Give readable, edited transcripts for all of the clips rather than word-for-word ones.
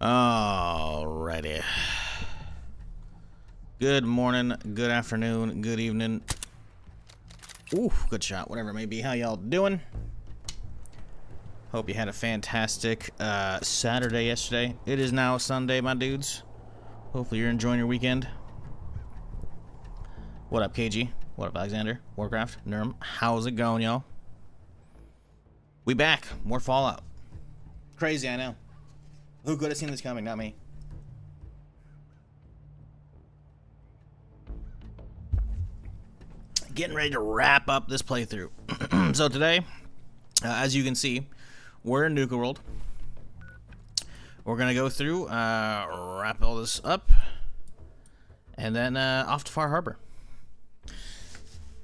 Alrighty. Good morning, good afternoon, good evening. Ooh, good shot, whatever it may be. How y'all doing? Hope you had a fantastic Saturday yesterday. It is now Sunday, my dudes. Hopefully you're enjoying your weekend. What up, KG? What up, Alexander? Warcraft? Nurm? How's it going, y'all? We back. More Fallout. Crazy, I know. Who could have seen this coming? Not me. Getting ready to wrap up this playthrough. So today, as you can see, we're in Nuka World. We're going to go through, wrap all this up, and then off to Far Harbor.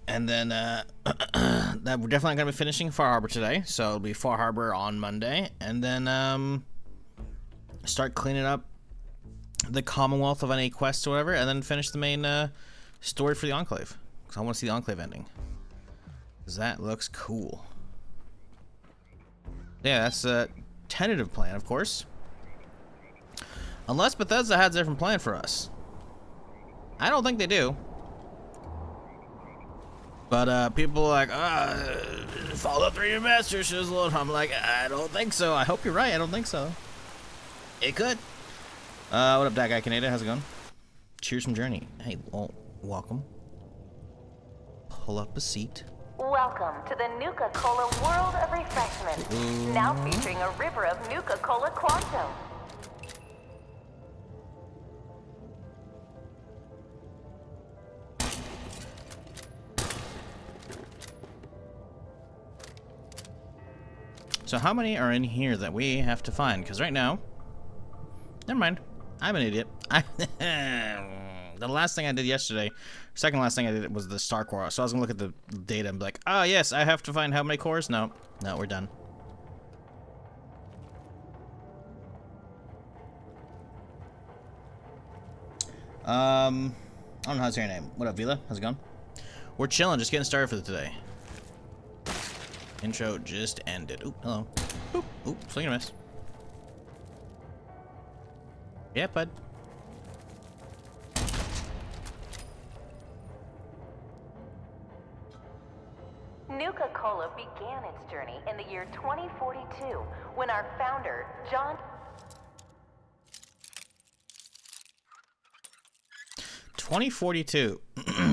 And then that we're definitely going to be finishing Far Harbor today. So it'll be Far Harbor on Monday. And then start cleaning up the Commonwealth of any quests or whatever. And then finish the main story for the Enclave. Because I want to see the Enclave ending. Because that looks cool. Yeah, that's a tentative plan, of course. Unless Bethesda has a different plan for us. I don't think they do. But people are like, Fallout 3 Remastered shizzle. I'm like, I don't think so. I hope you're right. I don't think so. It could. What up, that guy Canada? How's it going? Cheers from Journey. Hey, well, welcome. Pull up a seat. Welcome to the Nuka-Cola World of Refreshment. Ooh. Now featuring a river of Nuka-Cola Quantum. So how many are in here that we have to find? Because right now, never mind. I'm an idiot. The last thing I did yesterday, second last thing I did was the star core. So I was gonna look at the data and be like, oh yes, I have to find how many cores. No, we're done. I don't know how to say your name. What up, Vila? How's it going? We're chilling, just getting started for today. Intro just ended. Oop, hello. Oop, oop, swing and miss. Yeah, bud. Nuka-Cola began its journey in the year 2042 when our founder, John... 2042.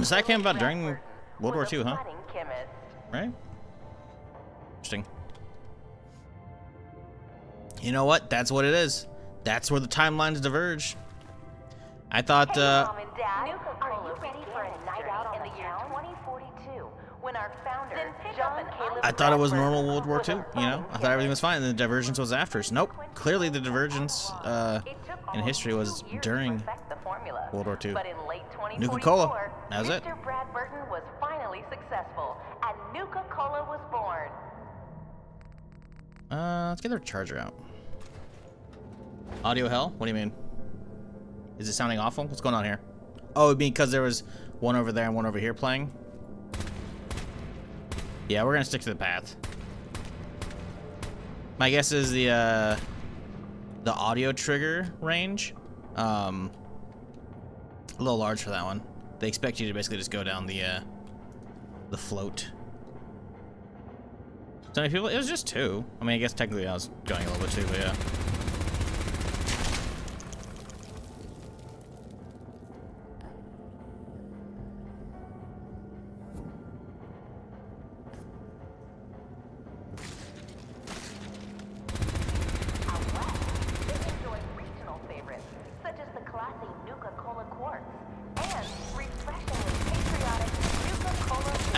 So that came about during World War II, huh? Right? Interesting. You know what? That's what it is. That's where the timelines diverge. I thought, Hey, Mom and Dad, are you ready for a night out in the year 2042 when our founder, John Caleb... I thought it was normal World War II, you know? I thought everything was fine, and the divergence was after. So nope. Clearly the divergence in history was during World War II. But in late Nuka-Cola. That was it. Mr. Brad Burton was finally successful, and Nuka-Cola was born. Let's get their charger out. Audio hell? What do you mean? Is it sounding awful? What's going on here? Oh, because there was one over there and one over here playing? Yeah, we're gonna stick to the path. My guess is the audio trigger range, a little large for that one. They expect you to basically just go down the float. So many people? It was just 2. I mean, I guess technically I was going a little bit too, but yeah.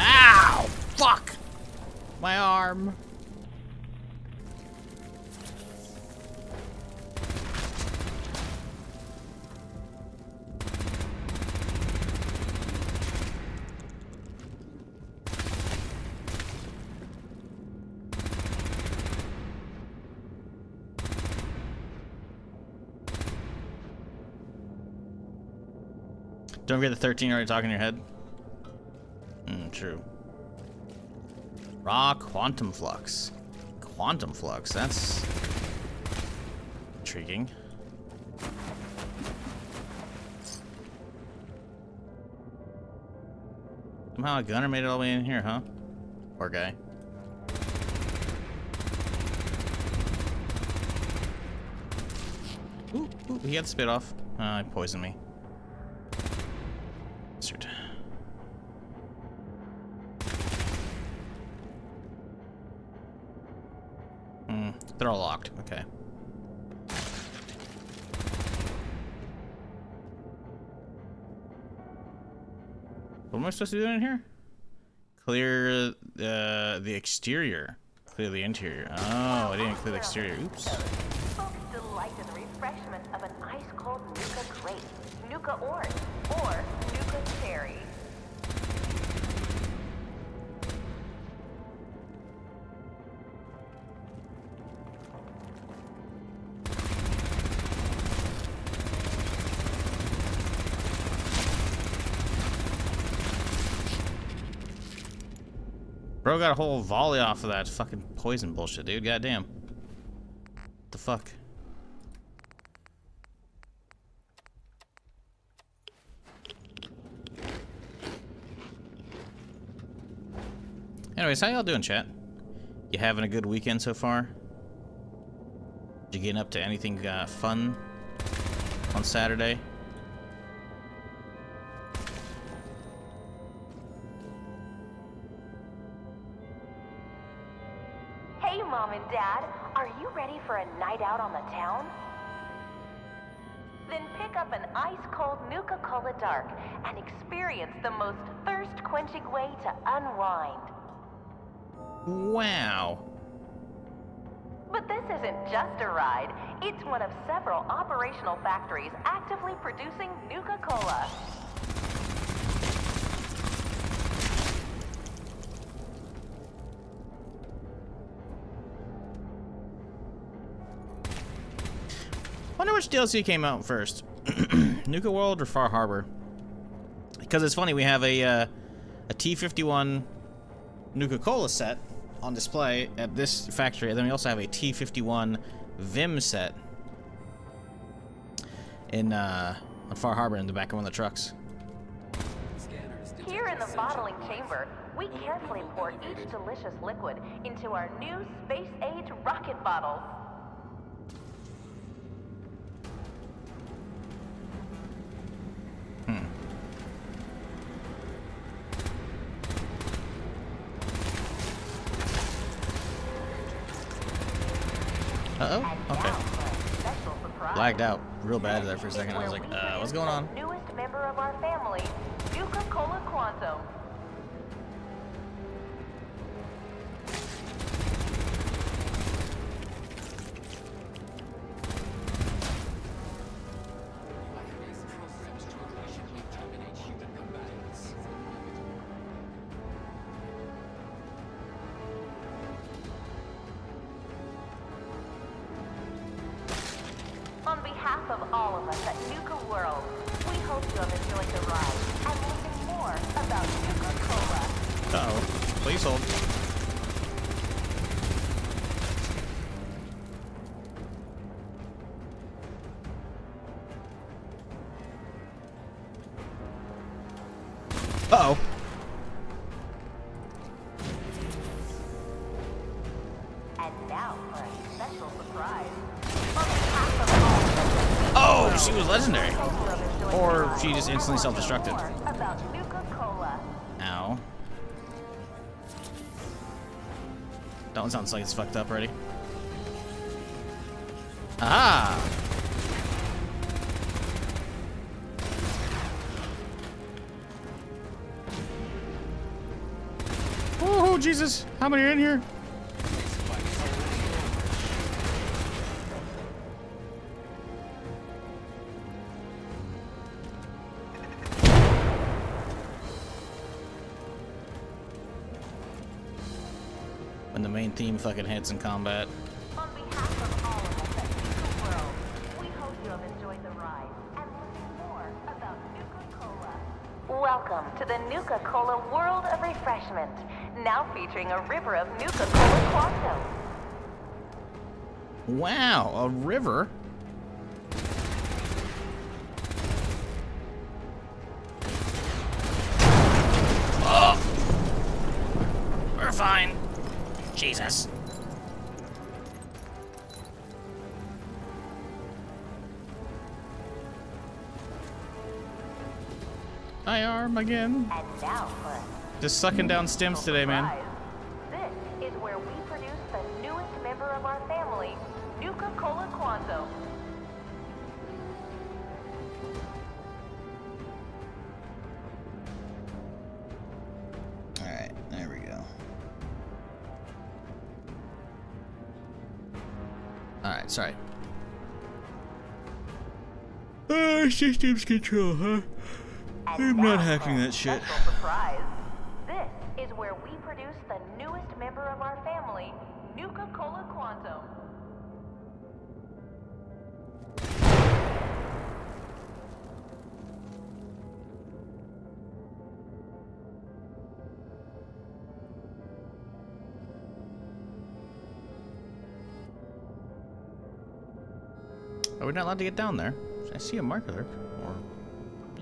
Ow! Fuck! My arm. Don't forget the 13 already talking in your head. True. Raw quantum flux. Quantum flux, that's intriguing. Somehow a gunner made it all the way in here, huh? Poor guy. Ooh, he got the spit off. He poisoned me. Bastard. They're all locked. Okay. What am I supposed to be doing in here? Clear the exterior. Clear the interior. Oh, I didn't clear the exterior. Oops. Folks delight in the refreshment of an ice-cold Nuka grape, Nuka orange, or Nuka cherry. Bro got a whole volley off of that fucking poison bullshit, dude. Goddamn. What the fuck? Anyways, how y'all doing, chat? You having a good weekend so far? Did you get up to anything fun on Saturday? Hey, Mom and Dad, are you ready for a night out on the town? Then pick up an ice-cold Nuka-Cola Dark and experience the most thirst-quenching way to unwind. Wow. But this isn't just a ride. It's one of several operational factories actively producing Nuka-Cola. Wonder which DLC came out first, Nuka World or Far Harbor? Because it's funny, we have a T51 Nuka-Cola set on display at this factory, and then we also have a T51 Vim set in on Far Harbor in the back of one of the trucks. Here in the bottling chamber, we carefully pour each delicious liquid into our new space-age rocket bottles. Uh-oh, okay. Lagged out real bad there for a second. I was like, what's going on? Newest member of our family, Nuka-Cola Quantum. On behalf of all of us at Nuka World, we hope you have enjoyed the ride and will learn more about Nuka-Cola. Uh-oh. Please hold. Uh-oh. And now for a special surprise. On behalf of all of us at Oh, she was legendary. Nuka World, Or she just instantly self-destructed. more about Nuka-Cola. Ow. That one sounds like it's fucked up already. Aha! Oh, Jesus! How many are in here? When the main theme fucking hits in combat. On behalf of all of us at Nuka World, we hope you have enjoyed the ride and learned more about Nuka-Cola. Welcome to the Nuka-Cola World of Refreshment, now featuring a river of Nuka-Cola Quantum. Wow, a river? Oh! My arm again. And now for Just sucking down stems today, man. surprise. This is where we produce the newest member of our family, Nuka-Cola Quantum. Alright, there we go. Alright, sorry. Systems control, huh? And I'm now not hacking for that shit. special surprise. This is where we produce the newest member of our family, Nuka-Cola Quantum. Are we not allowed to get down there? I see a marker there. Or,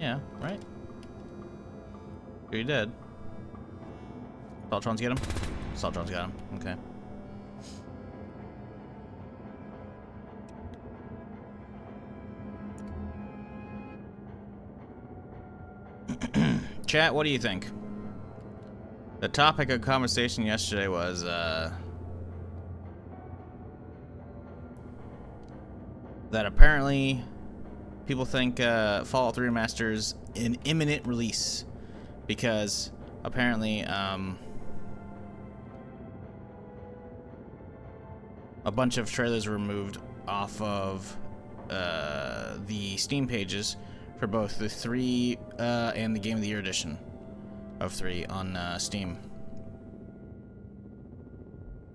yeah, right? You did. Saltrons get him? Saltrons got him. Okay. Chat, what do you think? The topic of conversation yesterday was, that apparently people think Fallout 3 Remaster's an imminent release because apparently a bunch of trailers were removed off of the Steam pages for both the 3 and the Game of the Year edition of 3 on Steam.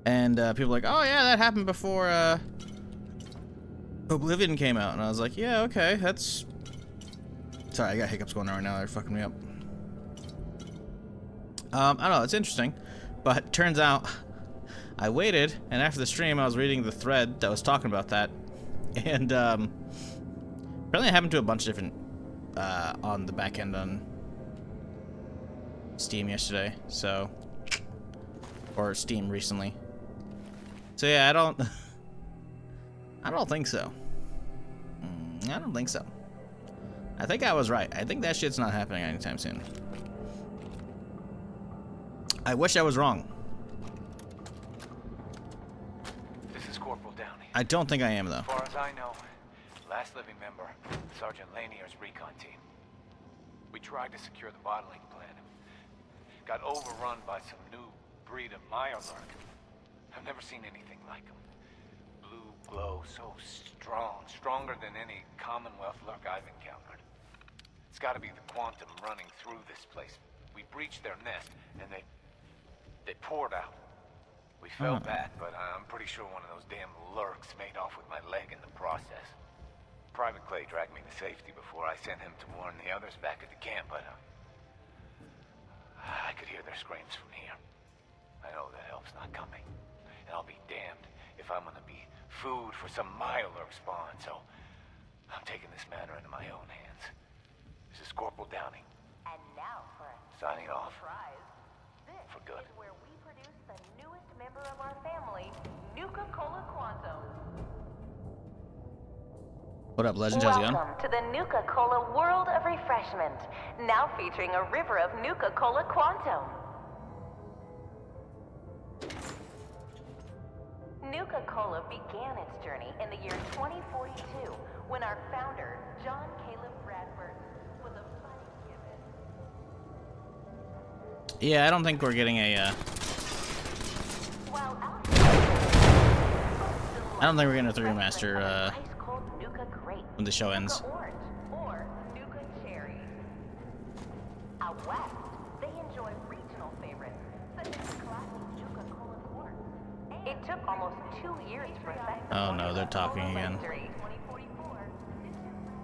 And people are like, oh yeah, that happened before Oblivion came out, and I was like, yeah, okay, that's... Sorry, I got hiccups going on right now, they're fucking me up. I don't know, it's interesting, but turns out I waited, and after the stream I was reading the thread that was talking about that, and apparently it happened to a bunch of different on the back end on Steam yesterday, so... Or Steam recently. So yeah, I don't think so. I don't think so. I think I was right. I think that shit's not happening anytime soon. I wish I was wrong. This is Corporal Downey. I don't think I am, though. As far as I know, last living member, Sergeant Lanier's recon team. We tried to secure the bottling plant. Got overrun by some new breed of Mirelurk. I've never seen anything like them. Blue glow so strong, stronger than any Commonwealth lurk I've encountered. It's gotta be the quantum running through this place. We breached their nest, and they poured out. We felt bad, but I'm pretty sure one of those damn lurks made off with my leg in the process. Private Clay dragged me to safety before I sent him to warn the others back at the camp, but I could hear their screams from here. I know that help's not coming, and I'll be damned if I'm gonna be food for some Mirelurk spawn, so I'm taking this matter into my own hands. This is Corporal Downey. And now for Signing off. surprise. This For good. is where we produce the newest member of our family, Nuka-Cola Quantum. What up, Legend? How's it going? Welcome to the Nuka-Cola World of Refreshment, now featuring a river of Nuka-Cola Quantum. Nuka-Cola began its journey in the year 2042 when our founder, John Caleb Bradford, was a budding gibbon. Yeah, I don't think we're getting a. While out I don't think we're getting a 3 remaster ice-cold Nuka Grape, when the show ends. Nuka Orange, or Nuka Cherry. Out west, they enjoy regional favorites such as the classic Nuka-Cola Corn. It took almost 2 years to perfect the Oh no, they're formula. talking again. Victory 2044, this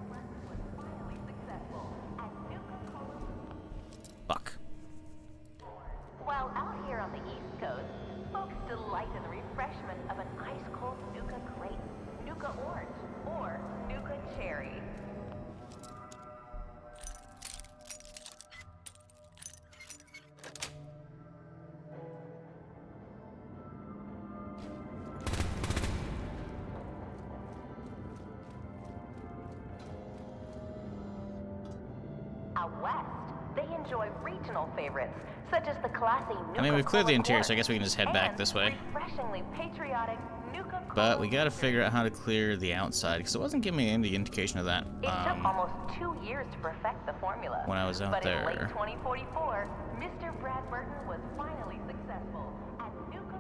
lesson was finally successful, and Nuka-Cola Fuck. While out here on the East Coast, folks delight in the refreshment of an ice-cold Nuka Grape, Nuka Orange, or Nuka Cherry. Out west, they enjoy regional favorites, such as the classy Nuka I mean, we've cleared the Cola interior, so I Quart guess we can just head back and this way. refreshingly patriotic Nuka But we Cola gotta Wizard. figure out how to clear the outside, because it wasn't giving me any indication of that It took almost 2 years to perfect the formula. when I was out but there. in late 2044, Mr. Brad Burton was finally successful. And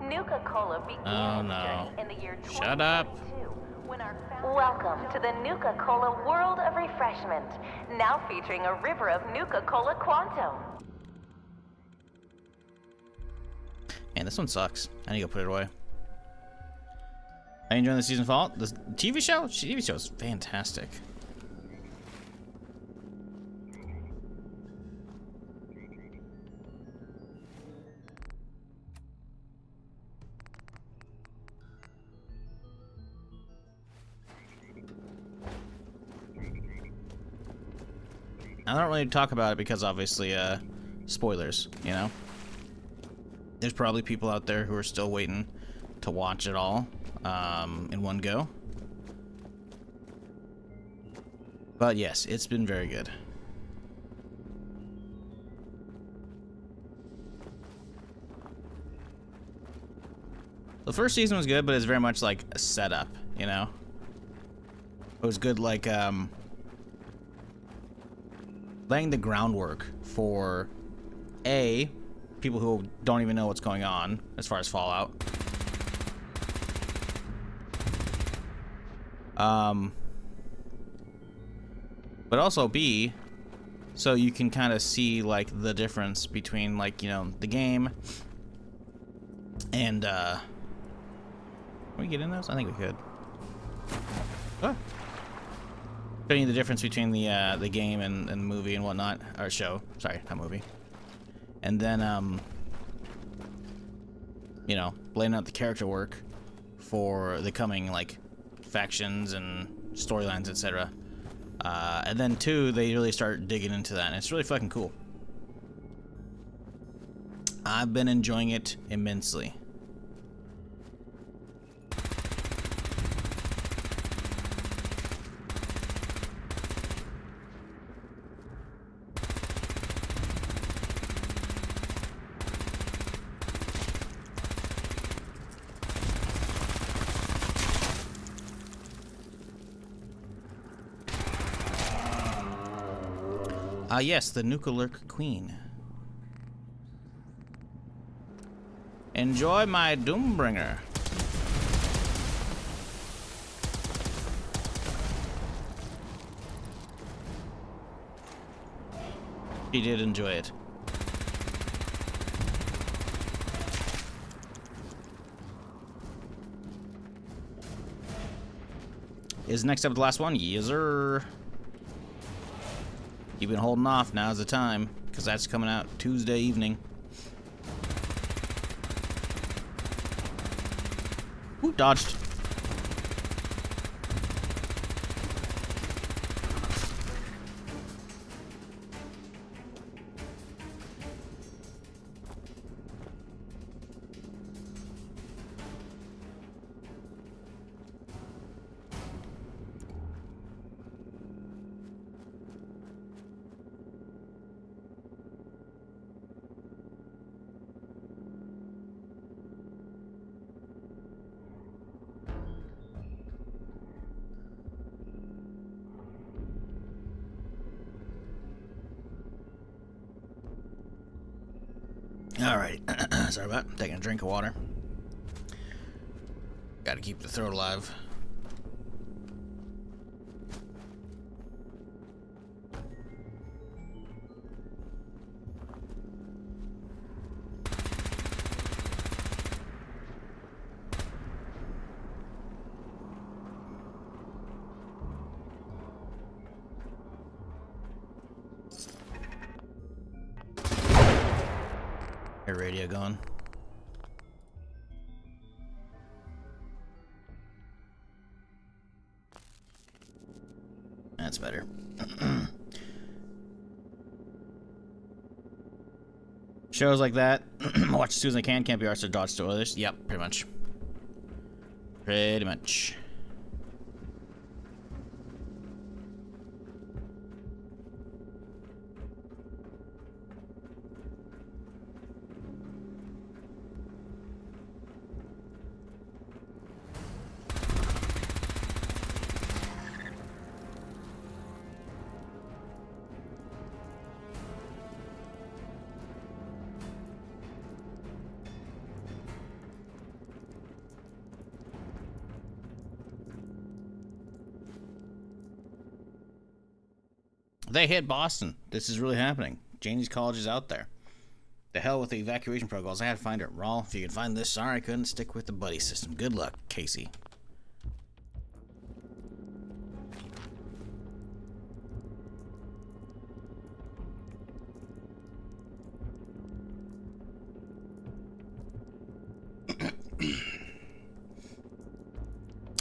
Nuka Cola began Oh, its no. journey in the year Shut up. 2022, when our Welcome to the Nuka Cola World of Refreshment, now featuring a river of Nuka Cola Quanto. Man, this one sucks. I need to go put it away. Are you enjoying the season fall? The TV show? TV show is fantastic. I don't really talk about it because obviously, spoilers, you know? There's probably people out there who are still waiting to watch it all in one go. But yes, it's been very good. The first season was good, but it's very much like a setup, you know? It was good, like, laying the groundwork for people who don't even know what's going on as far as Fallout. But also B, so you can kind of see like the difference between like, you know, the game and can we get in those? I think we could. Ah. Showing you the difference between the game and the movie and whatnot, or show. Sorry, not movie. And then you know, laying out the character work for the coming like factions and storylines, etc. And then two, they really start digging into that, and it's really fucking cool. I've been enjoying it immensely. Yes, the Nuka Queen. Enjoy my Doombringer. She did enjoy it. Is next up the last one? Yes, sir. You've been holding off, now's the time, because that's coming out Tuesday evening. Ooh, dodged. Alright, sorry about that. Taking a drink of water. Gotta keep the throat alive. Air radio going. That's better. Shows like that, watch as soon as I can, can't be arsed to dodge to others. Yep, pretty much. Pretty much. They hit Boston. This is really happening. Janie's College is out there. The hell with the evacuation protocols. I had to find it. Rawl, if you could find this, sorry I couldn't stick with the buddy system. Good luck, Casey.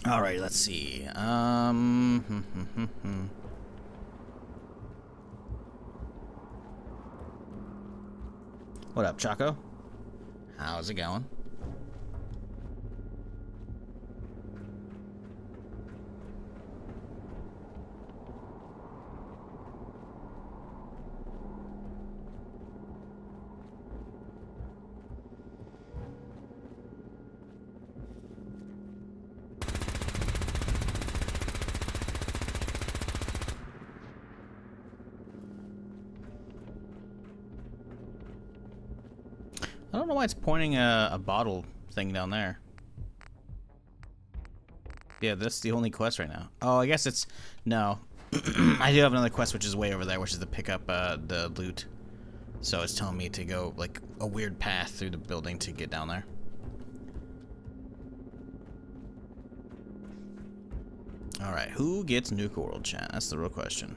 All right, let's see. What up, Choco? How's it going? I don't know why it's pointing a bottle thing down there. Yeah, that's the only quest right now. Oh, I guess it's... No. I do have another quest which is way over there, which is to pick up the loot. So it's telling me to go, like, a weird path through the building to get down there. Alright, who gets Nuka World, chat? That's the real question.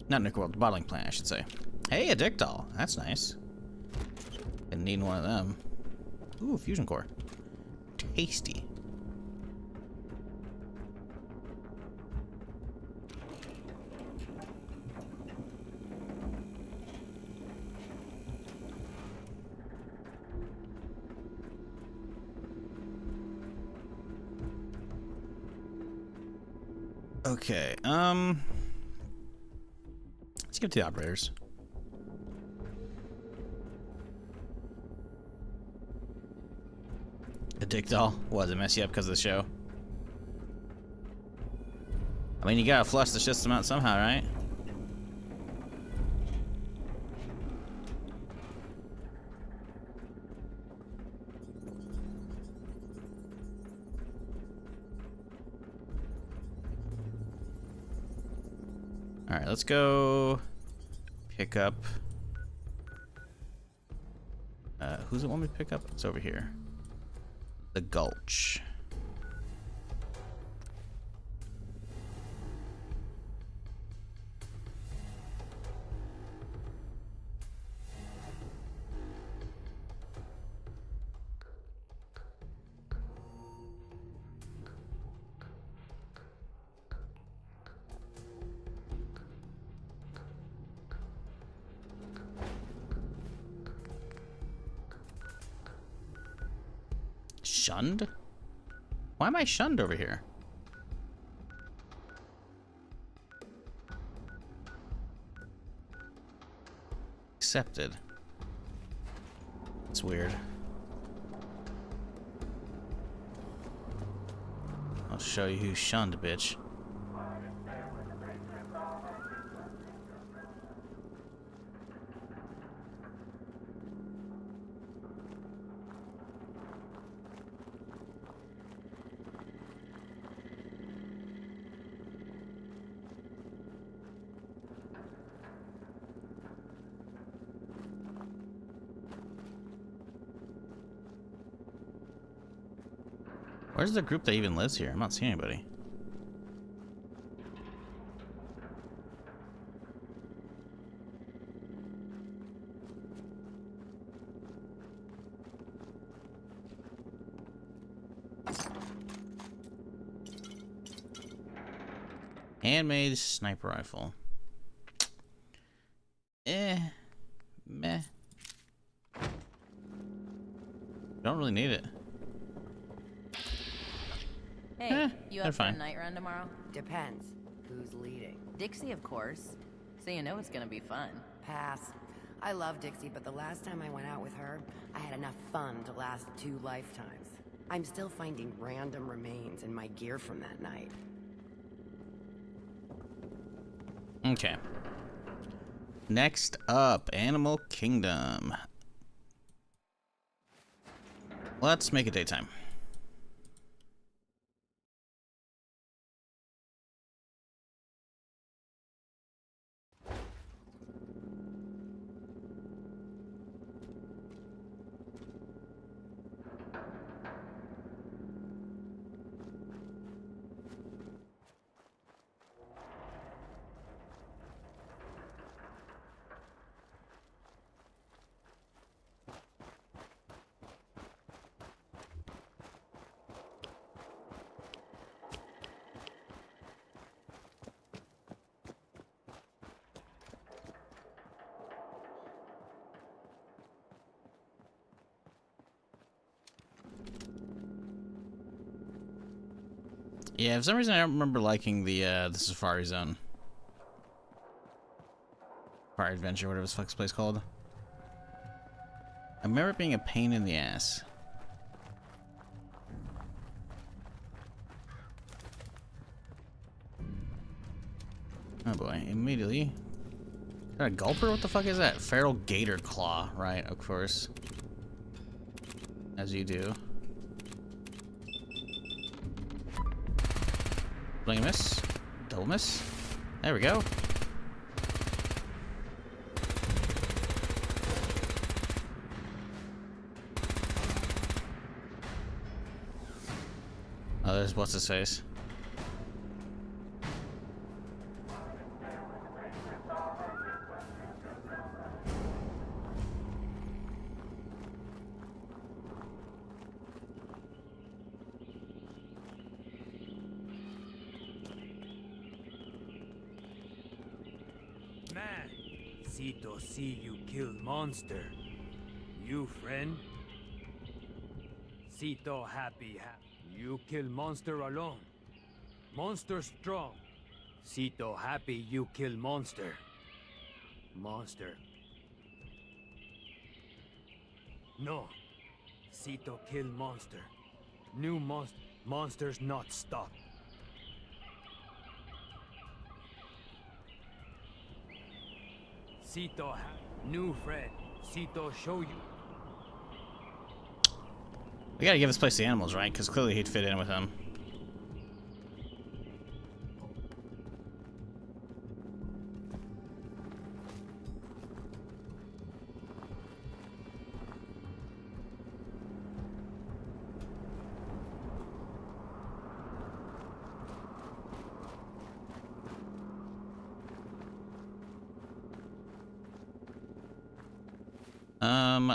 Not Nuka World, the bottling plant, I should say. Hey, a dick doll. That's nice. Been needing one of them. Ooh, fusion core. Tasty. Okay, let's get to the operators. The dick doll? What, did it mess you up because of the show? I mean, you gotta flush the system out somehow, right? Alright, let's go pick up... who's it want me to pick up? It's over here. The Gulch. Shunned? Why am I shunned over here? Accepted. It's weird. I'll show you who's shunned, bitch. Where's the group that even lives here? I'm not seeing anybody. Handmade sniper rifle. Meh. Don't really need it. Hey, you they're up for a fine. night run tomorrow? Depends. Who's leading? Dixie, of course. So you know it's gonna be fun. Pass. I love Dixie, but the last time I went out with her, I had enough fun to last 2 lifetimes. I'm still finding random remains in my gear from that night. Okay. Next up, Animal Kingdom. Let's make it daytime. Yeah, for some reason I don't remember liking the Safari Zone. Safari Adventure, whatever this fuck's place called. I remember it being a pain in the ass. Oh boy, immediately. Is that a gulper? What the fuck is that? Feral gator claw, right, of course. As you do. Bling a miss. Double miss. There we go. Oh, there's what's his face. Man, Sito see you kill monster. You friend? Sito happy. You kill monster alone. Monster strong. Sito happy you kill monster. Monster. No. Sito kill monster. New monsters not stop. Sito new friend. Sito show you. We gotta give this place the animals, right? Because clearly he'd fit in with them.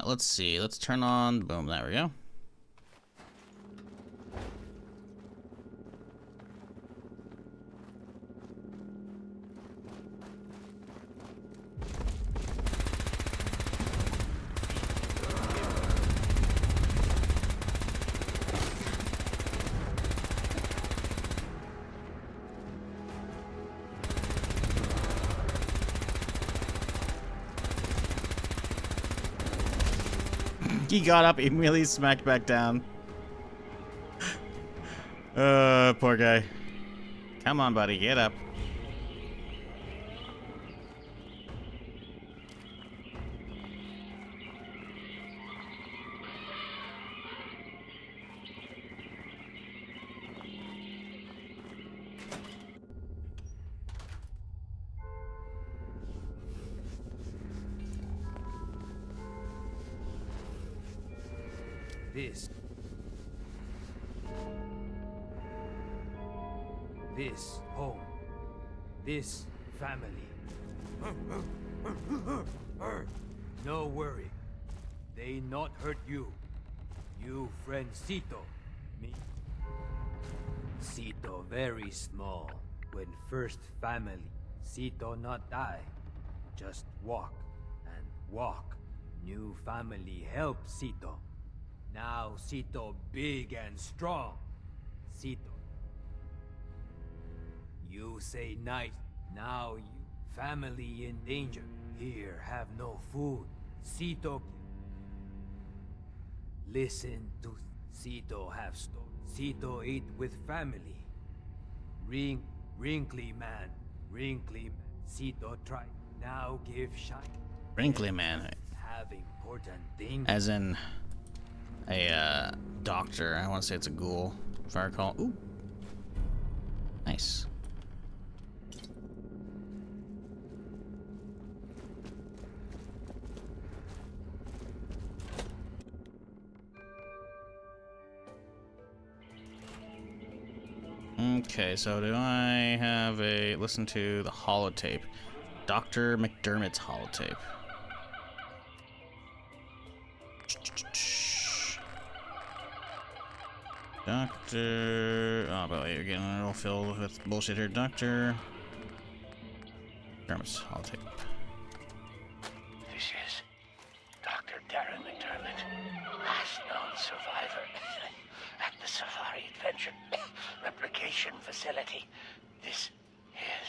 Let's see. Let's turn on. Boom. There we go. He got up, immediately smacked back down. Poor guy. Come on, buddy, get up. This home. This family. No worry. They not hurt you. You friend Sito. Me. Sito very small. When first family. Sito not die. Just walk and walk. New family help Sito. Now Sito big and strong. Sito. You say night. Now you family in danger. Here have no food. Sito. Listen to Sito have story. Sito eat with family. Wrinkly man. Sito try. Now give shine. Wrinkly man. Have important things. As in a doctor. I want to say it's a ghoul, if I recall. Ooh. Nice. Okay, so do I have a listen to the holotape? Dr. McDermott's holotape. Doctor. Oh, but you're getting a little filled with bullshit here. Dr. McDermott's holotape. This is Dr. Darren McDermott, last known survivor at the Safari Adventure replication facility. This is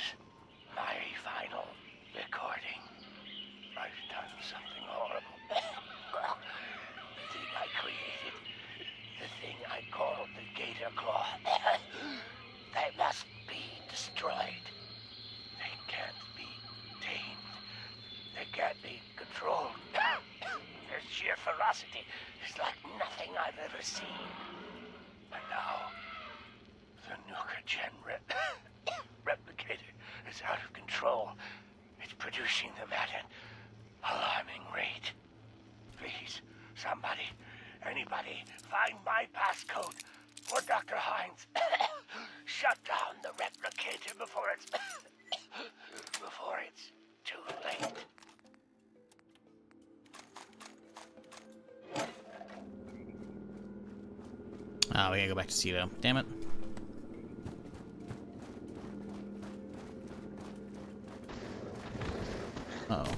my final recording. I've done something horrible. The thing I created, the thing I called the Gator Claw, they must be destroyed. They can't be tamed. They can't be controlled. Their sheer ferocity is like nothing I've ever seen. And now, the Nuka-Gen replicator is out of control. It's producing them at an alarming rate. Please, somebody, anybody, find my passcode for Dr. Hines. Shut down the replicator before it's too late. Oh, we gotta go back to Cedo. Damn it. Uh oh.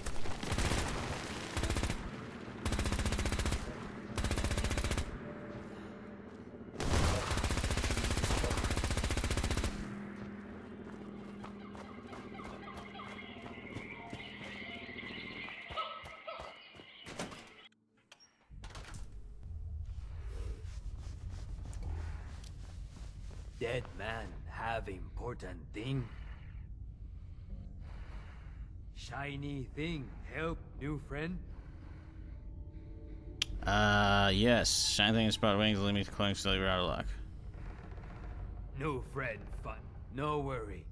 Dead man have important thing. Shiny thing help new friend. Yes. Shiny thing is sprout wings, lead me to cloning still you're out of luck. New friend fun. No worry.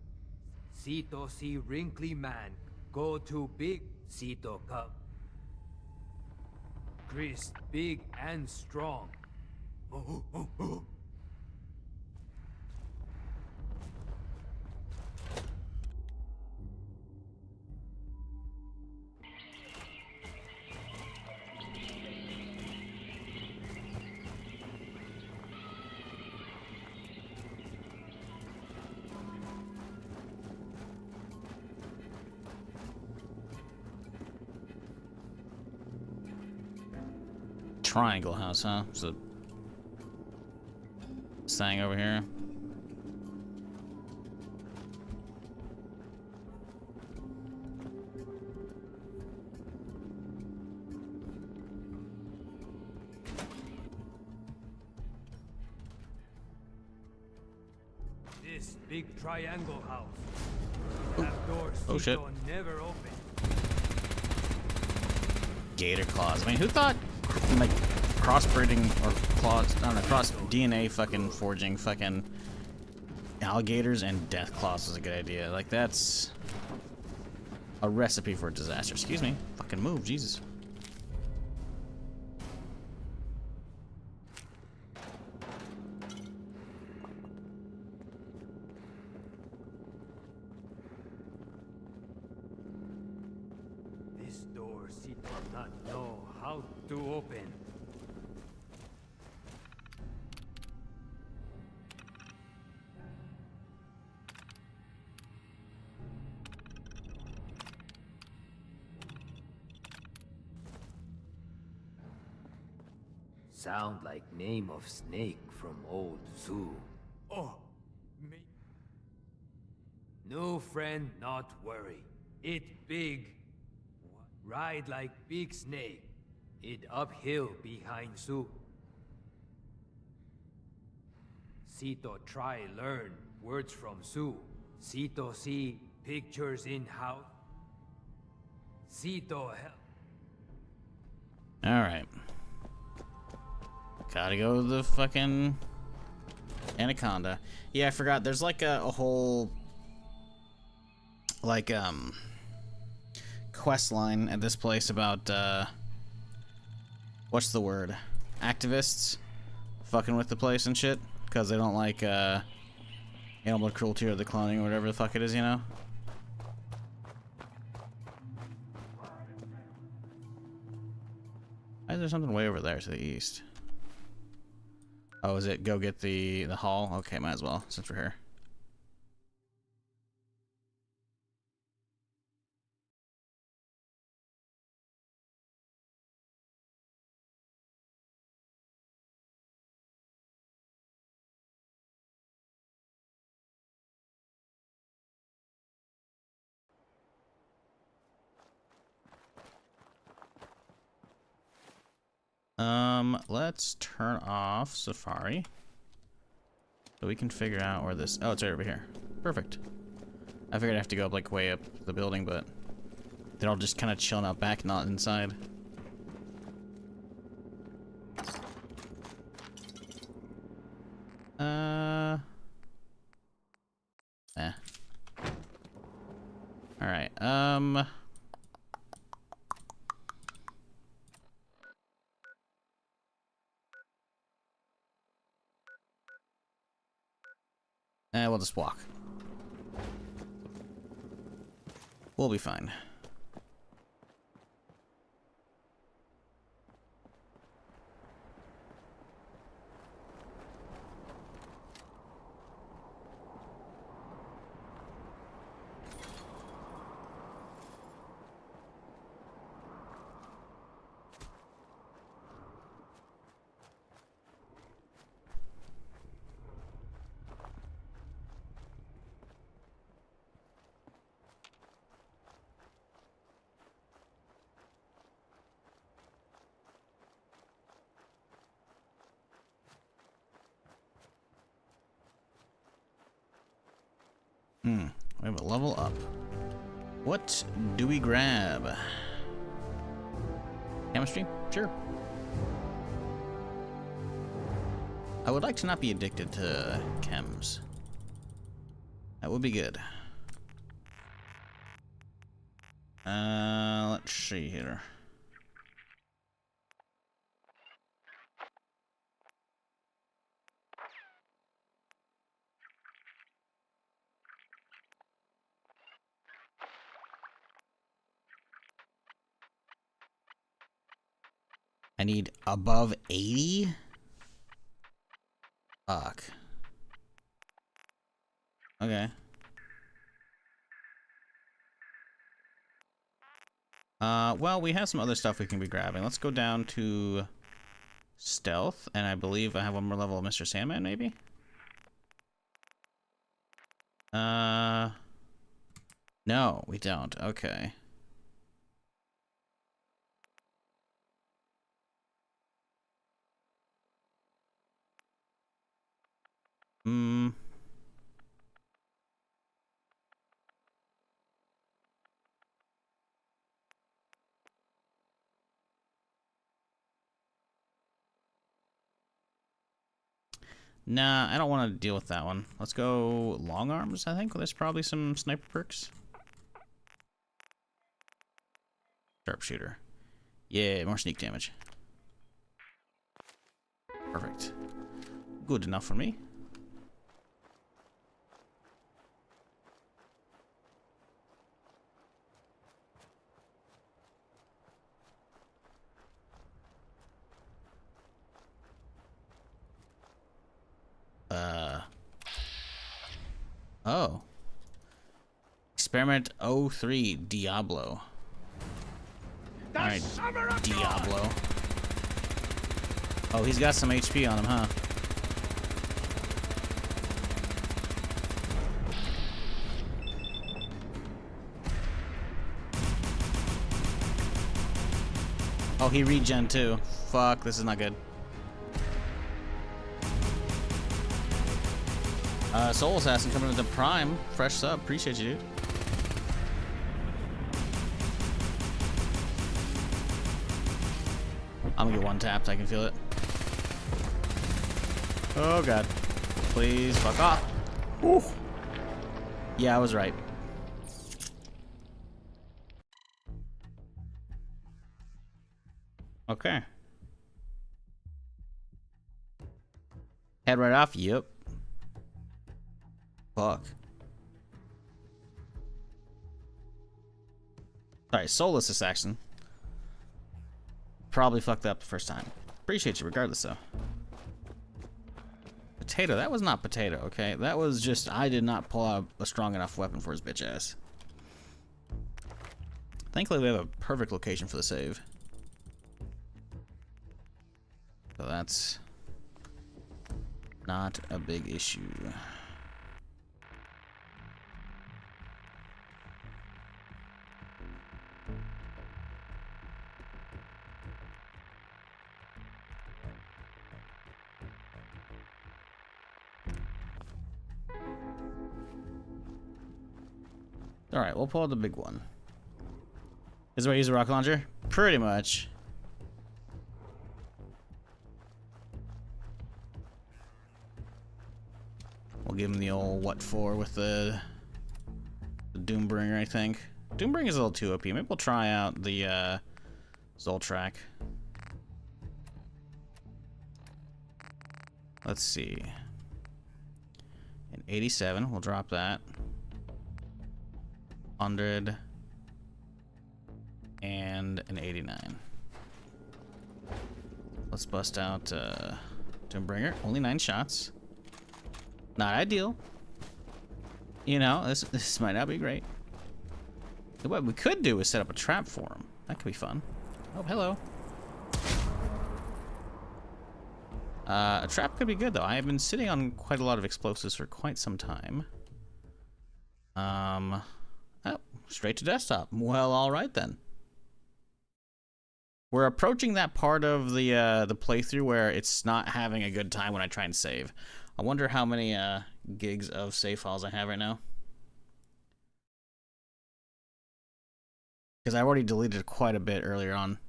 Sito see wrinkly man. Go too big. Sito come. Chris big and strong. Oh. Triangle house, huh? It's a thing over here. This big triangle house. That door Oh, shit. Sito never open. Gator claws. I mean, who thought like crossbreeding or claws? I don't know. Cross DNA fucking forging fucking alligators and death claws was a good idea. Like that's a recipe for disaster. Excuse me. Fucking move, Jesus. This door Sito not know how to open. Sound like name of snake from old zoo. Oh, me. No friend, not worry. It big. Ride like big snake. It uphill behind zoo. Sito try learn words from Sue. Sito see pictures in house. Sito help. All right. Gotta go to the fucking Anaconda. Yeah, I forgot. There's like a whole like quest line at this place about what's the word? Activists fucking with the place and shit because they don't like animal cruelty or the cloning or whatever the fuck it is, you know? Why is there something way over there to the east? Oh, is it go get the hall? Okay, might as well, since we're here. Let's turn off Safari. So we can figure out where this... Oh, it's right over here. Perfect. I figured I'd have to go up, like, way up the building, but they're all just kind of chilling out back, not inside. Alright, we'll just walk. We'll be fine. We have a level up. What do we grab? Chemistry? Sure. I would like to not be addicted to chems. That would be good. Let's see here. I need above 80? Fuck. Okay. Well, we have some other stuff we can be grabbing. Let's go down to stealth, and I believe I have one more level of Mr. Sandman, maybe? No, we don't. Okay. Nah, I don't want to deal with that one. Let's go long arms, I think. There's probably some sniper perks. Sharpshooter. Yeah, more sneak damage. Perfect. Good enough for me. Oh. Experiment 03 Diablo. Alright, Diablo. Oh, he's got some HP on him, huh? Oh, he regen too. Fuck, this is not good. Soul Assassin coming into Prime. Fresh sub. Appreciate you, dude. I'm gonna get one tapped. I can feel it. Oh, God. Please fuck off. Ooh. Yeah, I was right. Okay. Head right off? Yep. Fuck. Sorry, Soulless Assassin. Probably fucked up the first time. Appreciate you regardless, though. Potato. That was not potato, okay? That was just... I did not pull out a strong enough weapon for his bitch ass. Thankfully, we have a perfect location for the save. So that's... not a big issue. Alright, we'll pull out the big one. Is where I use a rocket launcher? Pretty much. We'll give him the old what for with the Doombringer, I think. Doombringer is a little too OP. Maybe we'll try out the Zoltrak. Let's see. An 87, we'll drop that. 100 and an 89. Let's bust out Doombringer. Only 9 shots. Not ideal. You know, this might not be great. What we could do is set up a trap for him. That could be fun. Oh, hello. A trap could be good, though. I have been sitting on quite a lot of explosives for quite some time. Oh, straight to desktop. Well, all right then. We're approaching that part of the playthrough where it's not having a good time when I try and save. I wonder how many gigs of save files I have right now. Because I already deleted quite a bit earlier on.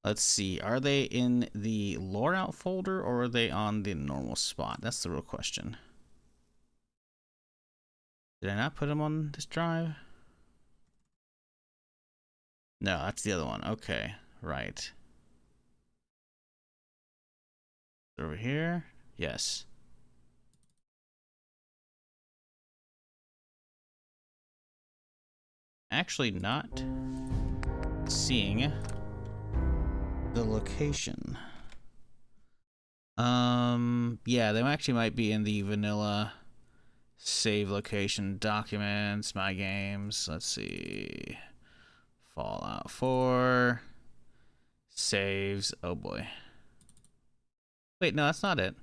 Let's see, are they in the LoreOut folder or are they on the normal spot? That's the real question. Did I not put them on this drive? No, that's the other one. Okay, right. Over here? Yes. Actually not seeing the location. Yeah, they actually might be in the vanilla save location documents, my games. Let's see. Fallout 4 saves. Oh boy. Wait, no, that's not it.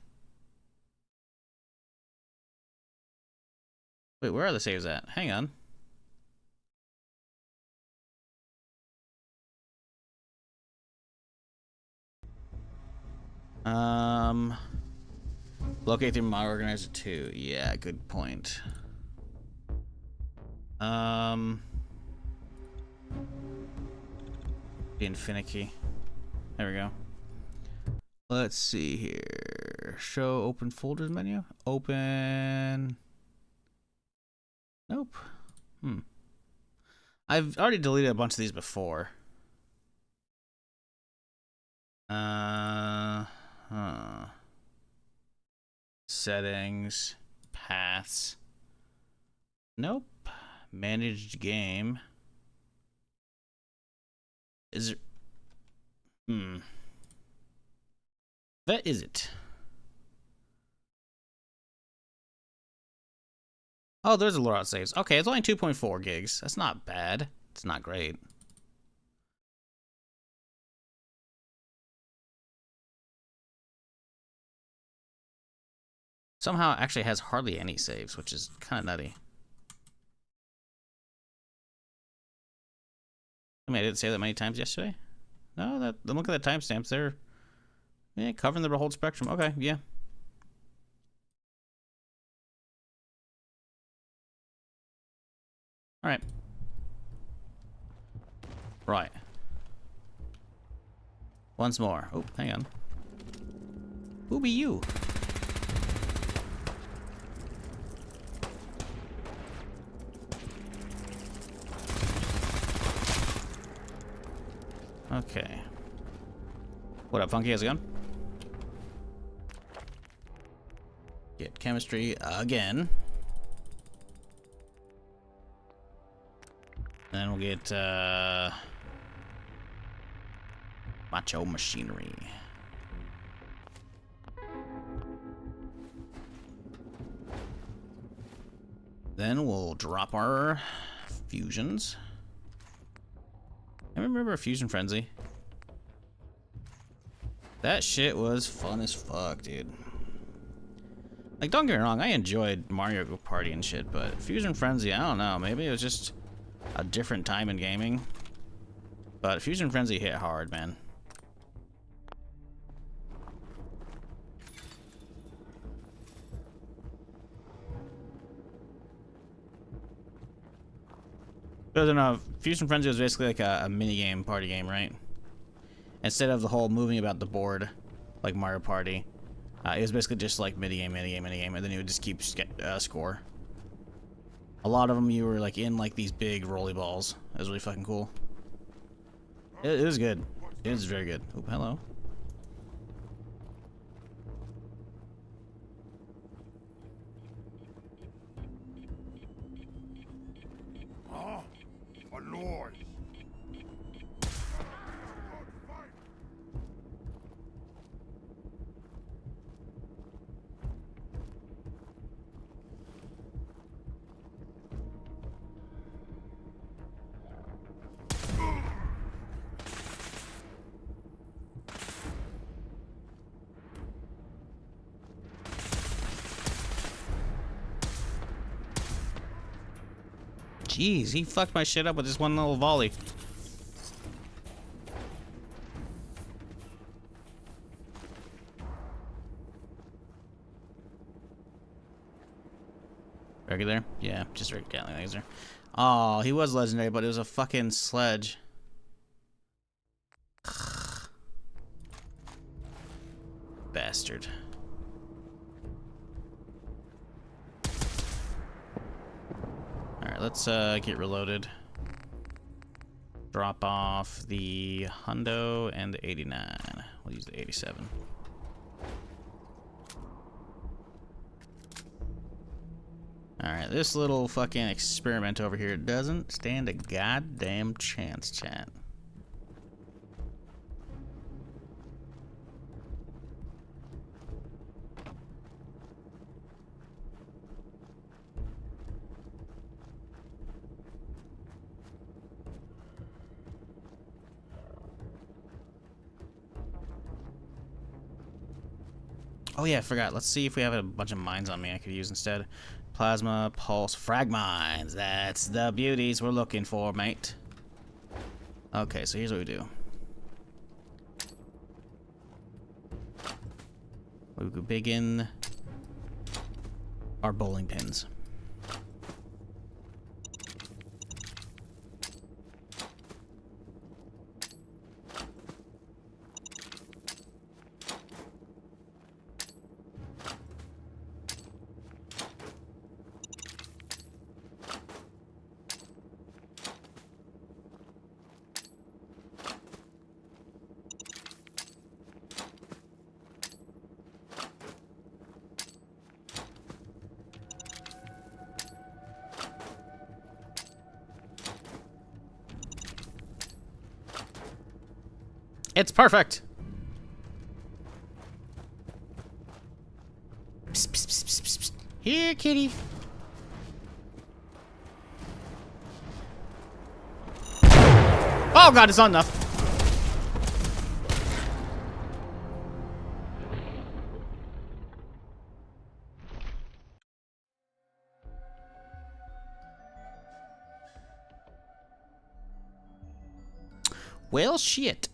Wait, where are the saves at? Hang on. Locate through My Organizer 2. Yeah, good point. Being finicky. There we go. Let's see here. Show open folders menu. Open. Nope. I've already deleted a bunch of these before. Settings, paths. Nope. Managed game. Is it? That is it. Oh, there's a LoreOut saves. Okay, it's only 2.4 gigs. That's not bad. It's not great. Somehow it actually has hardly any saves, which is kind of nutty. I mean, I didn't say that many times yesterday. No, look at the timestamps. They're covering the whole spectrum. Okay, yeah. All right. Right. Once more. Oh, hang on. Who be you? Okay. What up, Funky? How's it going? Get chemistry again. Then we'll get macho machinery. Then we'll drop our fusions. I remember Fusion Frenzy. That shit was fun as fuck, dude. Like, don't get me wrong, I enjoyed Mario Party and shit, but Fusion Frenzy, I don't know, maybe it was just a different time in gaming. But Fusion Frenzy hit hard, man. So, I don't know, Fusion Frenzy was basically like a mini game, party game, right? Instead of the whole moving about the board, like Mario Party, it was basically just like mini game, and then you would just keep score. A lot of them you were like in like these big rolly balls. It was really fucking cool. It was good. It was very good. Oh, hello. Jeez, he fucked my shit up with just one little volley. Regular? Yeah, just regular laser. Oh, he was legendary, but it was a fucking sledge. Bastard. Alright, let's get reloaded. Drop off the Hundo and the 89. We'll use the 87. Alright, this little fucking experiment over here doesn't stand a goddamn chance, chat. Oh yeah, I forgot. Let's see if we have a bunch of mines on me I could use instead. Plasma, pulse, frag mines. That's the beauties we're looking for, mate. Okay, so here's what we do. We could begin our bowling pins. It's perfect. Psst, psst, psst, psst, psst, psst. Here, kitty. Oh god, it's not enough. Well, shit.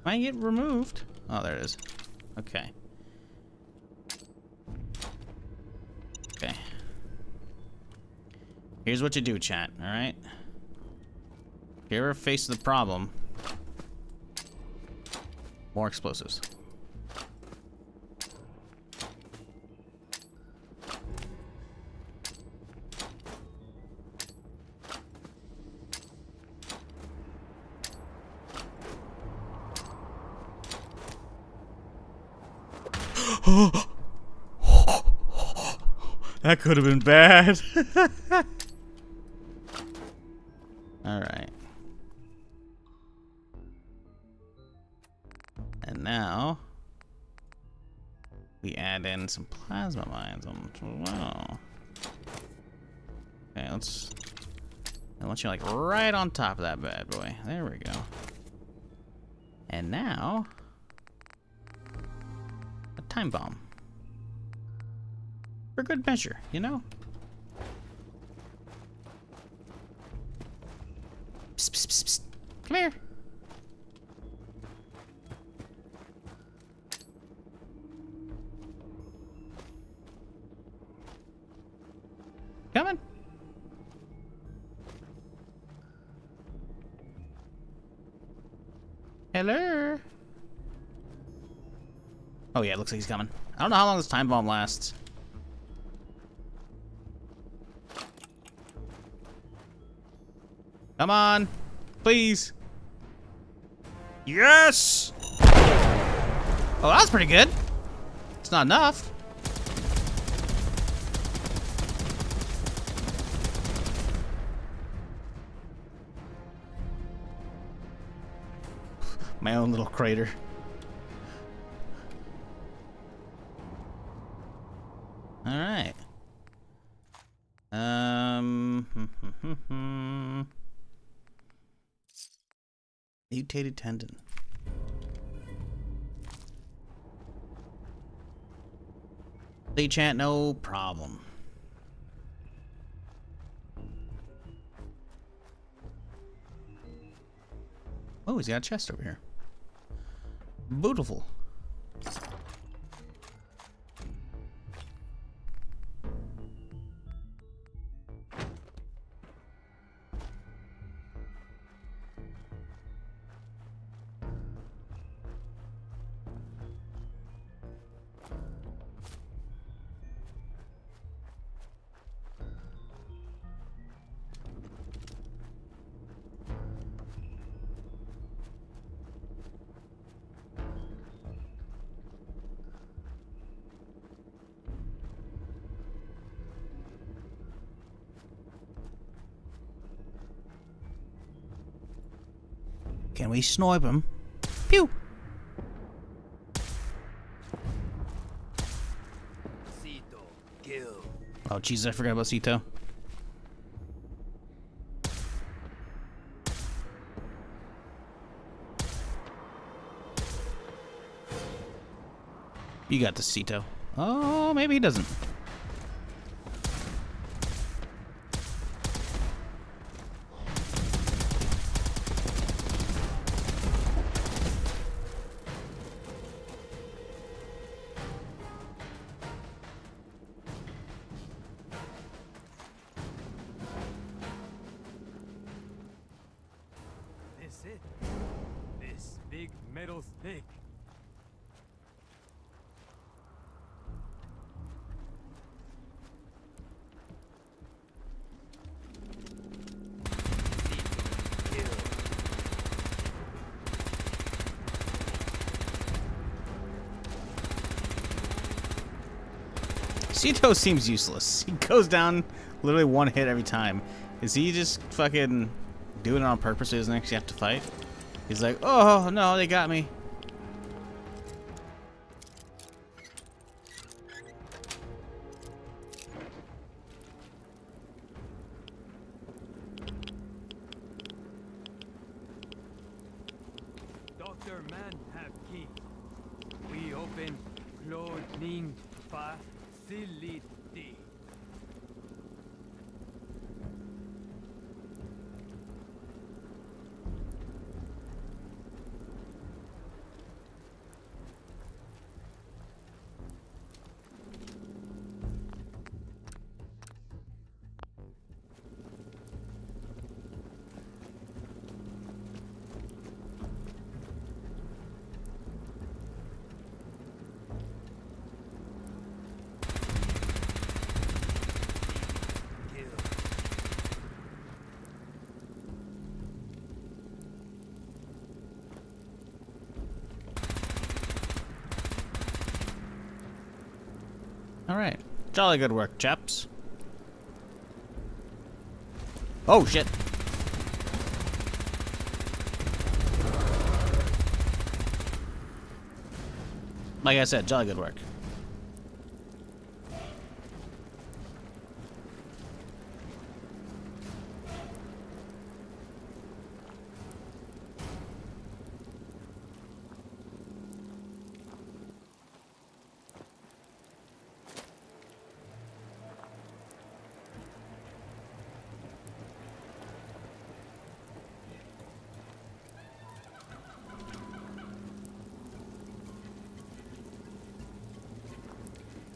Might get removed. Oh, there it is. Okay. Okay. Here's what you do, chat, alright? If you're ever faced with a problem, more explosives. That could have been bad. All right. And now we add in some plasma mines on as well. Okay, I want you like right on top of that bad boy. There we go. And now a time bomb. For good measure, you know? Psst, psst, psst, psst. Come here. Hello. Oh yeah, it looks like he's coming. I don't know how long this time bomb lasts. Come on, please. Yes. Oh, that was pretty good. It's not enough. My own little crater. All right. Mutated tendon. They chant, no problem. Oh, he's got a chest over here. Beautiful. Can we snipe him? Pew! Cito, kill. Oh, jeez, I forgot about Sito. You got the Sito. Oh, maybe he doesn't. This it? This big metal stick. Sito seems useless. He goes down literally one hit every time. Is he just fucking doing it on purpose so he doesn't actually have to fight? He's like, oh no, they got me. Dr. Man have key. We open clothing facility. Alright. Jolly good work, chaps. Oh, shit. Like I said, jolly good work.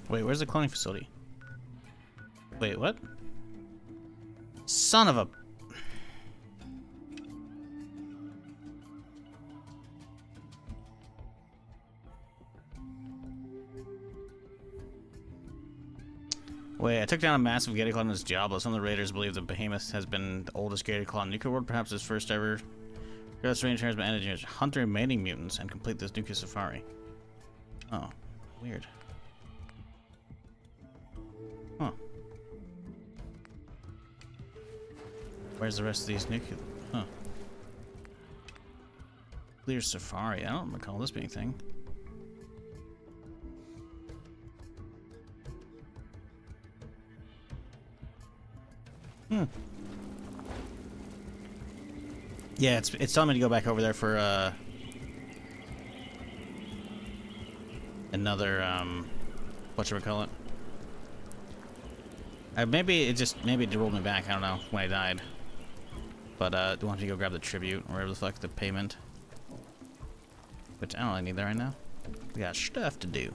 Wait, where's the cloning facility? Wait, what? Son of a... Wait, I took down a massive gator claw in this job, but some of the raiders believe the behemoth has been the oldest gator claw in nuclear world, perhaps its first ever. This range has been engineered to hunt and remaining mutants and complete this nuclear safari. Oh, weird. Huh. Where's the rest of these nuclear? Huh. Clear safari. I don't recall this being a thing. Yeah, it's telling me to go back over there for another whatchamacallit. Maybe it rolled me back, I don't know, when I died. But do you want me to go grab the tribute or whatever the fuck, the payment? But I don't really need that right now. We got stuff to do.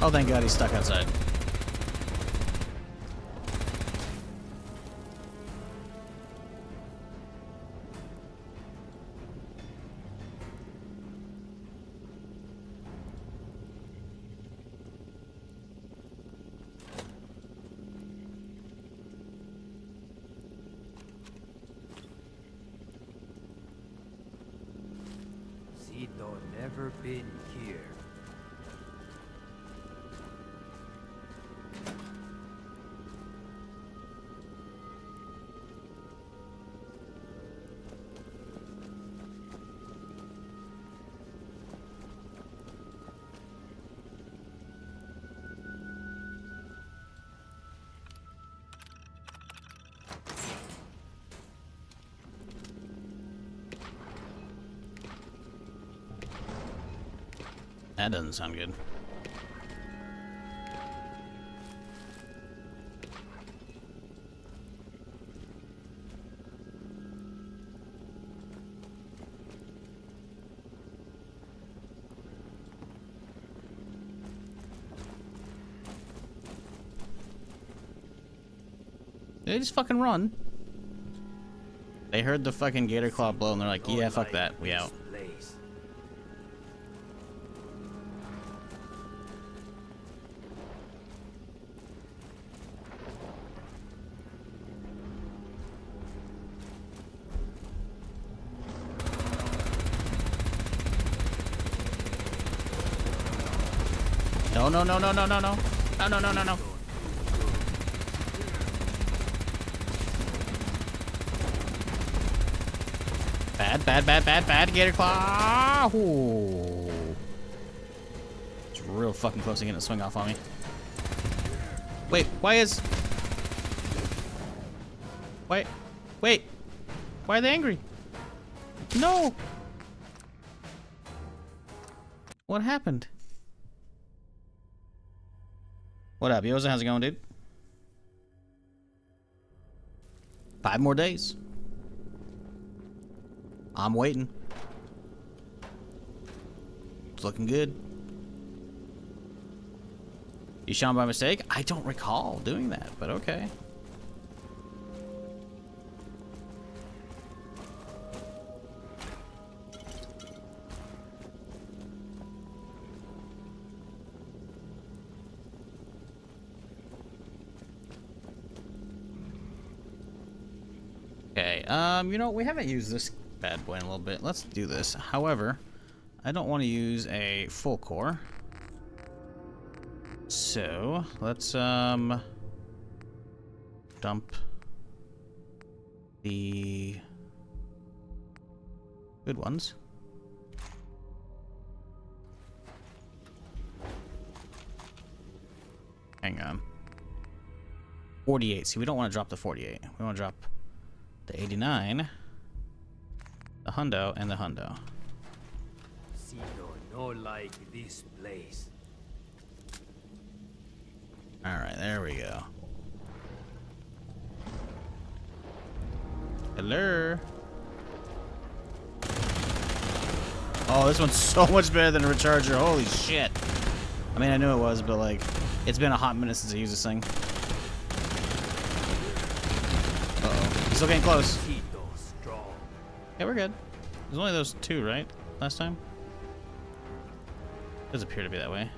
Oh, thank God he's stuck outside. Cito never been here. That doesn't sound good. They just fucking run. They heard the fucking gator claw blow and they're like, yeah, fuck that, we out. No, no, no, no, no, no, no. No, no, no, no, no. Bad, bad, bad, bad, bad. Gator claw. Ooh. It's real fucking close to getting a swing off on me. Wait, why is... Wait. Wait. Why are they angry? No. What happened? What up, Yoza? How's it going, dude? 5 more days. I'm waiting. It's looking good. You shot by mistake? I don't recall doing that, but okay. Okay, you know, we haven't used this bad boy in a little bit. Let's do this. However, I don't want to use a full core. So, let's, dump the good ones. Hang on. 48. See, we don't want to drop the 48. We want to drop the 89, the hundo, and the hundo. Cito no like this place. Alright, there we go. Hello. Oh, this one's so much better than a recharger. Holy shit. I mean, I knew it was, but like, it's been a hot minute since I used this thing. Uh-oh. He's still getting close. Cito strong. Yeah, we're good. There's only those two, right? Last time? Does appear to be that way.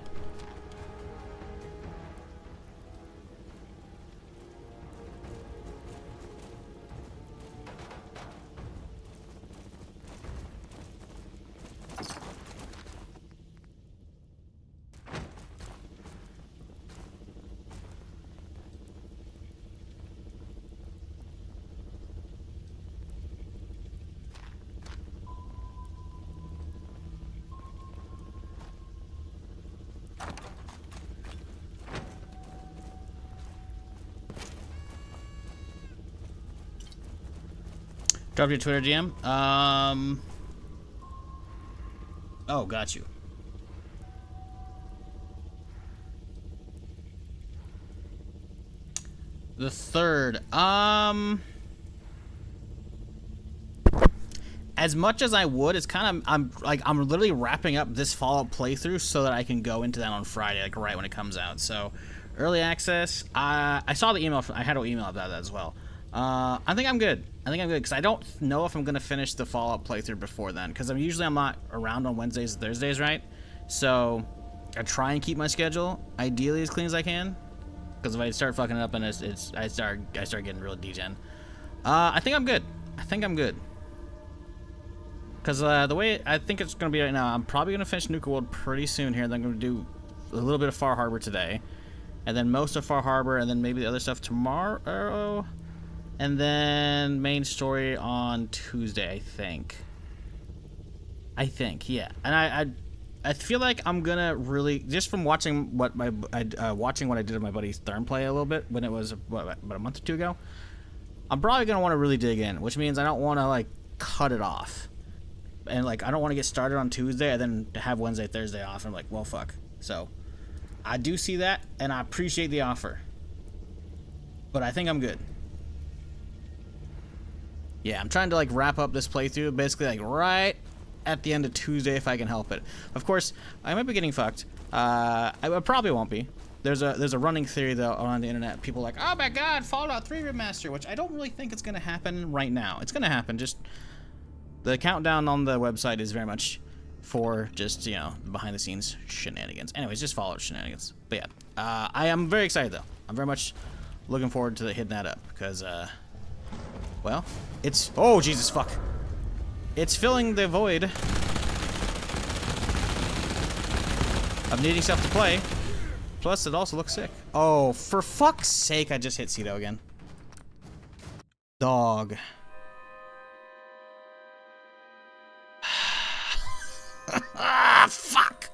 Drop your Twitter DM. Oh, got you. The third. As much as I would, it's kind of I'm literally wrapping up this Fallout playthrough so that I can go into that on Friday, like right when it comes out. So, early access. I saw the email. I had an email about that as well. I think I'm good. I think I'm good because I don't know if I'm gonna finish the Fallout playthrough before then because I'm not around on Wednesdays and Thursdays, right? So I try and keep my schedule ideally as clean as I can because if I start fucking it up and I start getting real degen. I think I'm good. I think I'm good because the way I think it's gonna be right now, I'm probably gonna finish Nuka World pretty soon here. Then I'm gonna do a little bit of Far Harbor today, and then most of Far Harbor, and then maybe the other stuff tomorrow. And then main story on Tuesday, I think. Yeah. And I feel like I'm gonna really just from watching what I did of my buddy's Therm play a little bit when it was about a month or two ago. I'm probably gonna want to really dig in, which means I don't want to like cut it off, and like I don't want to get started on Tuesday and then have Wednesday, Thursday off. And I'm like, well, fuck. So I do see that, and I appreciate the offer, but I think I'm good. Yeah, I'm trying to like wrap up this playthrough basically like right at the end of Tuesday if I can help it. Of course, I might be getting fucked. I probably won't be. There's a running theory though on the internet. People are like, oh my god, Fallout 3 remaster, which I don't really think it's gonna happen right now. It's gonna happen. Just the countdown on the website is very much for just behind the scenes shenanigans. Anyways, just Fallout shenanigans. But yeah, I am very excited though. I'm very much looking forward to hitting that up because well, it's... Oh, Jesus, fuck. It's filling the void of needing stuff to play. Plus, it also looks sick. Oh, for fuck's sake, I just hit Cito again. Dog. Ah, fuck.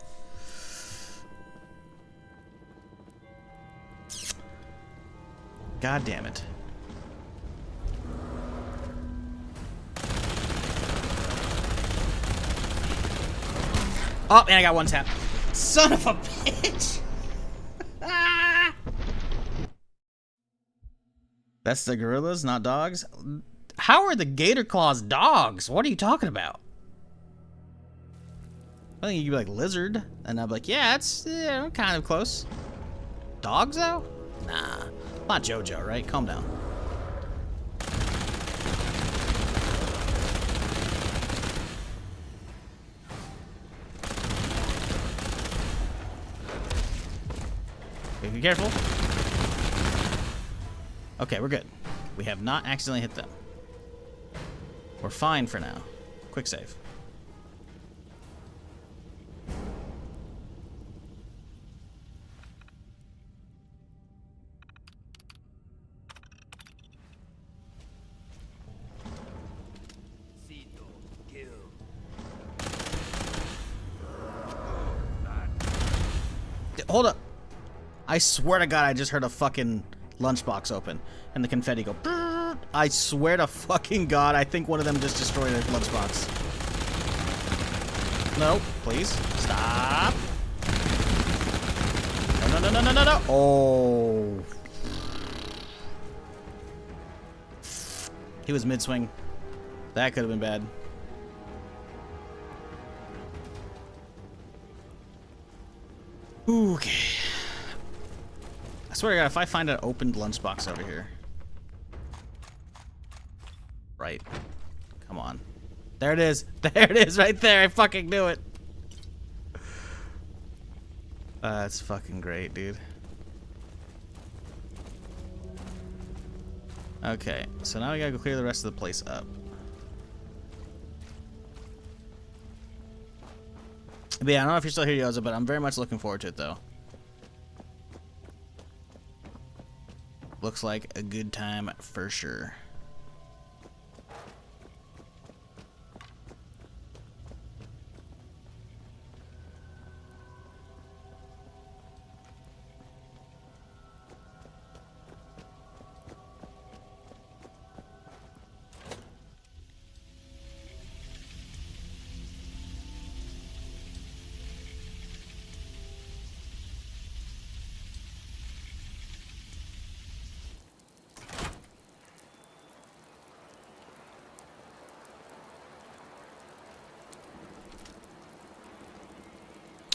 God damn it. Oh, and I got one tap. Son of a bitch! That's the gorillas, not dogs? How are the gator claws dogs? What are you talking about? I think you'd be like lizard, and I'd be like, yeah, it's kind of close. Dogs though? Nah, not JoJo, right? Calm down. Be careful. Okay, we're good. We have not accidentally hit them. We're fine for now. Quick save. Hold up. I swear to God, I just heard a fucking lunchbox open, and the confetti go. Brrr. I swear to fucking God, I think one of them just destroyed a lunchbox. No, please stop. No, no, no, no, no, no. Oh. He was mid-swing. That could have been bad. Okay. I swear to God, if I find an opened lunchbox over here. Right. Come on. There it is. There it is right there. I fucking knew it. That's fucking great, dude. Okay, so now we gotta go clear the rest of the place up. But yeah, I don't know if you're still here, Yoza, but I'm very much looking forward to it, though. Looks like a good time for sure.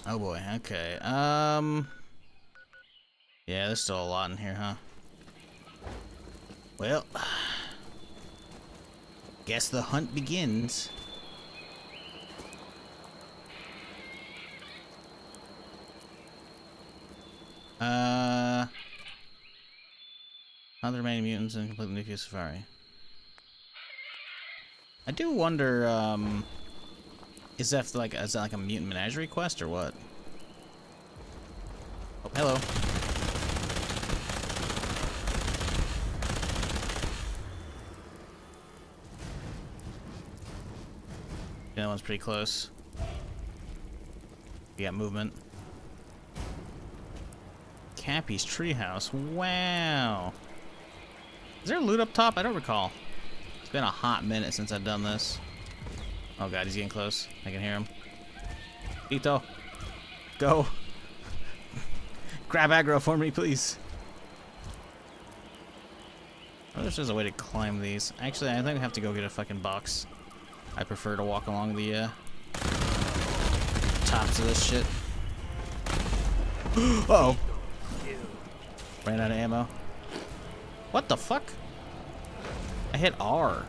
Oh boy, okay. Yeah, there's still a lot in here, huh? Well, guess the hunt begins. Other remaining mutants and complete the nuclear safari. I do wonder, is that like a mutant menagerie quest or what? Oh, hello. Yeah, that one's pretty close. We got movement. Cappy's treehouse. Wow. Is there loot up top? I don't recall. It's been a hot minute since I've done this. Oh god, he's getting close. I can hear him. Ito, go. Grab aggro for me, please. I wonder if there's a way to climb these. Actually, I think I have to go get a fucking box. I prefer to walk along the tops of this shit. Uh-oh. Ran out of ammo. What the fuck? I hit R.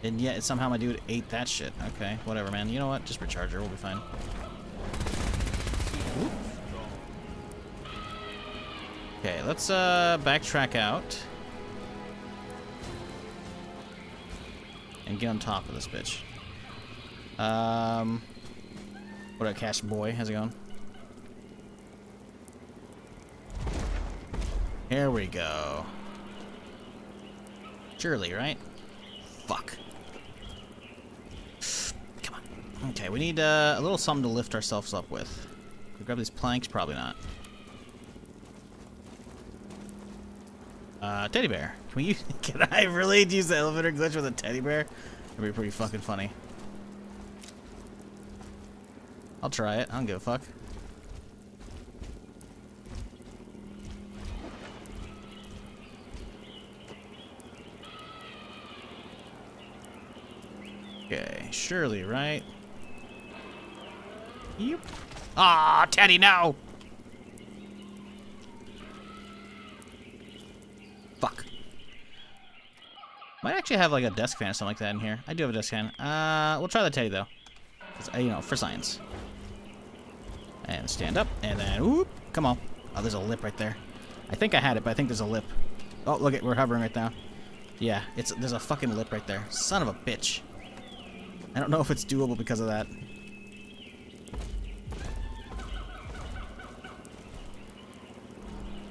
And yet somehow my dude ate that shit. Okay, whatever, man. You know what? Just recharge her. We'll be fine. Oop. Okay, let's backtrack out. And get on top of this bitch. What up, Cash Boy? How's it going? Here we go. Surely, right? Fuck. Come on. Okay, we need a little something to lift ourselves up with. Can we grab these planks? Probably not. Teddy bear. Can we use, can I really use the elevator glitch with a teddy bear? That'd be pretty fucking funny. I'll try it. I don't give a fuck. Okay, surely, right? Yep. Ah, Teddy, no! Fuck. Might actually have like a desk fan or something like that in here. I do have a desk fan. We'll try the Teddy though. You know, for science. And stand up, and then whoop! Come on. Oh, there's a lip right there. I think I had it, but I think there's a lip. Oh, look it, we're hovering right now. Yeah, there's a fucking lip right there. Son of a bitch. I don't know if it's doable because of that.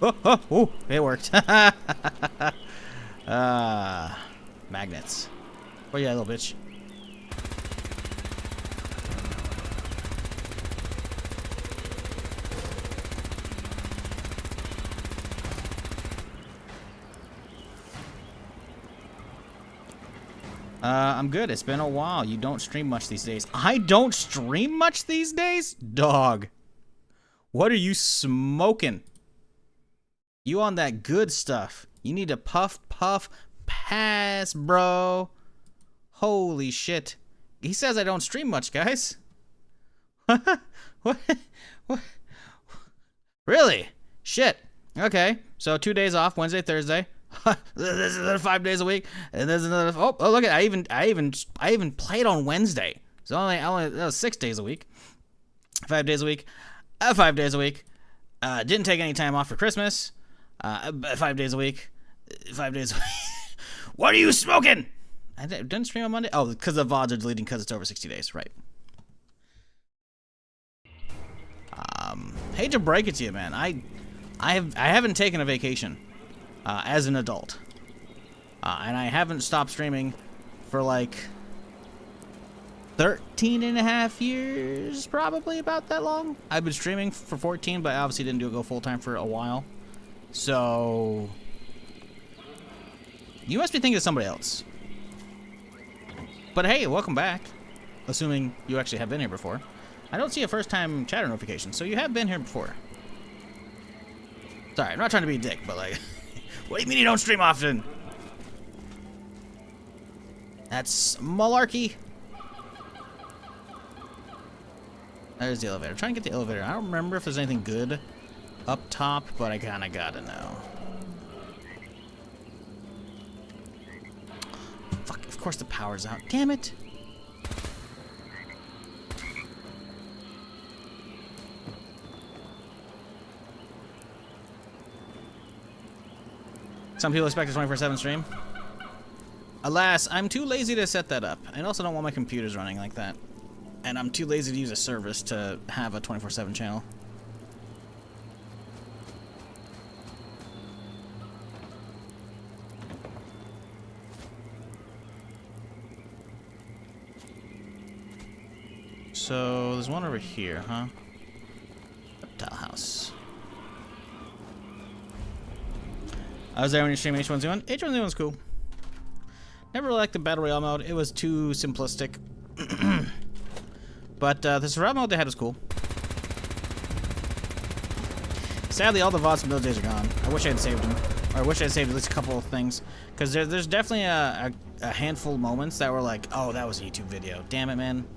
Oh, it worked. Magnets. Oh yeah, little bitch. I'm good. It's been a while. You don't stream much these days. I don't stream much these days? Dog. What are you smoking? You on that good stuff. You need to puff, pass, bro. Holy shit. He says I don't stream much, guys. What? Really? Shit. Okay. So 2 days off, Wednesday, Thursday. This is another 5 days a week, and there's another. Oh, look at I even played on Wednesday. So only that was 6 days a week, 5 days a week, 5 days a week. Didn't take any time off for Christmas. 5 days a week, 5 days a week. What are you smoking? I didn't stream on Monday. Oh, because the VODs are deleting because it's over 60 days, right? Hate to break it to you, man. I haven't taken a vacation. As an adult. And I haven't stopped streaming for like 13 and a half years, probably about that long. I've been streaming for 14, but I obviously didn't go full-time for a while. So you must be thinking of somebody else. But hey, welcome back. Assuming you actually have been here before. I don't see a first-time chatter notification, so you have been here before. Sorry, I'm not trying to be a dick, but like... What do you mean you don't stream often? That's malarkey. There's the elevator. I'm trying to get the elevator. I don't remember if there's anything good up top, but I kind of gotta know. Fuck, of course the power's out. Damn it. Some people expect a 24/7 stream. Alas, I'm too lazy to set that up. I also don't want my computers running like that. And I'm too lazy to use a service to have a 24/7 channel. So, there's one over here, huh? Reptile house. I was there when you streamed H1Z1. H1Z1's cool. Never really liked the Battle Royale mode. It was too simplistic. But the survival mode they had was cool. Sadly, all the VODs from those days are gone. I wish I had saved them. Or I wish I had saved at least a couple of things. Because there's definitely a handful of moments that were like, oh, that was a YouTube video. Damn it, man.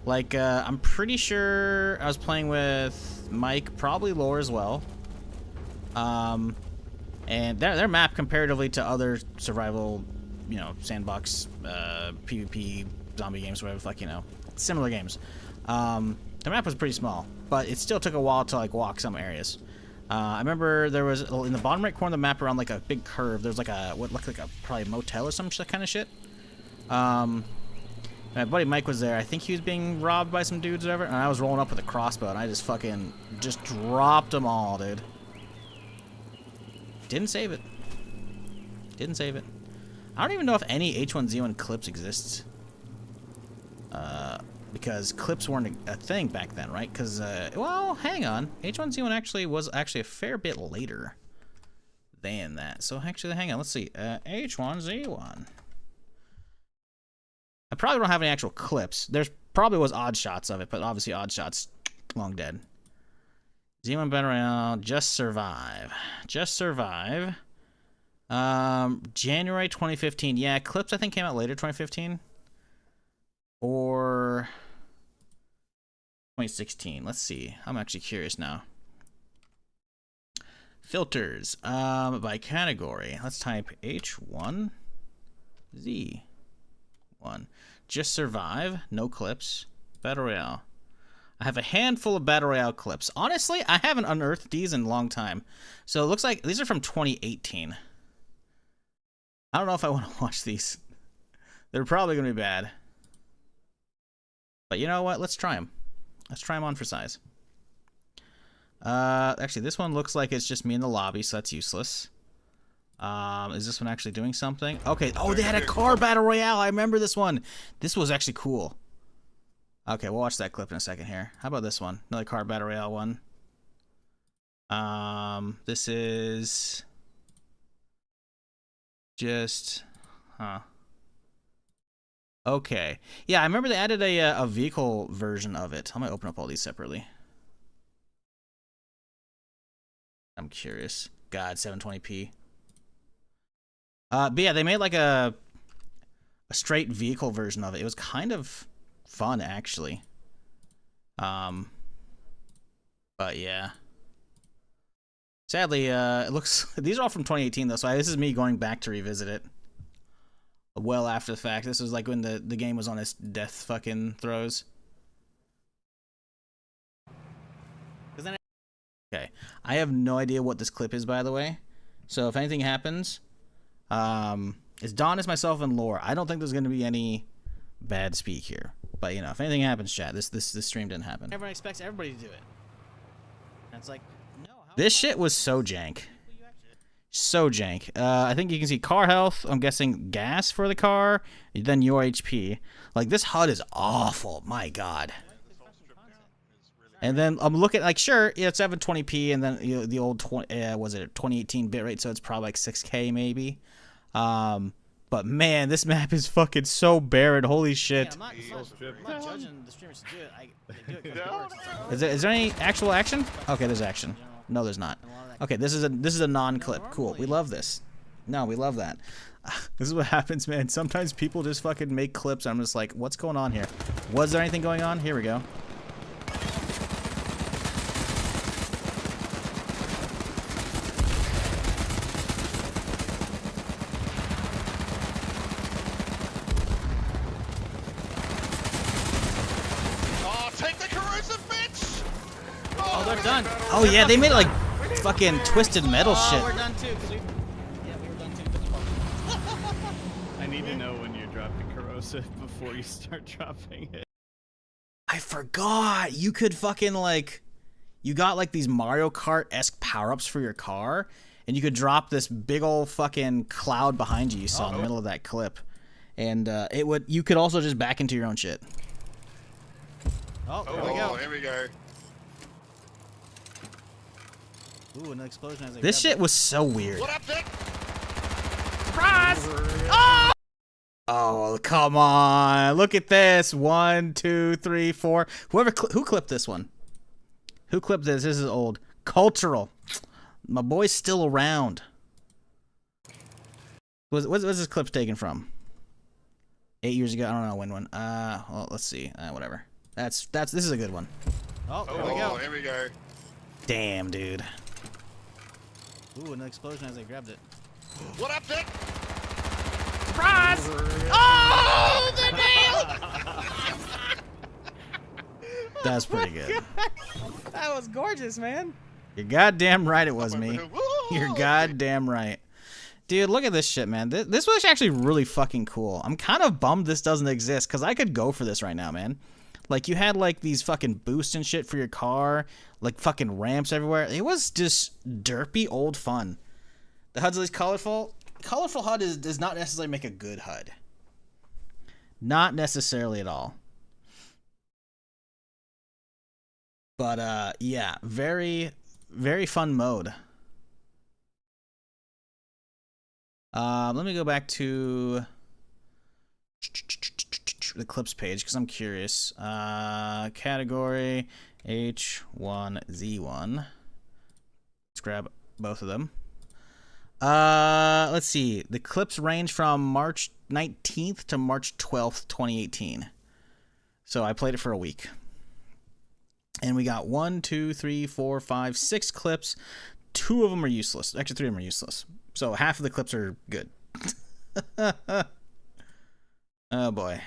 Like, I'm pretty sure I was playing with Mike, probably Lore as well. And their map comparatively to other survival, you know, sandbox, PvP, zombie games, whatever, like, you know, similar games. The map was pretty small, but it still took a while to, like, walk some areas. I remember there was, in the bottom right corner of the map around, like, a big curve, there's, like, what looked like a, probably a motel or some kind of shit. My buddy Mike was there. I think he was being robbed by some dudes or whatever, and I was rolling up with a crossbow, and I just fucking, just dropped them all, dude. Didn't save it. Didn't save it. I don't even know if any H1Z1 clips exists. Because clips weren't a thing back then, right? Because, well, hang on. H1Z1 actually was actually a fair bit later than that. So, actually, hang on. Let's see. H1Z1. I probably don't have any actual clips. There's probably was odd shots of it, but obviously odd shots long dead. Z1 Battle Royale, Just Survive. Just Survive. January 2015. Yeah, clips I think came out later, 2015. Or 2016. Let's see. I'm actually curious now. Filters. By category. Let's type H1Z1. Just Survive. No clips. Battle Royale. I have a handful of Battle Royale clips. Honestly, I haven't unearthed these in a long time. So it looks like these are from 2018. I don't know if I want to watch these. They're probably going to be bad. But you know what? Let's try them. Let's try them on for size. Actually, this one looks like it's just me in the lobby, so that's useless. Is this one actually doing something? Okay. Oh, they had a car Battle Royale. I remember this one. This was actually cool. Okay, we'll watch that clip in a second here. How about this one? Another car Battle Royale one. This is just, Okay. Yeah, I remember they added a vehicle version of it. I'm gonna open up all these separately. I'm curious. God, 720p. But yeah, they made like a straight vehicle version of it. It was kind of fun, actually. But yeah. Sadly, it looks... These are all from 2018, though, so this is me going back to revisit it. Well after the fact. This was like when the game was on its death fucking throes. Okay. I have no idea what this clip is, by the way. So if anything happens, it's Don, it's myself, and Lore. I don't think there's going to be any bad speak here. But, you know, if anything happens, chat, this stream didn't happen. Everyone expects everybody to do it. And it's like, no. This shit was so jank. So jank. I think you can see car health. I'm guessing gas for the car. Then your HP. Like, this HUD is awful. My God. And then I'm looking, like, sure, yeah, it's 720p, and then the old, was it 2018 bitrate, so it's probably like 6K maybe. But man, this map is fucking so barren. Holy shit. Yeah, I'm not judging the streamers to do it. They do it 'cause it works. Is there any actual action? Okay, there's action. No, there's not. Okay, this is a non-clip. Cool. We love this. No, we love that. This is what happens, man. Sometimes people just fucking make clips. I'm just like, what's going on here? Was there anything going on? Here we go. Done. Oh yeah, they made like fucking twisted metal shit. We're done too, we were done too. I need to know when you're dropping corrosive before you start dropping it. I forgot you could fucking like, you got like these Mario Kart-esque power-ups for your car, and you could drop this big old fucking cloud behind you saw in the middle of that clip, and you could also just back into your own shit. Here we go. Ooh, an explosion as this shit was so weird. What up, Dick? Surprise! Oh! Oh, come on. Look at this. 1, 2, 3, 4. Who clipped this one? Who clipped this? This is old. Cultural. My boy's still around. What's this clip taken from? 8 years ago. I don't know when. Well, let's see. Whatever. This is a good one. Oh, here we go. Damn, dude. Ooh, an explosion as I grabbed it. What up, Dick? Surprise! Oh, the nail! That's pretty good. That was gorgeous, man. You're goddamn right it was me. You're goddamn right. Dude, look at this shit, man. This was actually really fucking cool. I'm kind of bummed this doesn't exist, because I could go for this right now, man. Like, you had, like, these fucking boosts and shit for your car, like, fucking ramps everywhere. It was just derpy old fun. The HUD's at least colorful. Colorful HUD does not necessarily make a good HUD. Not necessarily at all. But, yeah, very, very fun mode. Let me go back to the clips page because I'm curious. Category H1Z1. Let's grab both of them. Let's see. The clips range from March 19th to March 12th, 2018. So I played it for a week. And we got 1, 2, 3, 4, 5, 6 clips. 2 of them are useless. Actually, 3 of them are useless. So half of the clips are good. Oh boy.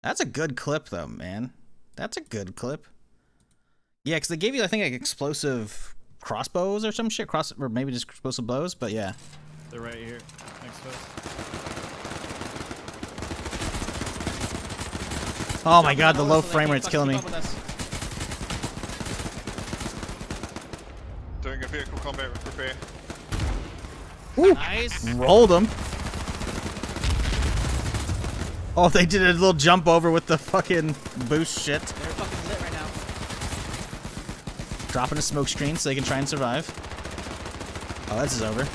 That's a good clip though, man. That's a good clip. Yeah, because they gave you, I think, like explosive crossbows or some shit. Or maybe just explosive bows, but yeah. They're right here, next to us. Oh my god, the low frame rate's killing me. Doing a vehicle combat repair. Ooh, nice. Rolled them. Oh, they did a little jump over with the fucking boost shit. They're fucking lit right now. Dropping a smoke screen so they can try and survive. Oh, this is over.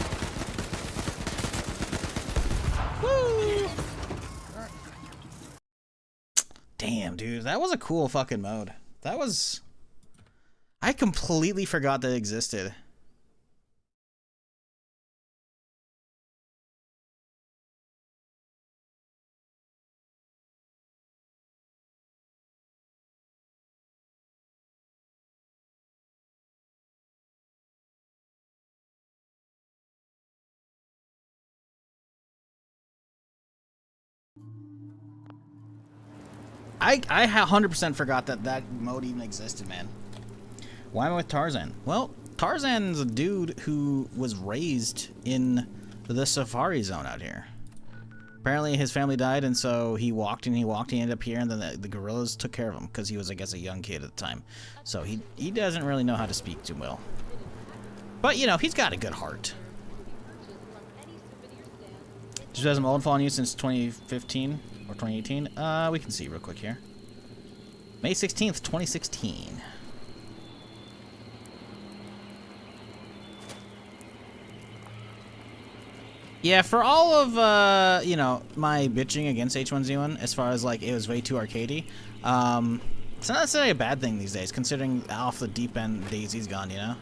Woo! Damn, dude, that was a cool fucking mode. That was... I completely forgot that it existed. I 100% forgot that that mode even existed, man. Why am I with Tarzan? Well, Tarzan's a dude who was raised in the safari zone out here. Apparently his family died, and so he walked and he walked, and he ended up here, and then the gorillas took care of him, because he was, I guess, a young kid at the time. So he doesn't really know how to speak too well. But, you know, he's got a good heart. Just hasn't old fallen you since 2015 or 2018. We can see real quick here. May 16th, 2016. Yeah, for all of, you know, my bitching against H1Z1, as far as, like, it was way too arcadey, it's not necessarily a bad thing these days, considering off the deep end Daisy's gone, you know?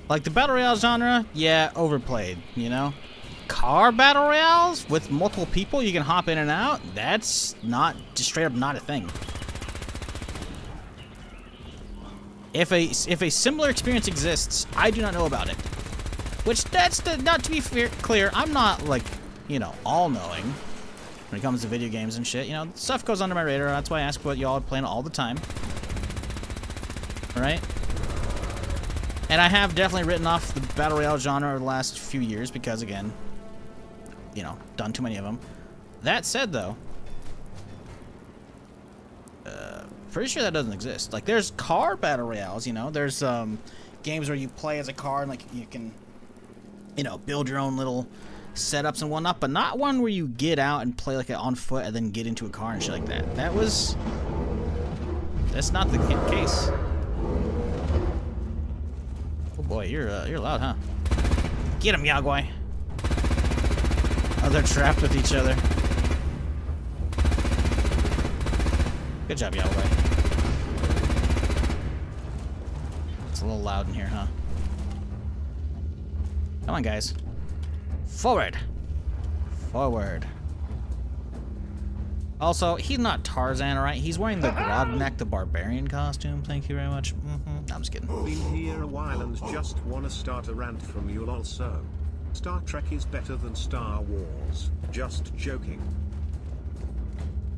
Like, the Battle Royale genre, yeah, overplayed, you know? Car Battle Royales with multiple people you can hop in and out, that's not, just straight up not a thing. If a similar experience exists, I do not know about it. Which, not to be clear, I'm not, like, you know, all-knowing when it comes to video games and shit. You know, stuff goes under my radar, that's why I ask what y'all are playing all the time. Right? And I have definitely written off the Battle Royale genre over the last few years because, again, you know, done too many of them. That said, though, pretty sure that doesn't exist. Like, there's car Battle Royales, you know? There's games where you play as a car and, like, you can, you know, build your own little setups and whatnot, but not one where you get out and play, like, on foot and then get into a car and shit like that. That's not the case. Oh boy, you're loud, huh? Get him, Yagwai. Oh, they're trapped with each other. Good job, Yagwai. It's a little loud in here, huh? Come on, guys. Forward. Forward. Also, he's not Tarzan, alright? He's wearing the Grodnek the Barbarian costume. Thank you very much. I'm just kidding. Been here a while and just wanna start a rant from you also. Star Trek is better than Star Wars. Just joking.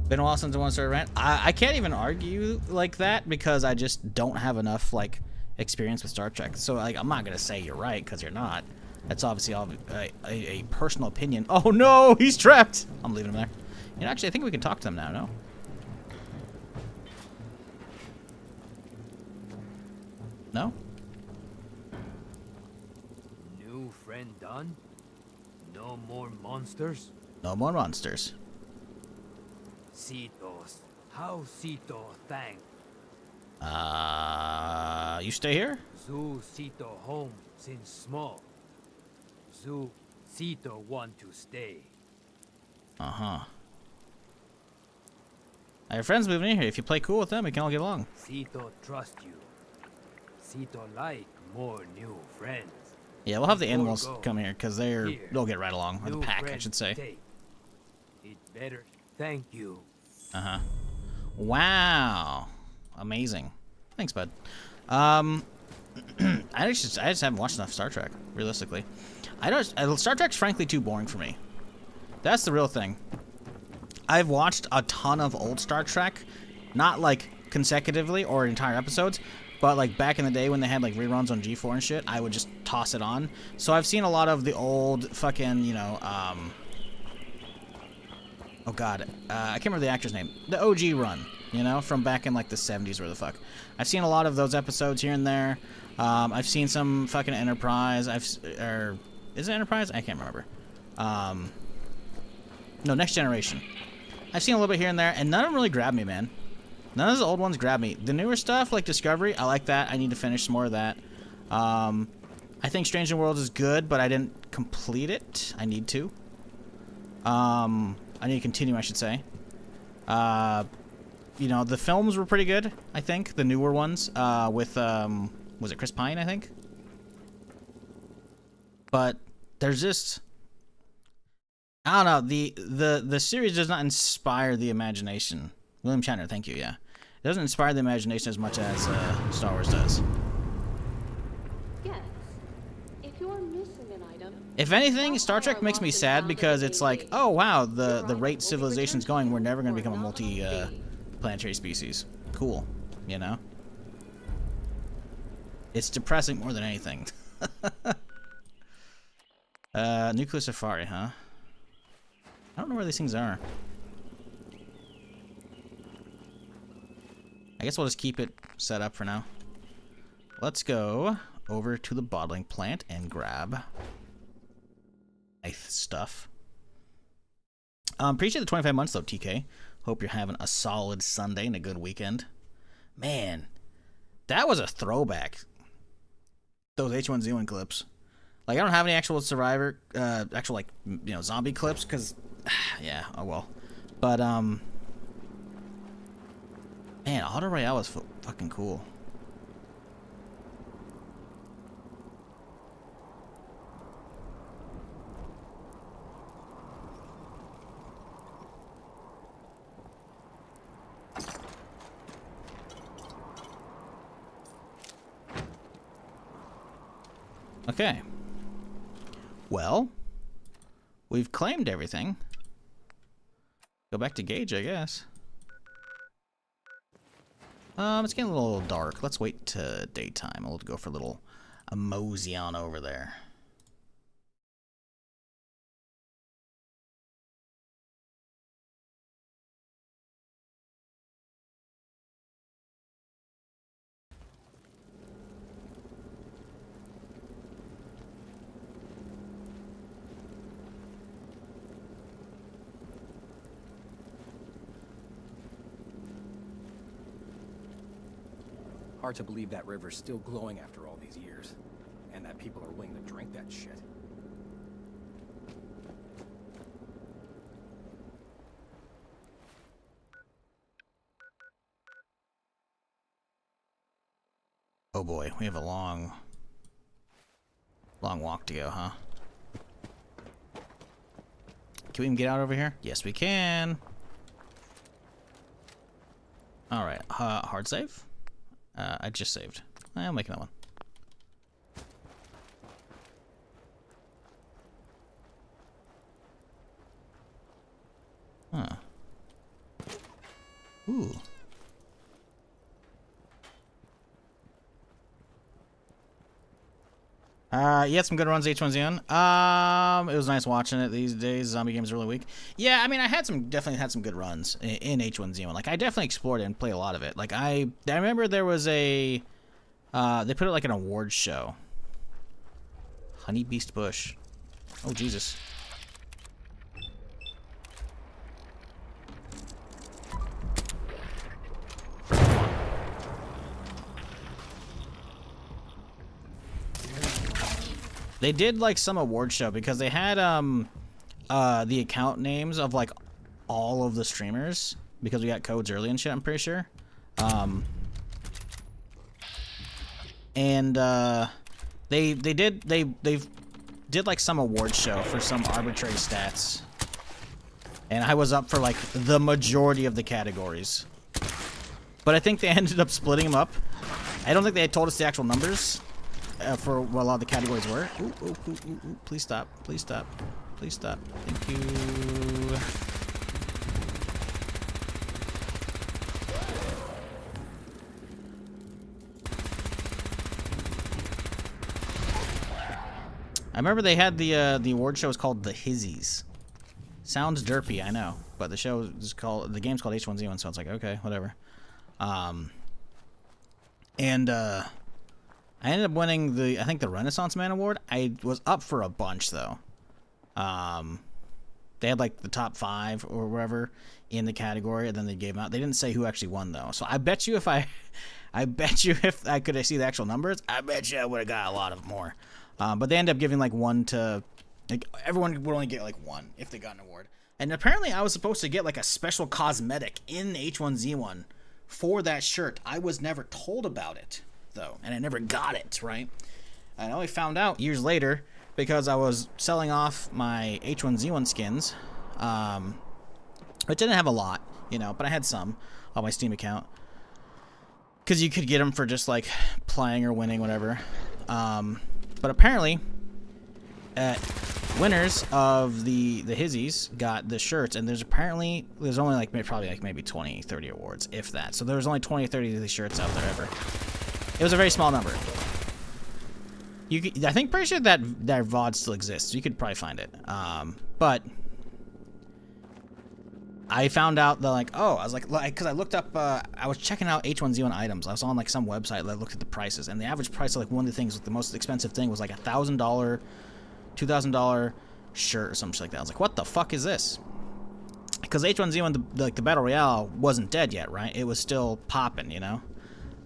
Been a while since I want to start a rant. I can't even argue like that because I just don't have enough, like, experience with Star Trek. So, like, I'm not gonna say you're right because you're not. That's obviously a personal opinion. Oh no, he's trapped. I'm leaving him there. You know, actually, I think we can talk to them now, no? No? New friend done? No more monsters? No more monsters. Citos. How Cito thank? You stay here? Zoo Cito home since small. Zoo Cito want to stay. Uh-huh. I have friends moving in here. If you play cool with them, we can all get along. Cito trust you. Cito like more new friends. Yeah, we'll have the animals come here because they'll get right along. Or the pack, I should say. It better. Thank you. Uh-huh. Wow. Amazing. Thanks, bud. I just haven't watched enough Star Trek, realistically. Star Trek's frankly too boring for me. That's the real thing. I've watched a ton of old Star Trek, not like consecutively or entire episodes, but like back in the day when they had like reruns on G4 and shit, I would just toss it on. So I've seen a lot of the old fucking, you know, oh god, I can't remember the actor's name. The OG run, you know, from back in like the 70s or the fuck. I've seen a lot of those episodes here and there. I've seen some fucking Enterprise. Is it Enterprise? I can't remember. No, Next Generation. I've seen a little bit here and there, and none of them really grab me, man. None of the old ones grab me. The newer stuff, like Discovery, I like that. I need to finish some more of that. I think Strange New Worlds is good, but I didn't complete it. I need to. I need to continue, I should say. You know, the films were pretty good, I think. The newer ones, with, was it Chris Pine, I think? But there's just... I don't know, the series does not inspire the imagination. William Shatner, thank you, yeah. It doesn't inspire the imagination as much as Star Wars does. Yes. If you're missing an item... If anything, Star Trek makes me sad because it's like, oh wow, the rate civilization's going, we're never going to become a multi-planetary species. Cool, you know? It's depressing more than anything. Nuclear Safari, huh? I don't know where these things are. I guess we'll just keep it set up for now. Let's go over to the bottling plant and grab nice stuff. Appreciate the 25 months though, TK. Hope you're having a solid Sunday and a good weekend. Man, that was a throwback. Those H1Z1 clips. Like, I don't have any actual survivor, actual, like, you know, zombie clips, because, yeah, oh well. But, man, Auto Royale was fucking cool. Okay. Well, we've claimed everything. Go back to Gage, I guess. It's getting a little dark. Let's wait to daytime. We'll go for a little mosey on over there. Hard to believe that river's still glowing after all these years, and that people are willing to drink that shit. Oh boy, we have a long walk to go, huh? Can we even get out over here? Yes, we can. All right, hard save. I just saved. I'll make another one. Huh. Ooh. You had some good runs H1Z1. It was nice watching it these days. Zombie games are really weak. Yeah, I mean, I had definitely had some good runs in H1Z1. Like, I definitely explored it and played a lot of it. Like, I remember there was a, they put it like an awards show. Honey Beast Bush. Oh, Jesus. They did like some award show because they had the account names of like all of the streamers because we got codes early and shit, I'm pretty sure. And they did like some award show for some arbitrary stats. And I was up for like the majority of the categories. But I think they ended up splitting them up. I don't think they had told us the actual numbers. For what a lot of the categories were. Ooh, ooh, ooh, ooh, ooh. Please stop. Please stop. Please stop. Thank you. I remember they had the award show was called The Hizzies. Sounds derpy, I know, but the show is called, the game's called H1Z1, so it's like, okay, whatever. And I ended up winning I think the Renaissance Man Award. I was up for a bunch though. They had like the top 5 or whatever in the category, and then they gave them out. They didn't say who actually won though. So I bet you if I could see the actual numbers, I bet you I would have got a lot of more. But they ended up giving like one to, like everyone would only get like one if they got an award. And apparently I was supposed to get like a special cosmetic in H1Z1 for that shirt. I was never told about it though, and I never got it, right? I only found out years later because I was selling off my H1Z1 skins, which didn't have a lot, you know, but I had some on my Steam account. Because you could get them for just like playing or winning, whatever. But apparently, winners of the hizzies got the shirts, and there's only like maybe 20, 30 awards, if that. So there was only 20 or 30 of these shirts out there ever. It was a very small number. I think pretty sure that VOD still exists. So you could probably find it. But I found out that like, oh, I was like, because I looked up, I was checking out H1Z1 items. I was on like some website that looked at the prices, and the average price of like one of the things, the most expensive thing was like $1,000, $2,000 shirt or something like that. I was like, what the fuck is this? Because H1Z1, the battle royale wasn't dead yet, right? It was still popping, you know.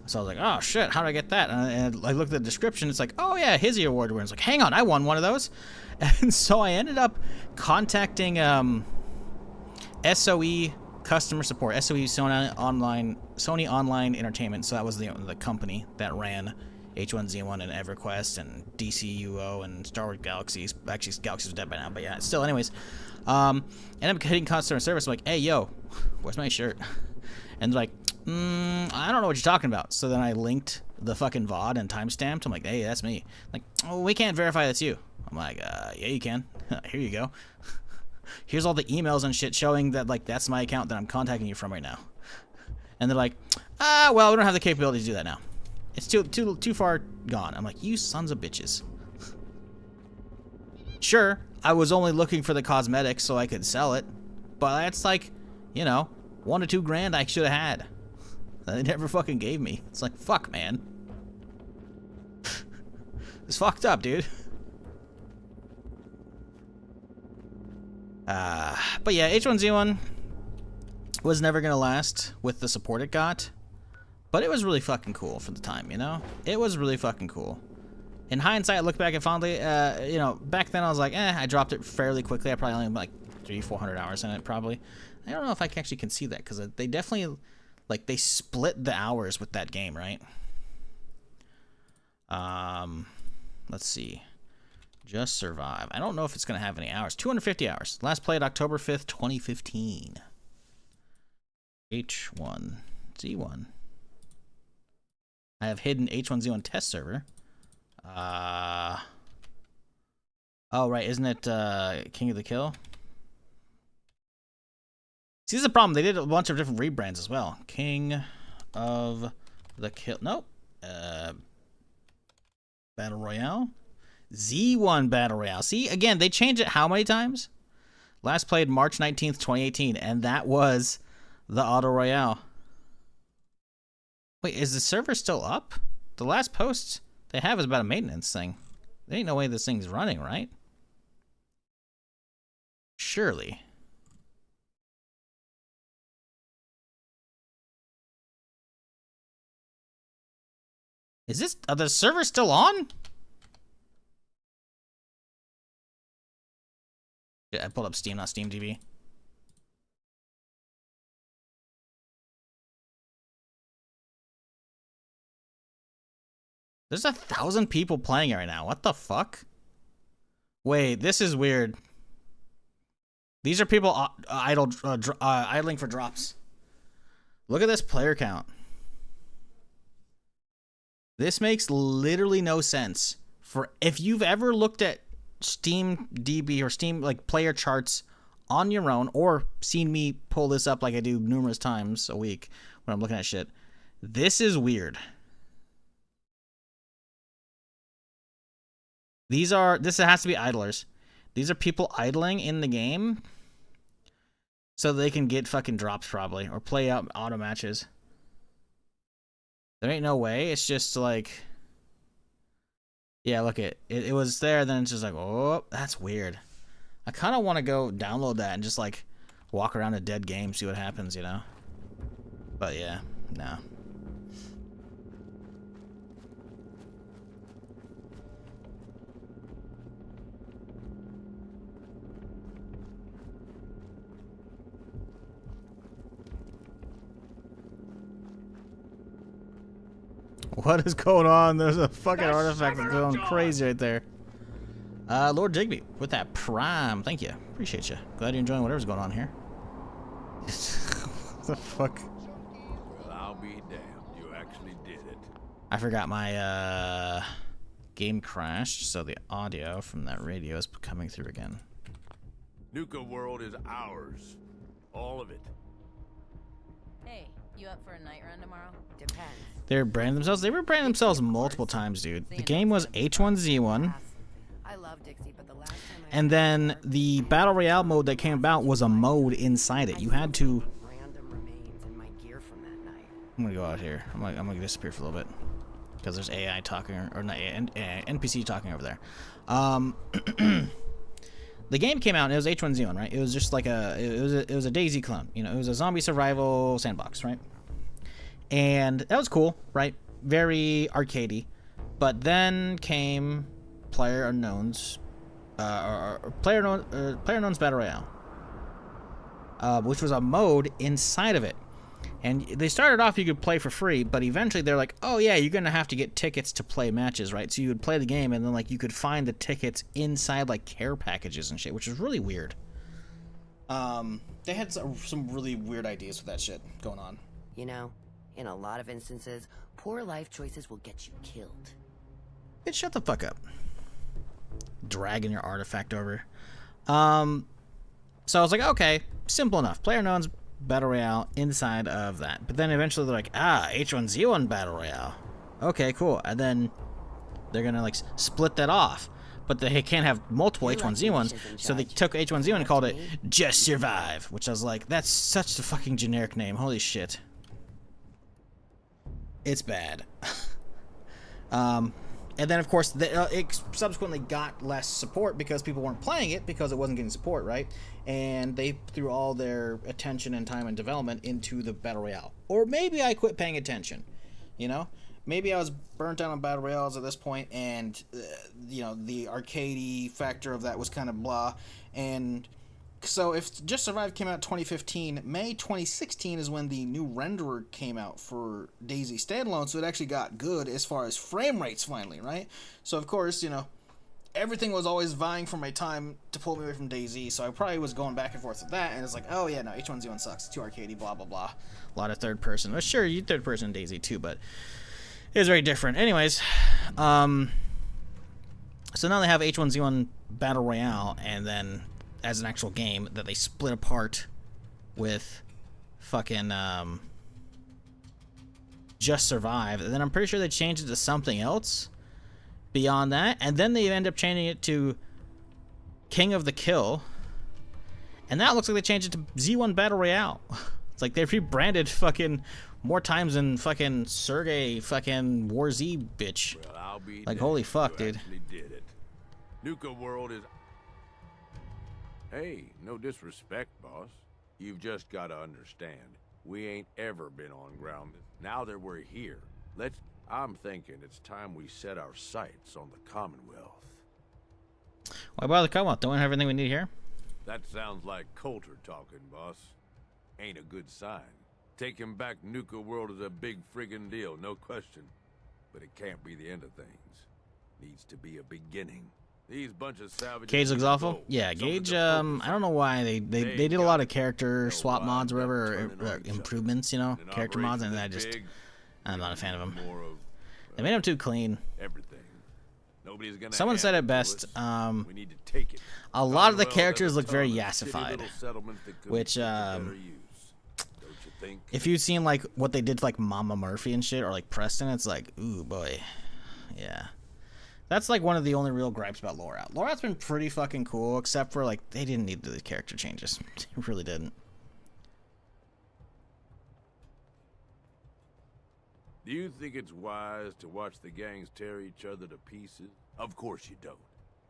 So I was like, oh shit, how do I get that? And I looked at the description. It's like, oh yeah, Hizzy Award winner. It's like, hang on, I won one of those. And so I ended up contacting SOE customer support, SOE Sony Online Entertainment. So that was the company that ran H1Z1 and EverQuest and DCUO and Star Wars Galaxies. Actually, Galaxies was dead by now, but yeah, still. Anyways, ended up hitting customer service. I'm like, hey, yo, where's my shirt? And they're like, I don't know what you're talking about. So then I linked the fucking VOD and timestamped. I'm like, hey, that's me. Like, oh, we can't verify that's you. I'm like, yeah, you can. Here you go. Here's all the emails and shit showing that, like, that's my account that I'm contacting you from right now. And they're like, well, we don't have the capability to do that now. It's too far gone. I'm like, you sons of bitches. Sure, I was only looking for the cosmetics so I could sell it, but that's like, you know, $1 to $2 grand I should have had. They never fucking gave me. It's like, fuck, man. It's fucked up, dude. But yeah, H1Z1 was never gonna last with the support it got, but it was really fucking cool for the time, you know? It was really fucking cool. In hindsight, I look back at fondly, you know, back then I was like, I dropped it fairly quickly. I probably only had like 300-400 hours in it, probably. I don't know if I actually can see that, because they definitely, like, they split the hours with that game, right? Let's see. Just survive. I don't know if it's going to have any hours. 250 hours. Last played October 5th, 2015. H1Z1. I have hidden H1Z1 test server. Oh, right. Isn't it King of the Kill? See, this is the problem. They did a bunch of different rebrands as well. King of the Kill. Nope. Battle Royale. Z1 Battle Royale. See, again, they changed it how many times? Last played March 19th, 2018, and that was the Auto Royale. Wait, is the server still up? The last post they have is about a maintenance thing. There ain't no way this thing's running, right? Surely. Is this... Are the servers still on? Yeah, I pulled up Steam, not SteamDB. There's 1,000 people playing it right now. What the fuck? Wait, this is weird. These are people idling for drops. Look at this player count. This makes literally no sense. For if you've ever looked at Steam DB or Steam like player charts on your own, or seen me pull this up like I do numerous times a week when I'm looking at shit, this is weird. This has to be idlers. These are people idling in the game so they can get fucking drops probably, or play out auto matches. There ain't no way. It's just like, yeah, look, it was there, then it's just like, oh, that's weird. I kind of want to go download that and just like walk around a dead game, see what happens, you know? But yeah, no. What is going on? There's a fucking artifact that's going crazy right there. Lord Digby, with that prime. Thank you. Appreciate you. Glad you're enjoying whatever's going on here. What the fuck? Well, I'll be damned. You actually did it. I forgot my game crashed, so the audio from that radio is coming through again. Nuka World is ours. All of it. Hey, you up for a night run tomorrow? Depends. They're branding themselves. They were branding themselves multiple times, dude. The game was H1Z1. I love Dixie, but the last time And then the Battle Royale mode that came about was a mode inside it. You had to... random remains in my gear from that night. I'm gonna go out here. I'm gonna disappear for a little bit. Because there's AI talking, or not AI, NPC talking over there. The game came out and it was H1Z1, right? It was just like it was a DayZ clone. You know, it was a zombie survival sandbox, right? And that was cool, right? Very arcadey. But then came PlayerUnknown's PlayerUnknown's Battle Royale, which was a mode inside of it. And they started off you could play for free, but eventually they're like, oh yeah, you're gonna have to get tickets to play matches, right? So you would play the game and then like you could find the tickets inside like care packages and shit, which was really weird. They had some really weird ideas with that shit going on. You know, in a lot of instances, poor life choices will get you killed. Bitch, shut the fuck up. Dragging your artifact over. So I was like, okay, simple enough. PlayerUnknown's Battle Royale inside of that. But then eventually they're like, H1Z1 Battle Royale. Okay, cool. And then they're gonna like split that off. But they can't have multiple H1Z1s, so they took H1Z1 and called it Just Survive, which I was like, that's such a fucking generic name. Holy shit. It's bad. And then, of course, it subsequently got less support because people weren't playing it because it wasn't getting support, right? And they threw all their attention and time and development into the Battle Royale. Or maybe I quit paying attention, you know? Maybe I was burnt out on Battle Royales at this point, and, you know, the arcadey factor of that was kind of blah. And so if Just Survive came out 2015, May 2016 is when the new renderer came out for DayZ standalone, so it actually got good as far as frame rates finally, right? So of course, you know, everything was always vying for my time to pull me away from DayZ, so I probably was going back and forth with that, and it's like, oh yeah, no, H1Z1 sucks, it's too arcadey, blah blah blah. A lot of third person. Well, sure, you third person in DayZ too, but it's very different. Anyways, so now they have H1Z1 Battle Royale, and then as an actual game that they split apart with fucking Just Survive. And then I'm pretty sure they changed it to something else beyond that, and then they end up changing it to King of the Kill, and that looks like they changed it to Z1 Battle Royale. It's like they rebranded fucking more times than fucking Sergey fucking War Z bitch. Well, I'll be like, damned. holy fuck, You dude. actually did it. Nuka World is... Hey, no disrespect, boss. You've just got to understand, we ain't ever been on ground. Now that we're here, I'm thinking it's time we set our sights on the Commonwealth. Why bother the Commonwealth? Don't we have everything we need here? That sounds like Coulter talking, boss. Ain't a good sign. Taking back Nuka World is a big friggin' deal, no question. But it can't be the end of things. Needs to be a beginning. These bunch of savages... Gage looks awful. Yeah, Gage, I don't know why they did a lot of character swap mods or whatever, or improvements, you know, character mods, and I'm not a fan of them. They made them too clean. Someone said it best, a lot of the characters look very yassified, which, if you've seen, like, what they did to, like, Mama Murphy and shit, or, like, Preston, it's like, ooh, boy, yeah. That's, like, one of the only real gripes about LoreOut. LoreOut's been pretty fucking cool, except for, like, they didn't need the character changes. They really didn't. Do you think it's wise to watch the gangs tear each other to pieces? Of course you don't.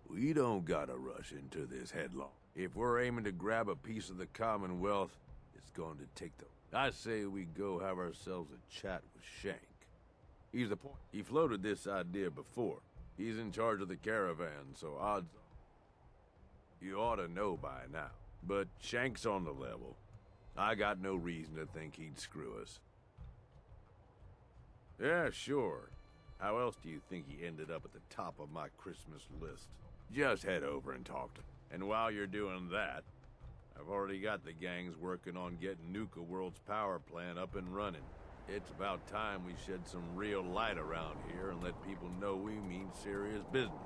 We don't gotta rush into this headlong. If we're aiming to grab a piece of the Commonwealth, it's going to take the... I say we go have ourselves a chat with Shank. He's the point. He floated this idea before. He's in charge of the caravan, so odds are you ought to know by now. But Shank's on the level. I got no reason to think he'd screw us. Yeah, sure. How else do you think he ended up at the top of my Christmas list? Just head over and talk to him. And while you're doing that, I've already got the gangs working on getting Nuka World's power plant up and running. It's about time we shed some real light around here and let people know we mean serious business.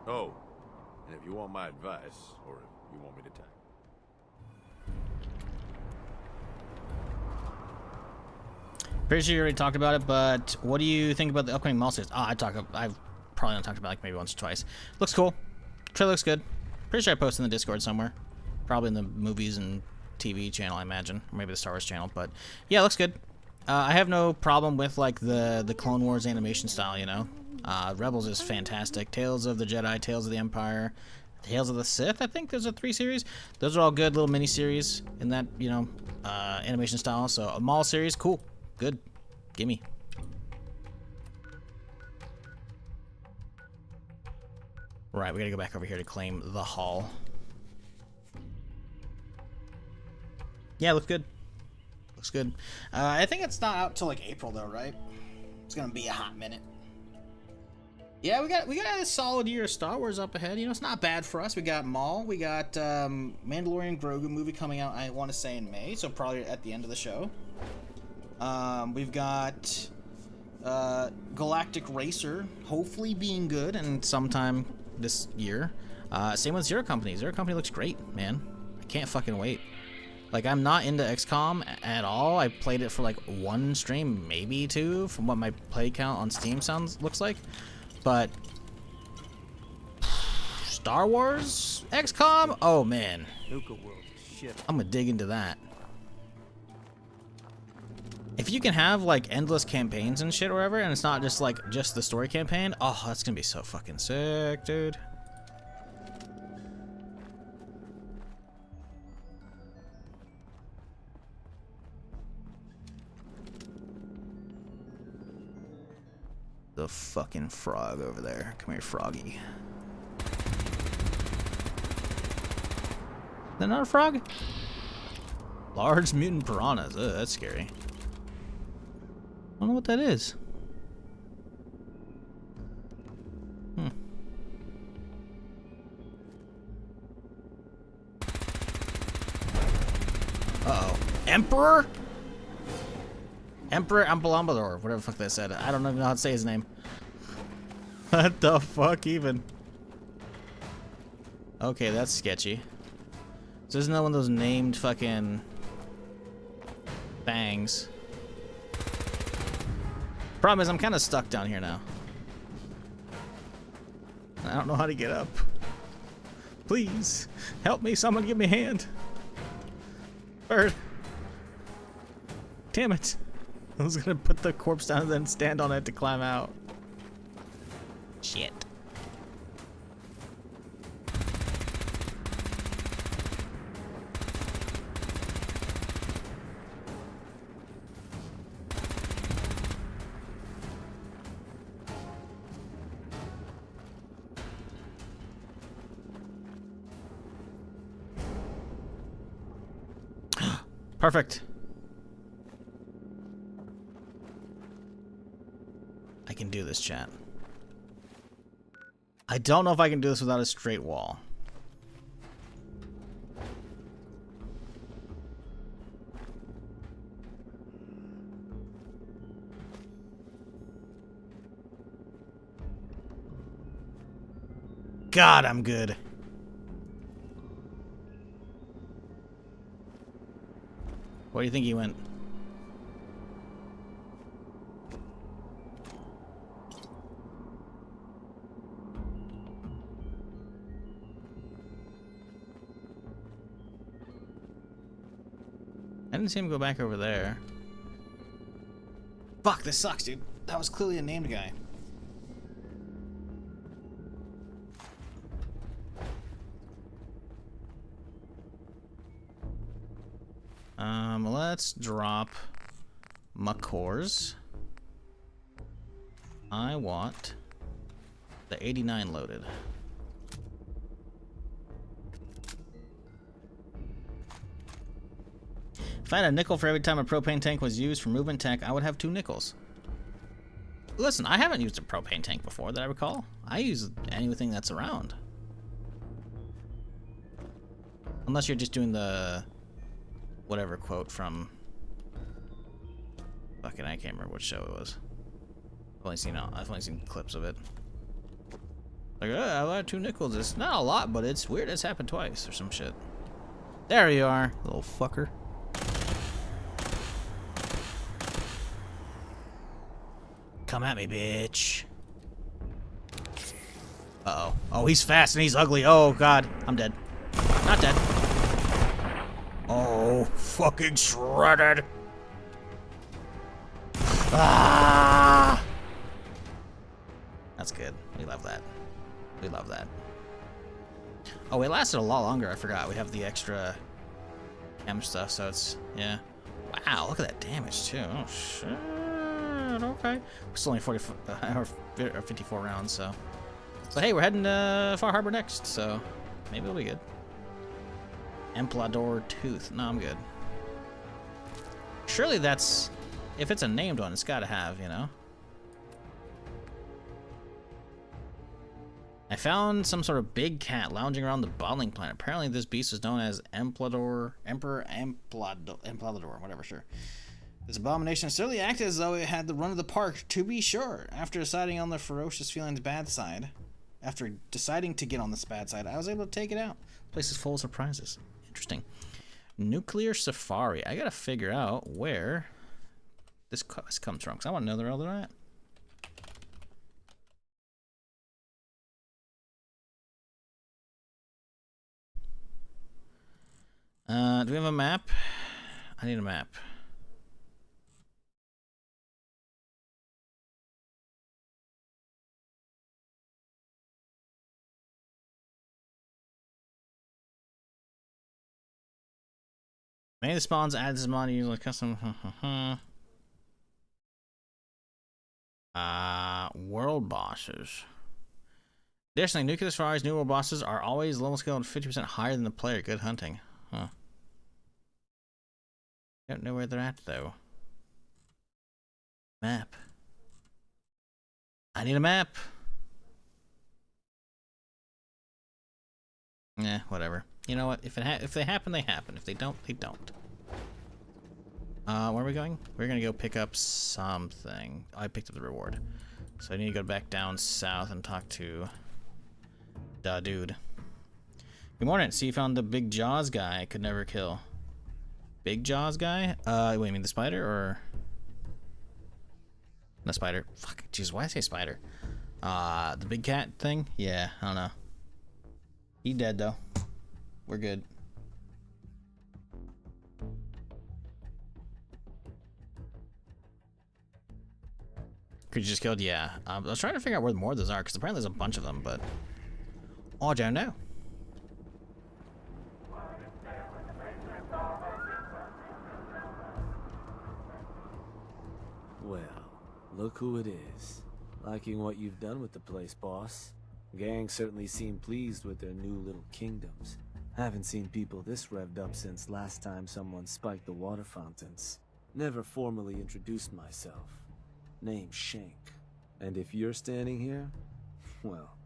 Oh, and if you want my advice, or if you want me to tell Pretty sure you already talked about it, but what do you think about the upcoming mall series? Oh, I've probably not talked about it like maybe once or twice. Looks cool. Trailer looks good. Pretty sure I posted in the Discord somewhere. Probably in the movies and TV channel, I imagine. Or maybe the Star Wars channel, but yeah, it looks good. I have no problem with like the Clone Wars animation style, you know. Rebels is fantastic. Tales of the Jedi, Tales of the Empire, Tales of the Sith, I think there's a 3 series. Those are all good little mini series in that, you know, animation style. So a mall series, cool. Good. Gimme. Right, we gotta go back over here to claim the hall. Yeah, looks good. Looks good. I think it's not out till like April though, right? It's gonna be a hot minute. Yeah, we got a solid year of Star Wars up ahead. You know, it's not bad for us. We got Maul. We got Mandalorian Grogu movie coming out, I want to say in May, so probably at the end of the show. We've got Galactic Racer, hopefully being good, and sometime this year. Same with Zero Company. Zero Company looks great, man. I can't fucking wait. Like, I'm not into XCOM at all. I played it for like 1 stream, maybe 2, from what my play count on Steam looks like. But Star Wars XCOM? Oh man, I'm gonna dig into that. If you can have like endless campaigns and shit or whatever, and it's not just like just the story campaign, oh, that's gonna be so fucking sick, dude. The fucking frog over there. Come here, froggy. They're not a frog? Large mutant piranhas. Ugh, that's scary. I don't know what that is. Uh-oh. Emperor? Emperor Ambulambador, whatever the fuck they said. I don't even know how to say his name. What the fuck even? Okay, that's sketchy. So isn't that one of those named fucking bangs? Problem is I'm kind of stuck down here now. I don't know how to get up. Please, help me, someone give me a hand. Bird. Damn it. I was gonna put the corpse down and then stand on it to climb out. Shit. Perfect. I can do this, chat. I don't know if I can do this without a straight wall. God, I'm good. Where do you think he went? I didn't see him go back over there. Fuck, this sucks, dude. That was clearly a named guy. Let's drop my cores. I want the 89 loaded. If I had a nickel for every time a propane tank was used for movement tech, I would have 2 nickels. Listen, I haven't used a propane tank before that I recall. I use anything that's around. Unless you're just doing the whatever quote from fucking I can't remember what show it was. I've only seen clips of it. Like, I like 2 nickels. It's not a lot, but it's weird. It's happened twice or some shit. There you are, little fucker. Come at me, bitch. Uh-oh. Oh, he's fast and he's ugly. Oh, God. I'm dead. Not dead. Oh, fucking shredded. Ah! That's good. We love that. We love that. Oh, it lasted a lot longer. I forgot. We have the extra chem stuff, so it's... Yeah. Wow, look at that damage, too. Oh, shit. Okay. It's only 54 rounds, so... But hey, we're heading to Far Harbor next, so maybe it'll be good. Emplador Tooth. No, I'm good. Surely that's... If it's a named one, it's gotta have, you know? I found some sort of big cat lounging around the bottling plant. Apparently this beast was known as Emperor Emplador, whatever, sure. This abomination certainly acted as though it had the run of the park, to be sure. After deciding on the ferocious felines bad side, after deciding to get on this bad side, I was able to take it out. This place is full of surprises. Interesting. Nuclear Safari. I gotta figure out where this comes from, because I want to know where they're at. Do we have a map? I need a map. Many of the spawns add this mod usually custom. World bosses. Additionally, nuclear safaris, new world bosses are always level scale and 50% higher than the player. Good hunting. Huh. Don't know where they're at though. Map. I need a map. Yeah, whatever. You know what? If they happen, they happen. If they don't, they don't. Where are we going? We're gonna go pick up something. I picked up the reward, so I need to go back down south and talk to da dude. Good morning. See, you found the big jaws guy I could never kill. Big jaws guy? Wait, you mean the spider or the spider? Fuck, jeez, why did I say spider? The big cat thing? Yeah, I don't know. He dead though. We're good. Could you just killed? Yeah. I was trying to figure out where more of those are, because apparently there's a bunch of them, but I don't know. Well, look who it is. Liking what you've done with the place, boss. Gang certainly seem pleased with their new little kingdoms. Haven't seen people this revved up since last time someone spiked the water fountains. Never formally introduced myself. Name's Shank. And if you're standing here, well,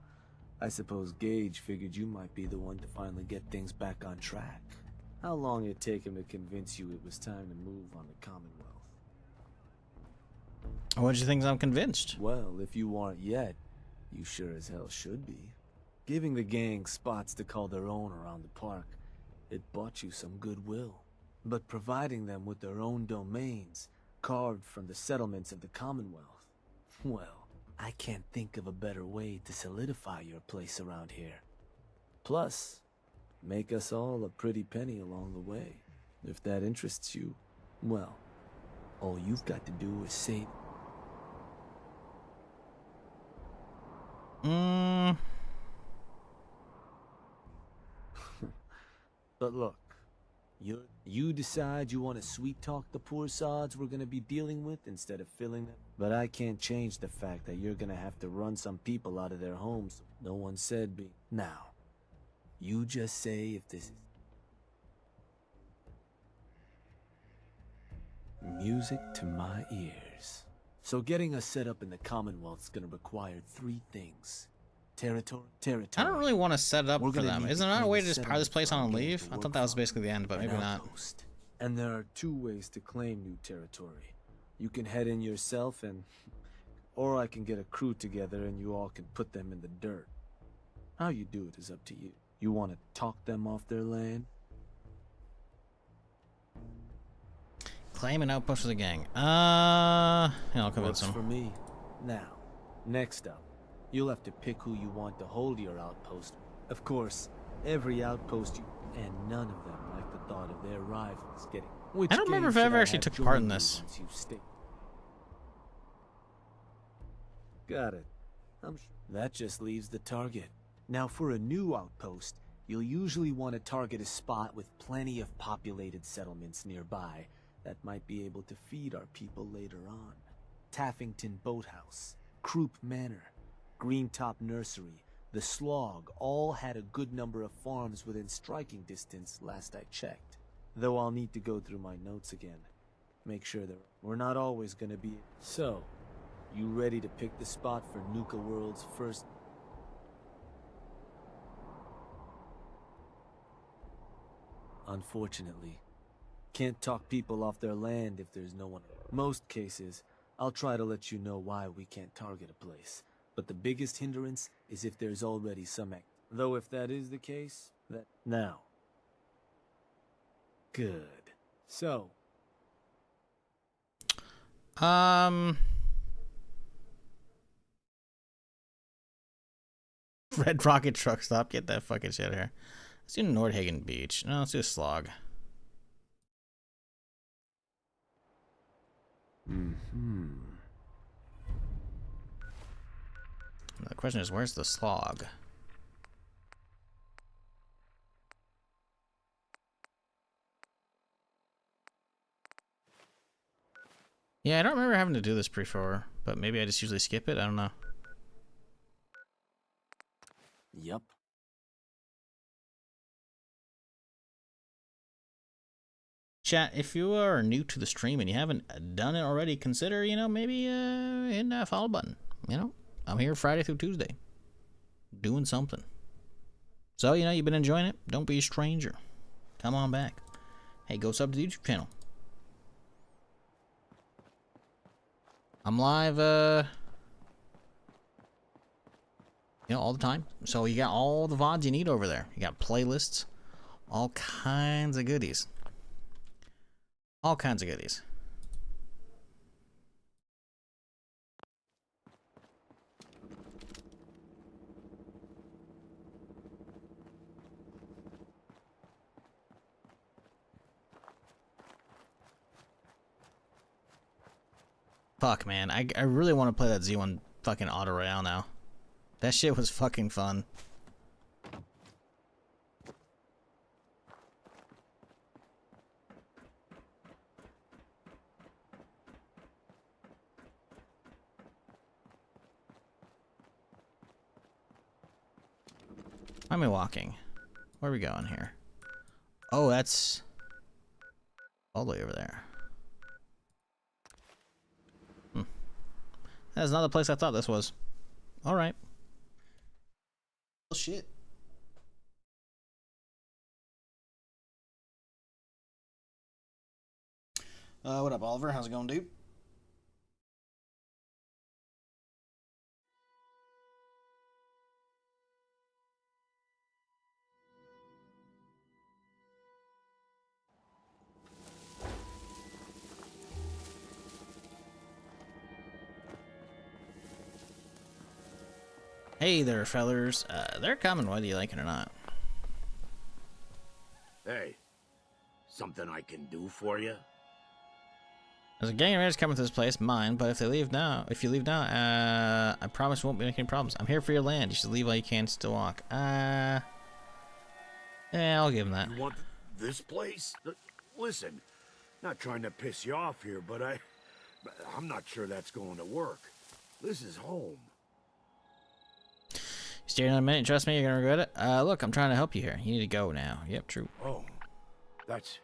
I suppose Gage figured you might be the one to finally get things back on track. How long it take him to convince you it was time to move on the Commonwealth? What do you think? I'm convinced. Well, if you aren't yet, you sure as hell should be. Giving the gang spots to call their own around the park, it bought you some goodwill. But providing them with their own domains, carved from the settlements of the Commonwealth, well, I can't think of a better way to solidify your place around here. Plus, make us all a pretty penny along the way. If that interests you, well, all you've got to do is say... Mm. But look, you decide you want to sweet talk the poor sods we're gonna be dealing with instead of filling them. But I can't change the fact that you're gonna have to run some people out of their homes. No one said be. Now, you just say if this is music to my ears. So getting us set up in the Commonwealth's gonna require 3 things. Territory. I don't really want to set it up We're for gonna them. need Isn't to there a clean way the to just power this settlement place for on our and gang leave? to I thought work that was from. basically the end, but An maybe not. outpost. And there are 2 ways to claim new territory. You can head in yourself or I can get a crew together and you all can put them in the dirt. How you do it is up to you. You want to talk them off their land? Claim an outpost of the gang. Yeah, I'll convince Works them. for me. Now, next up, you'll have to pick who you want to hold your outpost. Of course, every outpost and none of them like the thought of their rivals getting. Which I don't remember if I gang ever should actually have took part in join you this. once you stay? Got it. I'm sure. That just leaves the target. Now, for a new outpost, you'll usually want to target a spot with plenty of populated settlements nearby that might be able to feed our people later on. Taffington Boathouse, Croup Manor, Greentop Nursery, the Slog all had a good number of farms within striking distance last I checked. Though I'll need to go through my notes again. Make sure that we're not always gonna be... So, you ready to pick the spot for Nuka World's first... Unfortunately, can't talk people off their land if there's no one. Most cases, I'll try to let you know why we can't target a place. But the biggest hindrance is if there's already some act. Though if that is the case, that... Now. Good. So... Red rocket truck stop. Get that fucking shit here. Let's do Nordhagen Beach. No, let's do Slog. The question is, where's the Slog? Yeah, I don't remember having to do this before, but maybe I just usually skip it. I don't know. Yup. Chat, if you are new to the stream and you haven't done it already, consider, maybe hitting that follow button. I'm here Friday through Tuesday, doing something. So, you've been enjoying it. Don't be a stranger. Come on back. Hey, go sub to the YouTube channel. I'm live, all the time. So you got all the VODs you need over there. You got playlists, all kinds of goodies. All kinds of goodies. Fuck, man. I really want to play that Z1 fucking Auto Royale now. That shit was fucking fun. Why am I walking? Where are we going here? Oh, that's all the way over there. That's not the place I thought this was. All right. Shit. What up, Oliver? How's it going, dude? Hey there, fellers. They're coming whether you like it or not. Hey, something I can do for you? There's a gang of raiders coming to this place, mine, but if you leave now, I promise you won't be making problems. I'm here for your land. You should leave while you can, still walk. Yeah, I'll give him that. You want this place? Listen, not trying to piss you off here, but I'm not sure that's going to work. This is home. You stay in a minute, trust me, you're gonna regret it. Look, I'm trying to help you here. You need to go now. Yep, true. Oh, that's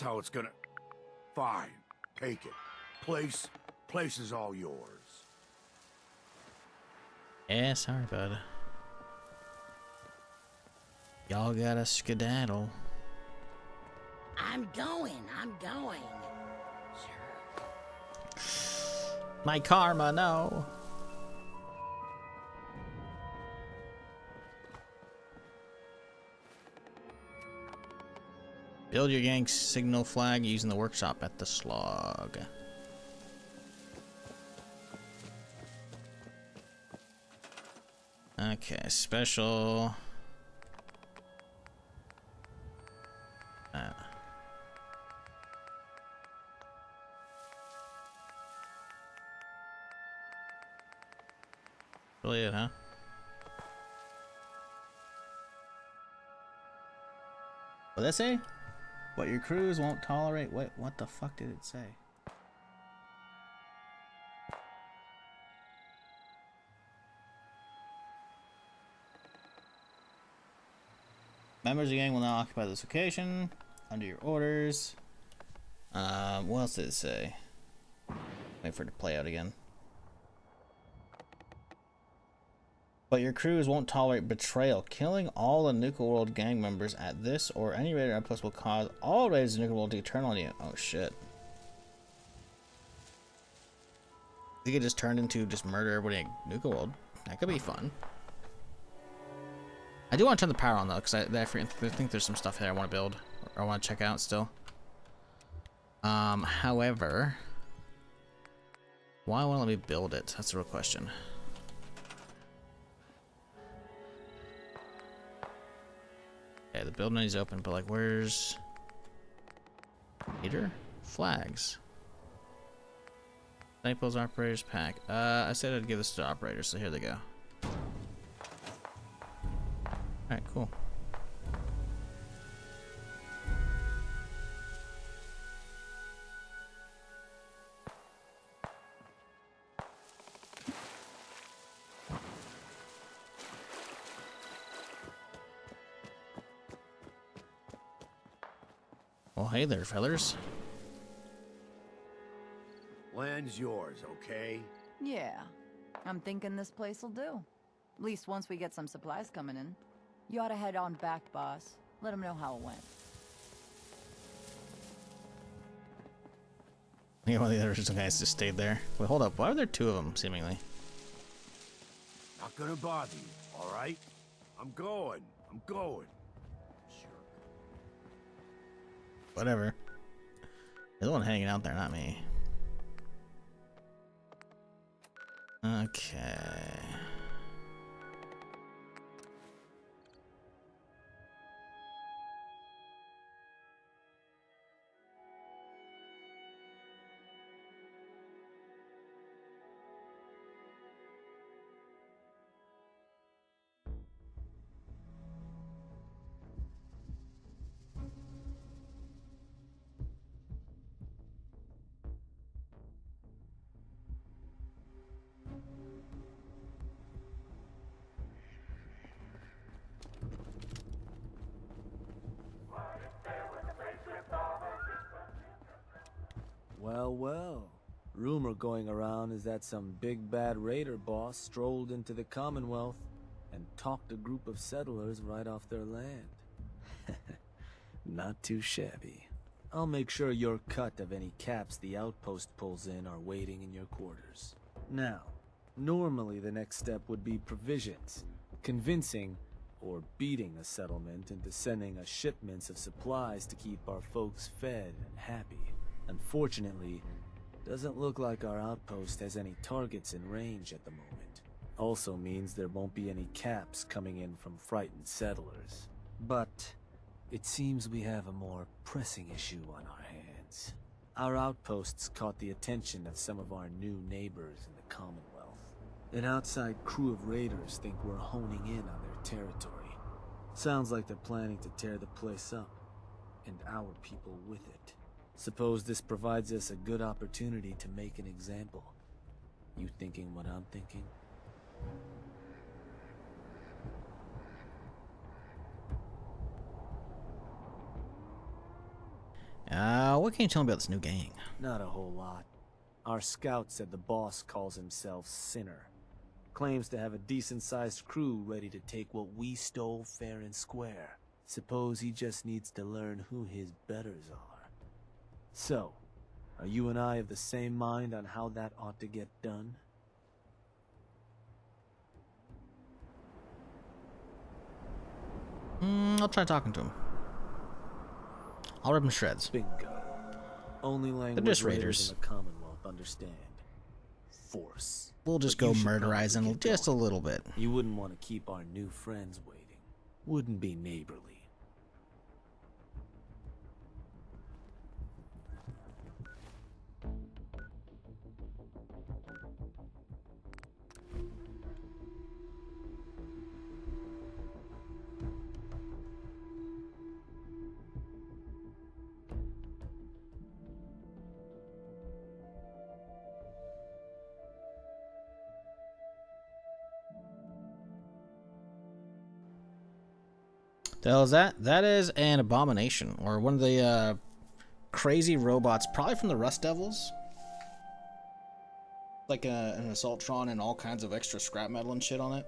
how it's gonna... Fine, take it. Place is all yours. Yeah, sorry, bud. Y'all gotta skedaddle. I'm going. My karma, no. Build your gang signal flag using the workshop at the slog. Okay, special. Really it, huh? What did that say? What your crews won't tolerate? Wait, what the fuck did it say? Members of the gang will now occupy this location under your orders. What else did it say? Wait for it to play out again. But your crews won't tolerate betrayal. Killing all the Nuka World gang members at this or any raider outpost will cause all raiders in Nuka World to turn on you. Oh shit. They could just turn into just murder everybody in Nuka World. That could be fun. I do want to turn the power on though, because I think there's some stuff here I want to build or I want to check out still. However, why won't it let me build it? That's the real question. Okay, the build menu's open, but like, where's leader? Flags. Staples operators pack. I said I'd give this to operators, so here they go. Alright, cool. Well, hey there, fellers. Land's yours, okay? Yeah. I'm thinking this place will do. At least once we get some supplies coming in. You ought to head on back, boss. Let them know how it went. Yeah, one of the other guys just stayed there. Wait, hold up. Why are there two of them, seemingly? Not gonna bother you, alright? I'm going. Sure. Whatever. There's one hanging out there, not me. Okay. Well. Rumor going around is that some big bad raider boss strolled into the Commonwealth and talked a group of settlers right off their land. Not too shabby. I'll make sure your cut of any caps the outpost pulls in are waiting in your quarters. Now, normally the next step would be provisions, convincing or beating a settlement into sending us shipments of supplies to keep our folks fed and happy. Unfortunately, doesn't look like our outpost has any targets in range at the moment. Also means there won't be any caps coming in from frightened settlers. But it seems we have a more pressing issue on our hands. Our outposts caught the attention of some of our new neighbors in the Commonwealth. An outside crew of raiders think we're honing in on their territory. Sounds like they're planning to tear the place up, and our people with it. Suppose this provides us a good opportunity to make an example. You thinking what I'm thinking? What can you tell me about this new gang? Not a whole lot. Our scout said the boss calls himself Sinner. Claims to have a decent-sized crew ready to take what we stole fair and square. Suppose he just needs to learn who his betters are. So, are you and I of the same mind on how that ought to get done? I'll try talking to him. I'll rip him to shreds. Bingo. Only language just raiders raiders. in the Commonwealth understand. Force. We'll just But go you should murderize probably him get just a going. little bit. You wouldn't want to keep our new friends waiting. Wouldn't be neighborly. The hell is that? That is an abomination, or one of the crazy robots, probably from the Rust Devils. Like an Assaultron and all kinds of extra scrap metal and shit on it.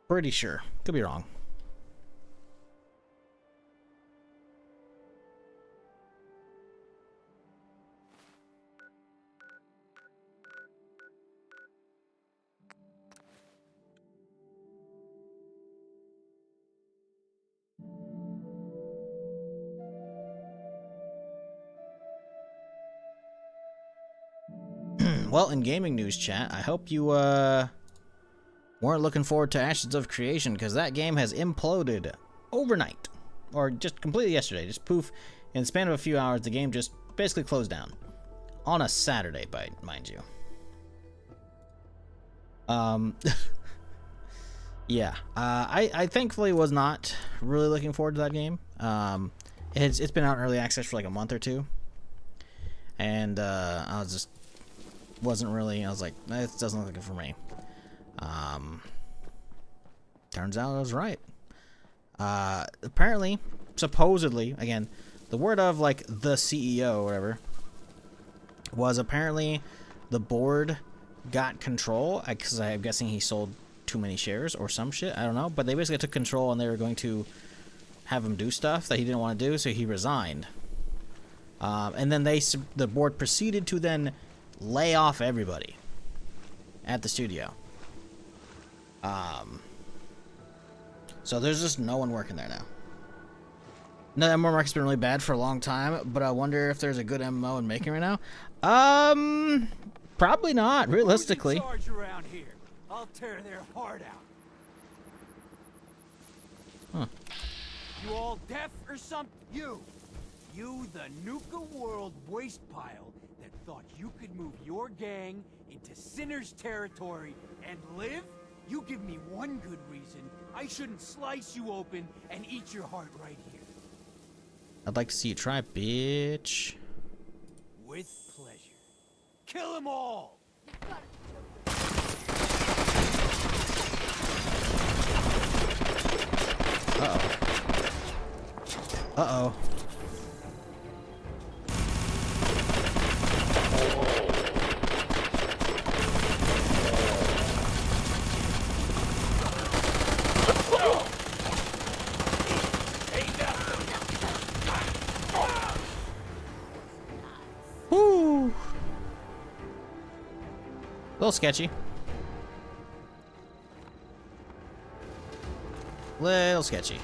Pretty sure. Could be wrong. Well, in gaming news chat, I hope you weren't looking forward to Ashes of Creation, because that game has imploded overnight, or just completely yesterday. Just poof, in the span of a few hours, the game just basically closed down on a Saturday, mind you. Yeah, I thankfully was not really looking forward to that game. It's been out in early access for like a month or two, and I was just wasn't really. I was like, this doesn't look like it for me. Turns out I was right. Apparently, supposedly, again, the word of like the CEO or whatever was apparently the board got control, because I'm guessing he sold too many shares or some shit. I don't know, but they basically took control and they were going to have him do stuff that he didn't want to do, so he resigned. And then the board proceeded to then lay off everybody at the studio. So there's just no one working there now. No, the MMO market's been really bad for a long time, but I wonder if there's a good MMO in making right now. Probably not, realistically. Who's in charge around here? I'll tear their heart out. Huh. You all deaf or something? You, the Nuka World waste pile that thought you could move your gang into Sinner's territory and live? You give me one good reason I shouldn't slice you open and eat your heart right here. I'd like to see you try, bitch. With pleasure. Kill them all! Uh-oh. Uh-oh. Woo! A little sketchy. Little sketchy.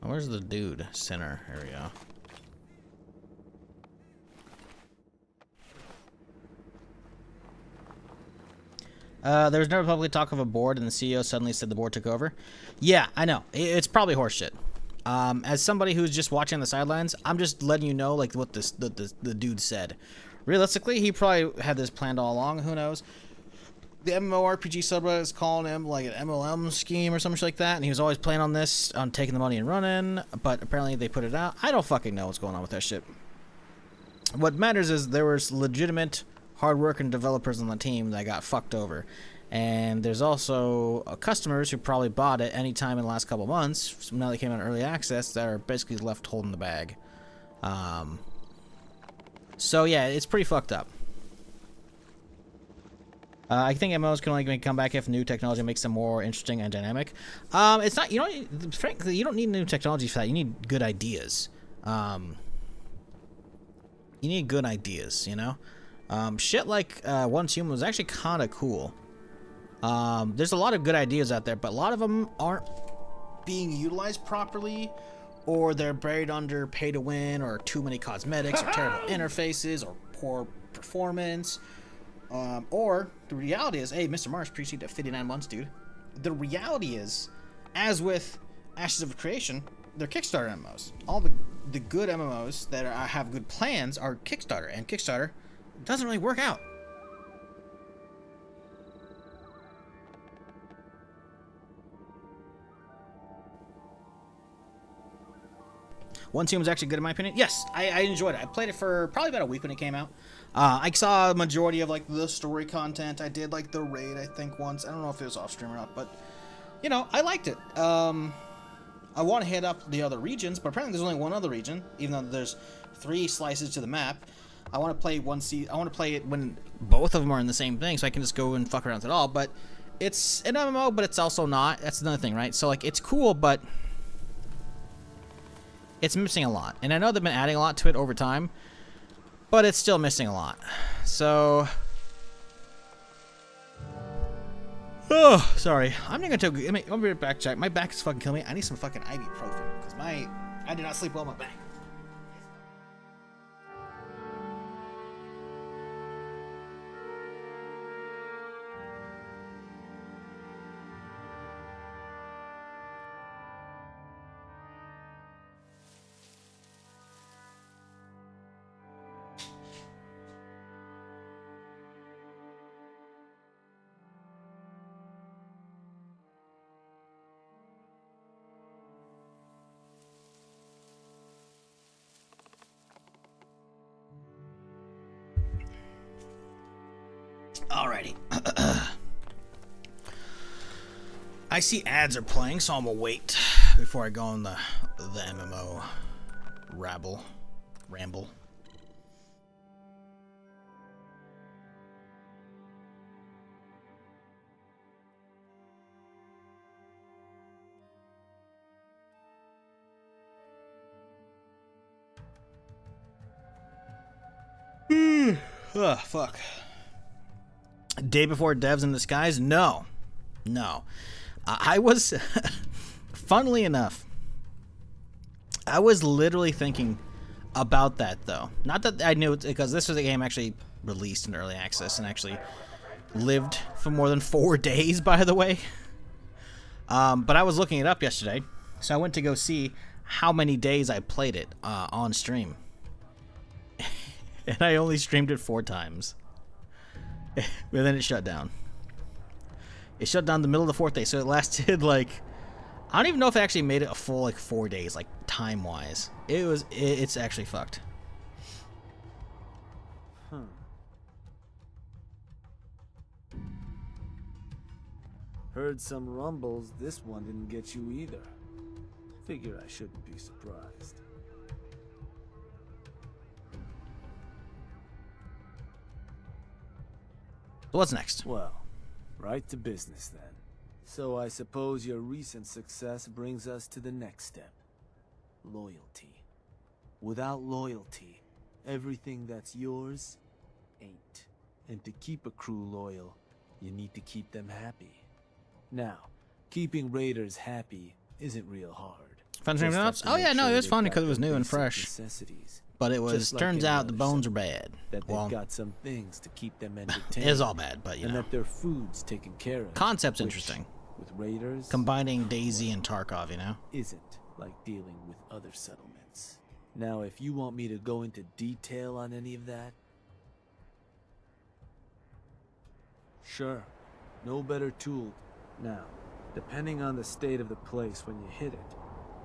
Where's the dude? Center. Here we go. There was never publicly talk of a board, and the CEO suddenly said the board took over. Yeah, I know. It's probably horseshit. As somebody who's just watching on the sidelines, I'm just letting you know like what the dude said. Realistically, he probably had this planned all along. Who knows? The MMORPG subreddit is calling him like an MLM scheme or something like that, and he was always planning on this, on taking the money and running, but apparently they put it out. I don't fucking know what's going on with that shit. What matters is there was legitimate, hard-working developers on the team that got fucked over. And there's also customers who probably bought it any time in the last couple months, now they came out in early access, that are basically left holding the bag. So yeah, it's pretty fucked up. I think MMOs can only make a comeback if new technology makes them more interesting and dynamic. It's not, you know, frankly, you don't need new technology for that. You need good ideas. You need good ideas, you know? Shit like Once Human was actually kind of cool. There's a lot of good ideas out there, but a lot of them aren't being utilized properly, or they're buried under pay to win, or too many cosmetics, or terrible interfaces, or poor performance. Or the reality is, hey, Mr. Marsh, appreciate that 59 months, dude. The reality is, as with Ashes of Creation, they're Kickstarter MMOs. All the good MMOs that have good plans are Kickstarter, and Kickstarter doesn't really work out. One Team was actually good in my opinion. Yes, I enjoyed it. I played it for probably about a week when it came out. I saw a majority of like the story content. I did like the raid, I think, once. I don't know if it was off stream or not, but you know, I liked it. I want to hit up the other regions, but apparently there's only one other region, even though there's 3 slices to the map. I want to play I want to play it when both of them are in the same thing, so I can just go and fuck around with it all. But it's an MMO, but it's also not. That's another thing, right? So like, it's cool, but it's missing a lot. And I know they've been adding a lot to it over time, but it's still missing a lot. So, oh, sorry. I'm not gonna take. I'm gonna be right back, Jack. My back is fucking killing me. I need some fucking ibuprofen because I did not sleep well on my back. Alrighty. I see ads are playing, so I'm gonna wait before I go on the MMO ramble. Oh, fuck. Day before Devs in Disguise? No. I was, funnily enough, I was literally thinking about that, though. Not that I knew it, because this was a game actually released in early access and actually lived for more than 4 days, by the way. But I was looking it up yesterday, so I went to go see how many days I played it on stream. And I only streamed it 4 times. But then it shut down. It shut down the middle of the 4th day, so it lasted like, I don't even know if it actually made it a full like 4 days, like time wise. It's actually fucked. Heard some rumbles, this one didn't get you either. Figure I shouldn't be surprised. So what's next? Well, right to business then. So I suppose your recent success brings us to the next step. Loyalty. Without loyalty, everything that's yours ain't. And to keep a crew loyal, you need to keep them happy. Now, keeping raiders happy isn't real hard. Fun stream notes? Oh yeah, no, it was fun because it was new and fresh. But it was, Just like turns any out the other bones are settlement, bad. That they've Well, got some things to keep them entertained. it is all bad, but you and know. that their food's taken care of. Concept's which, interesting. With raiders, Combining Daisy and Tarkov, you know? isn't like dealing with other settlements. Now, if you want me to go into detail on any of that, sure, no better tool. Now, depending on the state of the place when you hit it,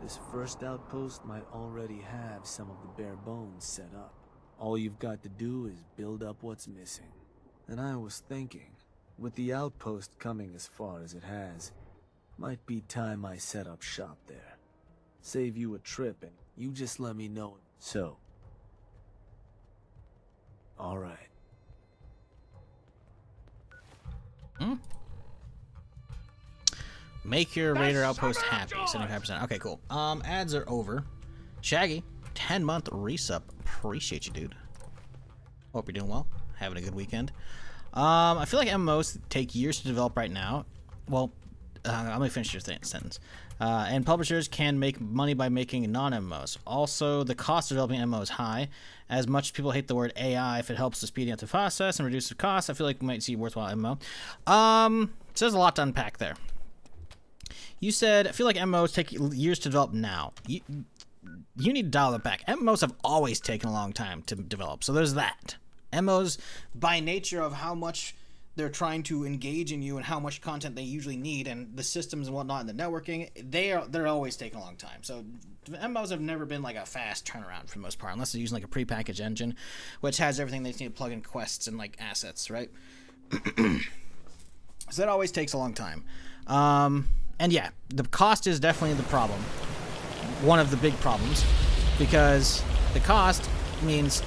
this first outpost might already have some of the bare bones set up. All you've got to do is build up what's missing. And I was thinking, with the outpost coming as far as it has, might be time I set up shop there. Save you a trip and you just let me know. So, alright. Make your Raider outpost happy. 75%. Okay, cool. Ads are over. Shaggy, 10-month resub. Appreciate you, dude. Hope you're doing well. Having a good weekend. I feel like MMOs take years to develop right now. Well, let me finish your sentence. And publishers can make money by making non-MMOs. Also, the cost of developing MMO is high. As much as people hate the word AI, if it helps to speed up the process and reduce the cost, I feel like we might see a worthwhile MMO. So there's a lot to unpack there. You said, I feel like MMOs take years to develop now. You need to dial that back. MMOs have always taken a long time to develop, so there's that. MMOs, by nature of how much they're trying to engage in you and how much content they usually need and the systems and whatnot and the networking, they're always taking a long time. So MMOs have never been like a fast turnaround for the most part, unless they're using like a prepackaged engine, which has everything they just need to plug in quests and like assets, right? So that always takes a long time. And yeah, the cost is definitely the problem. One of the big problems, because the cost means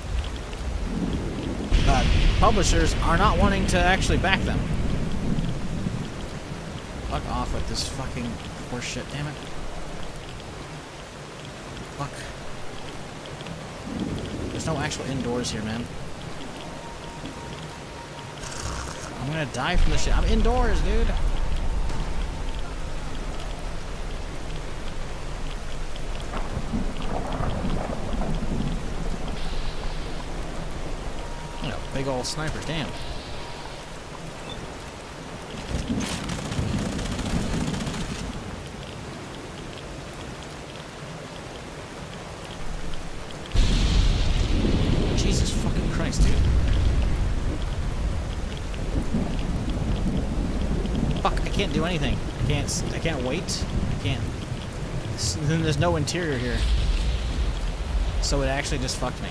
publishers are not wanting to actually back them. Fuck off with this fucking horseshit, damn it. Fuck. There's no actual indoors here, man. I'm gonna die from this shit. I'm indoors, dude. Big old snipers, damn. Jesus fucking Christ, dude. Fuck, I can't do anything. I can't wait. I can't. Then there's no interior here. So it actually just fucked me.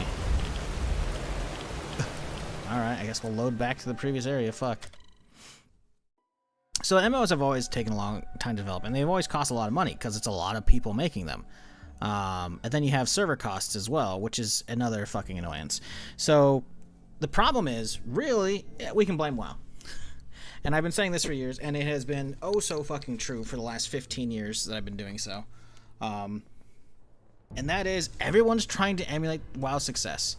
Alright, I guess we'll load back to the previous area. Fuck. So MMOs have always taken a long time to develop, and they've always cost a lot of money because it's a lot of people making them. And then you have server costs as well, which is another fucking annoyance. So the problem is, really, we can blame WoW. And I've been saying this for years, and it has been oh so fucking true for the last 15 years that I've been doing so. And that is, everyone's trying to emulate WoW's success.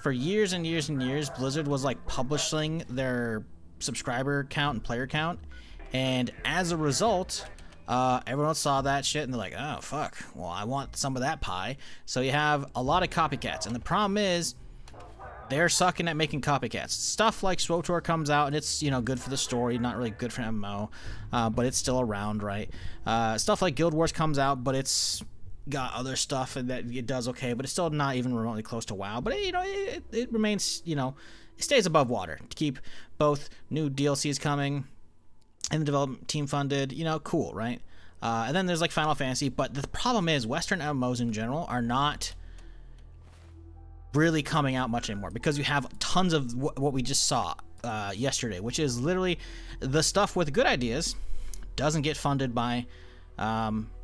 For years and years and years, Blizzard was like publishing their subscriber count and player count, and as a result, everyone saw that shit and they're like, oh fuck, well I want some of that pie. So you have a lot of copycats, and the problem is they're sucking at making copycats. Stuff like SWTOR comes out and it's, you know, good for the story, not really good for MMO, but it's still around, right? Stuff like Guild Wars comes out, but it's got other stuff and that it does okay, but it's still not even remotely close to WoW. But you know, it remains, you know, it stays above water to keep both new DLCs coming and the development team funded. You know, cool, right? And then there's like Final Fantasy, but the problem is Western MMOs in general are not really coming out much anymore because you have tons of what we just saw yesterday, which is literally the stuff with good ideas doesn't get funded by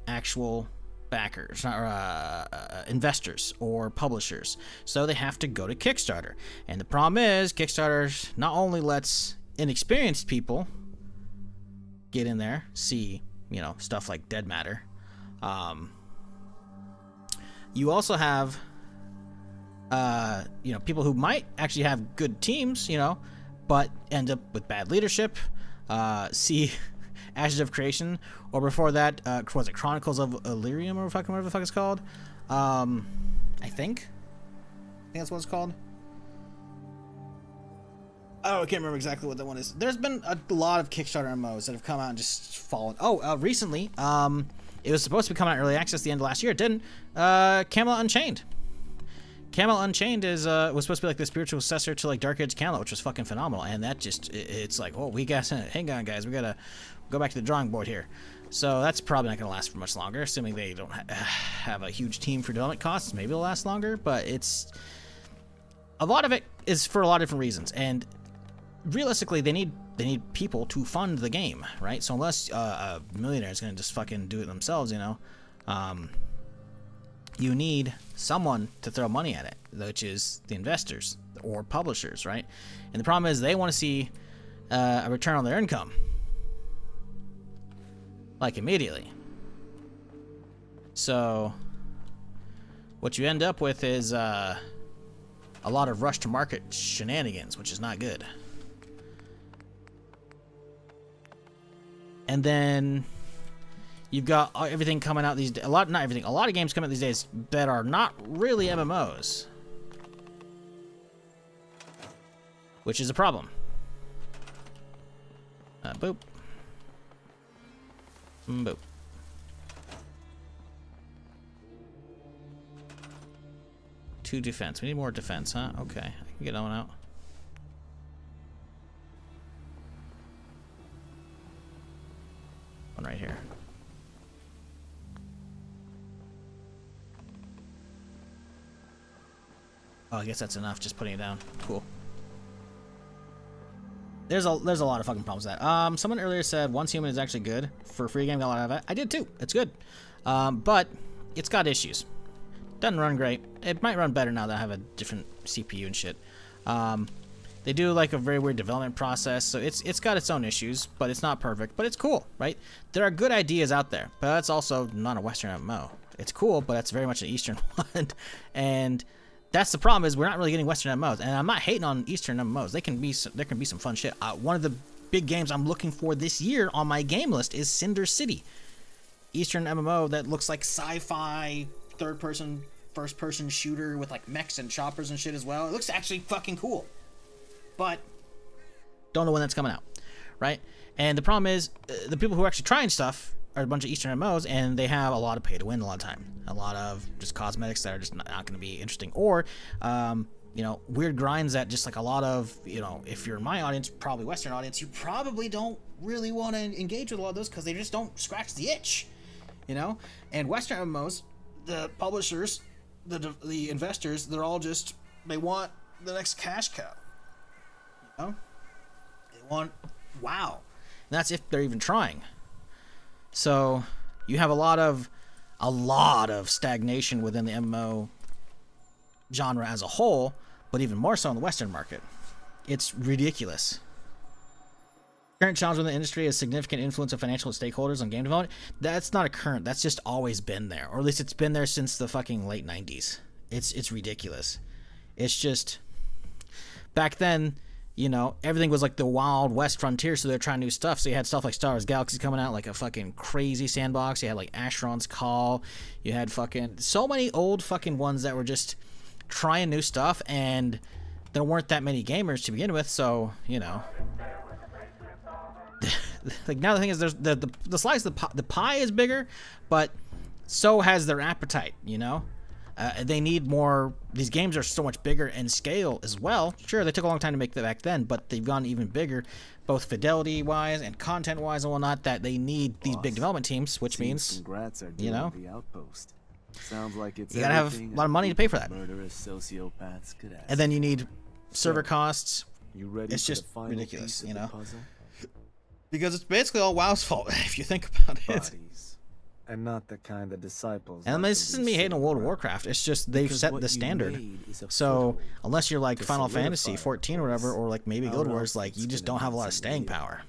actual backers or investors or publishers, so they have to go to Kickstarter. And the problem is Kickstarter not only lets inexperienced people get in there, see, you know, stuff like Dead Matter, you also have you know, people who might actually have good teams, you know, but end up with bad leadership. See Ashes of Creation, or before that, was it Chronicles of Illyrium, or whatever the fuck it's called? I think. think that's what it's called. Oh, I can't remember exactly what that one is. There's been a lot of Kickstarter MMOs that have come out and just fallen. Oh, recently, it was supposed to be coming out early access the end of last year. It didn't. Camelot Unchained. Camelot Unchained is was supposed to be like the spiritual successor to like Dark Age Camelot, which was fucking phenomenal. And that just it's like, oh, we got hang on, guys, we gotta go back to the drawing board here. So that's probably not gonna last for much longer, assuming they don't have a huge team for development costs. Maybe it'll last longer, but it's a lot of it is for a lot of different reasons. And realistically, they need people to fund the game, right? So unless a millionaire is gonna just fucking do it themselves, you know, you need someone to throw money at it, which is the investors or publishers, right? And the problem is they want to see a return on their income, like immediately. So what you end up with is a lot of rush to market shenanigans, which is not good. And then you've got everything coming out these days. A lot of games coming out these days that are not really MMOs, which is a problem. Boop. Boop. Two defense. We need more defense, huh? Okay, I can get that one out. One right here. Oh, I guess that's enough, just putting it down. Cool. There's a lot of fucking problems with that. Someone earlier said Once Human is actually good. For a free game, got a lot of it. I did too. It's good. But it's got issues. Doesn't run great. It might run better now that I have a different CPU and shit. They do like a very weird development process, so it's got its own issues, but it's not perfect. But it's cool, right? There are good ideas out there, but that's also not a Western MMO. It's cool, but it's very much an Eastern one. And that's the problem, is we're not really getting Western MMOs. And I'm not hating on Eastern MMOs. There can be some fun shit. One of the big games I'm looking for this year on my game list is Cinder City. Eastern MMO that looks like sci-fi, third-person, first-person shooter with like mechs and choppers and shit as well. It looks actually fucking cool. But don't know when that's coming out, right? And the problem is, the people who are actually trying stuff are a bunch of Eastern MMOs, and they have a lot of pay to win a lot of time. A lot of just cosmetics that are just not going to be interesting. Or, you know, weird grinds that just like a lot of, you know, if you're in my audience, probably Western audience, you probably don't really want to engage with a lot of those because they just don't scratch the itch, you know? And Western MMOs, the publishers, the investors, they're all just, they want the next cash cow. You know? They want WoW. And that's if they're even trying. So you have a lot of stagnation within the MMO genre as a whole, but even more so in the Western market. It's ridiculous. Current challenge within the industry is significant influence of financial stakeholders on game development. That's not a current. That's just always been there, or at least it's been there since the fucking late 90s. It's ridiculous. It's just back then, you know, everything was like the Wild West frontier, so they're trying new stuff. So you had stuff like Star Wars Galaxy coming out, like a fucking crazy sandbox. You had like Asheron's Call. You had fucking so many old fucking ones that were just trying new stuff, and there weren't that many gamers to begin with. So, you know, like now the thing is, there's the slice of the pie is bigger, but so has their appetite. You know. They need more. These games are so much bigger in scale as well. Sure, they took a long time to make that back then, but they've gone even bigger, both fidelity-wise and content-wise and whatnot, that they need these big development teams, which means, you know, the outpost. Sounds like it's you gotta have a lot of money to pay for that. Murderous sociopaths could ask. And then you need server costs. You ready it's for just the final ridiculous, piece of you know, the puzzle? because it's basically all WoW's fault if you think about it. Bodies. And not the kind of disciples. And this isn't me hating on World of Warcraft. It's just they've set the standard. So unless you're like Final Fantasy 14 or whatever, or like maybe Guild Wars, like you just don't have a lot of staying power.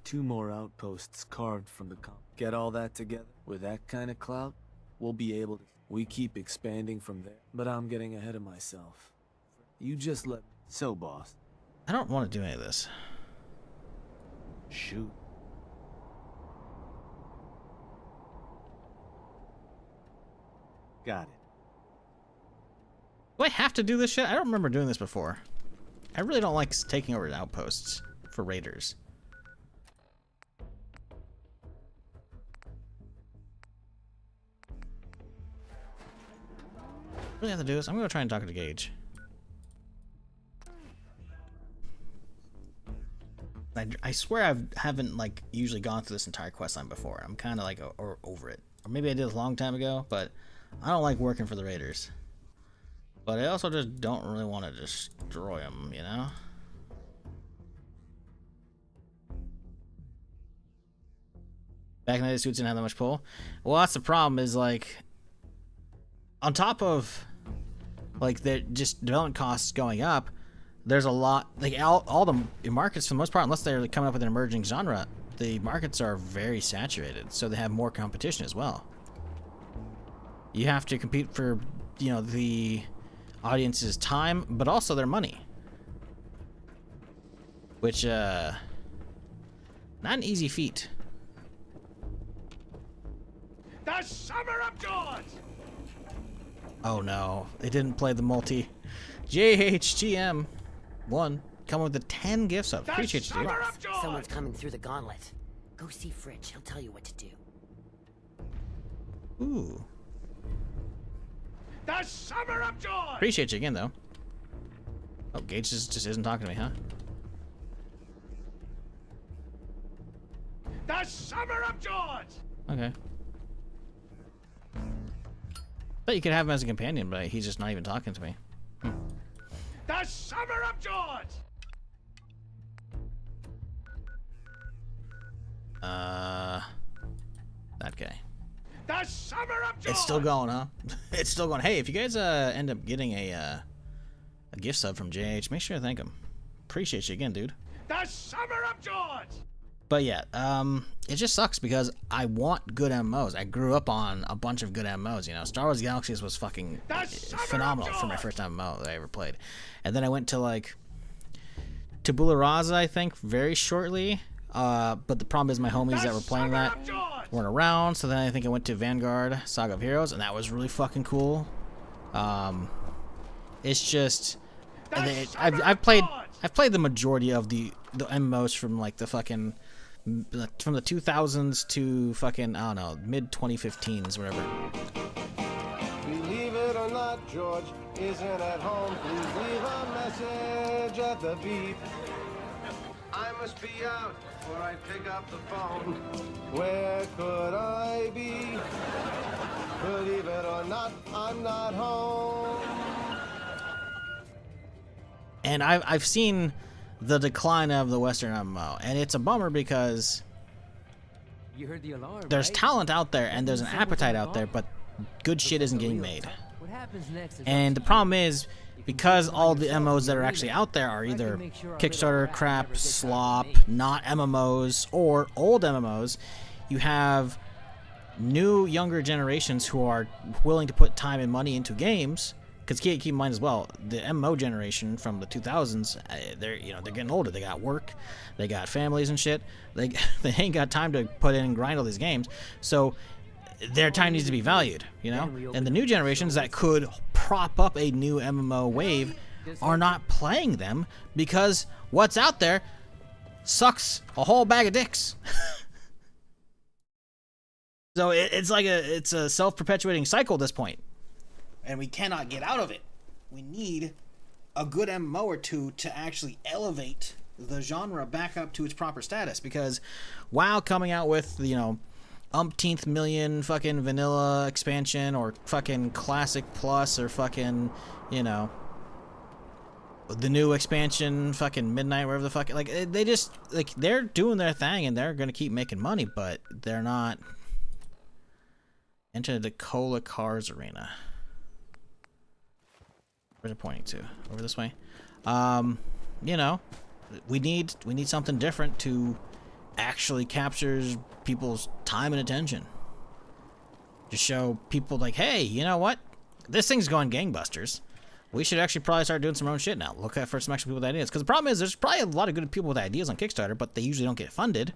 2 more outposts carved from the Get all that together with that kind of clout, we'll be able to. We keep expanding from there, but I'm getting ahead of myself. You just let. So, boss. I don't want to do any of this. Shoot. Got it. Do I have to do this shit? I don't remember doing this before. I really don't like taking over outposts for raiders. What I have to do is I'm gonna try and talk to Gage. I swear I haven't like usually gone through this entire quest line before. I'm kind of like over it, or maybe I did a long time ago. But I don't like working for the raiders. But I also just don't really want to destroy them, you know. Back in the day, suits didn't have that much pull. Well, that's the problem. Is like on top of like the just development costs going up. There's a lot, like all the markets for the most part, unless they're coming up with an emerging genre, the markets are very saturated, so they have more competition as well. You have to compete for, you know, the audience's time, but also their money. Which, not an easy feat. The Summer of George! Oh no, they didn't play the multi. JHGM. One, come with the 10 gift subs. Appreciate you, dude. Someone's coming through the gauntlet. Go see Fritch. He'll tell you what to do. Ooh. The Summer of Joy! Appreciate you again, though. Oh, Gage just isn't talking to me, huh? The Summer of George! Okay. Thought you could have him as a companion, but he's just not even talking to me. The Summer of George! That guy. The Summer of George! It's still going, huh? It's still going. Hey, if you guys end up getting a gift sub from JH, make sure to thank him. Appreciate you again, dude. The Summer of George! But yeah, it just sucks because I want good MMOs. I grew up on a bunch of good MMOs, you know. Star Wars Galaxies was fucking phenomenal for my first MMO that I ever played. And then I went to like Tabula Rasa, I think, very shortly. But the problem is my homies that were playing that weren't around. So then I think I went to Vanguard Saga of Heroes, and that was really fucking cool. It's just I've played the majority of the MMOs from like the fucking from the 2000s to fucking, I don't know, mid 2015s, whatever. Believe it or not, George isn't at home. Please leave a message at the beep. I must be out before I pick up the phone. Where could I be? Believe it or not, I'm not home. And I've seen the decline of the Western MMO, and it's a bummer because you heard the alarm, there's right? talent out there and there's an appetite out there, but good shit isn't getting made. What happens next is And the problem is, because all the MMOs that are actually out there are either Kickstarter crap, slop, not MMOs, or old MMOs, you have new, younger generations who are willing to put time and money into games. Because keep in mind as well, the MMO generation from the 2000s, they're getting older. They got work, they got families and shit. They ain't got time to put in and grind all these games. So their time needs to be valued, you know. And the new generations that could prop up a new MMO wave are not playing them because what's out there sucks a whole bag of dicks. So it's like a self-perpetuating cycle at this point. And we cannot get out of it. We need a good MMO or two to actually elevate the genre back up to its proper status. Because WoW coming out with, you know, umpteenth million fucking vanilla expansion or fucking classic plus or fucking, you know, the new expansion, fucking midnight, wherever the fuck, like, they just, like, they're doing their thing and they're gonna keep making money, but they're not. Enter the Cola Cars Arena. Where's it pointing to? Over this way. You know, we need something different to actually capture people's time and attention. To show people like, hey, you know what? This thing's going gangbusters. We should actually probably start doing some own shit now. Look at for some extra people with ideas. Because the problem is there's probably a lot of good people with ideas on Kickstarter, but they usually don't get funded.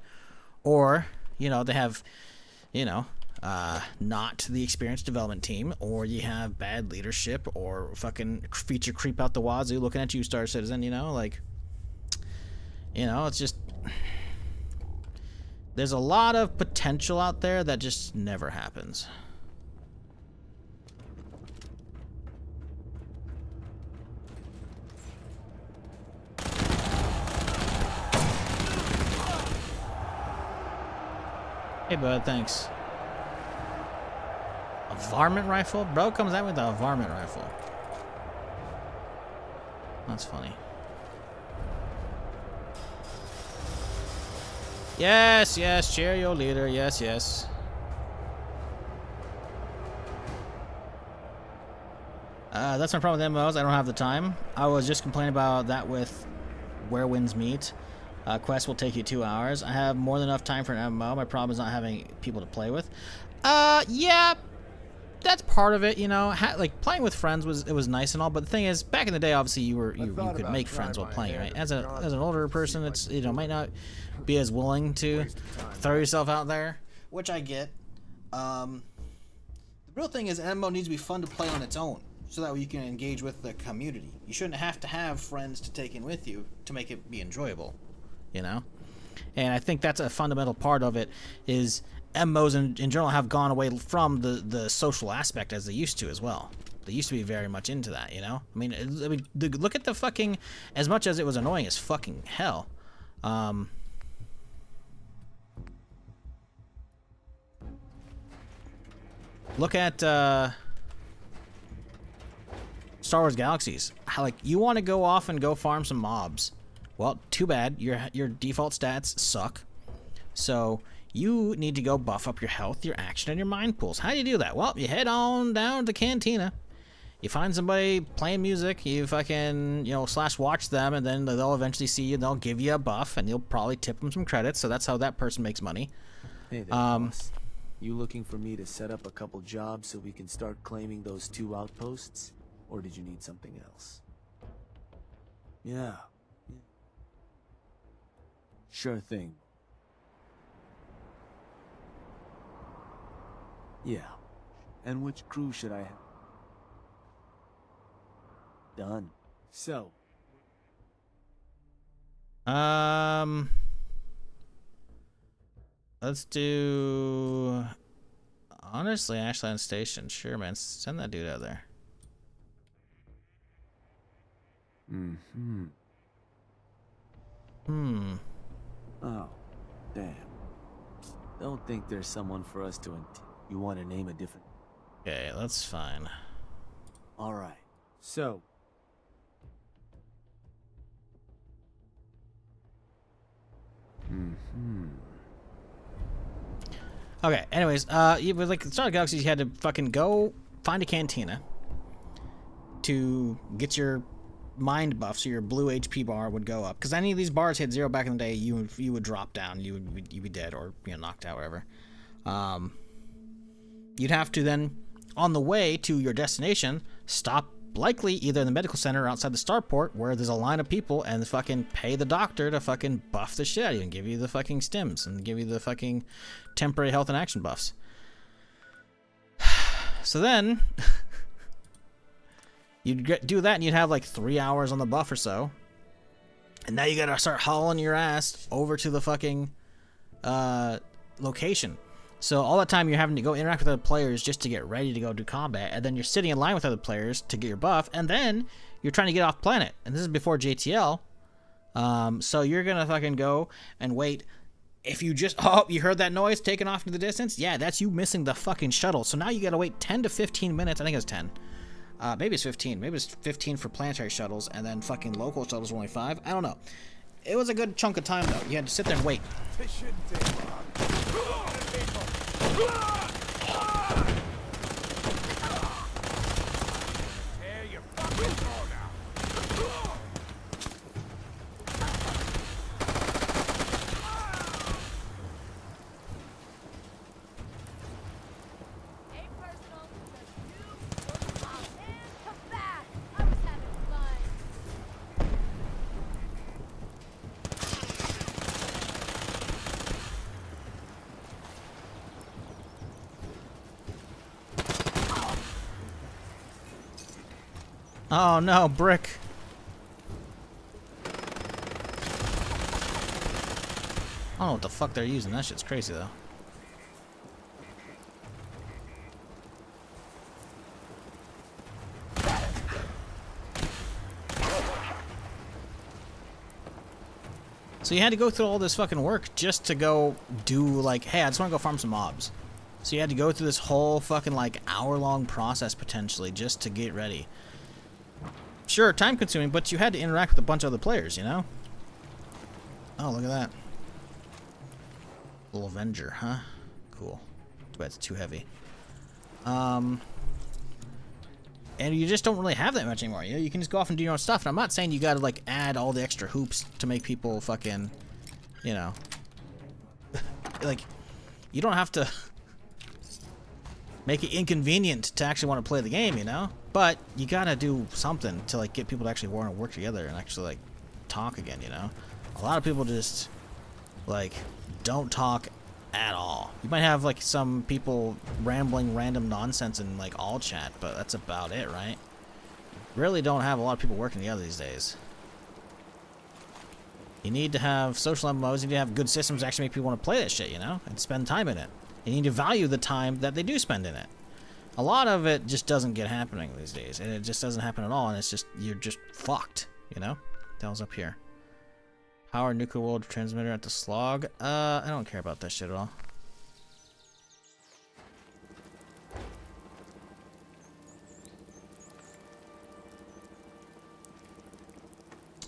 Or, you know, they have, you know, not the experienced development team, or you have bad leadership, or fucking feature creep out the wazoo looking at you, Star Citizen, you know? Like, you know, it's just... There's a lot of potential out there that just never happens. Hey, bud, thanks. A varmint rifle? Bro comes out with a varmint rifle. That's funny. Yes, yes, cheer your leader. Yes, yes. That's my problem with MMOs. I don't have the time. I was just complaining about that with Where Winds Meet. Quest will take you 2 hours. I have more than enough time for an MMO. My problem is not having people to play with. Yeah, that's part of it. You know, like playing with friends was nice and all, but the thing is, back in the day, obviously you could make friends while playing, right? As an older person, it's might not be as willing to throw yourself out there, which I get. The real thing is, MMO needs to be fun to play on its own, so that way you can engage with the community. You shouldn't have to have friends to take in with you to make it be enjoyable. You know, and I think that's a fundamental part of it. Is MMOs in general have gone away from the social aspect as they used to as well. They used to be very much into that, you know. I mean, look at the fucking, as much as it was annoying as fucking hell. Look at Star Wars Galaxies. How, like, you want to go off and go farm some mobs. Well, too bad. Your default stats suck. So you need to go buff up your health, your action, and your mind pools. How do you do that? Well, you head on down to the cantina. You find somebody playing music. You fucking, you know, /watch them, and then they'll eventually see you. And they'll give you a buff, and you'll probably tip them some credits. So that's how that person makes money. Hey there, boss. You looking for me to set up a couple jobs so we can start claiming those 2 outposts? Or did you need something else? Yeah. Sure thing. Yeah. And which crew should I have? Done. So. Let's do... Honestly, Ashland Station. Sure, man. Send that dude out there. Oh, damn. Don't think there's someone for us to... You want to name a different... Okay, that's fine. Alright, so... Okay, anyways, with like Star Galaxies, you had to fucking go find a cantina to get your mind buff, so your blue HP bar would go up. Because any of these bars hit 0 back in the day, you would drop down, you'd be dead or, you know, knocked out, whatever. You'd have to then, on the way to your destination, stop likely either in the medical center or outside the starport where there's a line of people, and fucking pay the doctor to fucking buff the shit out of you and give you the fucking stims and give you the fucking temporary health and action buffs. So then you'd do that and you'd have like 3 hours on the buff or so, and now you gotta start hauling your ass over to the fucking location. So all the time you're having to go interact with other players just to get ready to go do combat, and then you're sitting in line with other players to get your buff, and then you're trying to get off planet, and this is before JTL. So you're gonna fucking go and wait. If you just, oh, you heard that noise taking off into the distance? Yeah, that's you missing the fucking shuttle. So now you gotta wait 10 to 15 minutes. I think it's 10. Maybe it's 15. Maybe it's 15 for planetary shuttles, and then fucking local shuttles are only 5. I don't know. It was a good chunk of time, though. You had to sit there and wait. This shouldn't take long. Oh no, brick. I don't know what the fuck they're using. That shit's crazy though. So you had to go through all this fucking work just to go do like, hey, I just want to go farm some mobs. So you had to go through this whole fucking like hour-long process potentially just to get ready. Sure, time-consuming, but you had to interact with a bunch of other players, you know? Oh, look at that. Little Avenger, huh? Cool. Too bad it's too heavy. And you just don't really have that much anymore. You know, you can just go off and do your own stuff. And I'm not saying you gotta like add all the extra hoops to make people fucking, you know, like you don't have to make it inconvenient to actually want to play the game, you know. But you gotta do something to like get people to actually want to work together and actually like talk again, you know. A lot of people just like don't talk at all. You might have like some people rambling random nonsense in like all chat, but that's about it, right? Really don't have a lot of people working together these days. You need to have social MMOs, you need to have good systems to actually make people want to play that shit, you know, and spend time in it. You need to value the time that they do spend in it. A lot of it just doesn't get happening these days, and it just doesn't happen at all, and it's just, you're just fucked, you know? What the hell's up here? Power nuclear world transmitter at the slog. I don't care about that shit at all.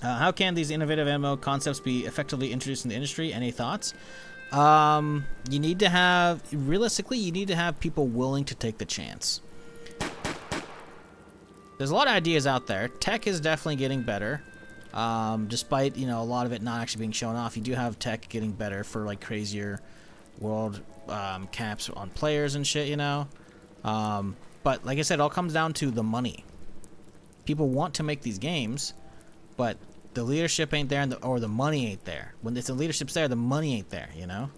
How can these innovative MMO concepts be effectively introduced in the industry? Any thoughts? You need to have, realistically, you need to have people willing to take the chance. There's a lot of ideas out there. Tech is definitely getting better. Despite, you know, a lot of it not actually being shown off, you do have tech getting better for like crazier world caps on players and shit, you know. But like I said, it all comes down to the money. People want to make these games, but the leadership ain't there, or the money ain't there. When the leadership's there, the money ain't there, you know.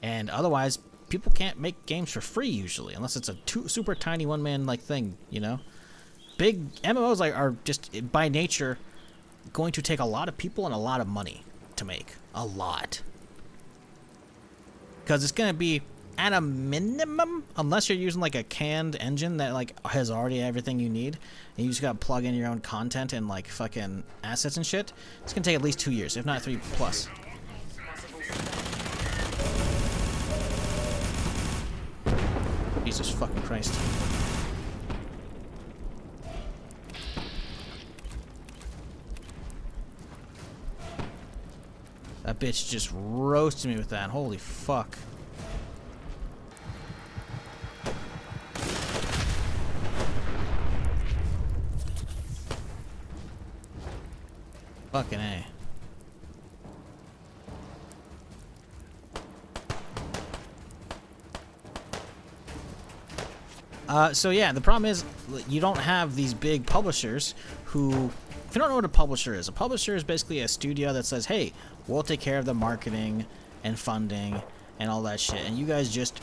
And otherwise, people can't make games for free usually, unless it's a super tiny one-man like thing, you know. Big MMOs are just by nature going to take a lot of people and a lot of money to make. A lot. Because it's going to be at a minimum, unless you're using like a canned engine that like has already everything you need, and you just got to plug in your own content and like fucking assets and shit, it's going to take at least 2 years, if not 3 plus. Jesus fucking Christ. That bitch just roasted me with that. Holy fuck. Fucking A. So yeah, the problem is you don't have these big publishers who, if you don't know what a publisher is basically a studio that says, hey, we'll take care of the marketing and funding and all that shit, and you guys just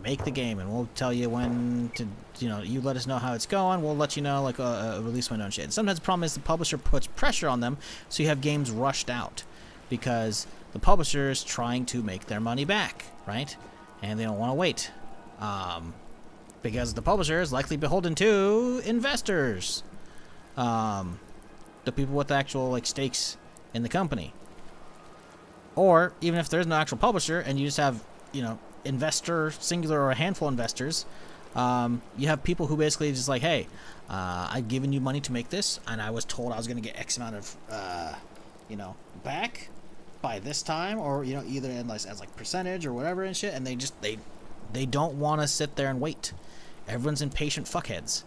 make the game, and we'll tell you when to, you know, you let us know how it's going, we'll let you know like a release window and shit. And sometimes the problem is the publisher puts pressure on them, so you have games rushed out because the publisher is trying to make their money back, right? And they don't want to wait. Because the publisher is likely beholden to investors. The people with the actual like stakes in the company. Or even if there's no actual publisher and you just have, you know, investor, singular or a handful of investors, you have people who basically just like, hey, I've given you money to make this, and I was told I was going to get X amount of, you know, back by this time, or, you know, either in like, as like percentage or whatever and shit, and they don't want to sit there and wait. Everyone's impatient fuckheads.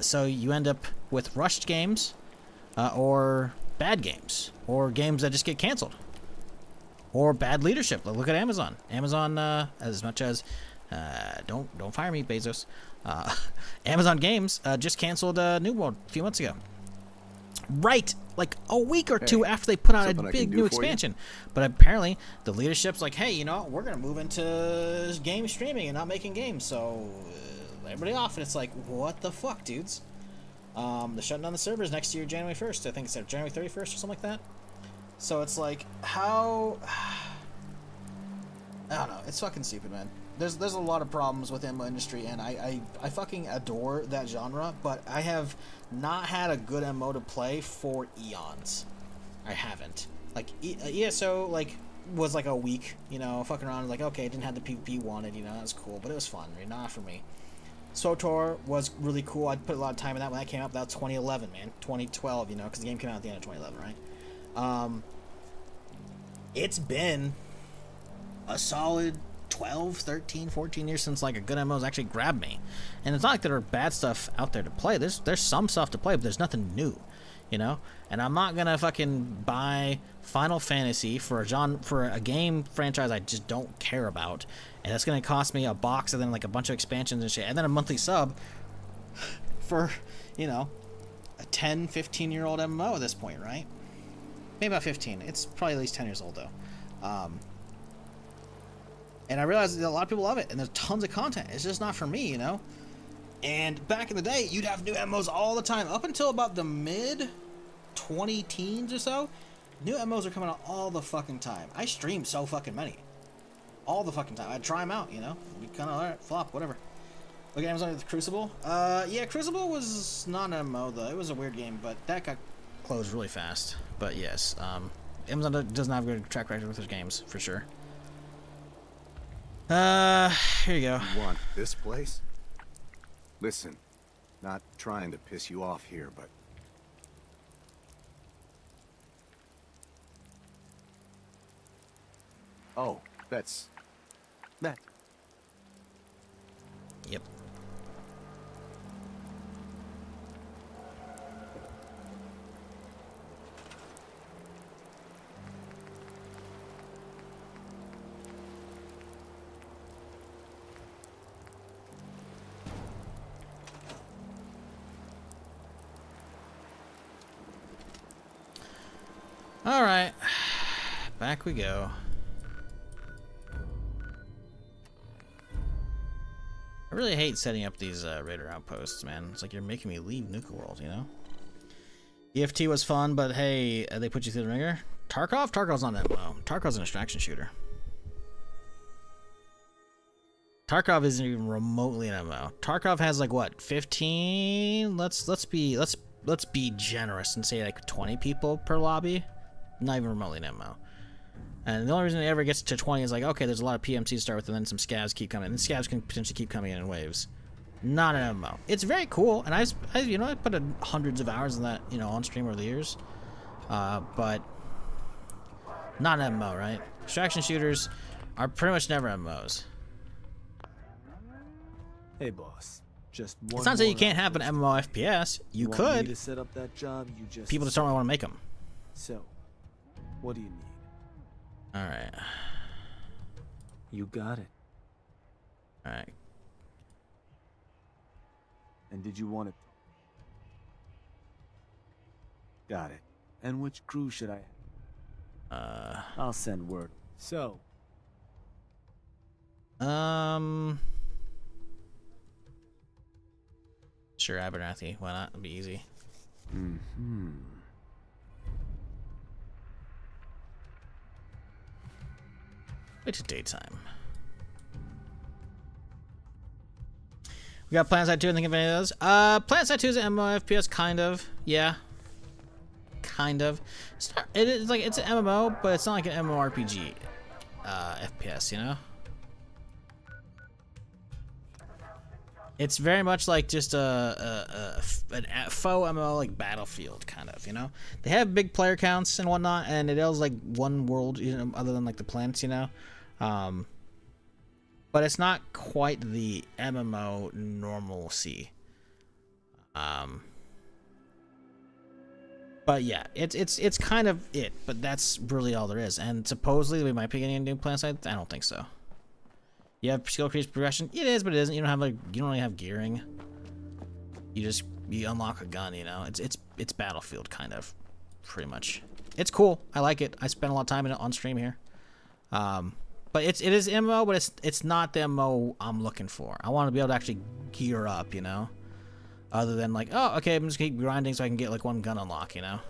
So you end up with rushed games, or bad games, or games that just get canceled. Or bad leadership. Look at Amazon. Amazon, as much as, don't fire me, Bezos. Amazon Games just canceled New World a few months ago. Right, like a week or two after they put out a big new expansion. But apparently, the leadership's like, hey, you know, we're gonna move into game streaming and not making games. So everybody off, and it's like, what the fuck, dudes? They're shutting down the servers next year, January 1st. I think it's January 31st or something like that. So it's like, how... I don't know. It's fucking stupid, man. There's a lot of problems with the MMO industry, and I fucking adore that genre, but I have not had a good MMO to play for eons. I haven't. Like, ESO, like, was like a week, you know, fucking around, like, okay, it didn't have the PvP wanted, you know, that was cool, but it was fun, right? Not for me. SWTOR was really cool. I put a lot of time in that when that came out. That was 2011, man. 2012, you know, because the game came out at the end of 2011, right? It's been a solid 12, 13, 14 years since like a good MMO's actually grabbed me. And it's not like there are bad stuff out there to play. There's some stuff to play, but there's nothing new, you know? And I'm not gonna fucking buy Final Fantasy for a game franchise I just don't care about, and it's gonna cost me $1 and then like a bunch of expansions and shit, and then a monthly sub for, you know, a 10, 15-year-old MMO at this point, right? Maybe about 15. It's probably at least 10 years old though. And I realize that a lot of people love it, and there's tons of content. It's just not for me, you know? And back in the day, you'd have new MMOs all the time. Up until about the mid-20 teens or so, new MMOs are coming out all the fucking time. I stream so fucking many. All the fucking time. I'd try them out, you know? We kind of, alright, flop, whatever. Look at Amazon with Crucible. Yeah, Crucible was not an MMO, though. It was a weird game, but that got closed really fast. But yes, Amazon does not have a good track record with their games, for sure. Here you go. You want this place? Listen, not trying to piss you off here, but... Oh, that's... that. Yep. Alright, back we go. I really hate setting up these raider outposts, man. It's like you're making me leave Nuka World, you know? EFT was fun, but hey, they put you through the ringer. Tarkov? Tarkov's not an MMO. Tarkov's an extraction shooter. Tarkov isn't even remotely an MMO. Tarkov has like what, 15? Let's be generous and say like 20 people per lobby. Not even remotely an MMO. And the only reason it ever gets to 20 is like, okay, there's a lot of PMCs to start with, and then some scavs keep coming. And scavs can potentially keep coming in waves. Not an MMO. It's very cool, and I put hundreds of hours in that, you know, on stream over the years. But not an MMO, right? Extraction shooters are pretty much never MMOs. Hey, boss. Just one. It's not that you can't have an MMO FPS. You want could. Me to set up that job, you just People just don't really want to make them. So, what do you need? All right. You got it. All right. And did you want it? Got it. And which crew should I? I'll send word. So. Sure, Abernathy. Why not? It'll be easy. Mm-hmm. Wait till daytime. We got PlanetSide 2, I think of any of those. PlanetSide 2 is an MMO FPS, kind of. Yeah. Kind of. It's not, it's like, it's an MMO, but it's not like an MMORPG FPS, you know? It's very much like just a faux MMO, like Battlefield, kind of, you know? They have big player counts and whatnot, and it is like one world, you know, other than like the planets, you know? But it's not quite the MMO normalcy. But yeah, it's kind of it, but that's really all there is. And supposedly we might be getting a new PlanetSide. I don't think so. You have skill increase progression. It is, but it isn't. You don't have you don't really have gearing. You unlock a gun. You know, it's Battlefield kind of, pretty much. It's cool. I like it. I spent a lot of time in it on stream here. But it is MMO, but it's not the MMO I'm looking for. I want to be able to actually gear up, you know? Other than like, oh, okay, I'm just gonna keep grinding so I can get like one gun unlock, you know?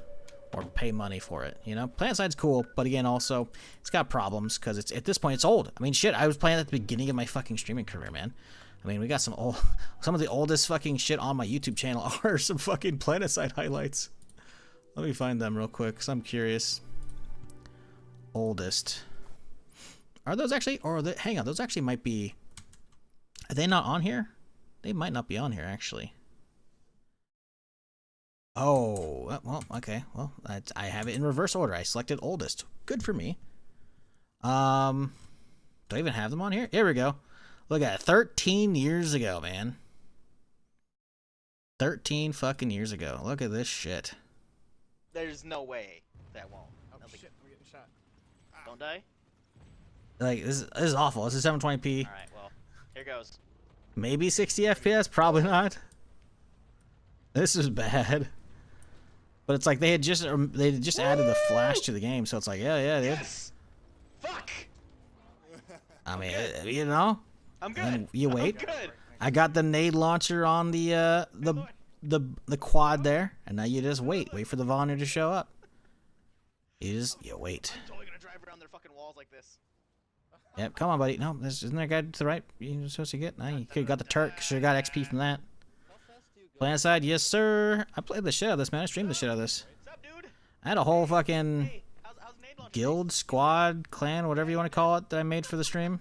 Or pay money for it, you know? PlanetSide's cool, but again, also, it's got problems because it's at this point it's old. I mean, shit, I was playing at the beginning of my fucking streaming career, man. I mean, we got some of the oldest fucking shit on my YouTube channel are some fucking PlanetSide highlights. Let me find them real quick, because I'm curious. Oldest. Are those actually, or hang on, those actually might be, are they not on here? They might not be on here, actually. Oh, well, okay. Well, I have it in reverse order. I selected oldest. Good for me. Do I even have them on here? Here we go. Look at it. 13 years ago, man. 13 fucking years ago. Look at this shit. There's no way that won't. Oh shit, I'm getting shot. Don't die? Like, this is awful. This is 720p. Alright, well, here goes. Maybe 60 FPS? Probably not. This is bad. But it's like they had just added the flash to the game, so it's like, yeah, dude. Yes! Fuck! I mean, you know? I'm good. And you wait. I'm good. I got the nade launcher on the quad there, and now you just wait for the Vonner to show up. You wait. I'm totally gonna drive around their fucking walls like this. Yep, come on, buddy. No, isn't there a guy to the right you're supposed to get? No, you could have got the Turk. Should have got XP from that. PlanetSide, yes, sir. I played the shit out of this, man. I streamed the shit out of this. I had a whole fucking guild, squad, clan, whatever you want to call it, that I made for the stream.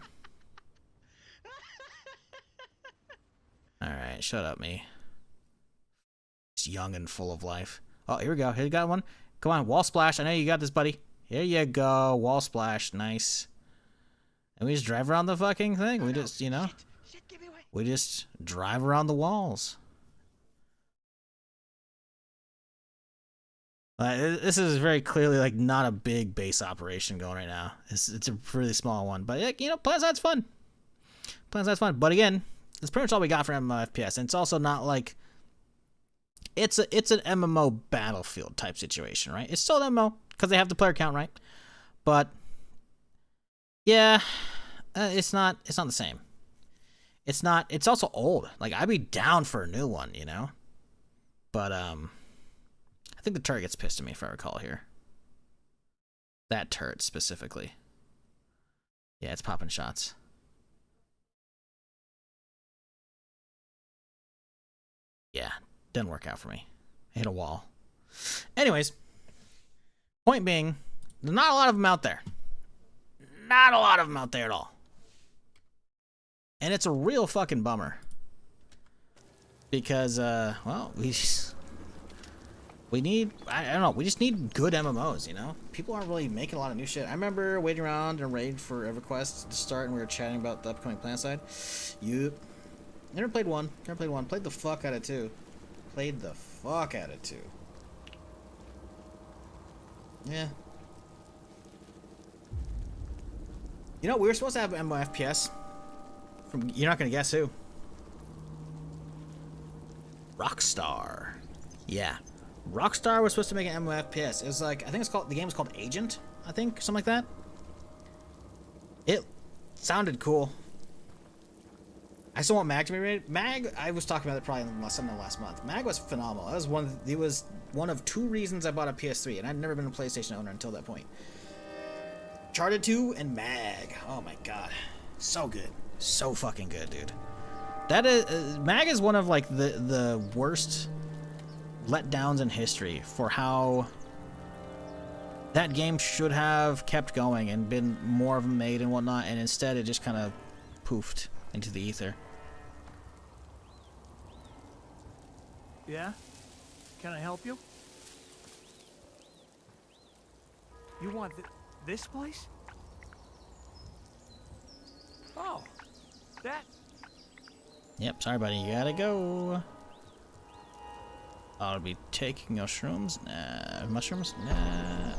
Alright, shut up, me. It's young and full of life. Oh, here we go. Here you got one. Come on, wall splash. I know you got this, buddy. Here you go. Wall splash. Nice. And we just drive around the fucking thing. We just, you know, we just drive around the walls. This is very clearly like not a big base operation going right now. It's a really small one, but you know, PlanetSide's fun. PlanetSide's fun, but again, that's pretty much all we got for FPS, and it's also not like it's an MMO Battlefield type situation, right? It's still an MMO because they have the player count, right? But yeah, it's not the same. It's not. It's also old. Like, I'd be down for a new one, you know. But I think the turret gets pissed at me if I recall here. That turret specifically. Yeah, it's popping shots. Yeah, didn't work out for me. I hit a wall. Anyways, point being, there's not a lot of them out there. Not a lot of them out there at all. And it's a real fucking bummer. Because, well, we need, I don't know, we just need good MMOs, you know? People aren't really making a lot of new shit. I remember waiting around and raid for EverQuest to start, and we were chatting about the upcoming PlanetSide. Never played one. Played the fuck out of two. Yeah. You know, we were supposed to have MMO FPS. From, you're not gonna guess who. Rockstar. Yeah. Rockstar was supposed to make an MMO FPS. It was like, I think it's called, the game is called Agent, I think, something like that. It sounded cool. I still want Mag to be rated. Mag, I was talking about it probably in the last month. Mag was phenomenal. It was one of two reasons I bought a PS3, and I'd never been a PlayStation owner until that point. Uncharted 2 and Mag. Oh my god. So good. So fucking good, dude. That is, Mag is one of like the worst letdowns in history for how that game should have kept going and been more of them made and whatnot, and instead it just kind of poofed into the ether. Yeah? Can I help you? You want this place? Oh, that. Yep, sorry buddy, you gotta go. I'll be taking your shrooms. Mushrooms?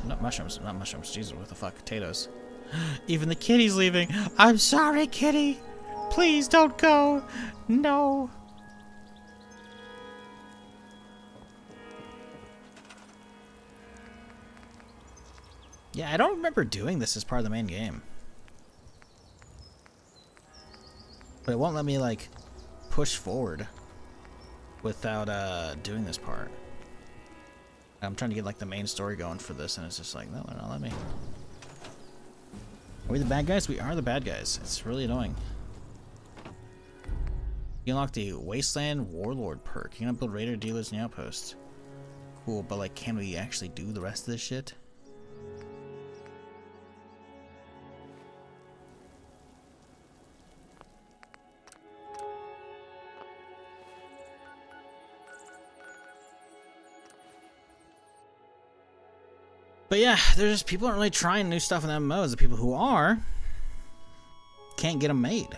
Not mushrooms. Jesus, what the fuck? Potatoes. Even the kitty's leaving. I'm sorry, kitty. Please don't go. No. Yeah, I don't remember doing this as part of the main game. But it won't let me, like, push forward without doing this part. I'm trying to get, like, the main story going for this, and it's just like, no, they're not letting me. Are we the bad guys? We are the bad guys. It's really annoying. You unlock the Wasteland Warlord perk. You can build raider dealers in the outpost. Cool, but like, can we actually do the rest of this shit? But yeah, there's just people aren't really trying new stuff in MMOs. The people who are can't get them made.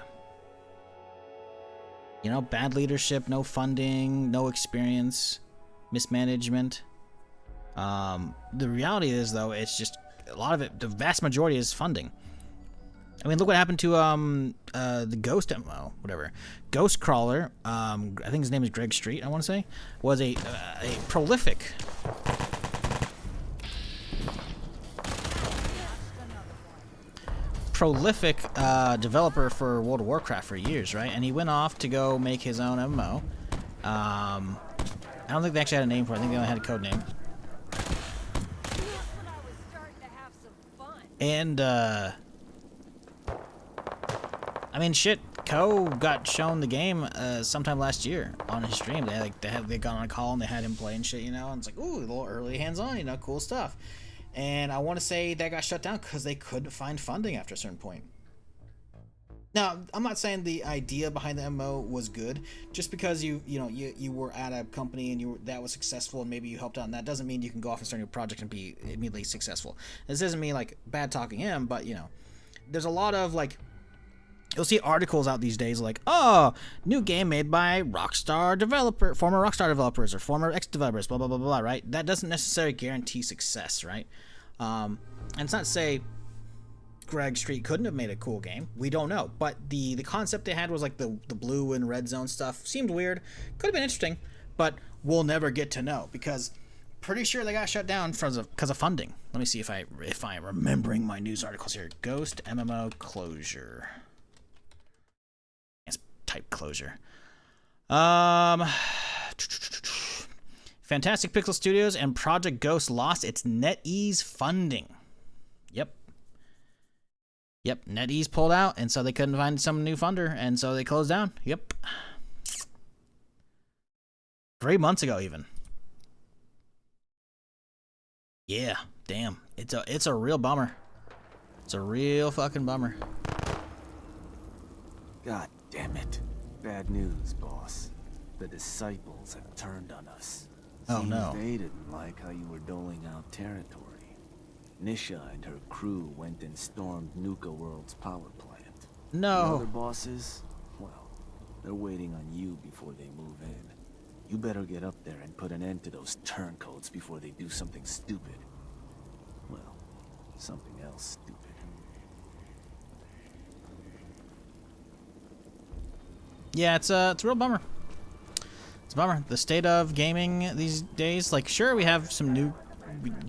You know, bad leadership, no funding, no experience, mismanagement. The reality is, though, it's just a lot of it. The vast majority is funding. I mean, look what happened to the Ghost MMO, whatever. Ghost Crawler, I think his name is Greg Street, I want to say, was a prolific developer for World of Warcraft for years, right? And he went off to go make his own MMO. I don't think they actually had a name for it. I think they only had a code name. And I mean, shit. Ko got shown the game sometime last year on his stream. They got on a call and they had him play and shit, you know. And it's like, ooh, a little early hands-on, you know, cool stuff. And I want to say that got shut down because they couldn't find funding after a certain point. Now, I'm not saying the idea behind the MMO was good. Just because you were at a company and that was successful and maybe you helped out, and that doesn't mean you can go off and start a new project and be immediately successful. This doesn't mean like bad talking him, but you know, there's a lot of like, you'll see articles out these days like, oh, new game made by former Rockstar developers or former ex-developers, blah, blah, blah, blah, right? That doesn't necessarily guarantee success, right? And it's not to say Greg Street couldn't have made a cool game. We don't know. But the concept they had was like the blue and red zone stuff. Seemed weird. Could have been interesting, but we'll never get to know because pretty sure they got shut down because of funding. Let me see if I'm remembering my news articles here. Ghost MMO closure. Type closure. Fantastic Pixel Studios and Project Ghost lost its NetEase funding. Yep, NetEase pulled out, and so they couldn't find some new funder, and so they closed down. Yep. 3 months ago, even. Yeah, damn. It's a real bummer. It's a real fucking bummer. God damn it. Bad news, boss. The disciples have turned on us. Oh, no. They didn't like how you were doling out territory. Nisha and her crew went and stormed Nuka World's power plant. No. The other bosses, well, they're waiting on you before they move in. You better get up there and put an end to those turncoats before they do something stupid. Well, something else stupid. Yeah, it's a real bummer. It's a bummer. The state of gaming these days, like, sure, we have some new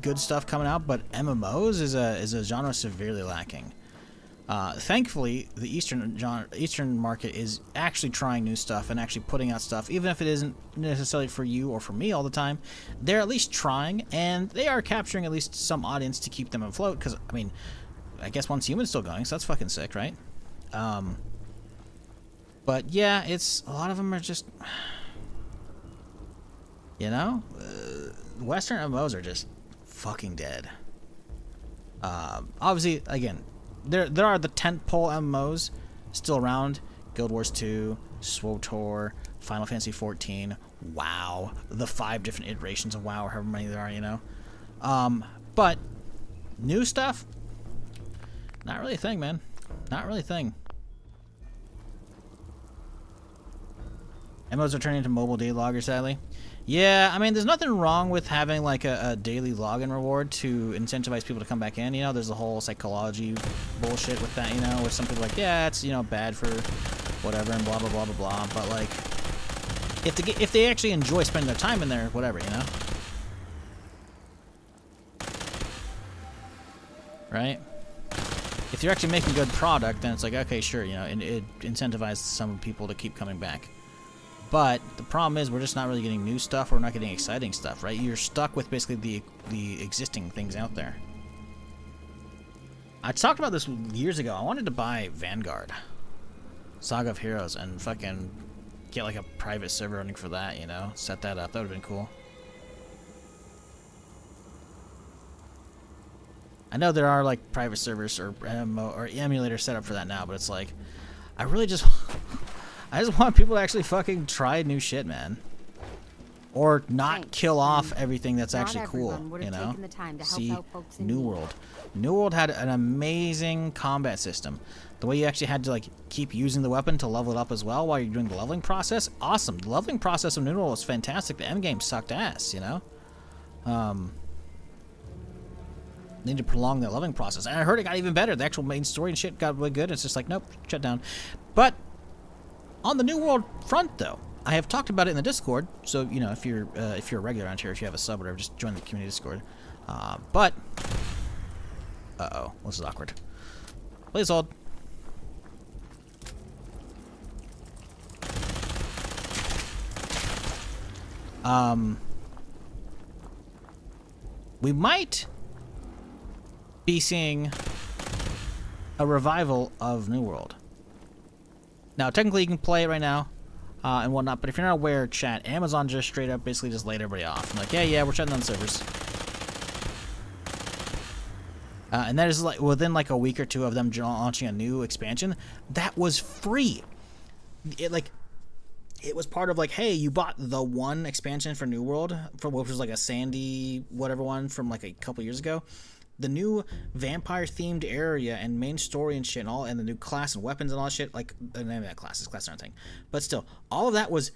good stuff coming out, but MMOs is a genre severely lacking. Thankfully, the Eastern market is actually trying new stuff and actually putting out stuff, even if it isn't necessarily for you or for me all the time. They're at least trying, and they are capturing at least some audience to keep them afloat. Because I mean, I guess Once Human's still going, so that's fucking sick, right? But yeah, it's a lot of them are just, you know, Western MMOs are just fucking dead. Obviously, again, there are the tentpole MMOs still around: Guild Wars 2, SWTOR, Final Fantasy 14, WoW, the 5 different iterations of WoW, or however many there are, you know. But new stuff, not really a thing, man. Not really a thing. MMOs are turning into mobile daily loggers, sadly. Yeah, I mean, there's nothing wrong with having like a daily login reward to incentivize people to come back in. You know, there's the whole psychology bullshit with that, you know, where some people are like, yeah, it's, you know, bad for whatever and blah, blah, blah, blah, blah. But like, if they actually enjoy spending their time in there, whatever, you know? Right? if you're actually making good product, then it's like, okay, sure, you know, and it incentivizes some people to keep coming back. But the problem is we're just not really getting new stuff. We're not getting exciting stuff, right? You're stuck with basically the existing things out there. I talked about this years ago. I wanted to buy Vanguard, Saga of Heroes, and fucking get like a private server running for that, you know? Set that up. That would have been cool. I know there are like private servers or emulators set up for that now, but it's like, I just want people to actually fucking try new shit, man. Or not kill off everything that's actually cool, you know? See, New World. New World had an amazing combat system. The way you actually had to like keep using the weapon to level it up as well while you're doing the leveling process, awesome. The leveling process of New World was fantastic. The endgame sucked ass, you know? Need to prolong that leveling process. And I heard it got even better. The actual main story and shit got really good. It's just like, nope, shut down. But on the New World front, though, I have talked about it in the Discord. So, you know, if you're a regular around here, if you have a sub or whatever, just join the community Discord. But uh-oh, this is awkward. Please hold. We might be seeing a revival of New World. Now, technically, you can play it right now and whatnot, but if you're not aware, chat, Amazon just straight up basically just laid everybody off. I'm like, yeah, we're shutting down the servers. And that is like within like a week or two of them launching a new expansion that was free. It was part of like, hey, you bought the one expansion for New World, which was like a sandy whatever one from like a couple years ago. The new vampire-themed area and main story and shit and all, and the new class and weapons and all that shit, like, not classes, class aren't a thing. But still, all of that was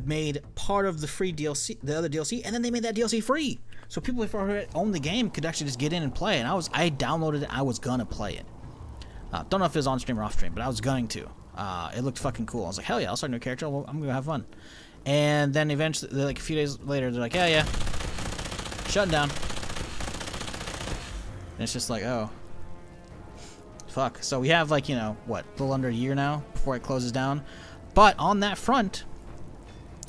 made part of the free DLC, the other DLC, and then they made that DLC free. So people who owned the game could actually just get in and play, and I downloaded it, I was gonna play it. Don't know if it was on stream or off stream, but I was going to. It looked fucking cool. I was like, hell yeah, I'll start a new character, I'm gonna have fun. And then eventually, like a few days later, they're like, yeah, shutting down. And it's just like, oh, fuck. So we have like, you know, what, a little under a year now before it closes down. But on that front,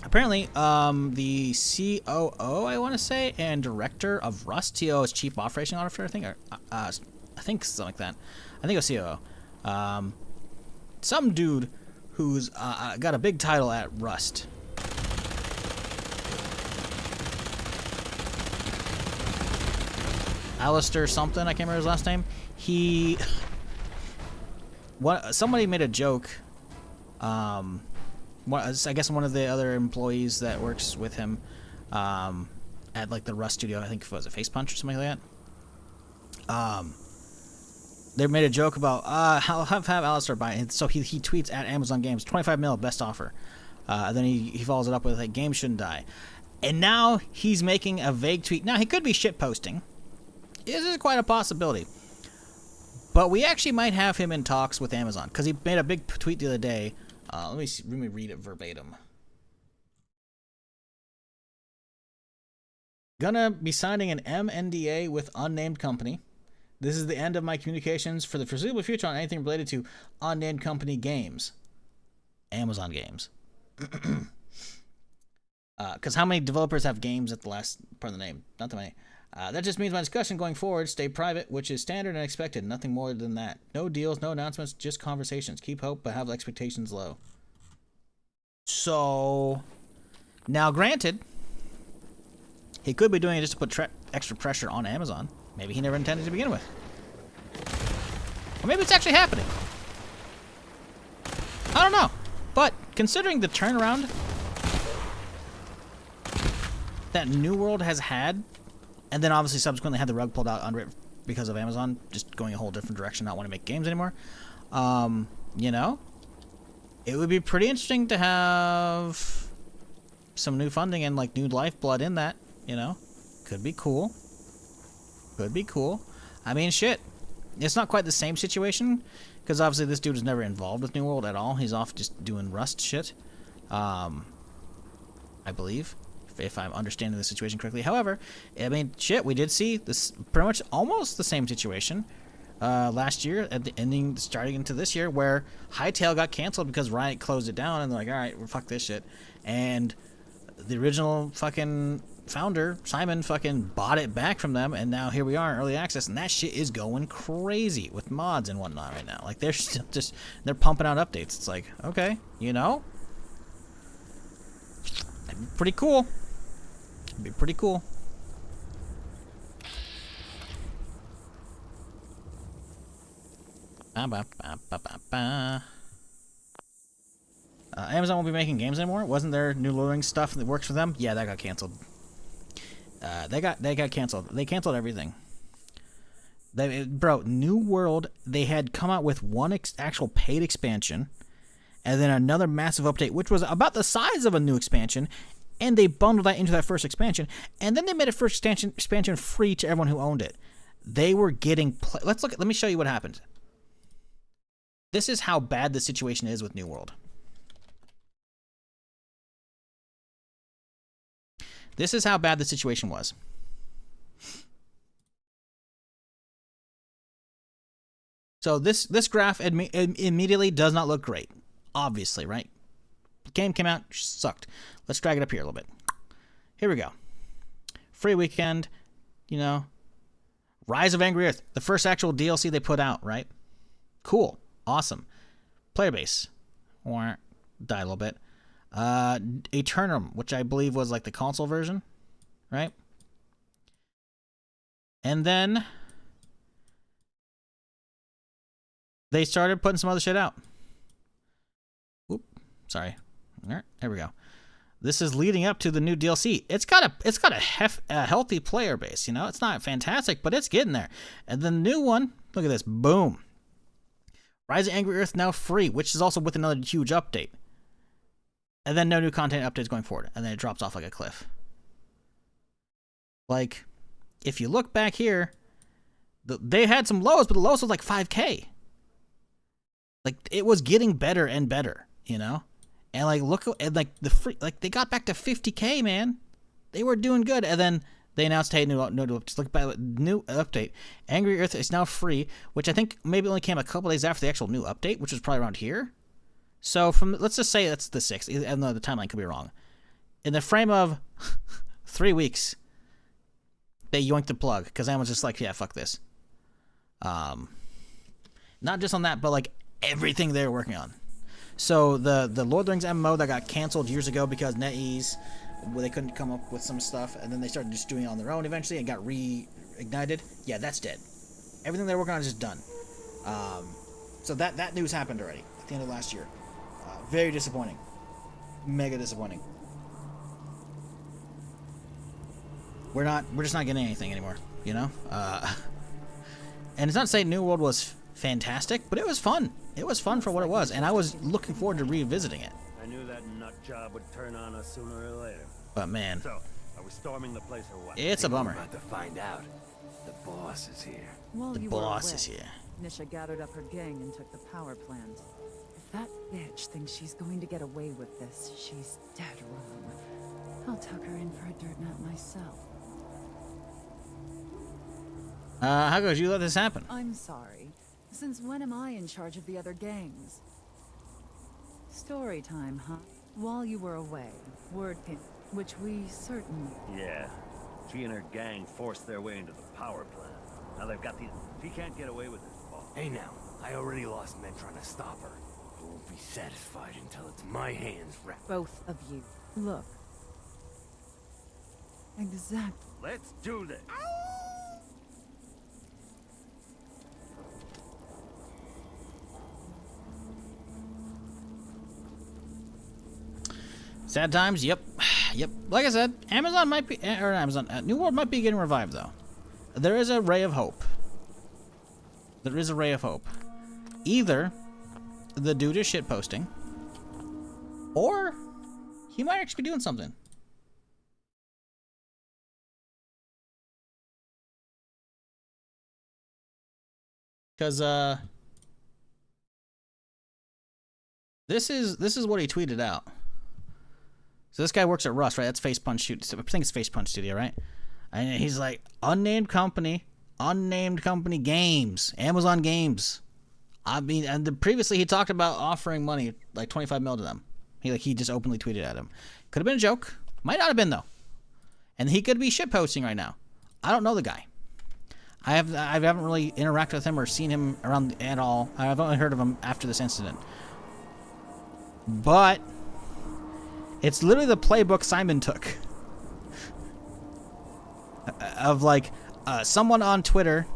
apparently, the COO, I want to say, and director of Rust, TO is Chief Operating Officer, I think, or I think something like that. I think it was COO. Some dude who's got a big title at Rust. Alistair something, I can't remember his last name. Somebody made a joke. I guess one of the other employees that works with him at like the Rust studio, I think it was a Face Punch or something like that. They made a joke about I'll have Alistair buy it. So he tweets at Amazon Games, 25 mil, best offer. And then he follows it up with like, games shouldn't die. And now he's making a vague tweet. Now he could be shit posting. This is quite a possibility. But we actually might have him in talks with Amazon, because he made a big tweet the other day. Let me read it verbatim. Gonna be signing an MNDA with unnamed company. This is the end of my communications for the foreseeable future on anything related to unnamed company games. Amazon games. Because how many developers have games at the last part of the name? Not that many. That just means my discussion going forward stay private, which is standard and expected. Nothing more than that. No deals, no announcements, just conversations. Keep hope, but have expectations low. So, now granted, he could be doing it just to put extra pressure on Amazon. Maybe he never intended to begin with. Or maybe it's actually happening. I don't know. But considering the turnaround that New World has had, and then obviously subsequently had the rug pulled out under it because of Amazon just going a whole different direction, not want to make games anymore. You know, it would be pretty interesting to have some new funding and like new lifeblood in that, you know. Could be cool. Could be cool. I mean, shit. It's not quite the same situation, because obviously this dude is never involved with New World at all. He's off just doing Rust shit. I believe, if I'm understanding the situation correctly. However, I mean, shit, we did see this pretty much almost the same situation last year at the ending, starting into this year, where Hightail got canceled because Riot closed it down, and they're like, all right, well, fuck this shit. And the original fucking founder, Simon, fucking bought it back from them, and now here we are in early access, and that shit is going crazy with mods and whatnot right now. Like, they're still just, they're pumping out updates. It's like, okay, you know? That'd be pretty cool. It'd be pretty cool. Amazon won't be making games anymore. Wasn't there new LoreRim stuff that works for them? Yeah, that got canceled. They got canceled. They canceled everything. Bro, New World, they had come out with one actual paid expansion, and then another massive update, which was about the size of a new expansion, and they bundled that into that first expansion, and then they made a first expansion free to everyone who owned it. They were getting... let me show you what happened. This is how bad the situation is with New World. This is how bad the situation was. So this graph immediately does not look great. Obviously, right? The game came out, sucked. Let's drag it up here a little bit. Here we go. Free weekend, you know. Rise of Angry Earth, the first actual DLC they put out, right? Cool. Awesome. Player base. Or died a little bit. Eternum, which I believe was like the console version, right? And then they started putting some other shit out. Oop, sorry. There we go. This is leading up to the new DLC. It's got a healthy player base, you know. It's not fantastic, but it's getting there. And the new one, look at this, boom. Rise of Angry Earth now free, which is also with another huge update. And then no new content updates going forward. And then it drops off like a cliff. Like, if you look back here, they had some lows, but the lowest was like 5K. Like, it was getting better and better, you know? And like, look, and like they got back to 50K, man. They were doing good. And then they announced, hey, just look back, new update. Angry Earth is now free, which I think maybe only came a couple days after the actual new update, which was probably around here. So from, let's just say that's the 6th, even though the timeline could be wrong. In the frame of 3 weeks, they yoinked the plug, because Amazon's just like, yeah, fuck this. Not just on that, but like everything they were working on. So the Lord of the Rings MMO that got canceled years ago because NetEase, well, they couldn't come up with some stuff, and then they started just doing it on their own eventually and got reignited. Yeah, that's dead. Everything they're working on is just done. So that news happened already at the end of last year. Very disappointing. Mega disappointing. We're just not getting anything anymore, you know? And it's not to say New World was fantastic, but it was fun. It was fun for what it was, and I was looking forward to revisiting it. I knew that nut job would turn on us sooner or later. But man, So, are we storming the place or what? it's a bummer. We're about to find out. The boss is here. While The you were boss away, is here. Nisha gathered up her gang and took the power plant. If that bitch thinks she's going to get away with this, she's dead wrong. I'll tuck her in for a dirt nap myself. How could you let this happen? I'm sorry. Since when am I in charge of the other gangs? Story time, huh? While you were away, word came, which we certainly... Yeah. She and her gang forced their way into the power plant. Now they've got the... She can't get away with this, boss. Hey now, I already lost men trying to stop her. I won't be satisfied until it's my hands wrapped. Both of you. Look. Exactly. Let's do this. Sad times, yep. Yep. Like I said, Amazon might be, or Amazon, New World might be getting revived, though. There is a ray of hope. There is a ray of hope. Either the dude is shitposting, or he might actually be doing something. Because, this is what he tweeted out. So this guy works at Rust, right? That's Face Punch Studio. I think it's Face Punch Studio, right? And he's like, unnamed company unnamed company Games, Amazon Games. I mean, and previously he talked about offering money, like 25 mil to them. He just openly tweeted at him. Could have been a joke. Might not have been though. And he could be shitposting right now. I don't know the guy. I haven't really interacted with him or seen him around at all. I've only heard of him after this incident. But it's literally the playbook Simon took. Of like, someone on Twitter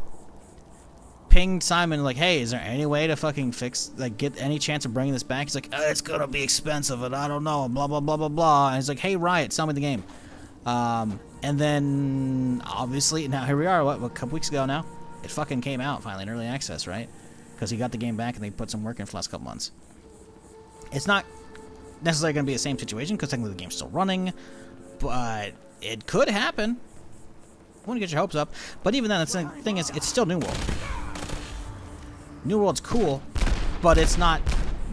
pinged Simon like, hey, is there any way to fucking fix, like, get any chance of bringing this back? He's like, it's gonna be expensive and I don't know, blah, blah, blah, blah, blah. And he's like, hey, Riot, sell me the game. And then, obviously, now here we are, what, a couple weeks ago now? It fucking came out finally in early access, right? Because he got the game back and they put some work in for the last couple months. It's not necessarily going to be the same situation because technically the game's still running, but it could happen. I want to get your hopes up. But even then, the thing is, it's still New World. New World's cool, but it's not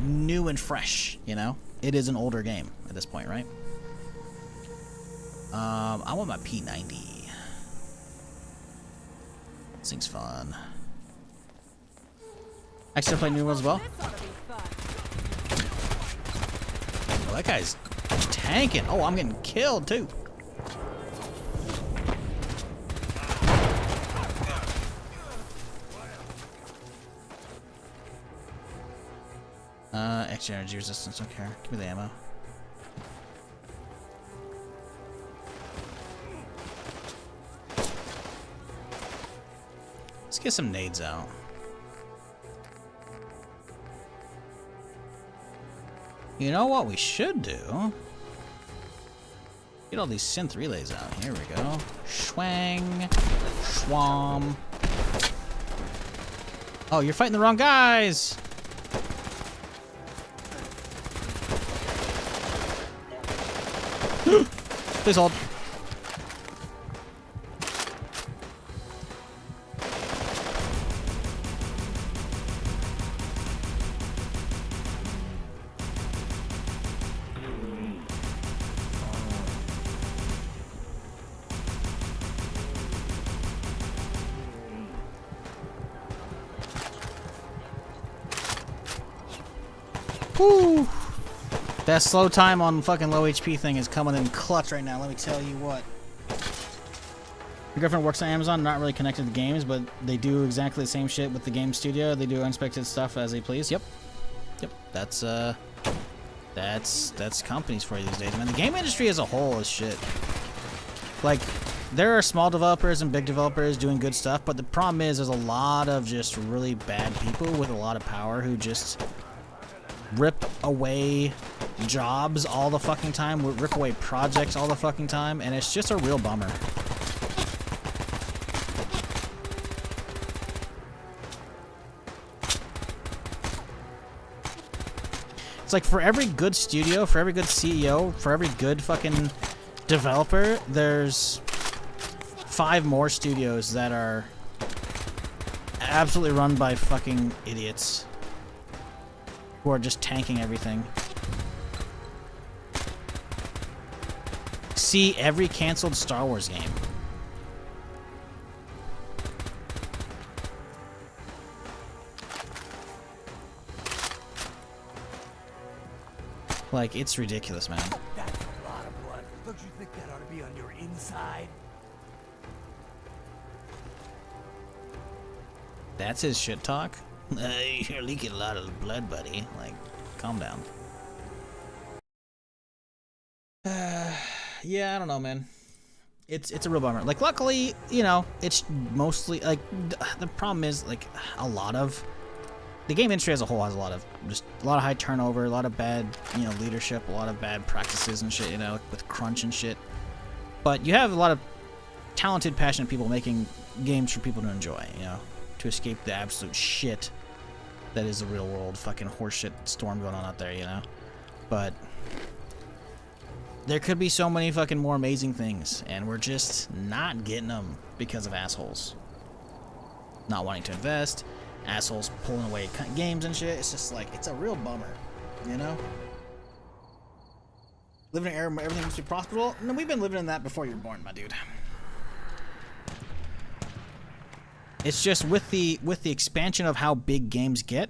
new and fresh, you know? It is an older game at this point, right? I want my P90. This thing's fun. I still play New World as well. Oh, that guy's tanking. Oh, I'm getting killed too. Extra energy resistance, don't care. Give me the ammo. Let's get some nades out. You know what we should do? Get all these synth relays out. Here we go. Schwang. Schwam. Oh, you're fighting the wrong guys! Please hold. Whew. That slow time on fucking low HP thing is coming in clutch right now, let me tell you what. My girlfriend works on Amazon, not really connected to games, but they do exactly the same shit with the game studio. They do unexpected stuff as they please. Yep. Yep. That's companies for you these days, man. The game industry as a whole is shit. Like, there are small developers and big developers doing good stuff, but the problem is there's a lot of just really bad people with a lot of power who just rip away jobs all the fucking time, rip away projects all the fucking time, and it's just a real bummer. It's like for every good studio, for every good CEO, for every good fucking developer, there's 5 more studios that are absolutely run by fucking idiots who are just tanking everything. See every canceled Star Wars game. Like, it's ridiculous, man. That's a lot of blood. Don't you think that ought to be on your inside? That's his shit talk? You're leaking a lot of blood, buddy. Like, calm down. Yeah, I don't know, man. It's a real bummer. Like, luckily, you know, it's mostly, like, the problem is, like, a lot of the game industry as a whole has a lot of high turnover, a lot of bad, you know, leadership, a lot of bad practices and shit, you know, with crunch and shit. But you have a lot of talented, passionate people making games for people to enjoy, you know, to escape the absolute shit that is the real world fucking horseshit storm going on out there, you know. But there could be so many fucking more amazing things, and we're just not getting them because of assholes not wanting to invest, assholes pulling away games and shit. It's just like, it's a real bummer, you know? Living in an era where everything must be profitable? No, we've been living in that before you were born, my dude. It's just with the expansion of how big games get,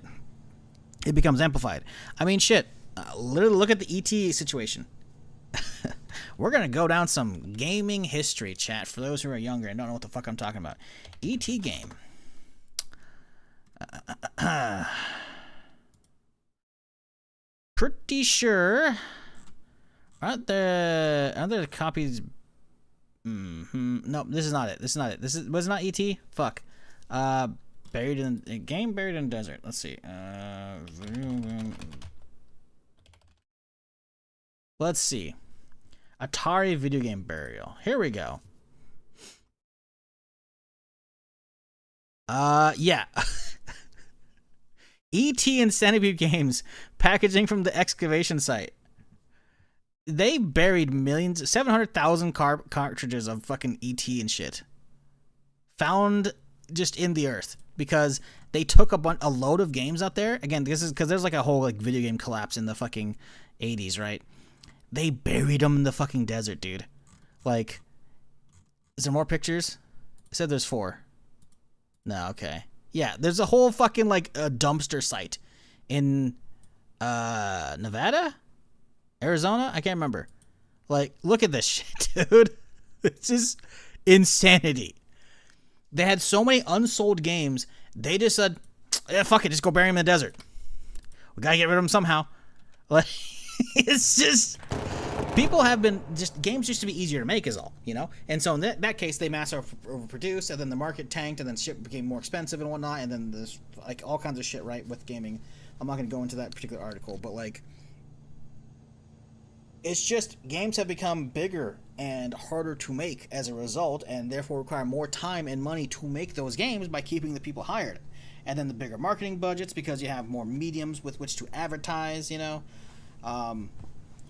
it becomes amplified. I mean, shit. Literally, look at the ET situation. We're gonna go down some gaming history, chat. For those who are younger and don't know what the fuck I'm talking about, ET game. Pretty sure. Aren't there copies? No, this is not it. This is not it. Was it not ET? Fuck. Buried in a game buried in a desert. Let's see. Let's see. Atari video game burial. Here we go. Yeah. ET and Centipede Games packaging from the excavation site. They buried millions, 700,000 cartridges of fucking ET and shit. Found just in the earth because they took a load of games out there. Again, this is because there's like a whole like video game collapse in the fucking 80s, right? They buried them in the fucking desert, dude. Like, is there more pictures? It said there's 4. No, okay. Yeah, there's a whole fucking like a dumpster site in Nevada? Arizona? I can't remember. Like, look at this shit, dude. It's just insanity. They had so many unsold games, they just said, yeah, fuck it, just go bury them in the desert. We gotta get rid of them somehow. Like, it's just... People have been... Games used to be easier to make is all, you know? And so in that case, they mass overproduced, and then the market tanked, and then shit became more expensive and whatnot, and then there's, like, all kinds of shit, right, with gaming. I'm not gonna go into that particular article, but, like... It's just games have become bigger and harder to make as a result, and therefore require more time and money to make those games by keeping the people hired. And then the bigger marketing budgets because you have more mediums with which to advertise, you know.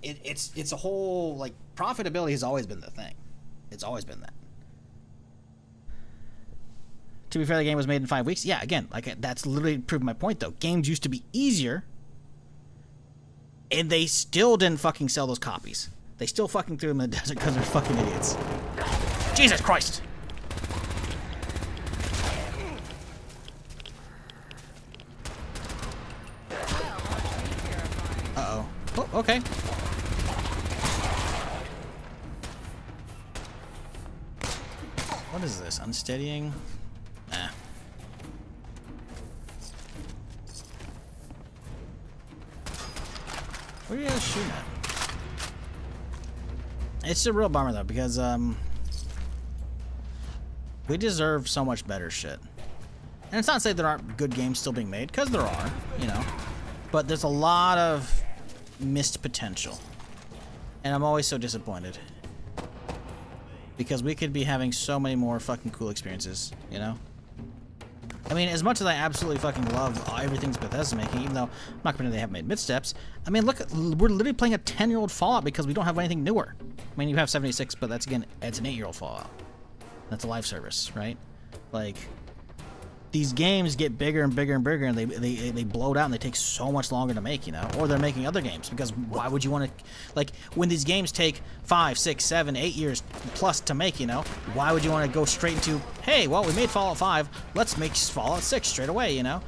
It's a whole, like, profitability has always been the thing. It's always been that. To be fair, the game was made in 5 weeks. Yeah, again, like, that's literally proved my point, though. Games used to be easier, and they still didn't fucking sell those copies. They still fucking threw them in the desert because they're fucking idiots. Jesus Christ! Uh-oh. Oh, okay. What is this? Unsteadying? Nah. What are you guys shooting at? It's a real bummer though, because we deserve so much better shit. And it's not to say there aren't good games still being made, because there are, you know. But there's a lot of missed potential. And I'm always so disappointed. Because we could be having so many more fucking cool experiences, you know? I mean, as much as I absolutely fucking love everything Bethesda's making, even though I'm not pretending they haven't made missteps, I mean, look, we're literally playing a 10-year-old Fallout because we don't have anything newer. I mean, you have 76, but that's, again, it's an 8-year-old Fallout. That's a live service, right? Like, these games get bigger and bigger and bigger, and they blow out, and they take so much longer to make, you know? Or they're making other games, because why would you want to... Like, when these games take 5, 6, 7, 8 years plus to make, you know? Why would you want to go straight into, hey, well, we made Fallout 5, let's make Fallout 6 straight away, you know?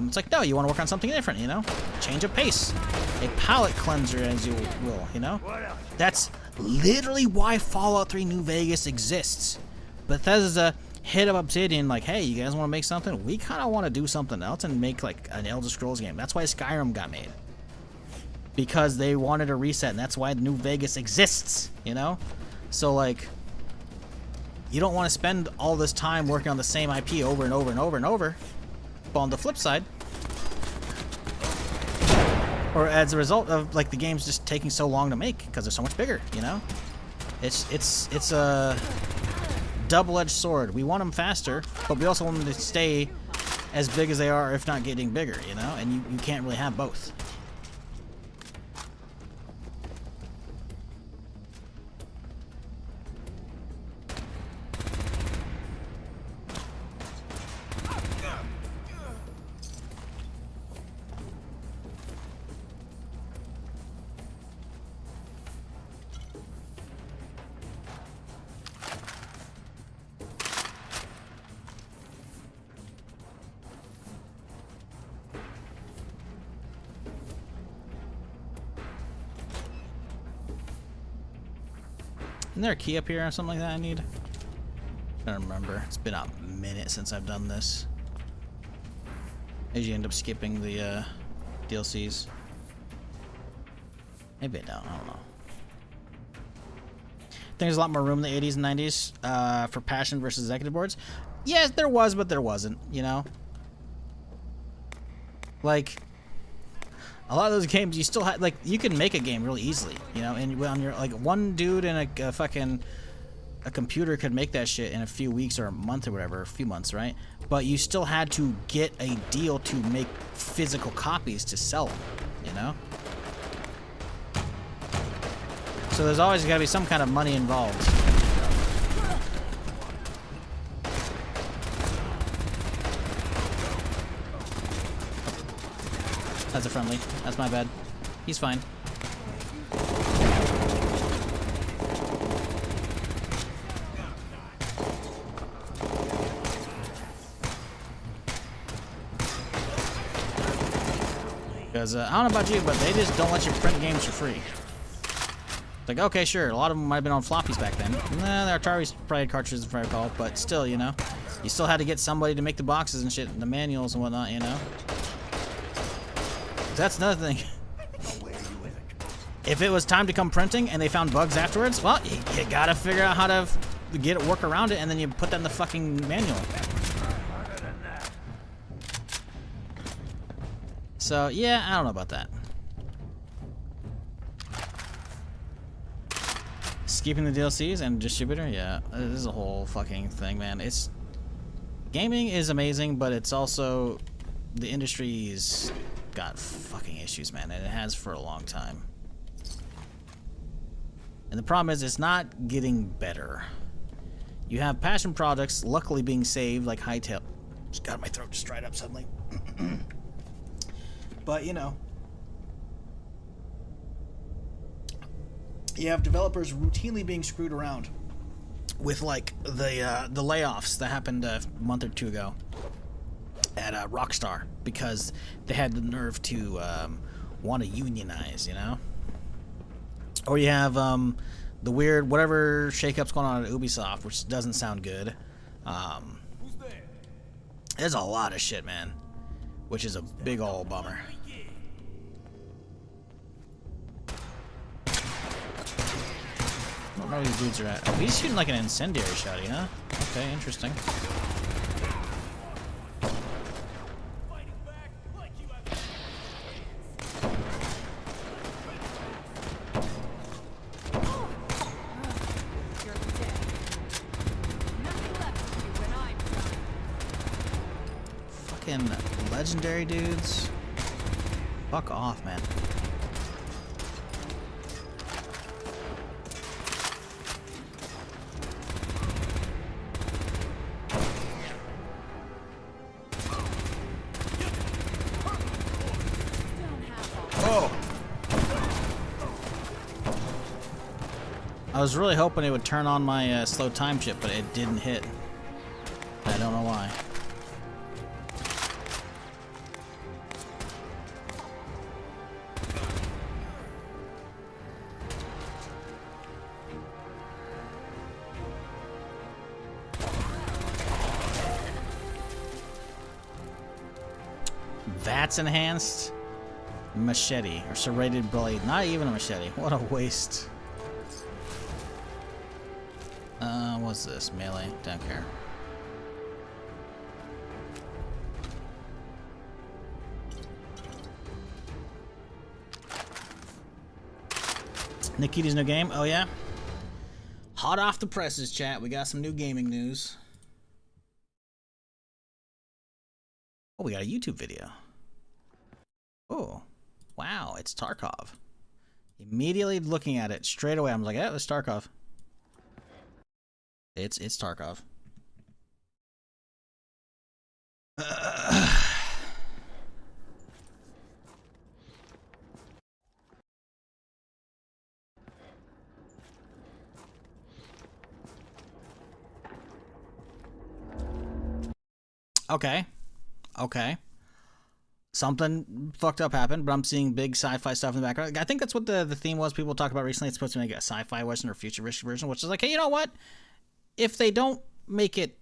It's like, no, you want to work on something different, you know? Change of pace. A palate cleanser, as you will, you know? That's literally why Fallout 3 New Vegas exists. Bethesda hit up Obsidian like, hey, you guys want to make something? We kind of want to do something else and make like an Elder Scrolls game. That's why Skyrim got made. Because they wanted a reset, and that's why New Vegas exists, you know? So, like, you don't want to spend all this time working on the same IP over and over and over and over. But on the flip side, or as a result of, like, the game's just taking so long to make because they're so much bigger, you know? It's a double-edged sword. We want them faster, but we also want them to stay as big as they are, if not getting bigger, you know? And you can't really have both. Isn't there a key up here or something like that I need? I don't remember. It's been a minute since I've done this. I usually end up skipping the DLCs. Maybe I don't know. I think there's a lot more room in the 80s and 90s for passion versus executive boards. Yes, there was, but there wasn't, you know? Like, a lot of those games, you still had, like, you can make a game really easily, you know? And on your, like, one dude in a fucking... a computer could make that shit in a few weeks or a month or whatever, a few months, right? But you still had to get a deal to make physical copies to sell them, you know? So there's always got to be some kind of money involved. That's a friendly. That's my bad. He's fine. Because I don't know about you, but they just don't let you print games for free. Like, okay, sure, a lot of them might have been on floppies back then. Nah, they're Atari probably cartridges if I recall, but still, you know, you still had to get somebody to make the boxes and shit, and the manuals and whatnot, you know. That's another thing. If it was time to come printing and they found bugs afterwards, well, you gotta figure out how to get it, work around it, and then you put that in the fucking manual. So, yeah, I don't know about that. Skipping the DLCs and distributor? Yeah, this is a whole fucking thing, man. It's... Gaming is amazing, but it's also... The industry's got fucking issues, man, and it has for a long time. And the problem is, it's not getting better. You have passion products, luckily being saved, like Hightail... God, my throat just dried up suddenly. But, you know, you have developers routinely being screwed around with, like, the layoffs that happened a month or two ago at Rockstar because they had the nerve to want to unionize, you know? Or you have the weird whatever shakeups going on at Ubisoft, which doesn't sound good. There's a lot of shit, man, which is a big old bummer. I don't know where these dudes are at. Oh, he's shooting like an incendiary shot, you know? Okay, interesting. Fucking legendary dudes. Fuck off, man. I was really hoping it would turn on my slow time chip, but it didn't hit. I don't know why. That's enhanced machete or serrated blade. Not even a machete. What a waste. What's this? Melee? Don't care. Nikita's new game? Oh yeah? Hot off the presses, chat. We got some new gaming news. Oh, we got a YouTube video. Oh, wow, it's Tarkov. Immediately looking at it straight away, I'm like, yeah, it's Tarkov. It's Tarkov. Okay. Okay. something fucked up happened, but I'm seeing big sci-fi stuff in the background. I think that's what the theme was people talked about recently. It's supposed to make a sci-fi Western or futuristic version, which is like, hey, you know what? If they don't make it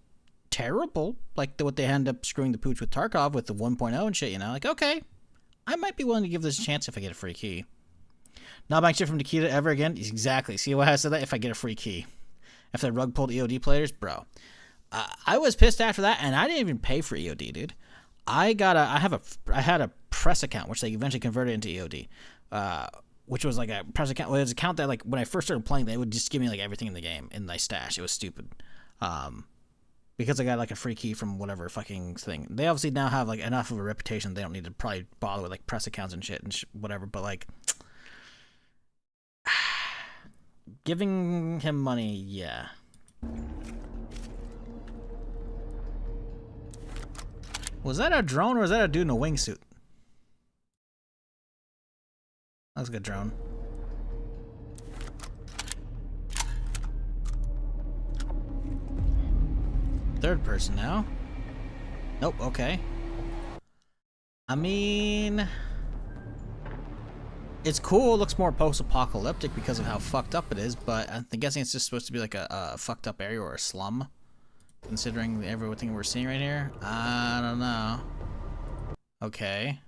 terrible, like what they end up screwing the pooch with Tarkov with the 1.0 and shit, you know, like, okay, I might be willing to give this a chance if I get a free key. Not buying shit from Nikita ever again? Exactly. See why I said that? If I get a free key. If they rug pulled EOD players, bro. I was pissed after that, and I didn't even pay for EOD, dude. I had a press account, which they eventually converted into EOD, which was like a press account. Well, it was an account that, like, when I first started playing, they would just give me like everything in the game in my stash. It was stupid, because I got like a free key from whatever fucking thing. They obviously now have like enough of a reputation. They don't need to probably bother with like press accounts and shit and whatever. But like, giving him money, yeah. Was that a drone or was that a dude in a wingsuit? That was a good drone. Third person now. Nope, okay. I mean, it's cool. It looks more post-apocalyptic because of how fucked up it is, but I'm guessing it's just supposed to be like a fucked up area or a slum. Considering everything we're seeing right here, I don't know. Okay.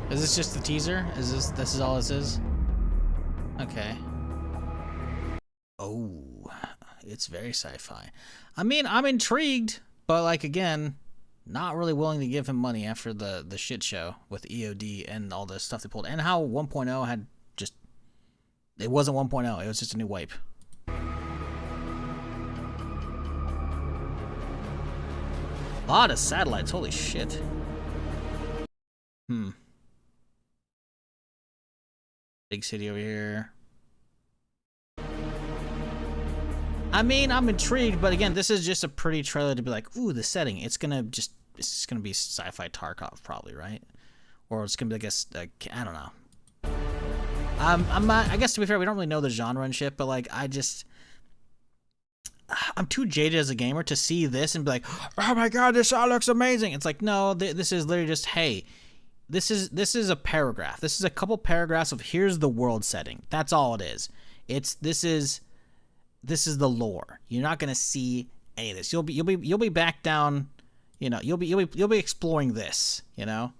Is this just the teaser? Is this is all this is? Okay. Oh, it's very sci-fi. I mean, I'm intrigued, but like again, not really willing to give him money after the shit show with EOD and all the stuff they pulled, and how 1.0 had just, it wasn't 1.0, it was just a new wipe. A lot of satellites, holy shit. Big city over here. I mean, I'm intrigued, but again, this is just a pretty trailer to be like, ooh, the setting. It's gonna be sci-fi Tarkov, probably, right? Or it's gonna be like I don't know. I'm not. I guess to be fair, we don't really know the genre and shit, but like, I'm too jaded as a gamer to see this and be like, oh my god, this all looks amazing. It's like, no, this is literally just, hey, this is a paragraph. This is a couple paragraphs of here's the world setting. That's all it is. This is the lore. You're not gonna see any of this. You'll be back down. You know, you'll be exploring this. You know,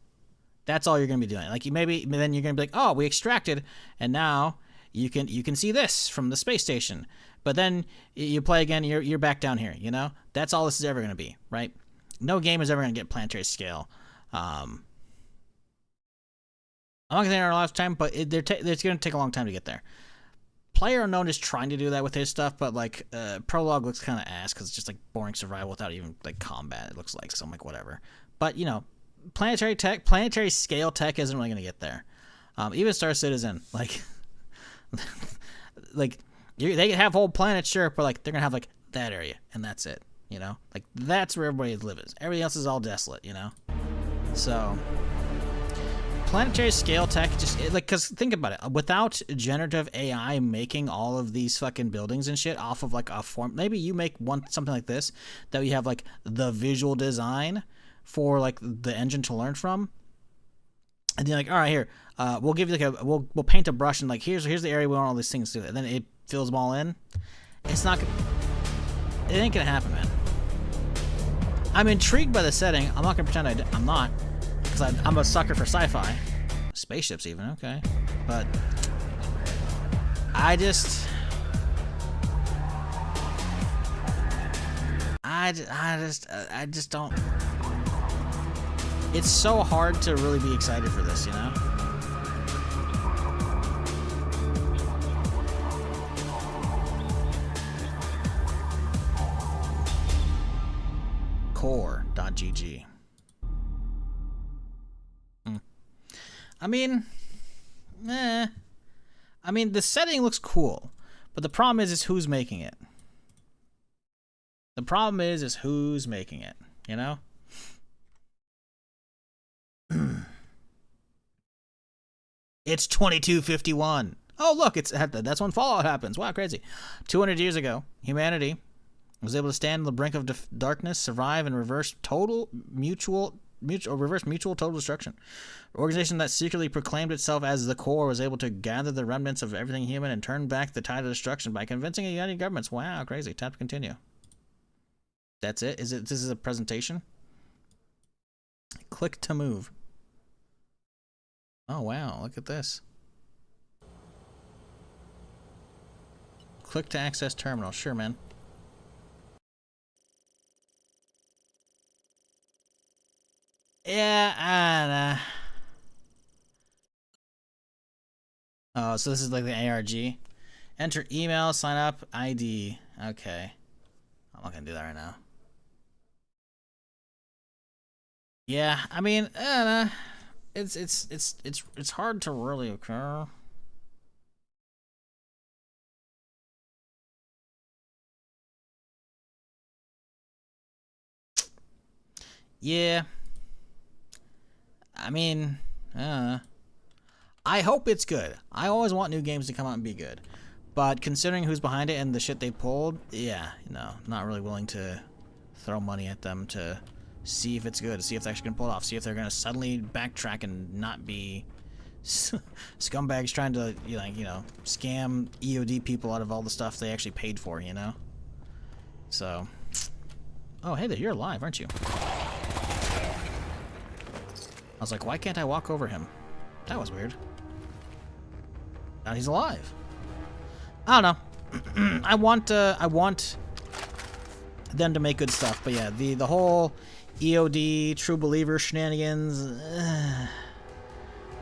that's all you're gonna be doing. Like then you're gonna be like, oh, we extracted, and now you can see this from the space station. But then you play again, you're back down here. You know, that's all this is ever gonna be, right? No game is ever gonna get planetary scale. I'm not gonna say in our lifetime, but it's gonna take a long time to get there. PlayerUnknown is trying to do that with his stuff, but like Prologue looks kind of ass because it's just like boring survival without even like combat. It looks like, so I'm like, whatever. But you know, planetary scale tech isn't really gonna get there. Even Star Citizen, like, they can have whole planets, sure, but like they're gonna have like that area and that's it. You know, like that's where everybody lives. Everything else is all desolate. You know, so. Planetary scale tech, just like, because think about it, without generative AI making all of these fucking buildings and shit off of like a form, maybe you make something like this that you have like the visual design for like the engine to learn from, and then like, all right, here, we'll give you like we'll paint a brush and like here's the area we want all these things to do, and then it fills them all in. It ain't gonna happen, man. I'm intrigued by the setting. I'm not gonna pretend I'm not. Because I'm a sucker for sci-fi. Spaceships even, okay. But I just don't. It's so hard to really be excited for this, you know? Core.gg. I mean, the setting looks cool, but the problem is who's making it. The problem is who's making it, you know? It's 2251. Oh, look, that's when Fallout happens. Wow, crazy. 200 years ago, humanity was able to stand on the brink of darkness, survive, and reverse mutual total destruction. An organization that secretly proclaimed itself as the Core was able to gather the remnants of everything human and turn back the tide of destruction by convincing the United Governments. Wow, crazy. Tap to continue. That's it? This is a presentation? Click to move. Oh, wow. Look at this. Click to access terminal. Sure, man. Yeah, oh, so this is like the ARG. Enter email, sign up, ID. Okay. I'm not gonna do that right now. Yeah, I mean, it's hard to really occur. Yeah. I mean, I hope it's good. I always want new games to come out and be good. But considering who's behind it and the shit they pulled, yeah, no, not really willing to throw money at them to see if it's good, see if they're actually going to pull it off, see if they're going to suddenly backtrack and not be scumbags trying to, scam EOD people out of all the stuff they actually paid for, you know? So, oh, hey there, you're alive, aren't you? I was like, why can't I walk over him? That was weird. Now he's alive. I don't know. I want them to make good stuff, but yeah, the whole EOD True Believer shenanigans.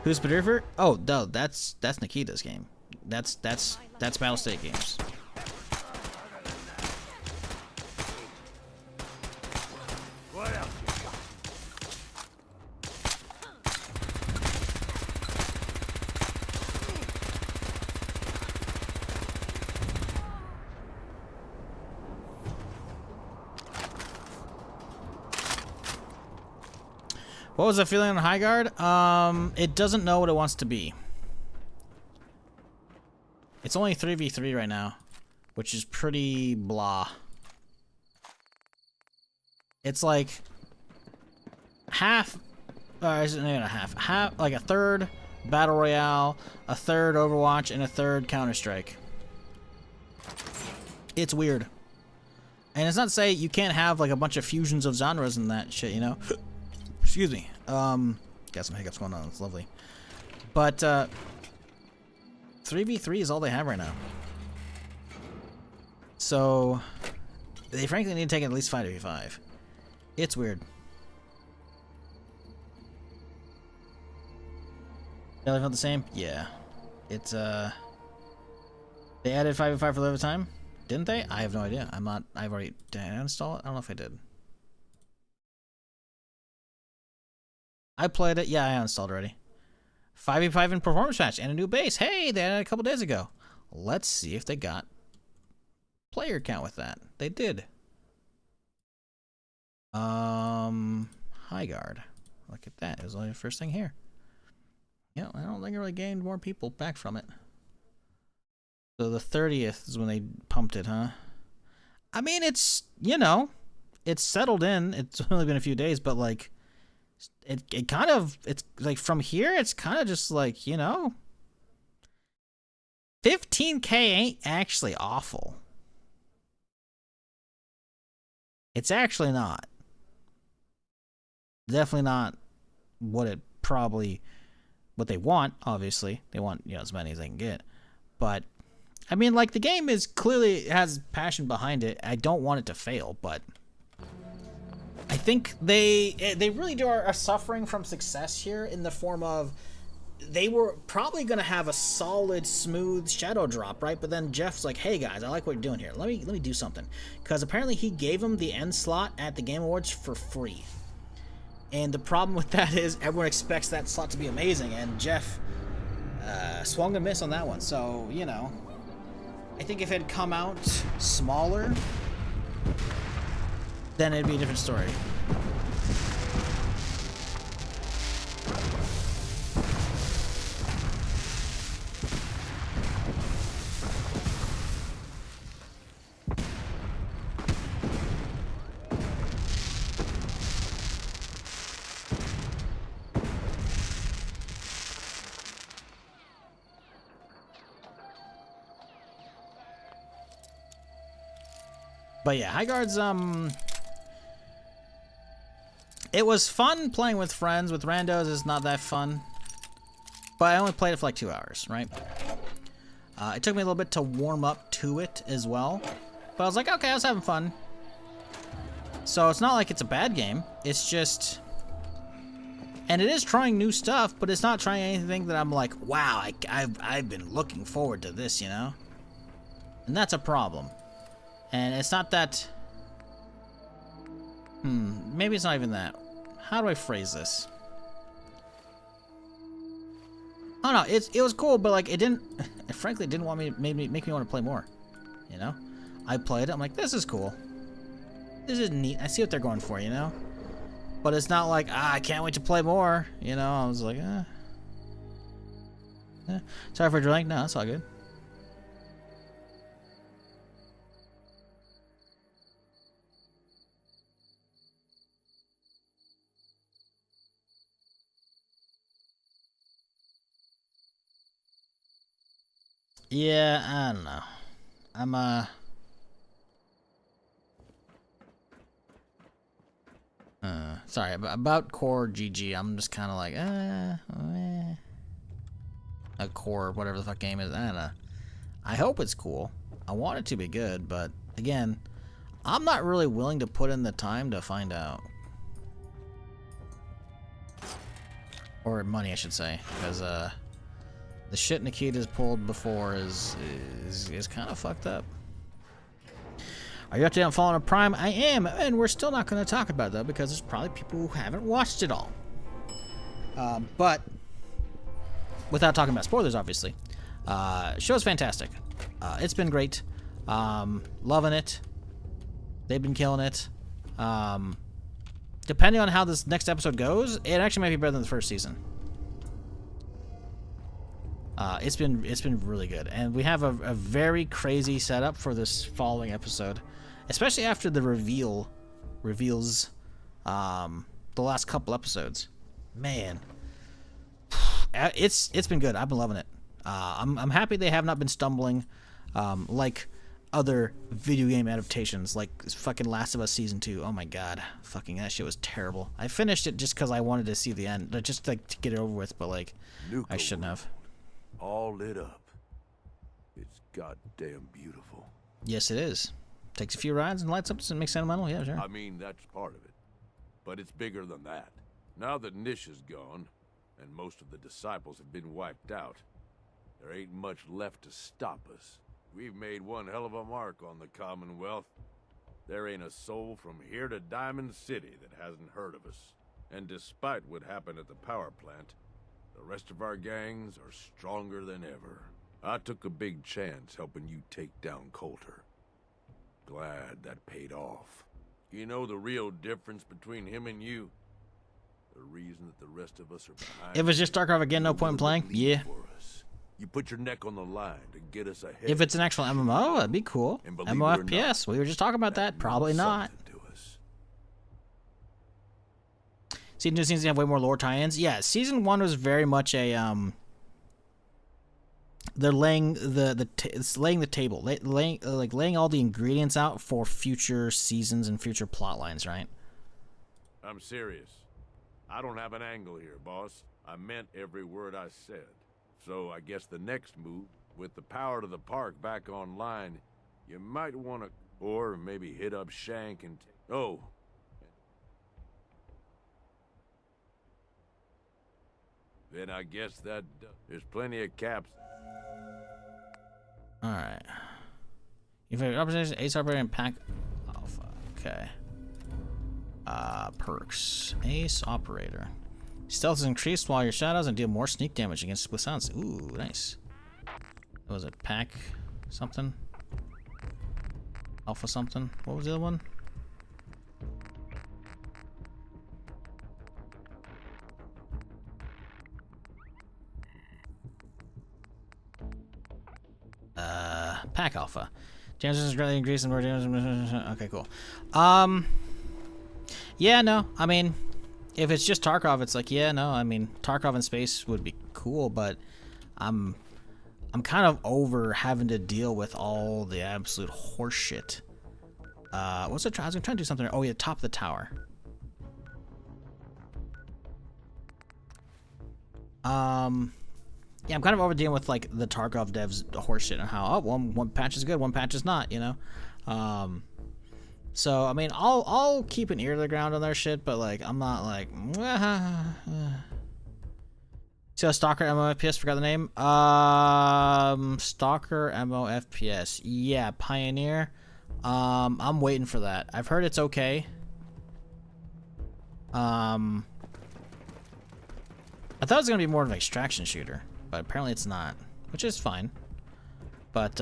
Who's Believer? Oh, no, that's Nikita's game. That's Battlestate Games. What was the feeling on High Guard? It doesn't know what it wants to be. It's only 3v3 right now, which is pretty blah. It's like half, isn't even a half, like a third Battle Royale, a third Overwatch, and a third Counter-Strike. It's weird. And it's not to say you can't have like a bunch of fusions of genres and that shit, you know? Excuse me. Got some hiccups going on. It's lovely. But 3v3 is all they have right now. So they frankly need to take at least 5v5. It's weird. They felt the same? Yeah. It's they added 5v5 for limited time? Didn't they? I have no idea. I've already, did I install it? I don't know if I did. I played it. Yeah, I installed already. 5v5 in performance patch and a new base. Hey, they added it a couple days ago. Let's see if they got player count with that. They did. High Guard. Look at that. It was only the first thing here. Yeah, I don't think I really gained more people back from it. So the 30th is when they pumped it, huh? I mean, it's, it's settled in. It's only been a few days, but like, it kind of, it's like from here, it's kind of just like, 15K ain't actually awful. It's actually not. Definitely not what they want, obviously. They want, as many as they can get. But, I mean, like, the game is clearly has passion behind it. I don't want it to fail, but I think they really are suffering from success here in the form of they were probably going to have a solid, smooth shadow drop, right? But then Jeff's like, hey guys, I like what you're doing here. Let me do something. Because apparently he gave them the end slot at the Game Awards for free. And the problem with that is everyone expects that slot to be amazing, and Jeff swung and missed on that one. So, I think if it had come out smaller, then it'd be a different story. But yeah, Highguard's, it was fun playing with friends. With randos, it's not that fun. But I only played it for like 2 hours, right? It took me a little bit to warm up to it as well. But I was like, okay, I was having fun. So it's not like it's a bad game. It's just... And it is trying new stuff, but it's not trying anything that I'm like, wow, I've been looking forward to this, you know? And that's a problem. And it's not that... maybe it's not even that. How do I phrase this? Oh no, it was cool, but like it didn't. It frankly didn't want me make me want to play more. You know, I played it. I'm like, this is cool. This is neat. I see what they're going for, you know. But it's not like I can't wait to play more. You know, I was like, sorry for drawing. No, it's all good. Yeah, I don't know. I'm sorry about Core GG. I'm just kind of like a Core whatever the fuck game is. I don't know. I hope it's cool. I want it to be good, but again, I'm not really willing to put in the time to find out. Or money, I should say, because the shit Nikita's pulled before is kind of fucked up. Are you up to date on Fallen of Prime? I am, and we're still not going to talk about it though because there's probably people who haven't watched it all. But without talking about spoilers, obviously, show's fantastic. It's been great. Loving it. They've been killing it. Depending on how this next episode goes, it actually might be better than the first season. It's been really good, and we have a very crazy setup for this following episode, especially after the reveals the last couple episodes. Man, it's been good. I've been loving it. I'm happy they have not been stumbling like other video game adaptations, like fucking Last of Us Season 2. Oh my god, fucking that shit was terrible. I finished it just because I wanted to see the end, just like to get it over with, but like I shouldn't have. All lit up. It's goddamn beautiful. Yes, it is. Takes a few rides and lights up and makes sentimental. Yeah, sure. I mean, that's part of it. But it's bigger than that. Now that Nish is gone, and most of the disciples have been wiped out, there ain't much left to stop us. We've made one hell of a mark on the Commonwealth. There ain't a soul from here to Diamond City that hasn't heard of us. And despite what happened at the power plant, the rest of our gangs are stronger than ever. I took a big chance helping you take down Coulter. Glad that paid off. You know the real difference between him and you? The reason that the rest of us are behind. If it's just StarCraft again, no point in playing? Yeah. You put your neck on the line to get us ahead. If it's an actual MMO, that'd be cool. MMO FPS, we were just talking about that. Probably not. Season 2 seems to have way more lore tie-ins. Yeah, Season 1 was very much a they're laying laying the table, laying all the ingredients out for future seasons and future plot lines, right? I'm serious. I don't have an angle here, boss. I meant every word I said. So I guess the next move, with the power to the park back online, you might want to, or maybe hit up Shank and then I guess that there's plenty of caps. All right. You've had opportunities, Ace Operator and Pack Alpha. Okay. Perks. Ace Operator. Stealth is increased while your shadows and deal more sneak damage against split sounds. Ooh, nice. What was it? Pack something? Alpha something? What was the other one? Pack Alpha. Damage is greatly increased and more damage. Okay, cool. Yeah, no. I mean, if it's just Tarkov, it's like, yeah, no. I mean, Tarkov in space would be cool, but I'm kind of over having to deal with all the absolute horseshit What's the I was trying to do something. Oh yeah, top of the tower. Yeah, I'm kind of over dealing with like the Tarkov devs horseshit and how one patch is good, one patch is not, you know. So I mean, I'll keep an ear to the ground on their shit, but like I'm not like. See how Stalker MO FPS, forgot the name. Stalker MO FPS. Yeah, Pioneer. I'm waiting for that. I've heard it's okay. I thought it was gonna be more of an extraction shooter, but apparently it's not, which is fine. But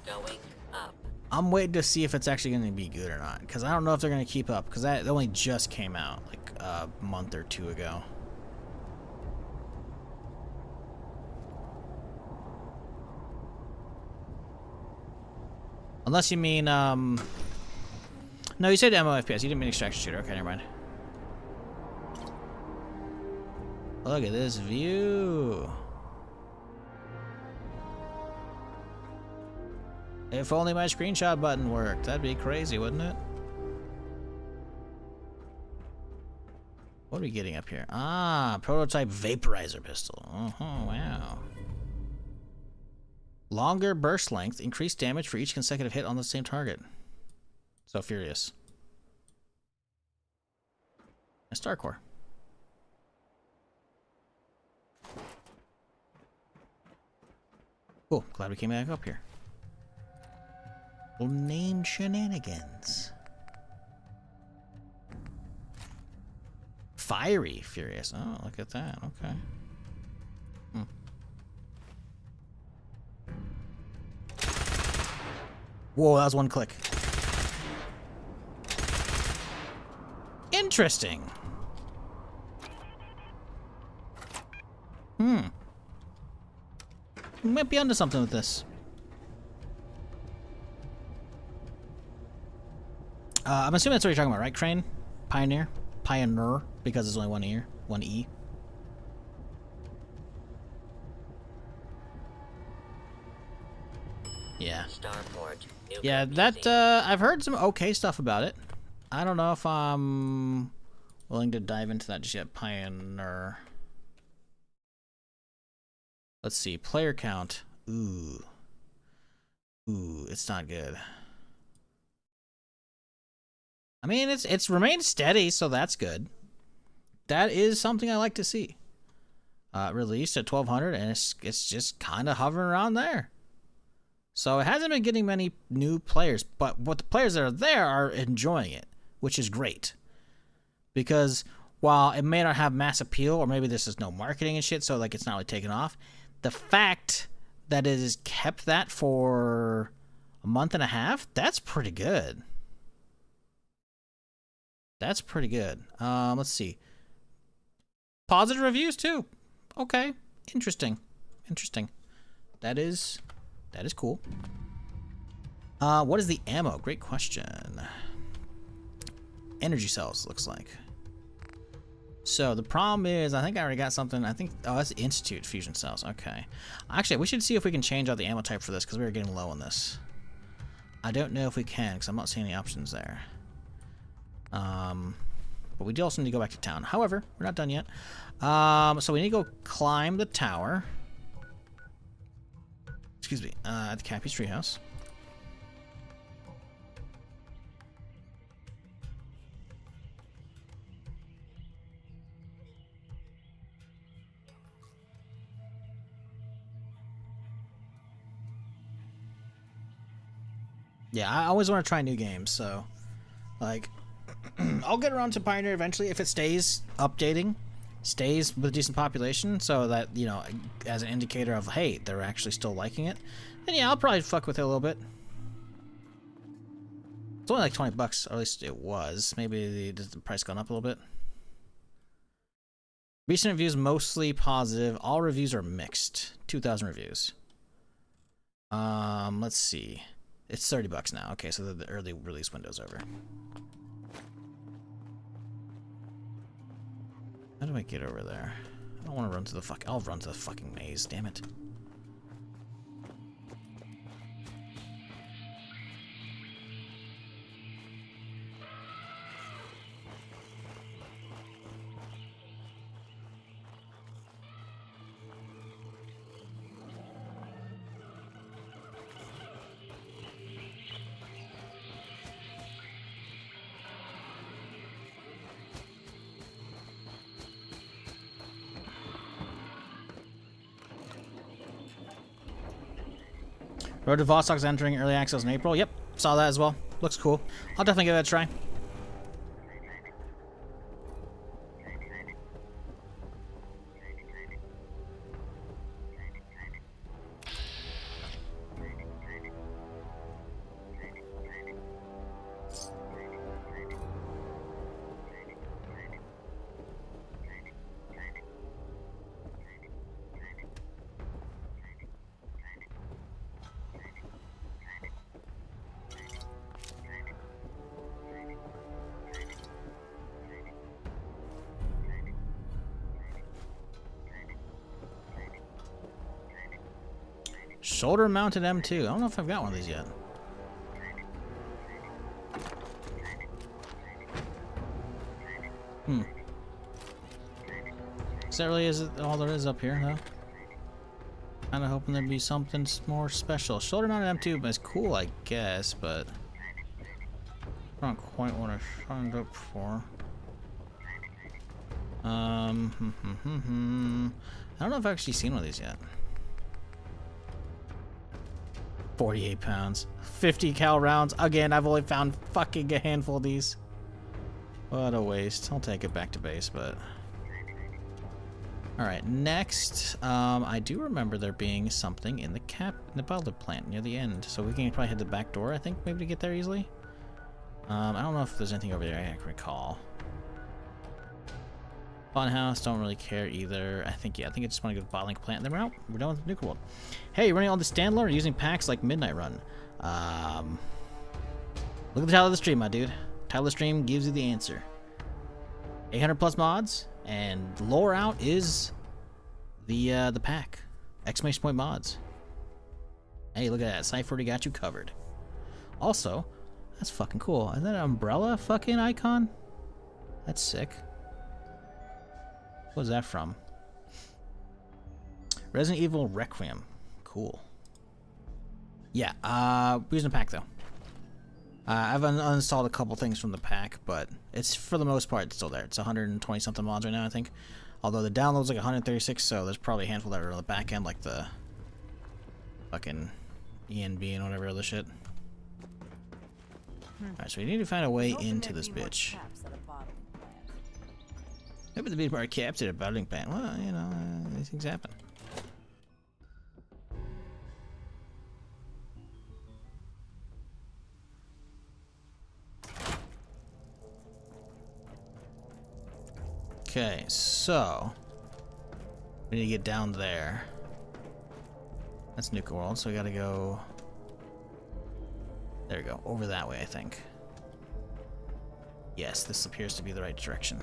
Going up. I'm waiting to see if it's actually gonna be good or not, because I don't know if they're gonna keep up, because that only just came out like a month or two ago. Unless you mean no, you said MOFPS. You didn't mean extraction shooter. Okay, never mind. Look at this view. If only my screenshot button worked. That'd be crazy, wouldn't it? What are we getting up here? Ah, prototype vaporizer pistol. Oh, wow. Longer burst length, increased damage for each consecutive hit on the same target. So furious. A Starcore. Cool. Glad we came back up here. Little named shenanigans. Fiery Furious. Oh, look at that. Okay. Whoa, that was one click. Interesting. We might be onto something with this. I'm assuming that's what you're talking about, right, Crane? Pioneer? Pioneer, because there's only one ear, one E. Yeah. Starport. Yeah, that, I've heard some okay stuff about it. I don't know if I'm willing to dive into that just yet. Pioneer. Let's see, player count. Ooh. Ooh, it's not good. I mean, it's remained steady, so that's good. That is something I like to see. Released at 1200, and it's just kind of hovering around there. So it hasn't been getting many new players, but what the players that are there are enjoying it, which is great. Because while it may not have mass appeal, or maybe this is no marketing and shit, so like it's not really taken off, the fact that it has kept that for a month and a half, that's pretty good. That's pretty good. Let's see. Positive reviews too. Okay. Interesting. Interesting. That is cool. What is the ammo? Great question. Energy cells, looks like. So the problem is, I think I already got something. I think, oh, that's Institute fusion cells. Okay. Actually, we should see if we can change out the ammo type for this, because we were getting low on this. I don't know if we can, because I'm not seeing any options there. But we do also need to go back to town. However, we're not done yet. So we need to go climb the tower. Excuse me, at the Cappy's treehouse. Yeah, I always want to try new games, so like I'll get around to Pioneer eventually if it stays updating, stays with a decent population, so that, you know, as an indicator of, hey, they're actually still liking it. Then yeah, I'll probably fuck with it a little bit. It's only like 20 bucks, or at least it was. Maybe the price gone up a little bit. Recent reviews mostly positive. All reviews are mixed. 2,000 reviews. Let's see. It's 30 bucks now. Okay, so the early release window's over. How do I get over there? I don't want to run to the fuck. I'll run to the fucking maze. Damn it. Road to Vostok's entering early access in April. Yep, saw that as well. Looks cool. I'll definitely give it a try. Shoulder mounted M2. I don't know if I've got one of these yet. Is that really all there is up here, though? Kind of hoping there'd be something more special. Shoulder mounted M2 is cool, I guess, but not quite what I signed up for. I don't know if I've actually seen one of these yet. 48 pounds. 50 cal rounds. Again, I've only found fucking a handful of these. What a waste. I'll take it back to base, but... Alright, next, I do remember there being something in the powder plant near the end. So we can probably hit the back door, I think, maybe to get there easily. I don't know if there's anything over there I can recall. Funhouse, don't really care either. I think I just want to go to the bottling plant, and then we're out. We're done with the Nuka World. Hey, you're running all the standalone or using packs like Midnight Run? Look at the title of the stream, my dude. Title of the stream gives you the answer. 800 plus mods, and LoreOut is the pack. Exclamation point mods. Hey, look at that. Cypher already got you covered. Also, that's fucking cool. Is that an umbrella fucking icon? That's sick. What was that from? Resident Evil Requiem. Cool. Yeah, we're using a pack though. I've uninstalled a couple things from the pack, but it's for the most part still there. It's 120 something mods right now, I think. Although the download's like 136, so there's probably a handful that are on the back end, like the fucking ENB and whatever other shit. Alright, so we need to find a way into this bitch. Maybe there'd be more caps at a bottling plant. Well, you know, these things happen. Okay, so we need to get down there. That's Nuka World, so we gotta go. There we go, over that way, I think. Yes, this appears to be the right direction.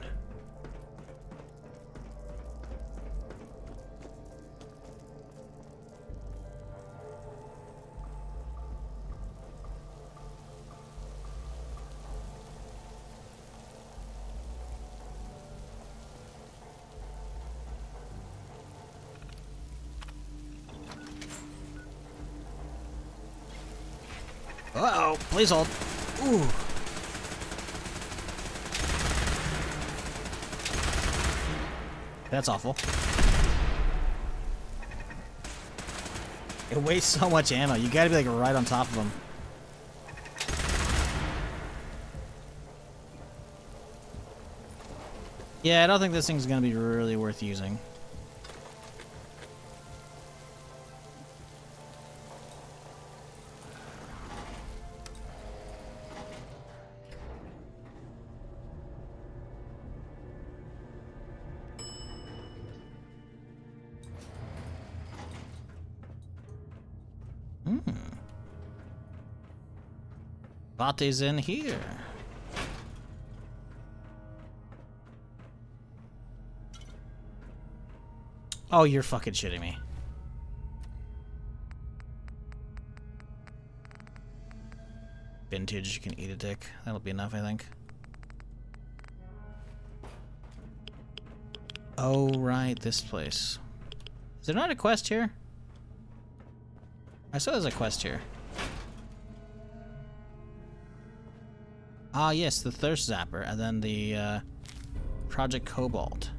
Uh-oh, please hold. Ooh. That's awful. It wastes so much ammo. You gotta be like right on top of them. Yeah, I don't think this thing's gonna be really worth using. Bate's in here. Oh, you're fucking shitting me. Vintage, you can eat a dick. That'll be enough, I think. Oh, right, this place. Is there not a quest here? I saw there's a quest here. Ah, yes, the Thirst Zapper, and then the Project Cobalt.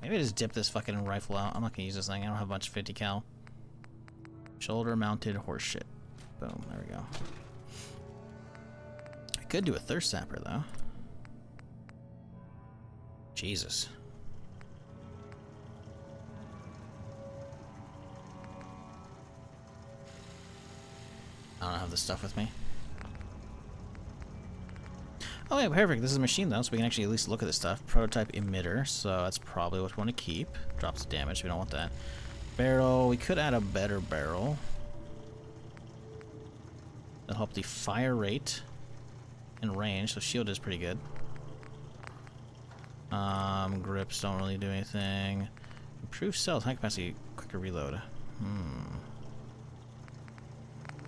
Maybe I just dip this fucking rifle out. I'm not gonna use this thing. I don't have much 50 cal. Shoulder mounted horse shit. Boom, there we go. I could do a thirst sapper though. Jesus. I don't have this stuff with me. Oh yeah, perfect. This is a machine though, so we can actually at least look at this stuff. Prototype emitter, so that's probably what we want to keep. Drops the damage, we don't want that. Barrel, we could add a better barrel. That'll help the fire rate and range, so shield is pretty good. Grips don't really do anything. Improve cells, high capacity, quicker reload.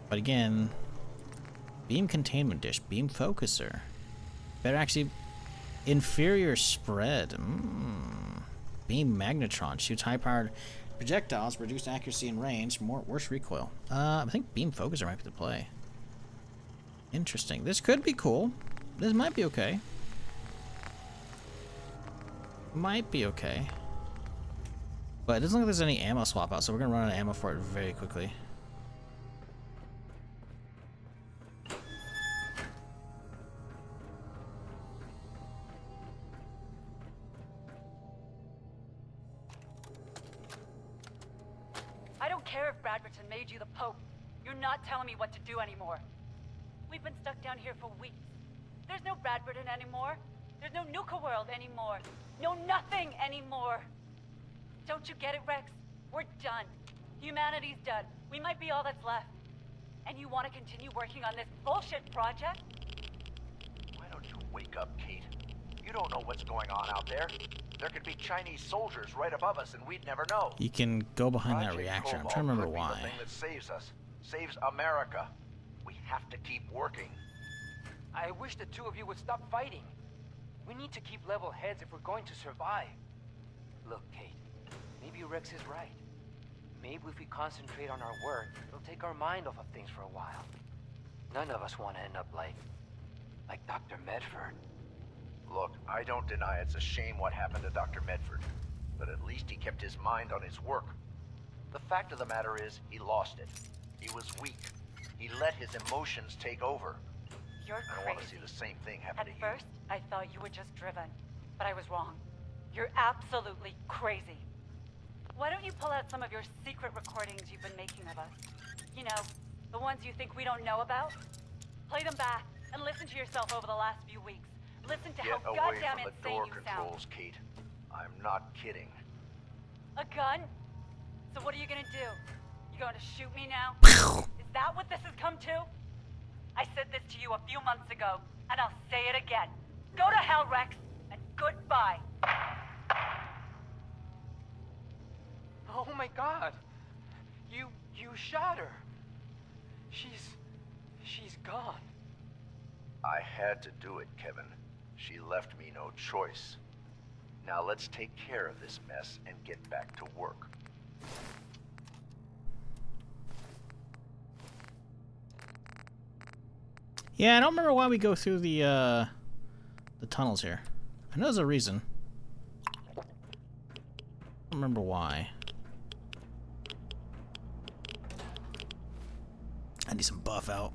But again, beam containment dish, beam focuser. Better actually, inferior spread. Beam magnetron shoots high-powered projectiles, reduced accuracy and range, worse recoil. I think beam focuser might be the play. Interesting. This could be cool. This might be okay. Might be okay. But it doesn't look like there's any ammo swap out, so we're gonna run out of ammo for it very quickly. I don't care if Bradberton made you the Pope. You're not telling me what to do anymore. We've been stuck down here for weeks. There's no Bradberton anymore. There's no Nuka World anymore. No nothing anymore. Don't you get it, Rex? We're done. Humanity's done. We might be all that's left. And you want to continue working on this bullshit project? Why don't you wake up, Kate? You don't know what's going on out there. There could be Chinese soldiers right above us and we'd never know. You can go behind that reactor. I'm trying to remember why. The thing that saves us. Saves America. We have to keep working. I wish the two of you would stop fighting. We need to keep level heads if we're going to survive. Look, Kate, maybe Rex is right. Maybe if we concentrate on our work, it'll take our mind off of things for a while. None of us want to end up like Dr. Medford. Look, I don't deny it's a shame what happened to Dr. Medford, but at least he kept his mind on his work. The fact of the matter is, he lost it. He was weak. He let his emotions take over. You're I don't crazy. want to see the same thing happen to you. At first, I thought you were just driven, but I was wrong. You're absolutely crazy. Why don't you pull out some of your secret recordings you've been making of us? You know, the ones you think we don't know about? Play them back and listen to yourself over the last few weeks. Listen to Get how away goddamn from the insane door you controls, Kate. I'm not kidding. sound. A gun? So what are you gonna do? You going to shoot me now? Is that what this has come to? I said this to you a few months ago, and I'll say it again. Go to hell, Rex, and goodbye. Oh my god! You shot her! She's gone. I had to do it, Kevin. She left me no choice. Now let's take care of this mess and get back to work. Yeah, I don't remember why we go through the tunnels here. I know there's a reason. I don't remember why. I need some buff out.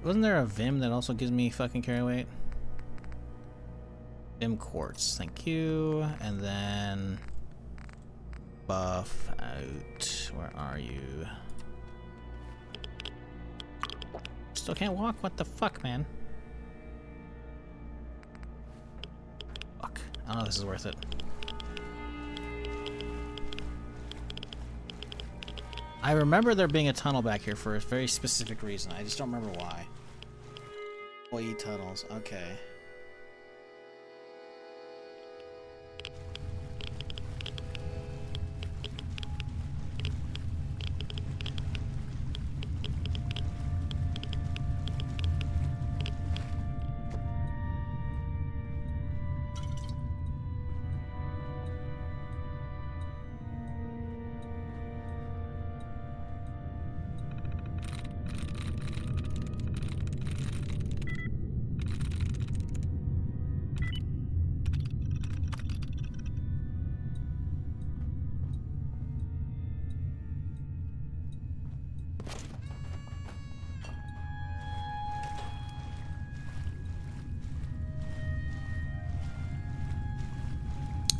Wasn't there a Vim that also gives me fucking carry weight? Vim quartz, thank you. And then buff out. Where are you? Still can't walk? What the fuck, man? Fuck. I don't know if this is worth it. I remember there being a tunnel back here for a very specific reason. I just don't remember why. Employee tunnels. Okay.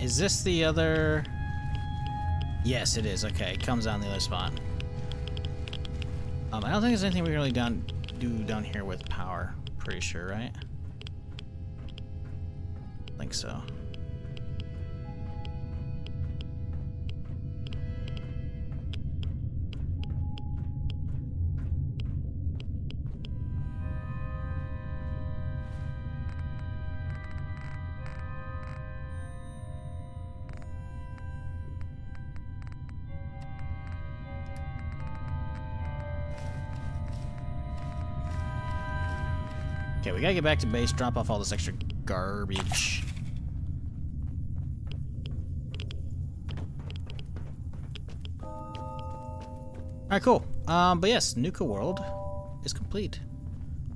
Is this the other? Yes, it is. Okay, it comes down the other spot. I don't think there's anything we can really do down here with power. Pretty sure, right? I think so. Okay, we gotta get back to base, drop off all this extra garbage. Alright, cool. But yes, Nuka World is complete.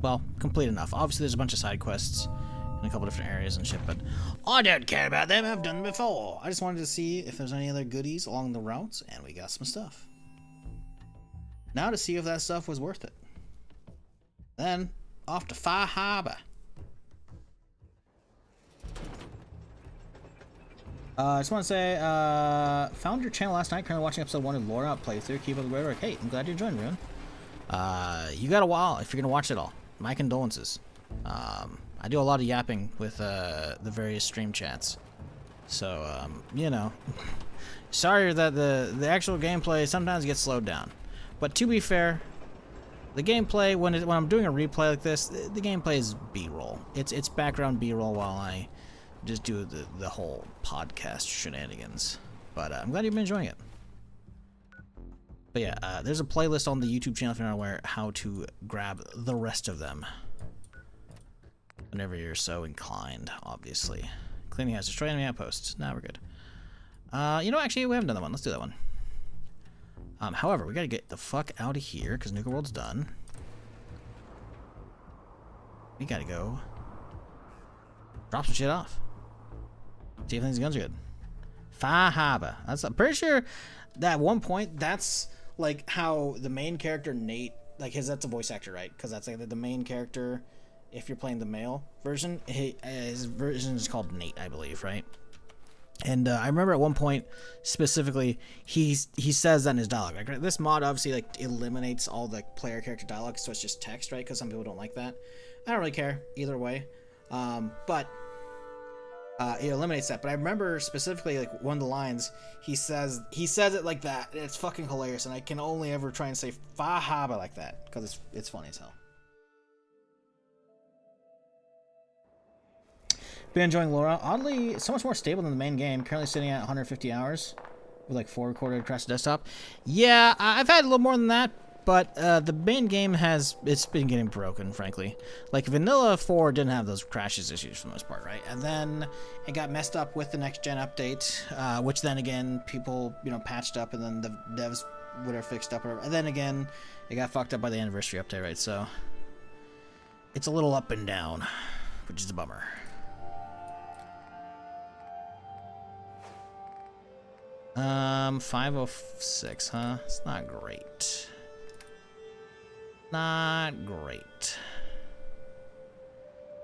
Well, complete enough. Obviously, there's a bunch of side quests in a couple different areas and shit, but I don't care about them. I've done them before. I just wanted to see if there's any other goodies along the routes, and we got some stuff. Now to see if that stuff was worth it. Then, off to Far Harbor. I just want to say, found your channel last night, currently watching episode 1 of LoreOut playthrough. Keep up the great work. Hey, I'm glad you joined, Rune. You got a while if you're going to watch it all. My condolences. I do a lot of yapping with the various stream chats. So, you know, sorry that the actual gameplay sometimes gets slowed down. But to be fair, the gameplay, when I'm doing a replay like this, the gameplay is B-roll. It's background B-roll while I just do the whole podcast shenanigans. But I'm glad you've been enjoying it. But yeah, there's a playlist on the YouTube channel if you're not aware how to grab the rest of them. Whenever you're so inclined, obviously. Cleaning house, destroy enemy outposts. Now we're good. You know, actually, we haven't done that one. Let's do that one. However, we gotta get the fuck out of here because Nuka World's done. We gotta go drop some shit off. See if these guns are good. Far Harbor. I'm pretty sure that at one point that's like how the main character Nate, like that's a voice actor, right? Because that's like the main character. If you're playing the male version, his version is called Nate, I believe, right? And I remember at one point specifically, he says that in his dialogue. Like, this mod obviously like eliminates all the player character dialogue, so it's just text, right? Because some people don't like that. I don't really care either way, but it eliminates that. But I remember specifically like one of the lines he says it like that. And it's fucking hilarious, and I can only ever try and say Far Harbor like that because it's funny as hell. Been enjoying LoreOut. Oddly, so much more stable than the main game. Currently sitting at 150 hours with like 4 recorded across the desktop. Yeah, I've had a little more than that, but the main game it's been getting broken, frankly. Like Vanilla 4 didn't have those crashes issues for the most part, right? And then it got messed up with the next gen update, which then again people patched up, and then the devs would have fixed up, and then again it got fucked up by the anniversary update, right? So it's a little up and down, which is a bummer. 506, huh? It's not great. Not great.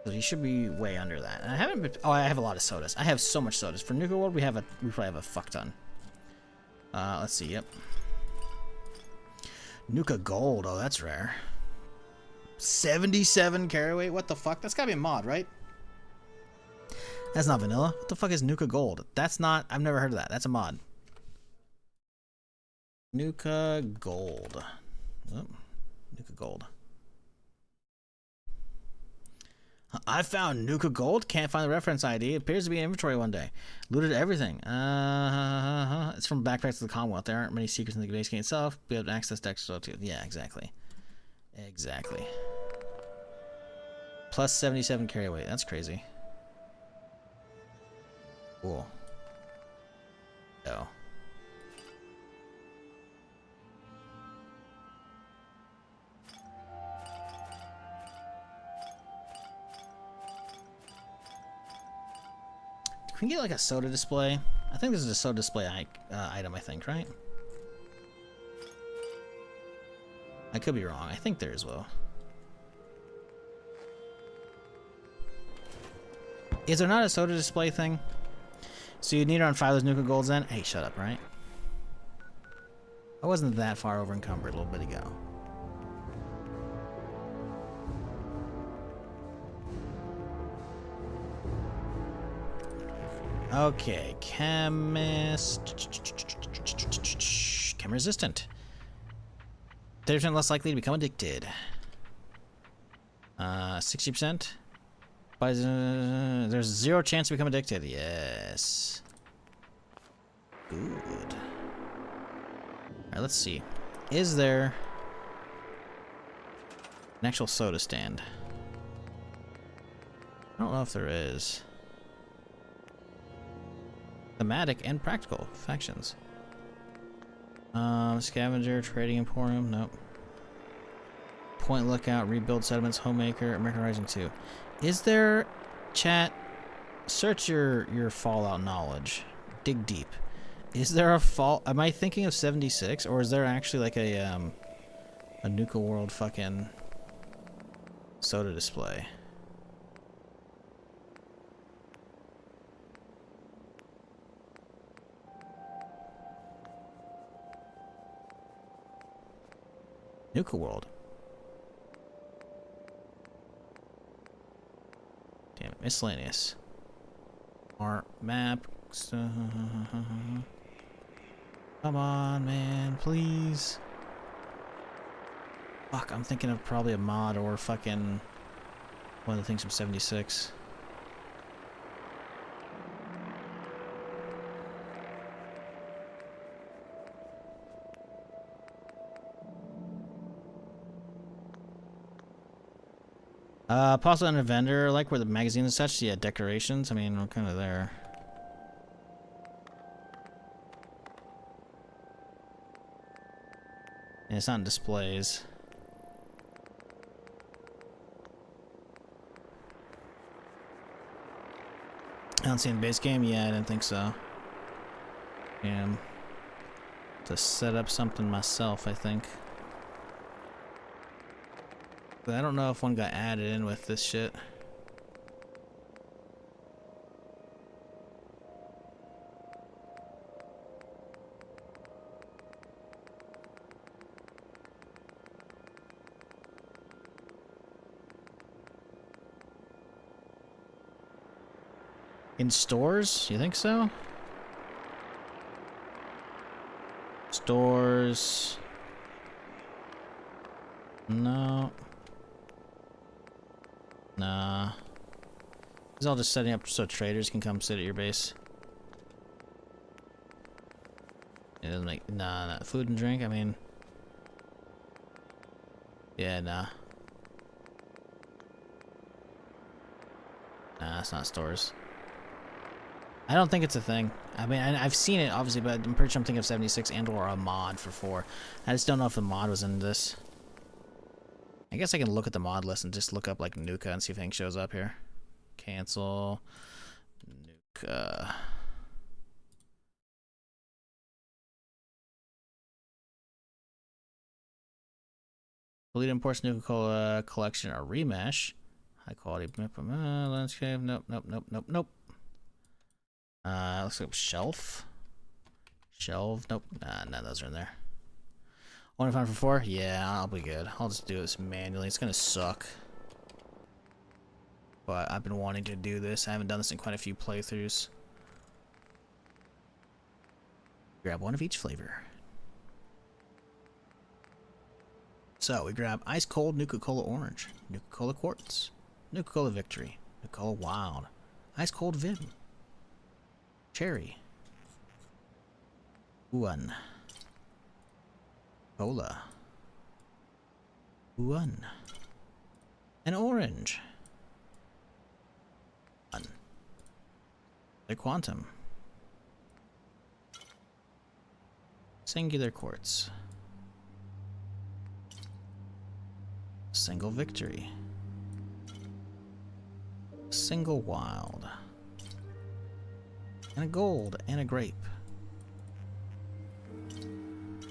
So you should be way under that. And I haven't been, I have a lot of sodas. I have so much sodas. For Nuka World, we probably have a fuck ton. Let's see, yep. Nuka Gold, oh that's rare. 77 carry weight, what the fuck? That's gotta be a mod, right? That's not vanilla. What the fuck is Nuka Gold? That's not, I've never heard of that. That's a mod. Nuka Gold. Oh, Nuka Gold. I found Nuka Gold. Can't find the reference ID. It appears to be in inventory one day. Looted everything. It's from Backpacks to the Commonwealth. There aren't many secrets in the base game itself. Be able to access decks too. Yeah, exactly. Exactly. Plus 77 carry weight. That's crazy. Cool. Oh. Can we get like a soda display? I think this is a soda display item, I think, right? I could be wrong. I think there is, well. Is there not a soda display thing? So you need around 5 of those Nuka Golds then? Hey, shut up, right? I wasn't that far over encumbered a little bit ago. Okay, chemist. Chem resistant. 30% less likely to become addicted. 60%. But there's 0 chance to become addicted. Yes. Good. Alright, let's see. Is there an actual soda stand? I don't know if there is. Thematic and practical factions. Scavenger, Trading Emporium, nope. Point Lookout, Rebuild Settlements, Homemaker, American Rising 2. Is there, chat, search your Fallout knowledge. Dig deep. Is there a fall? Am I thinking of 76, or is there actually like a Nuka World fucking soda display? Nuka World. Damn it, miscellaneous. Art map. Come on, man, please. Fuck, I'm thinking of probably a mod or fucking one of the things from 76. Possibly on a vendor, like where the magazines and such. Yeah, decorations. I mean, we're kind of there. And it's not in displays. I don't see it in base game. Yeah, I didn't think so. To set up something myself, I think. But I don't know if one got added in with this shit. In stores? You think so? Stores. No. Nah. It's all just setting up so traders can come sit at your base. It doesn't make... Nah. Food and drink, I mean... Yeah, nah. Nah, it's not stores. I don't think it's a thing. I mean, I've seen it, obviously, but I'm pretty sure I'm thinking of 76 and or a mod for 4. I just don't know if the mod was in this. I guess I can look at the mod list and just look up, like, Nuka and see if anything shows up here. Cancel. Nuka. Elite Imports Nuka Cola Collection or Remesh. High quality landscape. Nope. Looks like shelf. Shelf. Nope. None of those are in there. 1 for 4? Yeah, I'll be good. I'll just do this manually. It's gonna suck. But I've been wanting to do this. I haven't done this in quite a few playthroughs. Grab one of each flavor. So we grab Ice Cold Nuka Cola Orange, Nuka Cola Quartz, Nuka Cola Victory, Nuka Cola Wild, Ice Cold Vim, Cherry, One, Cola, One, and Orange, One, the Quantum, Singular Quartz, Single Victory, Single Wild, and a Gold, and a Grape,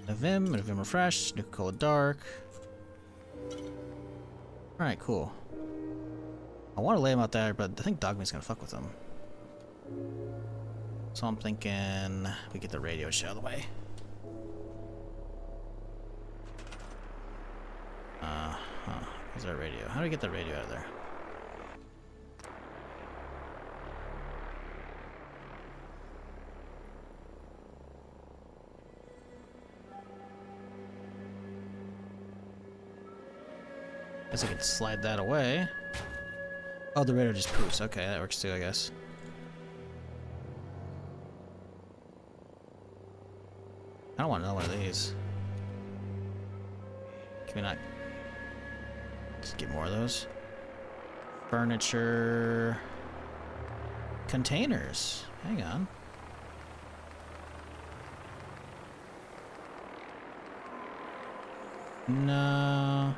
a Vim, and a Vim Refresh, Nuka Cola Dark. Alright, cool. I want to lay them out there, but I think Dogme's gonna fuck with them. So I'm thinking we get the radio shit out of the way. Where's our radio? How do we get the radio out of there? Guess I could slide that away. Oh, the radio just poofs. Okay, that works too, I guess. I don't want another one of these. Can we not just get more of those? Furniture. Containers. Hang on. No.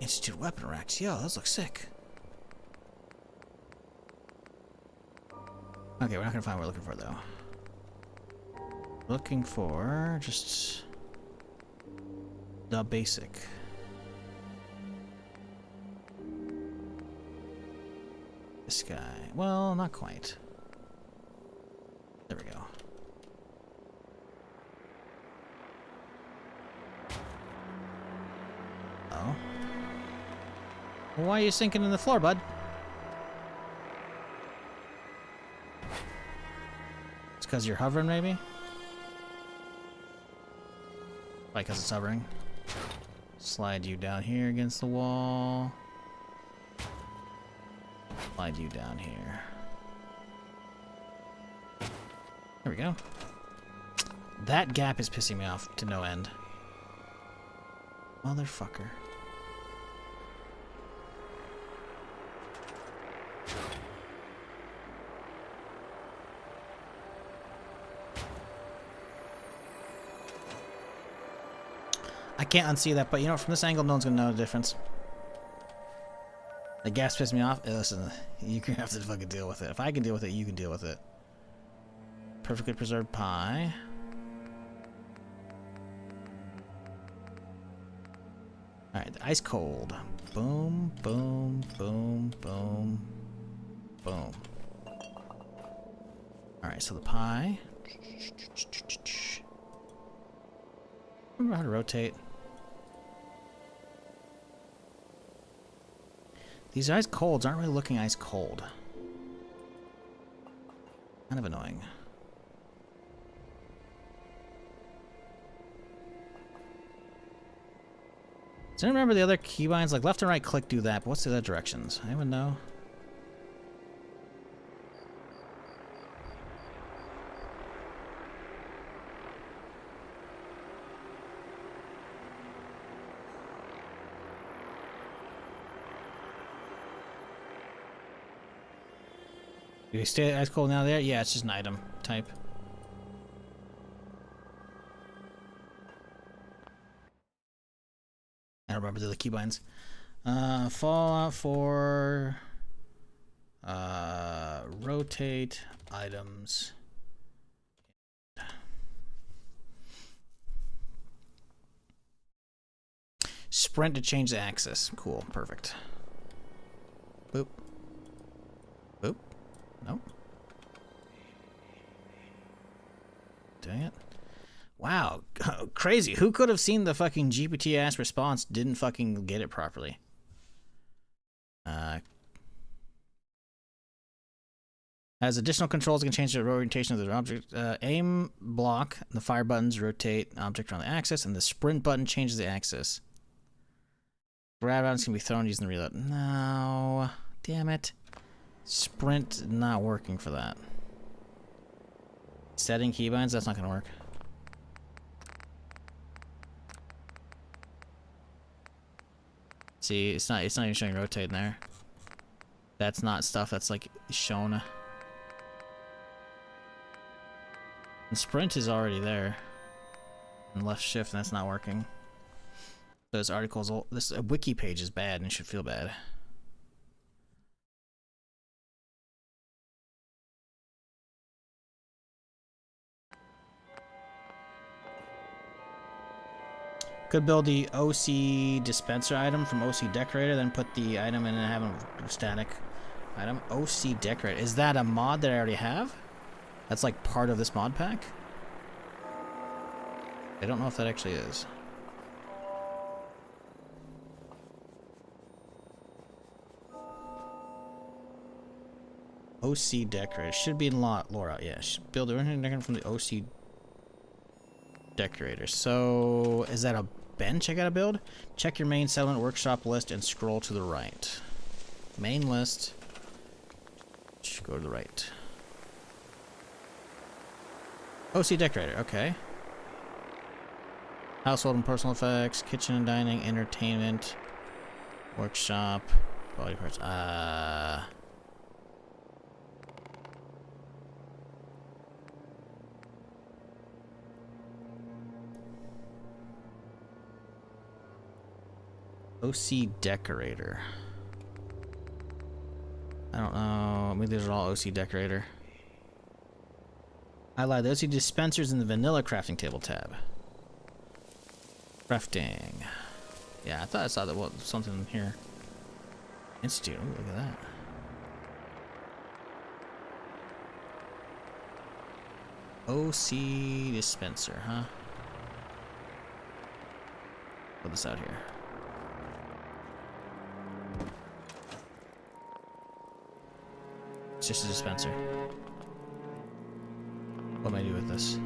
Institute weapon racks. Yo, those look sick. Okay, we're not gonna find what we're looking for though. Looking for just the basic. This guy. Well, not quite. There we go. Oh. Well, why are you sinking in the floor, bud? It's because you're hovering, maybe? Why, because it's hovering? Slide you down here against the wall. Slide you down here. There we go. That gap is pissing me off to no end. Motherfucker. I can't unsee that, but you know, from this angle, no one's gonna know the difference. The gas pissed me off. Hey, listen, you're gonna have to fucking deal with it. If I can deal with it, you can deal with it. Perfectly preserved pie. Alright, ice cold. Boom, boom, boom, boom, boom. Alright, so the pie. Remember how to rotate? These ice colds aren't really looking ice cold. Kind of annoying. Does anyone remember the other keybinds? Like left and right click do that, but what's the other directions? Anyone know? Do you stay ice cold now there? Yeah, it's just an item type. I don't remember the other keybinds. Fallout 4. Rotate items. Sprint to change the axis. Cool, perfect. Boop. Boop. Nope. Dang it. Wow. Crazy. Who could have seen the fucking GPT ass response didn't fucking get it properly? As additional controls, you can change the orientation of the object. Aim, block, the fire buttons rotate object around the axis, and the sprint button changes the axis. Grab items can be thrown using the reload. No. Damn it. Sprint not working for that. Setting keybinds, that's not gonna work. See, it's not even showing rotate in there. That's not stuff that's like shown. And sprint is already there. And left shift, and that's not working. Those articles, this wiki page is bad and it should feel bad. Could build the OC dispenser item from OC decorator, then put the item in and have a static item. OC decorator. Is that a mod that I already have? That's like part of this mod pack? I don't know if that actually is. OC decorator. Should be in LoreOut. Yeah, should build everything decorator from the OC decorator. So, is that a bench I gotta build? Check your main settlement workshop list and scroll to the right. Main list. Go to the right. OC decorator. Okay. Household and personal effects, kitchen and dining, entertainment, workshop, body parts. OC decorator. I don't know. Maybe these are all OC decorator. I lied. The OC dispensers in the vanilla crafting table tab. Crafting. Yeah, I thought I saw that something in here. Institute. Ooh, look at that. OC dispenser, huh? Put this out here. It's just a dispenser. What am I do with this?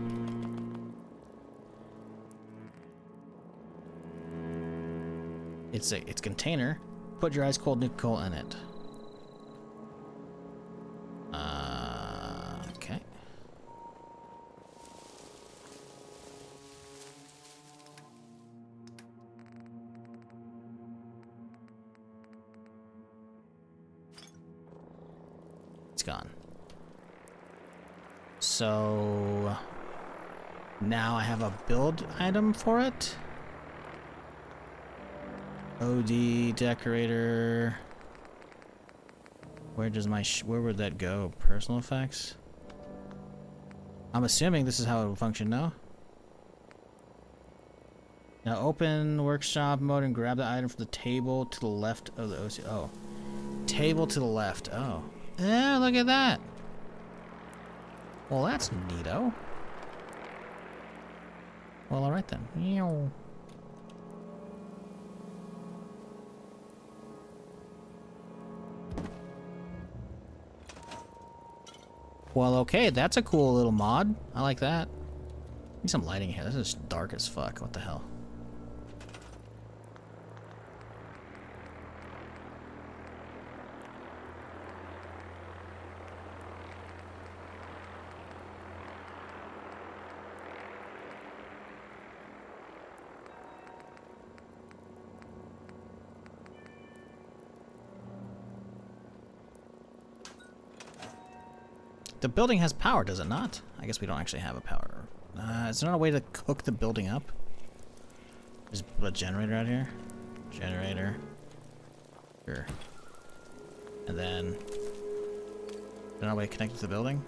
It's container. Put your ice cold nuke coal in it. Okay. It's gone. So now I have a build item for it. OD decorator. Where does my where would that go? Personal effects. I'm assuming this is how it will function now. Now open workshop mode and grab the item from the table to the left of the OC. Oh, table to the left. Oh, yeah, look at that. Well, that's neato. Well, all right then. Meow. Well, okay, that's a cool little mod. I like that. Need some lighting here. This is dark as fuck. What the hell? The building has power, does it not? I guess we don't actually have a power. Is there not a way to cook the building up? There's a generator out here. Generator. Sure. And then... Is there not a way to connect it to the building?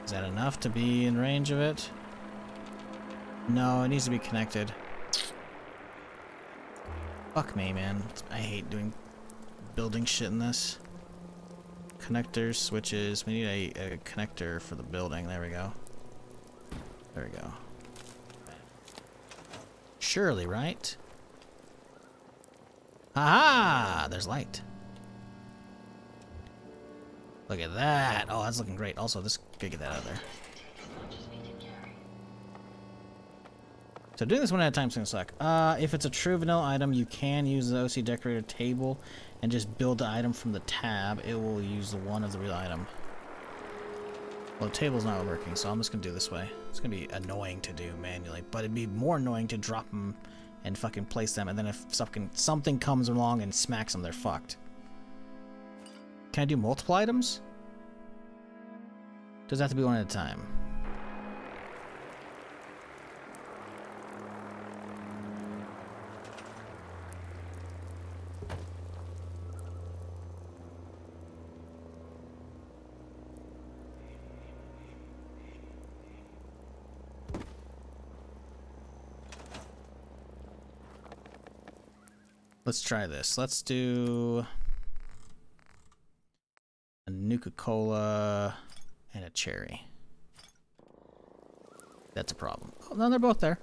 Is that enough to be in range of it? No, it needs to be connected. Fuck me, man. I hate doing building shit in this. Connectors, switches. We need a connector for the building. There we go. There we go. Surely, right? Aha! There's light. Look at that. Oh, that's looking great. Also, this could get that out of there. So doing this one at a time is gonna suck. If it's a true vanilla item, you can use the OC decorator table and just build the item from the tab. It will use the one of the real item. Well, the table's not working, so I'm just gonna do it this way. It's gonna be annoying to do manually, but it'd be more annoying to drop them and fucking place them, and then if something comes along and smacks them, they're fucked. Can I do multiple items? Does it have to be one at a time? Let's try this. Let's do a Nuka-Cola and a cherry. That's a problem. Oh, no, they're both there.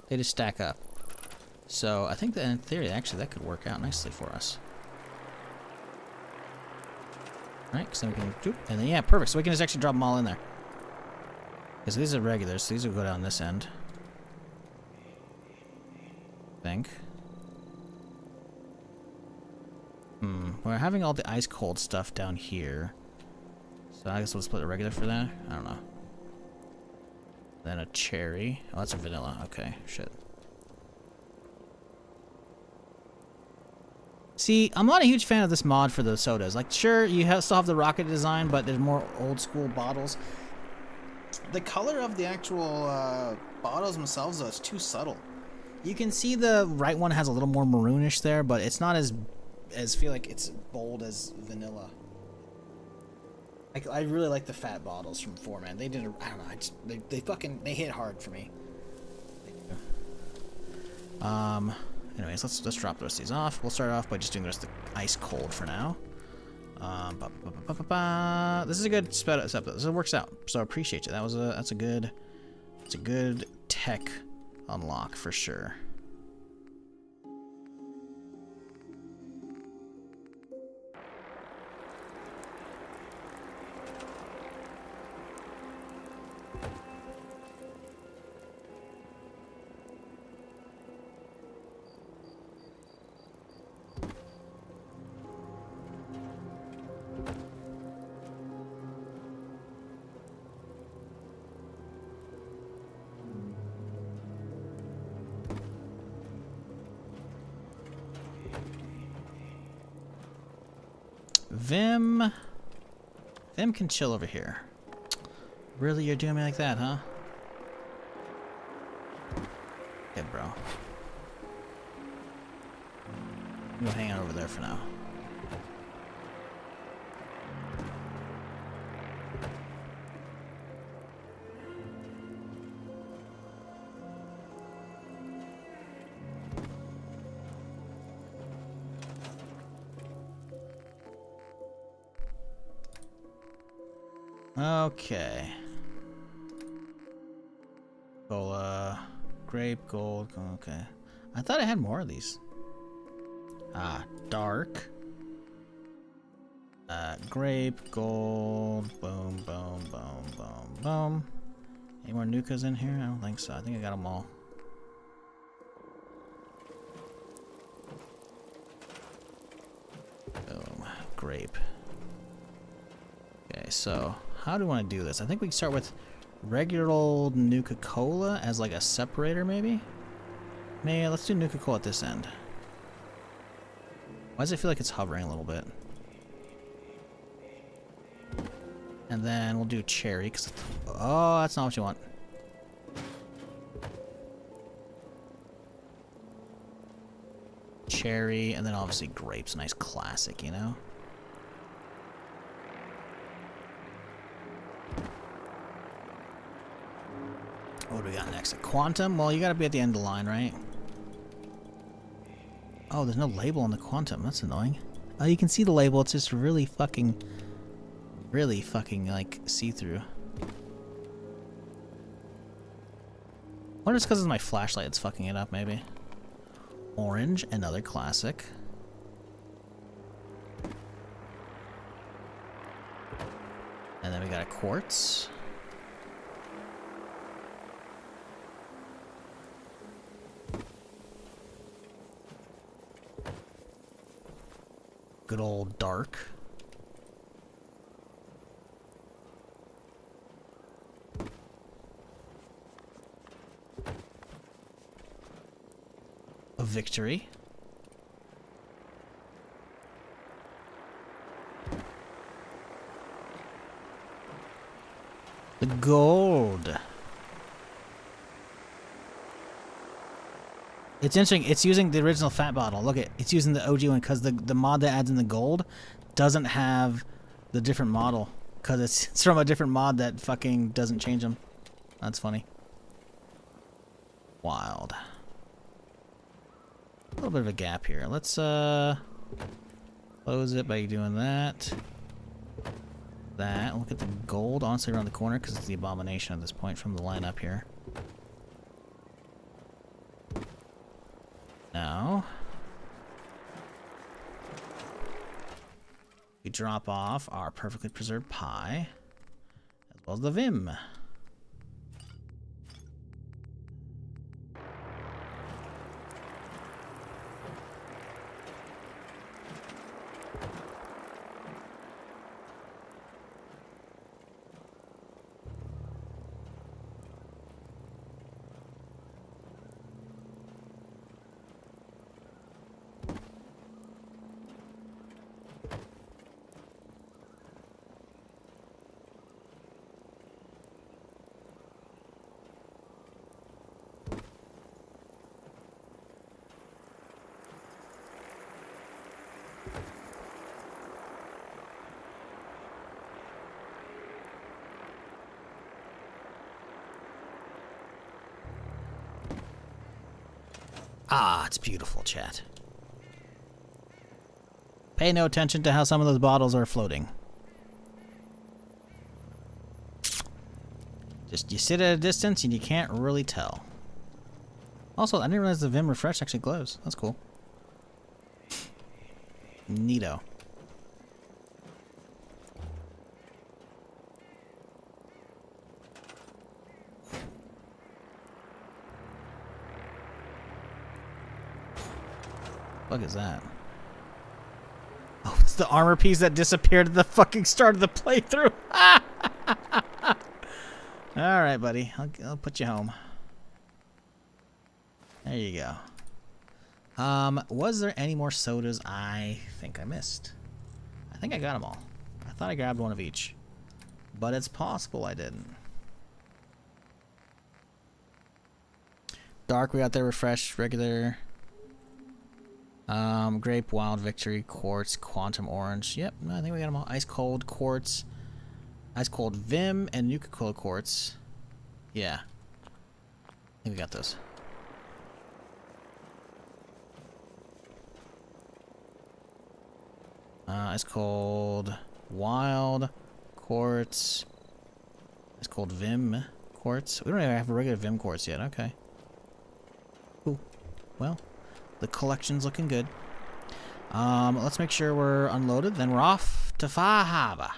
They just stack up. So I think that in theory, actually, that could work out nicely for us. Right, because then we can, and then yeah, perfect. So we can just actually drop them all in there. Because these are regulars, so these will go down this end. I think. We're having all the ice cold stuff down here. So I guess we'll split a regular for that. I don't know. Then a cherry. Oh, that's a vanilla. Okay, shit. See, I'm not a huge fan of this mod for the sodas. Like, sure, you still have the rocket design, but there's more old school bottles. The color of the actual bottles themselves, though, is too subtle. You can see the right one has a little more maroonish there, but it's not as feel like it's bold as vanilla. I really like the fat bottles from 4, man. They did I don't know. They hit hard for me. Anyways, let's drop the rest of these off. We'll start off by just doing the rest of the ice cold for now. This is a good setup. This works out. So I appreciate it. That's a good tech unlock for sure. Vim can chill over here. Really, you're doing me like that, huh? Yeah, bro. I'm gonna hang out over there for now. Okay. Cola, grape, gold. Okay. I thought I had more of these. Dark. Grape, gold. Boom, boom, boom, boom, boom. Any more Nukas in here? I don't think so. I think I got them all. Boom. Grape. Okay, so how do I want to do this? I think we can start with regular old Nuka-Cola as like a separator, maybe? Maybe let's do Nuka-Cola at this end. Why does it feel like it's hovering a little bit? And then we'll do cherry, because oh, that's not what you want. Cherry, and then obviously grapes, nice classic, you know? What do we got next? A Quantum? Well, you gotta be at the end of the line, right? Oh, there's no label on the Quantum. That's annoying. Oh, you can see the label. It's just really fucking, like, see-through. I wonder if it's because it's my flashlight that's fucking it up, maybe. Orange, another classic. And then we got a quartz. Good old dark. A victory. The gold. It's interesting. It's using the original fat bottle. Look it's using the OG one because the mod that adds in the gold doesn't have the different model because it's from a different mod that fucking doesn't change them. That's funny. Wild. A little bit of a gap here. Let's close it by doing that. That. Look at the gold, honestly, around the corner because it's the abomination at this point from the line up here. Now we drop off our perfectly preserved pie as well as the Vim. Ah, it's beautiful, chat. Pay no attention to how some of those bottles are floating. Just, you sit at a distance and you can't really tell. Also, I didn't realize the Vim Refresh actually glows. That's cool. Neato. What is that? Oh, it's the armor piece that disappeared at the fucking start of the playthrough. Alright, buddy. I'll put you home. There you go. Was there any more sodas I think I missed? I think I got them all. I thought I grabbed one of each. But it's possible I didn't. Dark, we got there. Refresh, regular. Grape, Wild Victory, Quartz, Quantum Orange. Yep, no, I think we got them all. Ice Cold, Quartz, Ice Cold Vim, and Nuka-Cola Quartz. Yeah. I think we got those. Ice Cold, Wild, Quartz, Ice Cold Vim, Quartz. We don't even have a regular Vim Quartz yet. Okay. Cool. Well. The collection's looking good. Let's make sure we're unloaded. Then we're off to Far Harbor.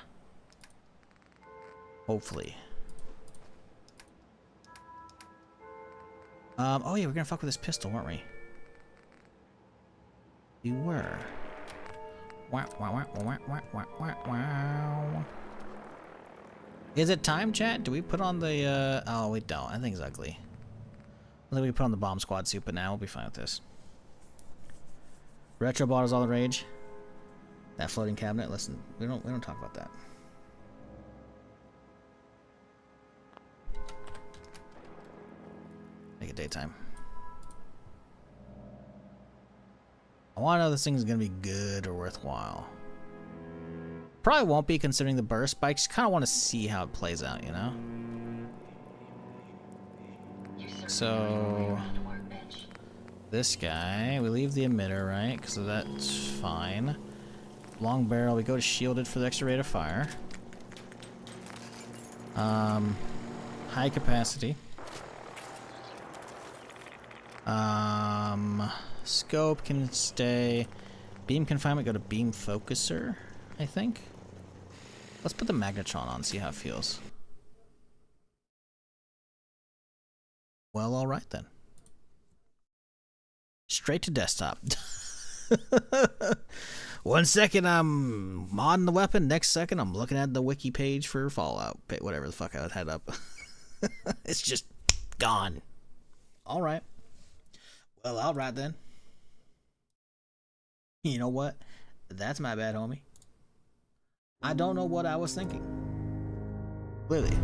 Hopefully. Oh yeah, we're gonna fuck with this pistol, weren't we? We were. Wow, wow, wow, wow, wow, wow, wow, wow. Is it time, chat? Do we put on the, oh, we don't. I think it's ugly. I think we put on the bomb squad suit, but now we'll be fine with this. Retro bottles all the rage. That floating cabinet. Listen, we don't talk about that. Make it daytime. I want to know this thing is gonna be good or worthwhile. Probably won't be considering the burst, but I just kind of want to see how it plays out, you know. So. This guy, we leave the emitter, right? Because that's fine. Long barrel, we go to shielded for the extra rate of fire. High capacity. Scope can stay. Beam confinement, go to beam focuser, I think. Let's put the magnetron on, see how it feels. Well, alright then. Straight to desktop. 1 second I'm modding the weapon, next second I'm looking at the wiki page for Fallout. Whatever the fuck I had up. It's just gone. Alright. Well, alright then. You know what? That's my bad, homie. I don't know what I was thinking. Clearly.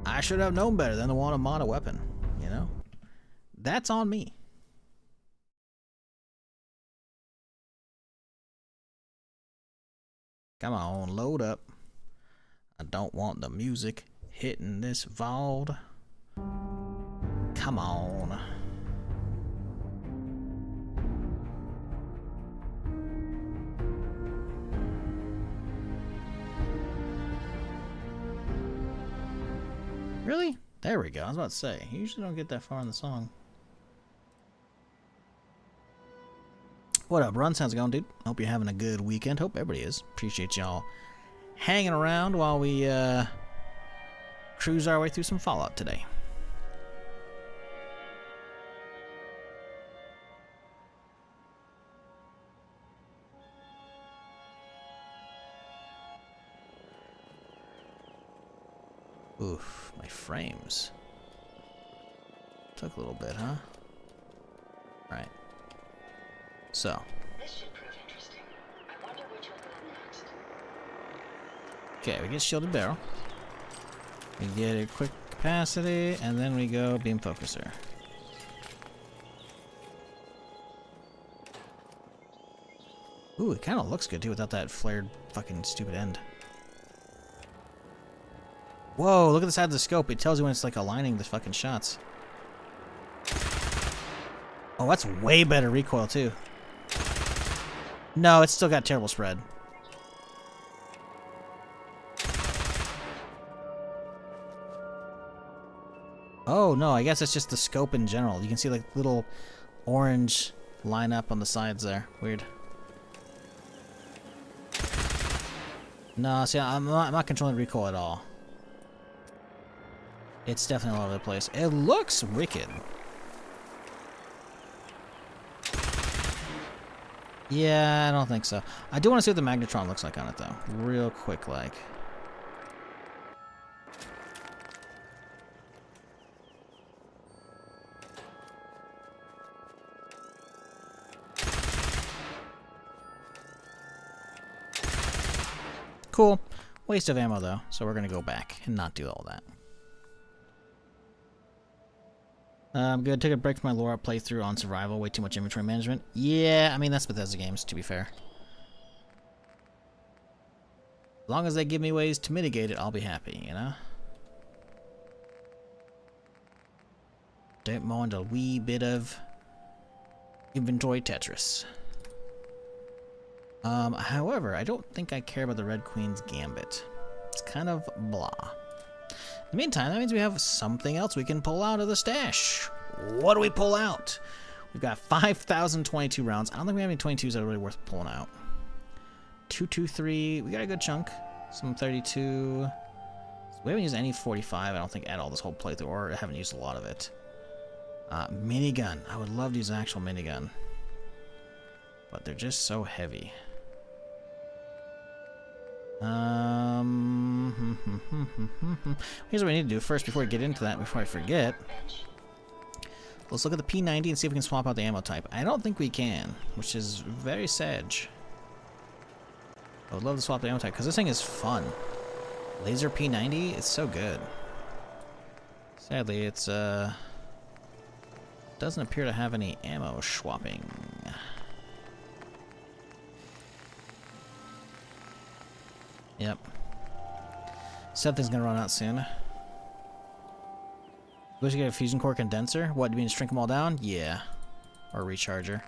I should have known better than to want to mod a weapon, you know? That's on me. Come on, load up. I don't want the music hitting this vault. Come on. Really? There we go. I was about to say, you usually don't get that far in the song. What up, Run? How's it going, dude? Hope you're having a good weekend. Hope everybody is. Appreciate y'all hanging around while we cruise our way through some Fallout today. Oof, my frames. Took a little bit, huh? Right. So. This should prove interesting. I wonder which will go next. Okay, we get shielded barrel. We get a quick capacity, and then we go beam focuser. Ooh, it kind of looks good too without that flared fucking stupid end. Whoa, look at the side of the scope. It tells you when it's like aligning the fucking shots. Oh, that's way better recoil too. No, it's still got terrible spread. Oh, no, I guess it's just the scope in general. You can see like little orange line up on the sides there. Weird. No, see, I'm not controlling recoil at all. It's definitely all over the place. It looks wicked. Yeah, I don't think so. I do want to see what the magnetron looks like on it, though. Real quick, like. Cool. Waste of ammo, though, so we're going to go back and not do all that. I'm good. Take a break from my LoreOut playthrough on survival. Way too much inventory management. Yeah, I mean, that's Bethesda games, to be fair. As long as they give me ways to mitigate it, I'll be happy, you know? Don't mind a wee bit of inventory Tetris. However, I don't think I care about the Red Queen's Gambit. It's kind of blah. In the meantime, that means we have something else we can pull out of the stash. What do we pull out? We've got 5,022 rounds. I don't think we have any 22s that are really worth pulling out. 223. We got a good chunk. Some 32. We haven't used any 45, I don't think, at all this whole playthrough, or I haven't used a lot of it. Minigun. I would love to use an actual minigun. But they're just so heavy. Here's what we need to do first before we get into that, before I forget. Let's look at the P90 and see if we can swap out the ammo type. I don't think we can, which is very sad. I would love to swap the ammo type, because this thing is fun. Laser P90 is so good. Sadly, it's, doesn't appear to have any ammo swapping. Yep. Something's gonna run out soon. We should get a fusion core condenser. What, do you mean to shrink them all down? Yeah. Or a recharger.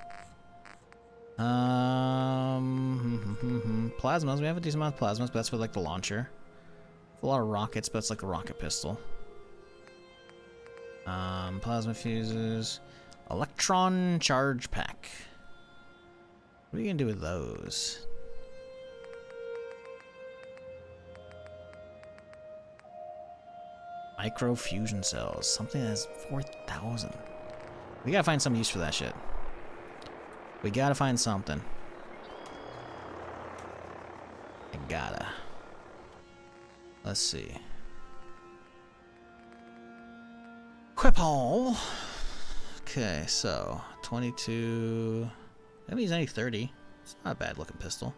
Plasmas. We have a decent amount of plasmas, but that's for like the launcher. A lot of rockets, but it's like a rocket pistol. Plasma fuses. Electron charge pack. What are you gonna do with those? Micro fusion cells. Something that has 4,000. We gotta find some use for that shit. We gotta find something. I gotta. Let's see. Equip all. Okay, so 22. I haven't used any 30. It's not a bad looking pistol.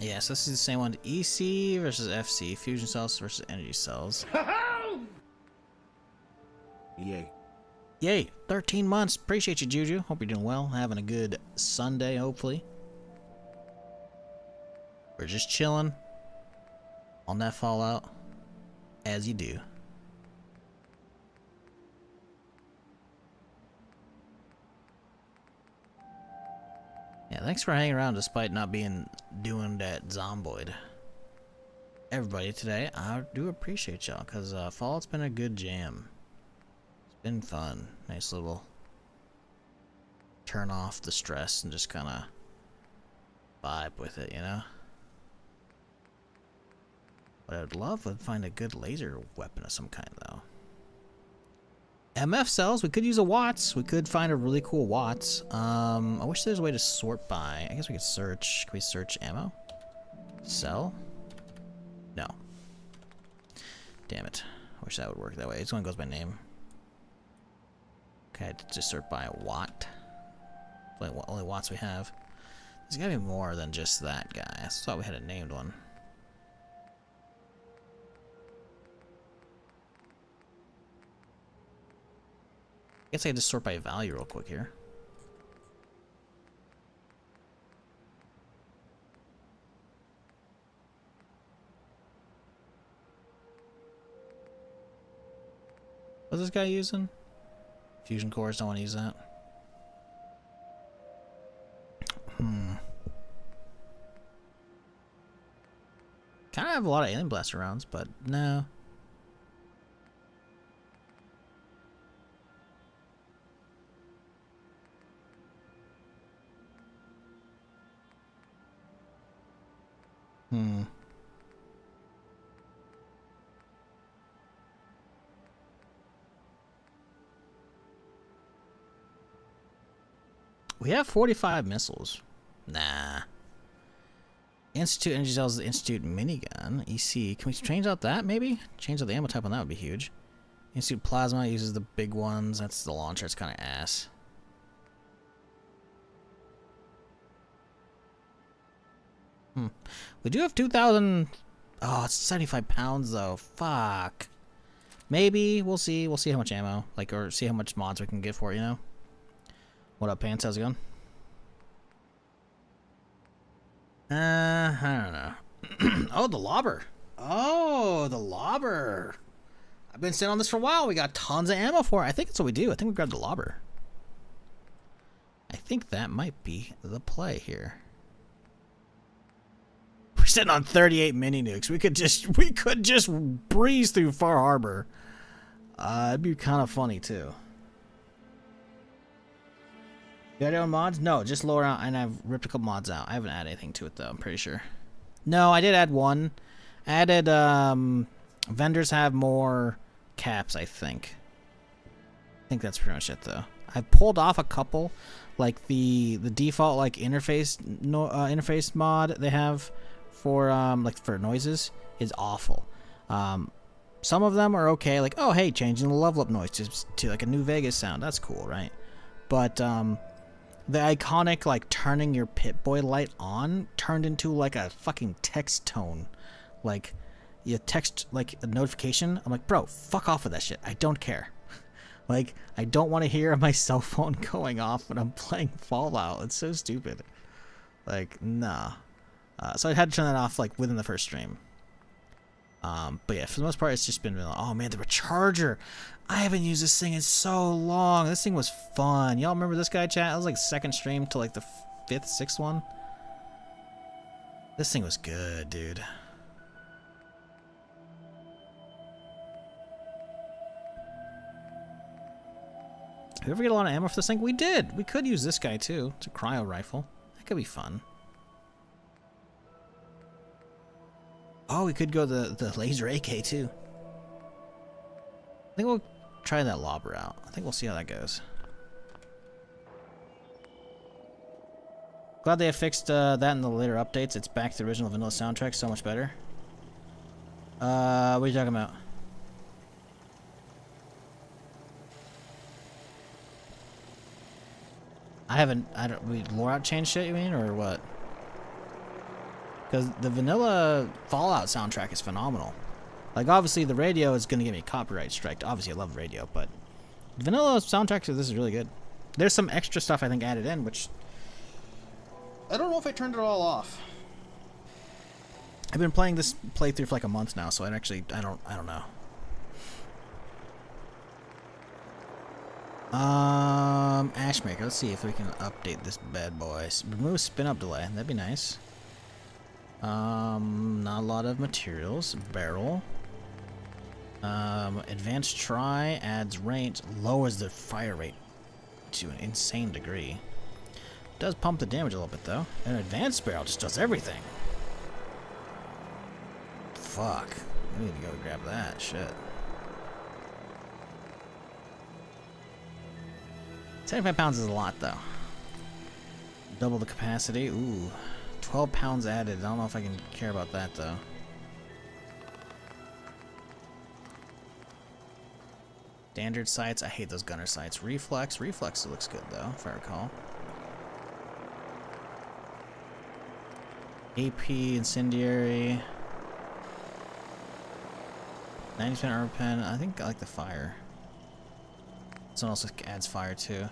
Yes, this is the same one. EC versus FC. Fusion cells versus energy cells. Yay. Yay. 13 months. Appreciate you, Juju. Hope you're doing well. Having a good Sunday, hopefully. We're just chilling on that Fallout. As you do. thanks for hanging around despite not doing that zomboid. Everybody today, I do appreciate y'all, because Fallout's been a good jam. It's been fun. Nice little turn off the stress and just kind of vibe with it, you know? What I would love would find a good laser weapon of some kind, though. MF cells, we could use a Watts. We could find a really cool Watts. I wish there's a way to sort by. I guess we could search. Can we search ammo? Cell? No. Damn it. I wish that would work that way. This one goes by name. Okay, just sort by Watt. Only Watts we have. There's gotta be more than just that guy. I thought we had a named one. I guess I can just sort by value real quick here. What's this guy using? Fusion cores, don't want to use that. Kind of have a lot of alien blaster rounds, but no. We have 45 missiles. Nah. Institute energy cells is the Institute minigun. EC. Can we change out that maybe? Change out the ammo type on that would be huge. Institute plasma uses the big ones. That's the launcher. It's kind of ass. We do have 2,000. Oh, it's 75 pounds though. Fuck. Maybe we'll see. We'll see how much ammo, like, or see how much mods we can get for it. You know. What up, Pants? How's it going? I don't know. Oh, the lobber. Oh, the lobber. I've been sitting on this for a while. We got tons of ammo for it. I think that's what we do. I think we grabbed the lobber. I think that might be the play here. We're sitting on 38 mini nukes. We could just breeze through Far Harbor. It'd be kind of funny too. You added on mods? No, just LoreOut, and I've ripped a couple mods out. I haven't added anything to it though, I'm pretty sure. No, I did add one. I added vendors have more caps, I think. I think that's pretty much it though. I pulled off a couple, like the default like interface mod they have for like for noises is awful. Some of them are okay, like, oh hey, changing the level up noise to like a New Vegas sound. That's cool, right? But the iconic like turning your Pip-Boy light on turned into like a fucking text tone, like you text like a notification. I'm like, bro, fuck off with that shit. I don't care. Like, I don't want to hear my cell phone going off when I'm playing Fallout. It's so stupid. Like, nah. So I had to turn that off like within the first stream. But yeah, for the most part, it's just been really, oh man, the recharger. I haven't used this thing in so long. This thing was fun. Y'all remember this guy, chat? It was like second stream to like the 5th, 6th one. This thing was good, dude. Did we ever get a lot of ammo for this thing? We did. We could use this guy too. It's a cryo rifle. That could be fun. Oh, we could go the laser AK too. I think we'll try that lobber out. I think we'll see how that goes. Glad they have fixed that in the later updates. It's back to the original vanilla soundtrack. So much better. What are you talking about? LoreOut changed shit, you mean, or what? Because the vanilla Fallout soundtrack is phenomenal. Like, obviously, the radio is going to get me copyright striked. Obviously, I love radio, but the vanilla soundtrack to this is really good. There's some extra stuff, I think, added in, which I don't know if I turned it all off. I've been playing this playthrough for like a month now, so I don't know. Ashmaker. Let's see if we can update this bad boy. Remove spin up delay. That'd be nice. Not a lot of materials. Barrel. Advanced try adds range, lowers the fire rate to an insane degree. Does pump the damage a little bit though. An advanced barrel just does everything. Fuck. I need to go grab that shit. 75 pounds is a lot though. Double the capacity. Ooh. 12 pounds added. I don't know if I can care about that though. Standard sights. I hate those gunner sights. Reflex. Reflex looks good though, if I recall. AP, incendiary. 90% armor pen. I think I like the fire. This one also adds fire too.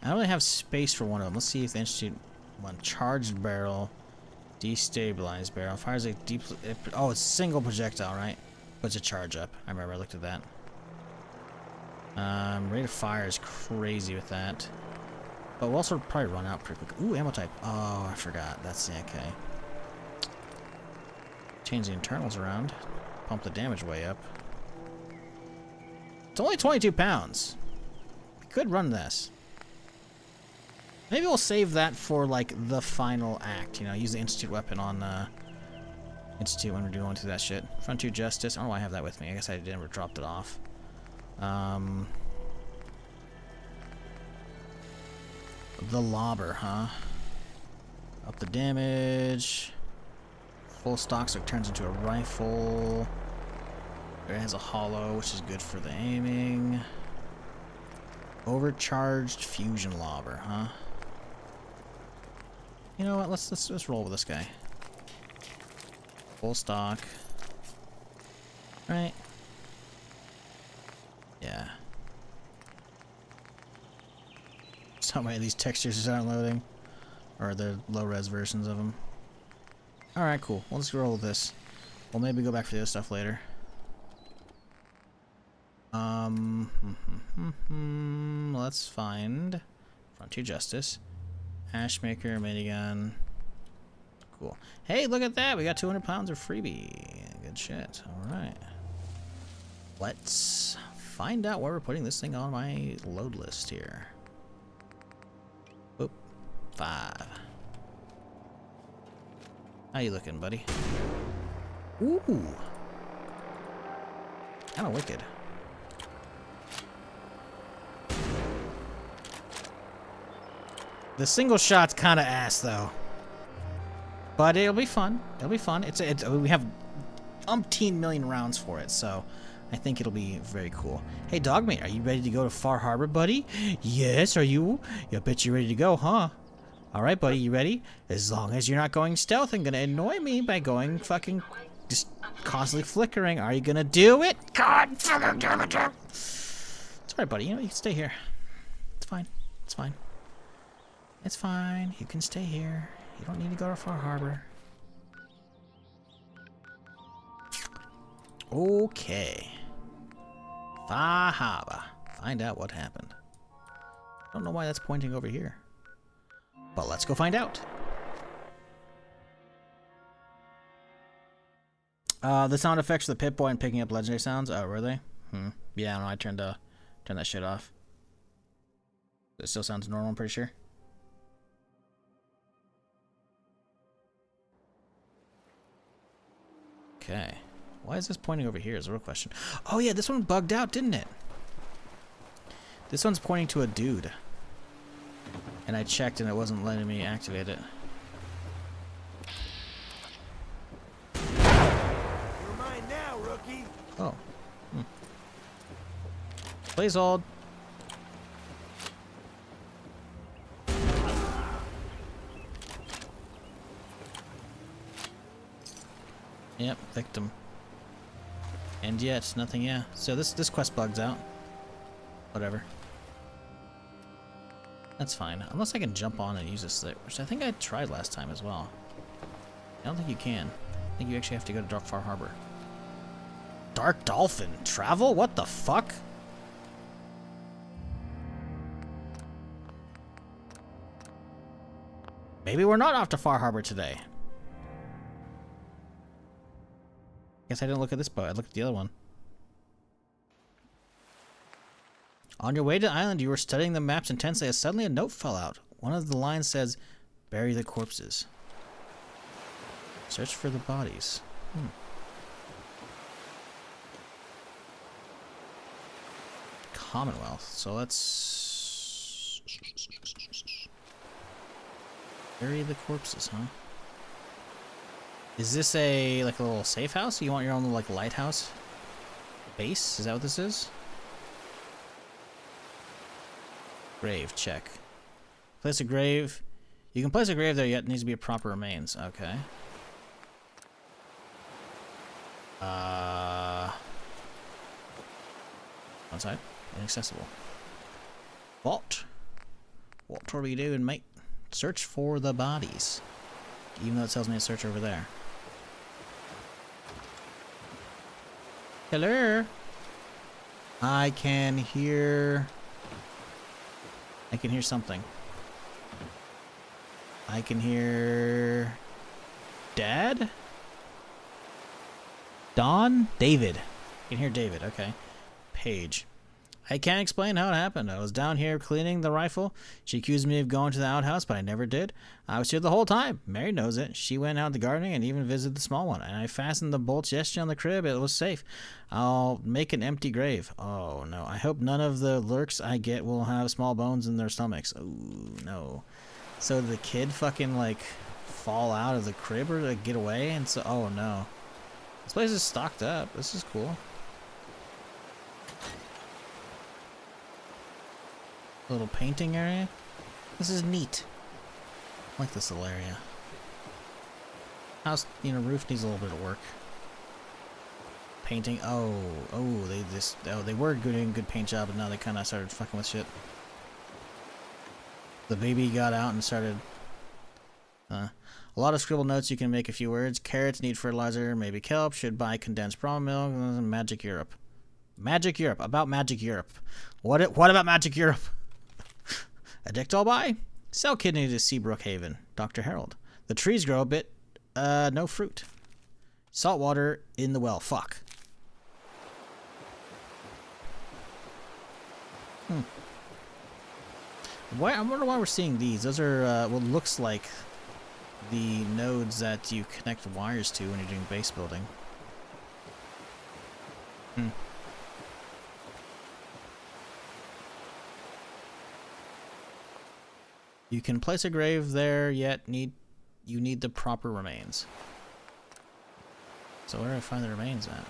I don't really have space for one of them. Let's see if the Institute one. Charged barrel, destabilized barrel. Fires a deep. Oh, it's single projectile, right? Puts a charge up. I remember I looked at that. Rate of fire is crazy with that. But we'll also probably run out pretty quick. Ooh, ammo type. Oh, I forgot. That's okay. Change the internals around. Pump the damage way up. It's only 22 pounds. We could run this. Maybe we'll save that for, like, the final act, you know, use the Institute weapon on, Institute when we're going through that shit. Frontier Justice, I don't know why I have that with me, I guess I never dropped it off. The Lobber, huh? Up the damage. Full stock, so it turns into a rifle. It has a hollow, which is good for the aiming. Overcharged fusion lobber, huh? You know what? Let's roll with this guy. Full stock. Right. Yeah. So many of these textures just aren't loading, or the low-res versions of them. All right, cool. Well, let's roll with this. We'll maybe go back for the other stuff later. Let's find Frontier Justice, Ashmaker, minigun. Cool. Hey, look at that! We got 200 pounds of freebie. Good shit. All right. Let's find out where we're putting this thing on my load list here. Oop, 5. How you looking, buddy? Ooh, kind of wicked. The single shot's kind of ass, though. But it'll be fun. It'll be fun. We have umpteen million rounds for it, so I think it'll be very cool. Hey, Dogmate, are you ready to go to Far Harbor, buddy? Yes, are you? I bet you're ready to go, huh? Alright, buddy, you ready? As long as you're not going stealth and gonna annoy me by going fucking just constantly flickering. Are you gonna do it? God fucking damn it. It's alright, buddy. You know, you can stay here. It's fine. It's fine. It's fine. You can stay here. You don't need to go to Far Harbor. Okay. Far Harbor. Find out what happened. Don't know why that's pointing over here. But let's go find out. The sound effects of the Pip-Boy and picking up legendary sounds. Oh, were they? Yeah, no, I turned that shit off. It still sounds normal, I'm pretty sure. Okay. Why is this pointing over here is the real question. Oh yeah, this one bugged out, didn't it? This one's pointing to a dude. And I checked and it wasn't letting me activate it. You're mine now, rookie. Oh. Please hold. Yep, victim. And yet, nothing, yeah. So this quest bugs out. Whatever. That's fine. Unless I can jump on and use this thing, which I think I tried last time as well. I don't think you can. I think you actually have to go to Dark Far Harbor. Dark Dolphin travel? What the fuck? Maybe we're not off to Far Harbor today. Guess I didn't look at this boat. I looked at the other one. On your way to the island, you were studying the maps intensely as suddenly a note fell out. One of the lines says, "Bury the corpses. Search for the bodies." Commonwealth. So let's bury the corpses, huh? Is this a like a little safe house? You want your own like lighthouse base? Is that what this is? Grave, check. Place a grave. You can place a grave there, yet it needs to be a proper remains. Okay. One side. Inaccessible. What? What are we doing, mate? Search for the bodies. Even though it tells me to search over there. Hello? I can hear something. I can hear Dad? Don? David. I can hear David, okay. Page. I can't explain how it happened. I was down here cleaning the rifle. She accused me of going to the outhouse, but I never did. I was here the whole time. Mary knows it. She went out to gardening and even visited the small one. And I fastened the bolts yesterday on the crib. It was safe. I'll make an empty grave. Oh, no. I hope none of the lurks I get will have small bones in their stomachs. Oh, no. So did the kid fucking, like, fall out of the crib or like, get away? And so, oh, no. This place is stocked up. This is cool. Little painting area. This is neat. I like this little area. House, roof needs a little bit of work. Painting. They were doing a good paint job, but now they kind of started fucking with shit. The baby got out and started. A lot of scribbled notes. You can make a few words. Carrots need fertilizer. Maybe kelp. Should buy condensed prawn milk. Magic Europe. Magic Europe. About Magic Europe. What about Magic Europe? Addict all buy? Sell kidney to Seabrook Haven. Dr. Harold. The trees grow a bit. No fruit. Salt water in the well. Fuck. I wonder why we're seeing these. Those are what looks like the nodes that you connect wires to when you're doing base building. You can place a grave there, yet you need the proper remains. So where do I find the remains at?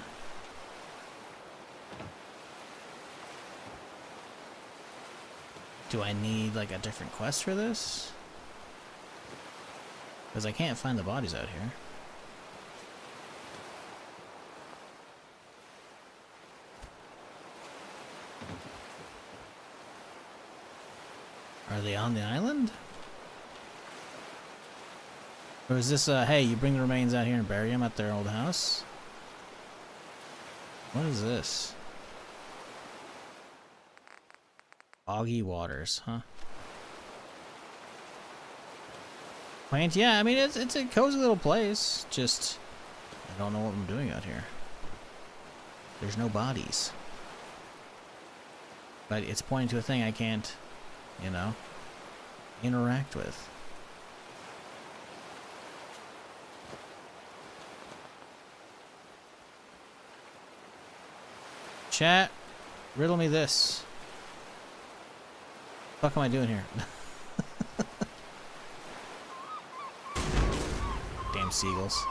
Do I need like a different quest for this? Because I can't find the bodies out here. Are they on the island? Or is this hey, you bring the remains out here and bury them at their old house? What is this? Boggy waters, huh? Quaint, yeah, I mean, it's a cozy little place. Just, I don't know what I'm doing out here. There's no bodies. But it's pointing to a thing I can't, interact with. Chat, riddle me this. What the fuck am I doing here? Damn seagulls.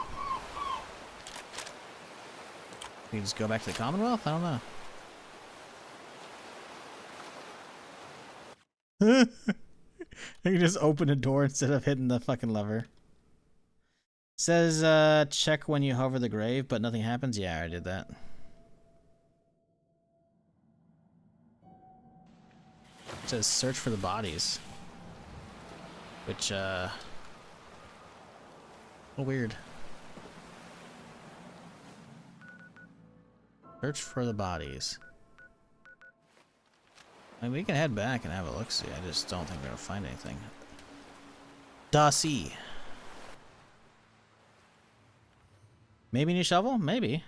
We just go back to the Commonwealth? I don't know. I can just open a door instead of hitting the fucking lever. Says, check when you hover the grave, but nothing happens. Yeah, I did that. It says search for the bodies. Which, weird. Search for the bodies. I mean, we can head back and have a look-see. I just don't think we're gonna find anything. Dossie. Maybe new shovel? Maybe.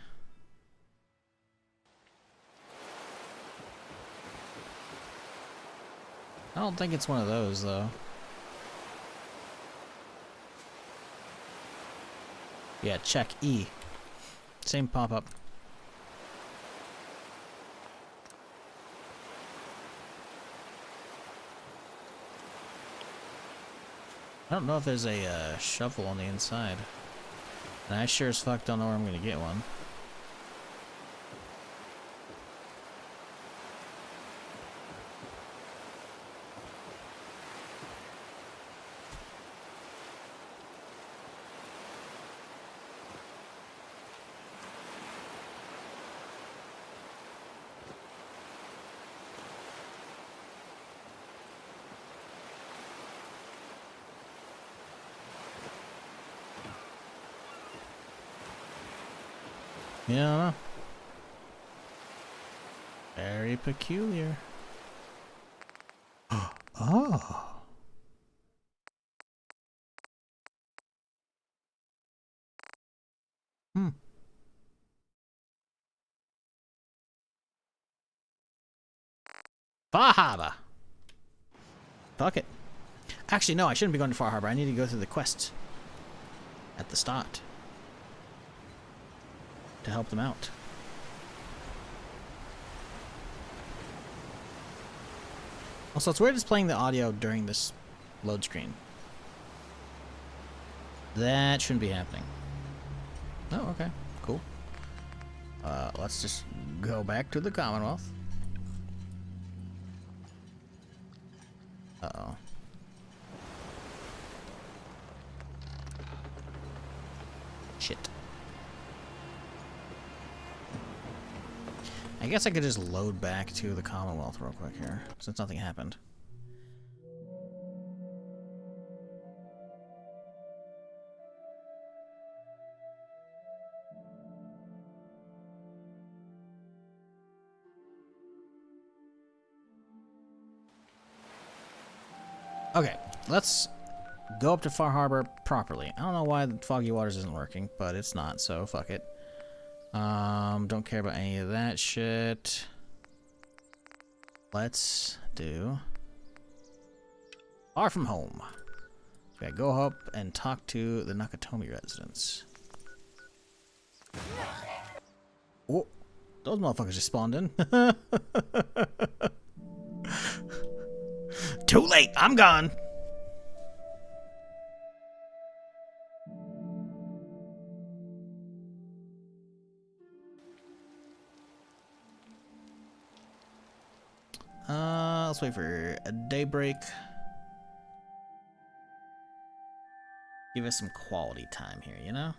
I don't think it's one of those, though. Yeah, check E. Same pop-up. I don't know if there's a shovel on the inside. And I sure as fuck don't know where I'm gonna get one. Yeah, I don't know. Very peculiar. Oh. Hmm. Far Harbor. Fuck it. Actually, no, I shouldn't be going to Far Harbor. I need to go through the quest at the start to help them out. Also, it's weird it's playing the audio during this load screen. That shouldn't be happening. Oh, okay. Cool. Let's just go back to the Commonwealth. Uh-oh. Shit. I guess I could just load back to the Commonwealth real quick here, since nothing happened. Okay, let's go up to Far Harbor properly. I don't know why the Foggy Waters isn't working, but it's not, so fuck it. Don't care about any of that shit. Let's do Far From Home. We gotta go up and talk to the Nakatomi residents. Oh, those motherfuckers just spawned in. Too late, I'm gone. Let's wait for a daybreak. Give us some quality time here, you know?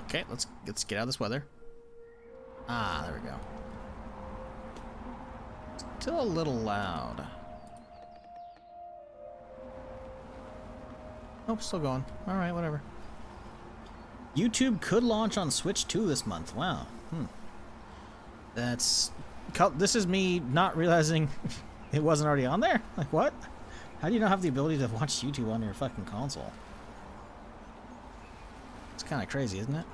Okay, let's get out of this weather. Ah, there we go. Still a little loud. Nope, still going. Alright, whatever. YouTube could launch on Switch 2 this month. Wow. That's... This is me not realizing it wasn't already on there? Like, what? How do you not have the ability to watch YouTube on your fucking console? It's kind of crazy, isn't it?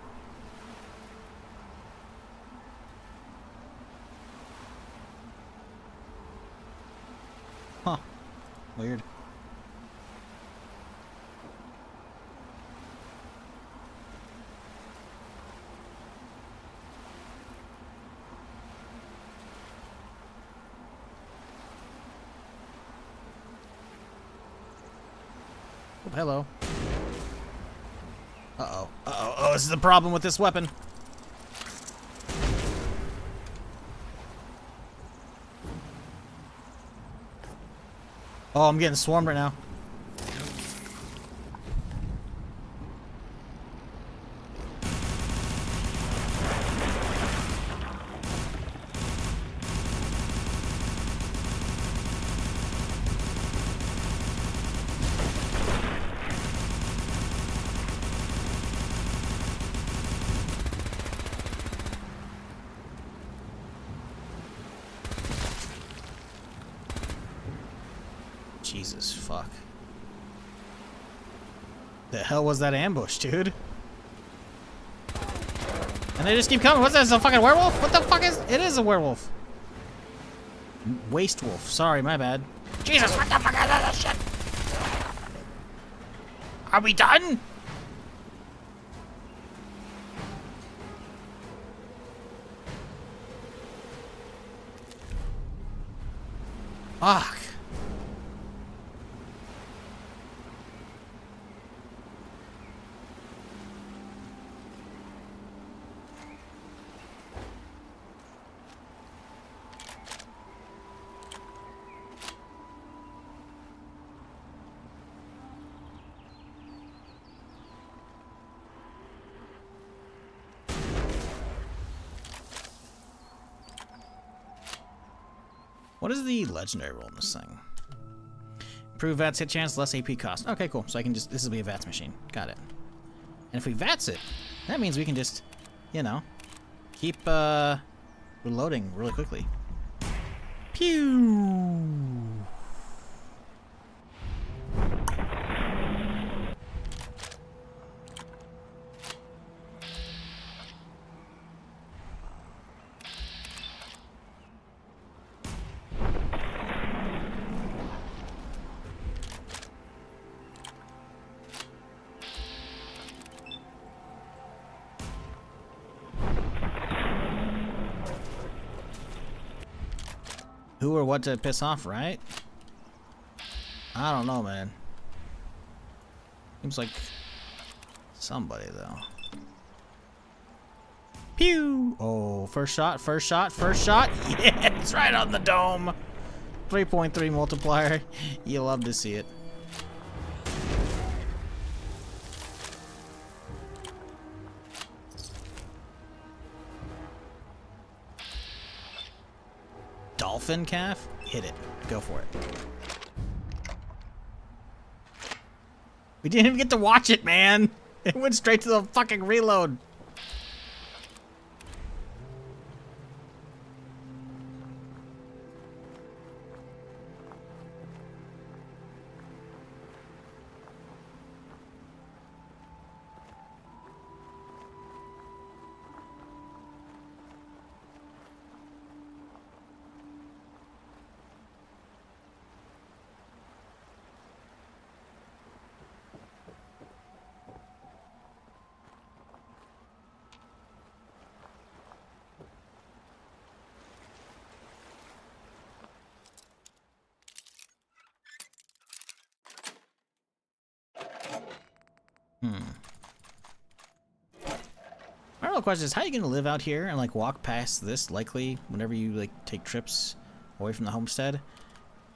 Huh. Weird. Oh, hello. Uh-oh. Uh-oh. Oh, this is the problem with this weapon. Oh, I'm getting swarmed right now. Jesus, fuck. The hell was that ambush, dude? And they just keep coming. What's that? Is it a fucking werewolf? What the fuck is... It is a werewolf. Waste wolf. Sorry, my bad. Jesus, what the fuck is that shit? Are we done? Fuck. What is the legendary roll in this thing? Improve VATS hit chance, less AP cost. Okay, cool. So I can just, this will be a VATS machine. Got it. And if we VATS it, that means we can just, you know, keep reloading really quickly. Pew! Who or what to piss off, right? I don't know, man. Seems like somebody, though. Pew! Oh, first shot, first shot, first shot. Yes, right on the dome. 3.3 multiplier. You love to see it. Dolphin calf? Hit it. Go for it. We didn't even get to watch it, man. It went straight to the fucking reload. My real question is, how are you gonna live out here and like walk past this likely whenever you like take trips away from the homestead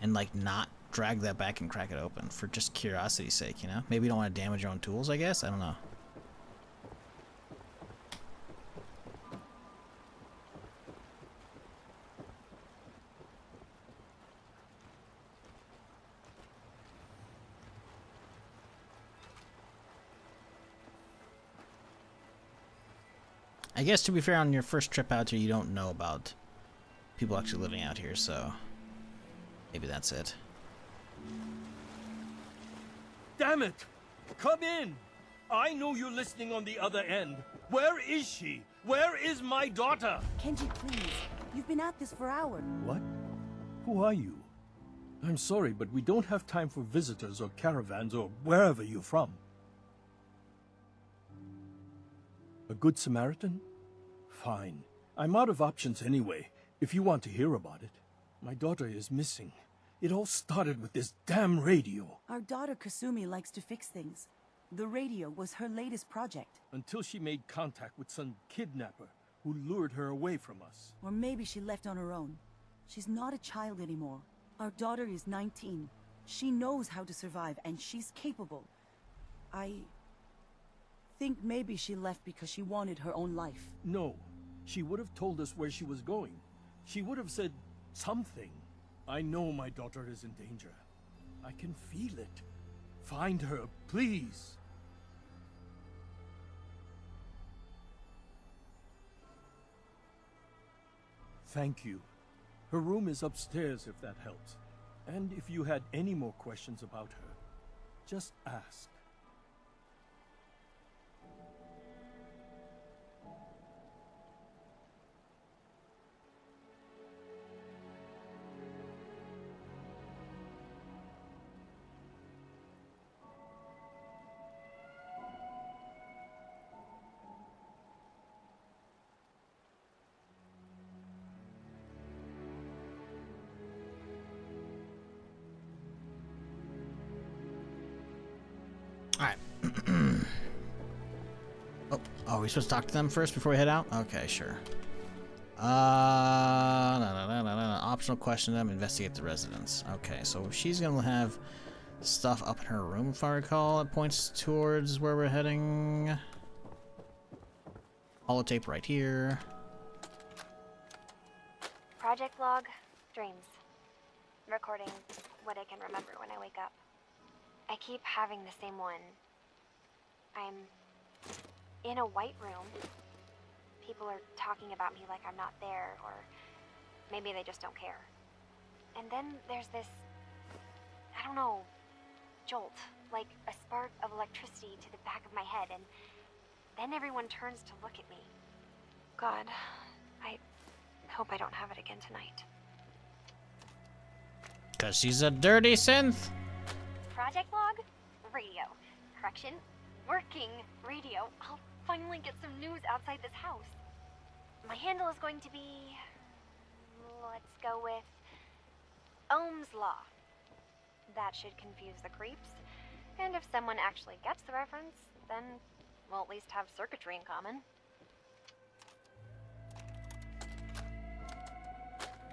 and like not drag that back and crack it open for just curiosity's sake, you know? Maybe you don't want to damage your own tools, I guess? I don't know. I guess to be fair, on your first trip out here, you don't know about people actually living out here, so maybe that's it. Damn it! Come in! I know you're listening on the other end. Where is she? Where is my daughter? Kenji, please. You've been at this for hours. What? Who are you? I'm sorry, but we don't have time for visitors or caravans or wherever you're from. A good Samaritan? Fine. I'm out of options anyway, if you want to hear about it. My daughter is missing. It all started with this damn radio. Our daughter Kasumi likes to fix things. The radio was her latest project. Until she made contact with some kidnapper who lured her away from us. Or maybe she left on her own. She's not a child anymore. Our daughter is 19. She knows how to survive, and she's capable. I think maybe she left because she wanted her own life. No. She would have told us where she was going. She would have said something. I know my daughter is in danger. I can feel it. Find her, please. Thank you. Her room is upstairs if that helps. And if you had any more questions about her, just ask. Alright. Oh, are we supposed to talk to them first before we head out? Okay, sure. No. Optional question them, investigate the residence. Okay, so she's gonna have stuff up in her room, if I recall. It points towards where we're heading. Holotape right here. Project log, dreams. Recording what I can remember when I wake up. I keep having the same one. I'm in a white room. People are talking about me like I'm not there, or maybe they just don't care. And then there's this, I don't know, jolt, like a spark of electricity to the back of my head, and then everyone turns to look at me. God, I hope I don't have it again tonight. 'Cause she's a dirty synth. Project log, radio. Correction, working radio. I'll finally get some news outside this house. My handle is going to be, let's go with Ohm's Law. That should confuse the creeps. And if someone actually gets the reference, then we'll at least have circuitry in common.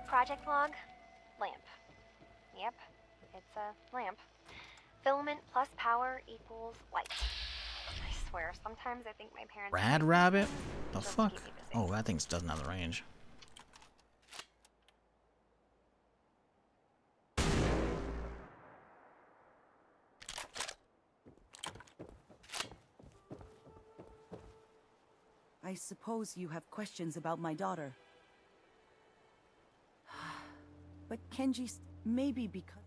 Project log, lamp. Yep, it's a lamp. Filament plus power equals light. I swear, sometimes I think my parents... Rad rabbit? The fuck? Oh, that thing doesn't have the range. I suppose you have questions about my daughter. But Kenji, maybe because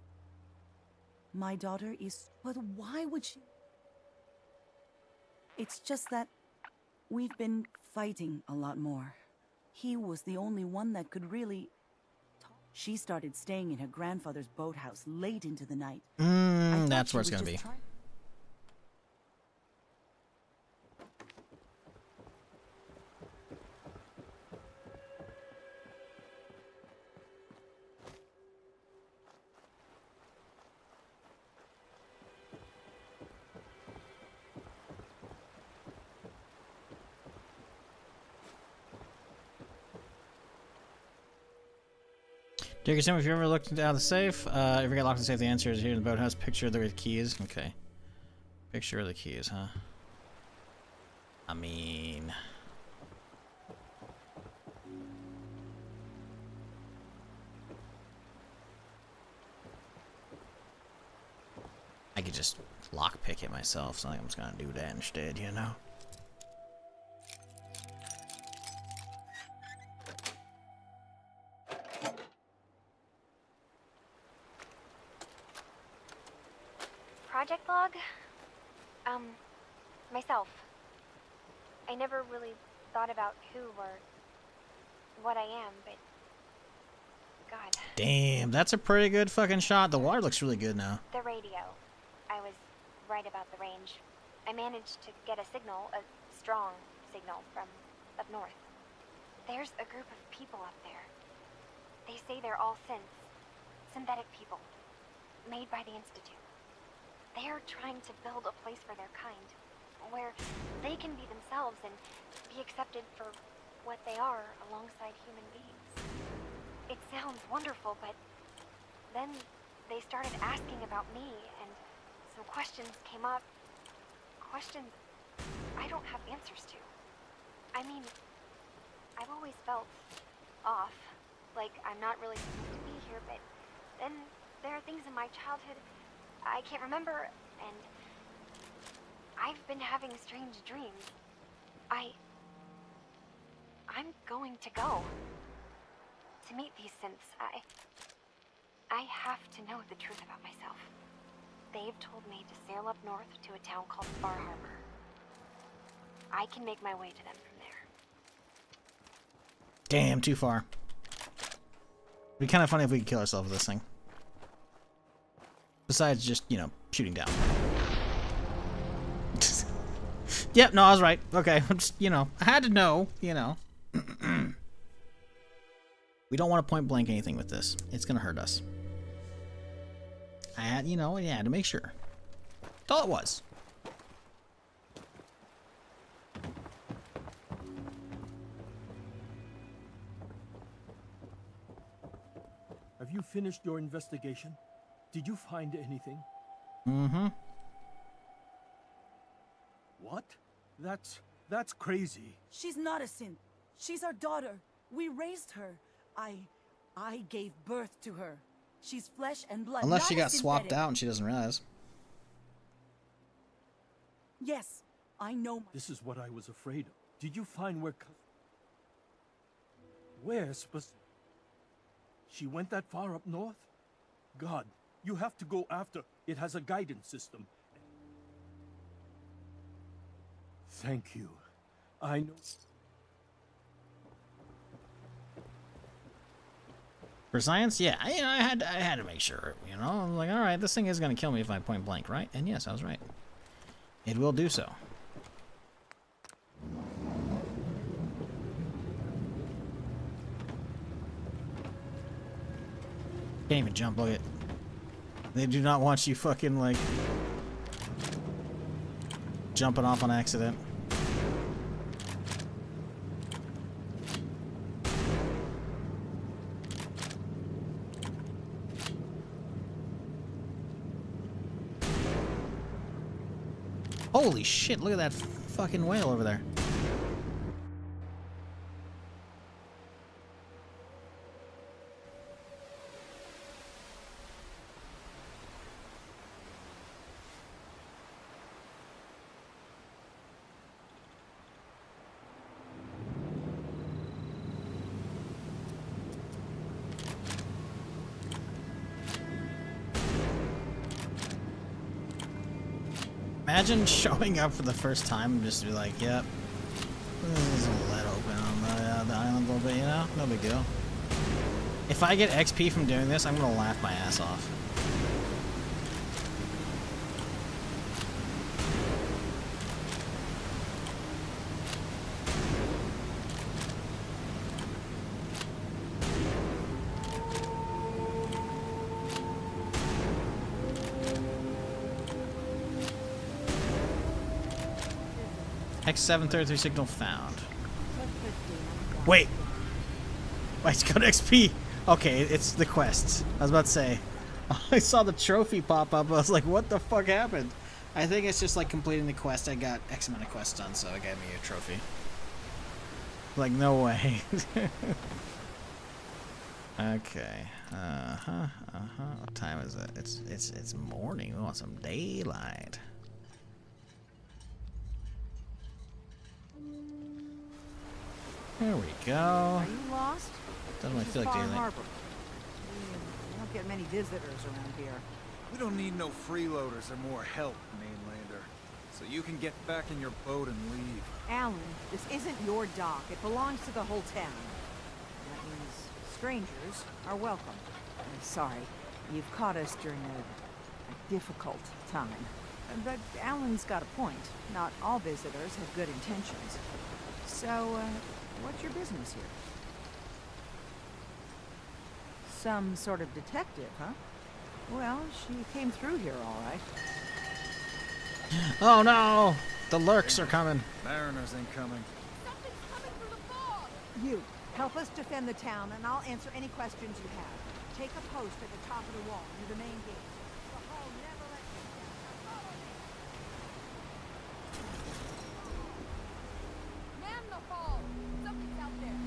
my daughter is... But why would she... It's just that we've been fighting a lot more. He was the only one that could really... She started staying in her grandfather's boathouse late into the night. That's where it's gonna be. Dear consumer, if you ever looked out of the safe, if you get locked in the safe, the answer is here in the boathouse. Picture of the keys. Okay. Picture of the keys, huh? I mean... I could just lockpick it myself, so I think I'm just gonna do that instead, you know? Project log? Myself. I never really thought about who or what I am, but... God. Damn, that's a pretty good fucking shot. The water looks really good now. The radio. I was right about the range. I managed to get a signal, a strong signal, from up north. There's a group of people up there. They say they're all synths. Synthetic people. Made by the Institute. They're trying to build a place for their kind, where they can be themselves and be accepted for what they are alongside human beings. It sounds wonderful, but then they started asking about me, and some questions came up. Questions I don't have answers to. I mean, I've always felt off, like I'm not really supposed to be here, but then there are things in my childhood I can't remember, and I've been having strange dreams. I'm going to go to meet these synths. I have to know the truth about myself. They've told me to sail up north to a town called Far Harbor. I can make my way to them from there. Damn, too far. It'd be kind of funny if we could kill ourselves with this thing. Besides just, you know, shooting down. Yep, no, I was right. Okay, just, you know, I had to know, you know. We don't want to point blank anything with this. It's gonna hurt us. I had, you know, yeah, to make sure. That's all it was. Have you finished your investigation? Did you find anything? Mm-hmm. What? That's crazy. She's not a synth. She's our daughter. We raised her. I gave birth to her. She's flesh and blood. Unless not she a got swapped synthetic. out and she doesn't realize. Yes, I know. This is what I was afraid of. Did you find where she went that far up north? God, you have to go after. It has a guidance system. Thank you. I know. For science, yeah, you know, I had to make sure, you know. I'm like, all right, this thing is gonna kill me if I point blank, right? And yes, I was right. It will do so. Can't even jump, look at it. They do not want you fucking like jumping off on accident. Holy shit, look at that fucking whale over there. Imagine showing up for the first time and just be like, yep, this is a let open on the island a little bit, you know? No big deal. If I get XP from doing this, I'm gonna laugh my ass off. X733 signal found. Wait! Wait, it's got XP! Okay, it's the quests. I was about to say. I saw the trophy pop up, I was like, what the fuck happened? I think it's just like completing the quest. I got X amount of quests done, so it gave me a trophy. Like, no way. Okay. What time is it? It's morning. We want some daylight. There we go. Are you lost? Doesn't really feel like Far daylight. Harbor. We don't get many visitors around here. We don't need no freeloaders or more help, mainlander. So you can get back in your boat and leave. Alan, this isn't your dock. It belongs to the whole town. That means strangers are welcome. I'm sorry, you've caught us during a difficult time. But Alan's got a point. Not all visitors have good intentions. So, what's your business here? Some sort of detective, huh? Well, she came through here all right. Oh no! The lurks are coming. Mariners incoming. You, help us defend the town, and I'll answer any questions you have. Take a post at the top of the wall, near the main gate. The hall never lets you down. Follow me. Man the hall! Something's out there.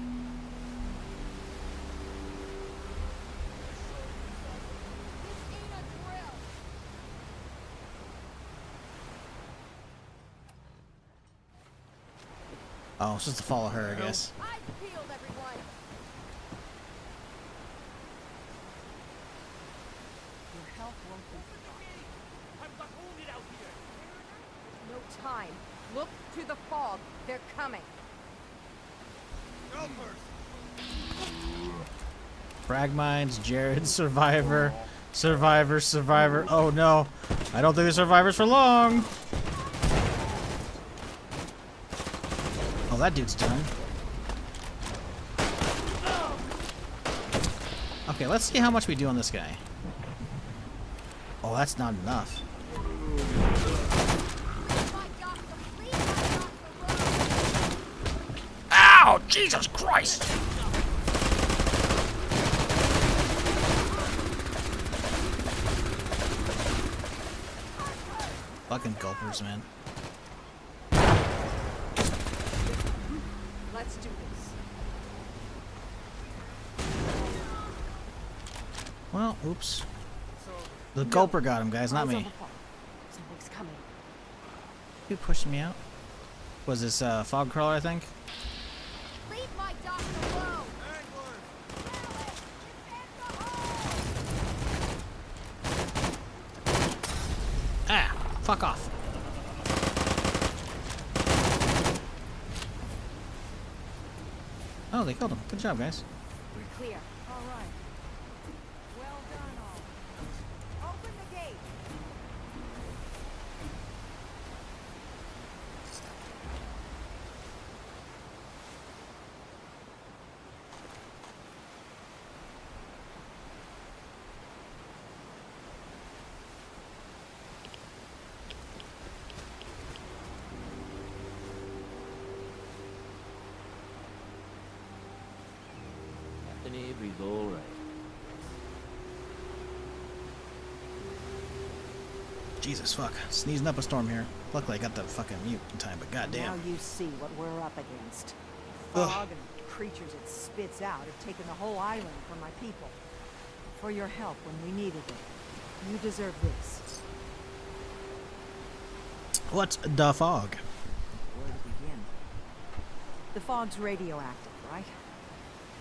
This ain't a drill. Oh, it's just to follow her, I guess. Eyes peeled, everyone. help won't be forgotten. I've got wounded out here. No time. Look to the fog. They're coming. Go first. Frag mines, Jared, survivor, survivor. Oh no, I don't think the survivor's for long. Oh, that dude's done. Okay, let's see how much we do on this guy. Oh, that's not enough. Ow! Jesus Christ! Fucking gulpers, man. Let's do this. Well, oops. The gulper got him, guys, not me. Something's coming. Who pushed me out? Was this fog crawler, I think? Leave my doctor alone. Ah! Fuck off. Oh, they killed him. Good job, guys. We're clear. All right. Well done, all. Open the gate. Captain Avery's all right. Jesus, fuck. Sneezing up a storm here. Luckily, I got the fucking mute in time, but goddamn. Now you see what we're up against. Ugh. Fog and creatures it spits out have taken the whole island from my people. For your help when we needed it. You deserve this. What's the fog? Where to begin? The fog's radioactive, right?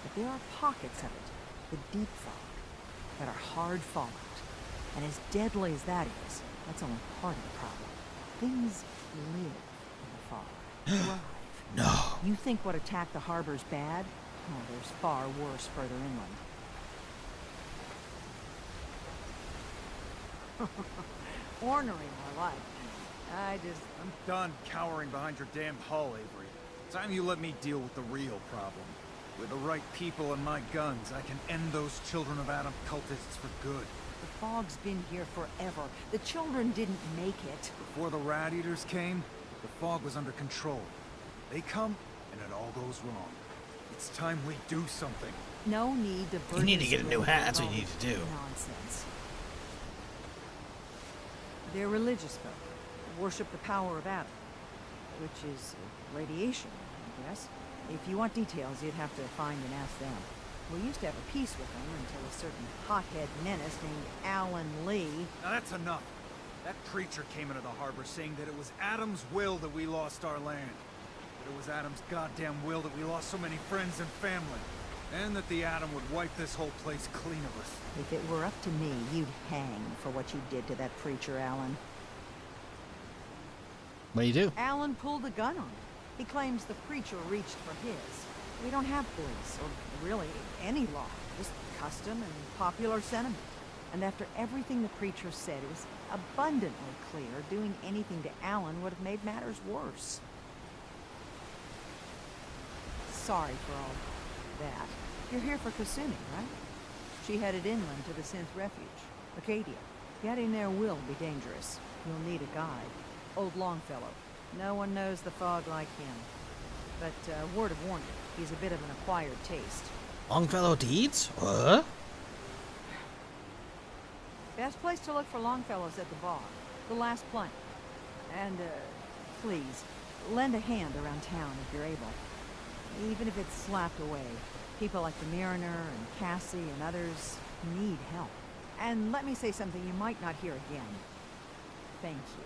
But there are pockets of it, the deep fog, that are hard fallout. And as deadly as that is, that's only part of the problem. Things live in the fog. Thrive. No. You think what attacked the harbor's bad? Oh, there's far worse further inland. Ornery, more like. I'm done cowering behind your damn hull, Avery. Time you let me deal with the real problem. With the right people and my guns, I can end those Children of Adam cultists for good. The fog's been here forever. The children didn't make it. Before the Rat Eaters came, the fog was under control. They come, and it all goes wrong. It's time we do something. No need to burden You need to get a new civilians hat, that's with what you all need to do. Nonsense. They're religious folk. Worship the power of Adam, which is radiation, I guess. If you want details, you'd have to find and ask them. We used to have a peace with them until a certain hothead menace named Alan Lee. Now that's enough. That preacher came into the harbor saying that it was Adam's will that we lost our land. That it was Adam's goddamn will that we lost so many friends and family. And that the Atom would wipe this whole place clean of us. If it were up to me, you'd hang for what you did to that preacher, Alan. What do you do? Alan pulled a gun on him. He claims the preacher reached for his. We don't have police, or really any law, just custom and popular sentiment. And after everything the preacher said, it was abundantly clear doing anything to Alan would have made matters worse. Sorry for all that. You're here for Kasumi, right? She headed inland to the Synth Refuge, Acadia. Getting there will be dangerous. You'll need a guide. Old Longfellow. No one knows the fog like him. But word of warning, he's a bit of an acquired taste. Longfellow deeds? What? Best place to look for Longfellow's at the bar. The last plank. And, please, lend a hand around town if you're able. Even if it's slapped away. People like the Mariner and Cassie and others need help. And let me say something you might not hear again. Thank you.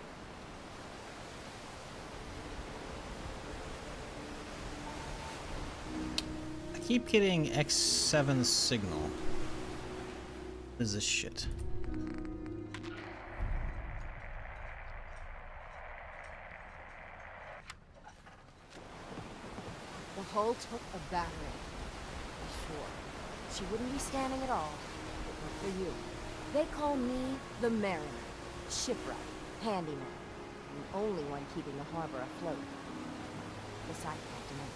I keep getting X7 signal. What is this shit? Hull took a battering. Sure. She wouldn't be standing at all. But not for you. They call me the Mariner. Shipwright. Handyman. The only one keeping the harbor afloat. Besides Captain Ed.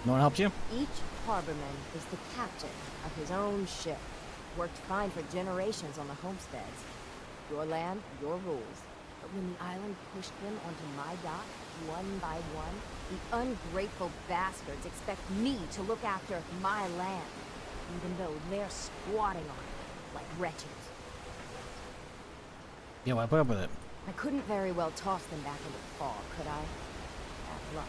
No one helped you? Each harborman is the captain of his own ship. Worked fine for generations on the homesteads. Your land, your rules. But when the island pushed them onto my dock, one by one, the ungrateful bastards expect me to look after my land, even though they're squatting on it like wretches. Yeah, well, I put up with it. I couldn't very well toss them back into the fog, could I? Bad luck.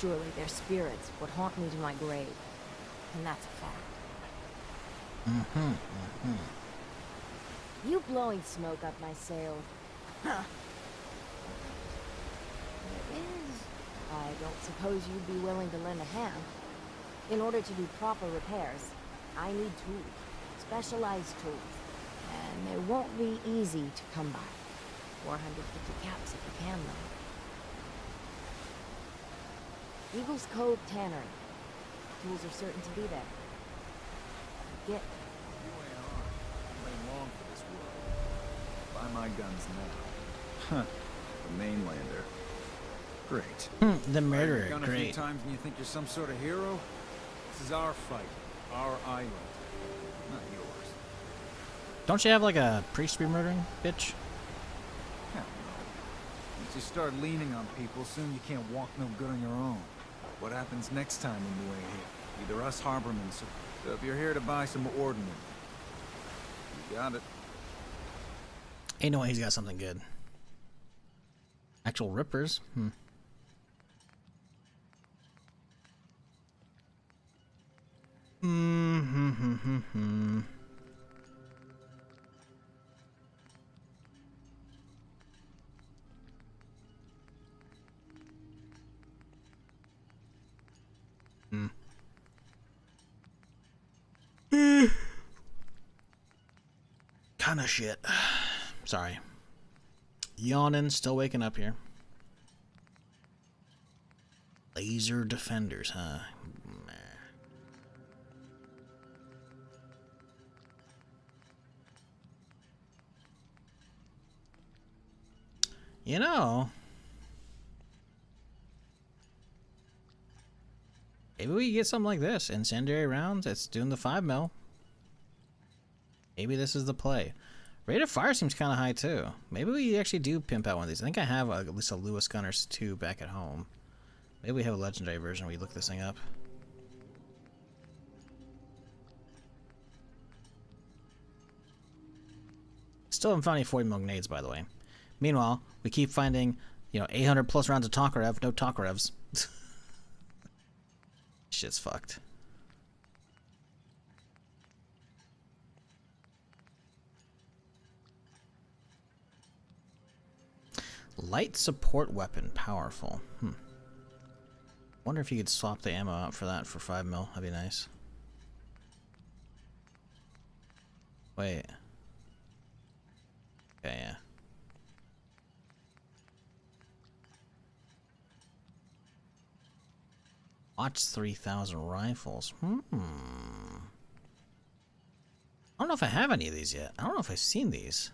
Surely their spirits would haunt me to my grave. And that's a fact. You blowing smoke up my sail. Huh. There is. I don't suppose you'd be willing to lend a hand. In order to do proper repairs, I need tools. Specialized tools. And they won't be easy to come by. 450 caps if you can, though. Eagles Cove Tannery. Tools are certain to be there. Get. You ain't hard. You ain't long for this world. Buy my guns now. Huh. The mainlander. Great. The murderer. You've gone a Great. few times and you think you're some sort of hero? This is our fight. Our island. Not yours. Don't you have like a priest to be murdering, bitch? Hell no. Once you start leaning on people, soon you can't walk no good on your own. What happens next time when you ain't here? Either us harbormen, so if you're here to buy some ordnance, you got it. Ain't no way he's got something good. Actual rippers? Kind of shit. Sorry. Yawning, still waking up here. Laser defenders, huh? Meh. You know, maybe we get something like this. Incendiary rounds, it's doing the 5mm. Maybe this is the play. Rate of fire seems kind of high too. Maybe we actually do pimp out one of these. I think I have at least a Lewis Gunners 2 back at home. Maybe we have a legendary version where we look this thing up. Still haven't found any 40mm grenades, by the way. Meanwhile, we keep finding, 800 plus rounds of Tokarev, no Tokarevs. Shit's fucked. Light support weapon, powerful. Wonder if you could swap the ammo out for that for 5mm. That'd be nice. Wait. Okay, yeah. Watch 3000 rifles. I don't know if I have any of these yet. I don't know if I've seen these.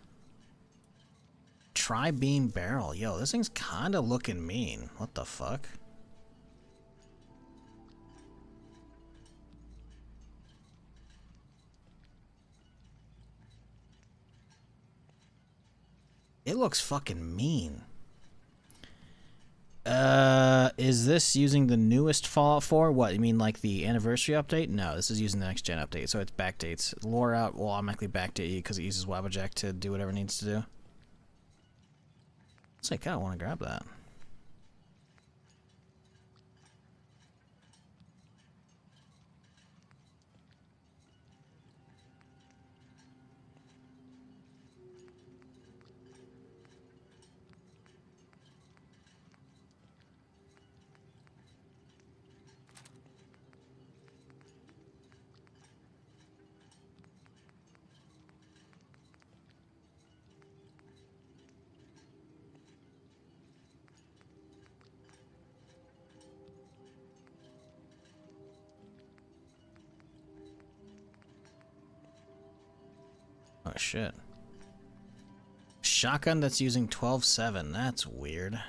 Tri-beam barrel. Yo, this thing's kind of looking mean. What the fuck? It looks fucking mean. Is this using the newest Fallout 4? What, you mean like the anniversary update? No, this is using the next gen update, so it backdates. LoreOut will automatically backdate you because it uses Wabbajack to do whatever it needs to do. So I kinda wanna grab that. shit. Shotgun that's using 12-7. That's weird.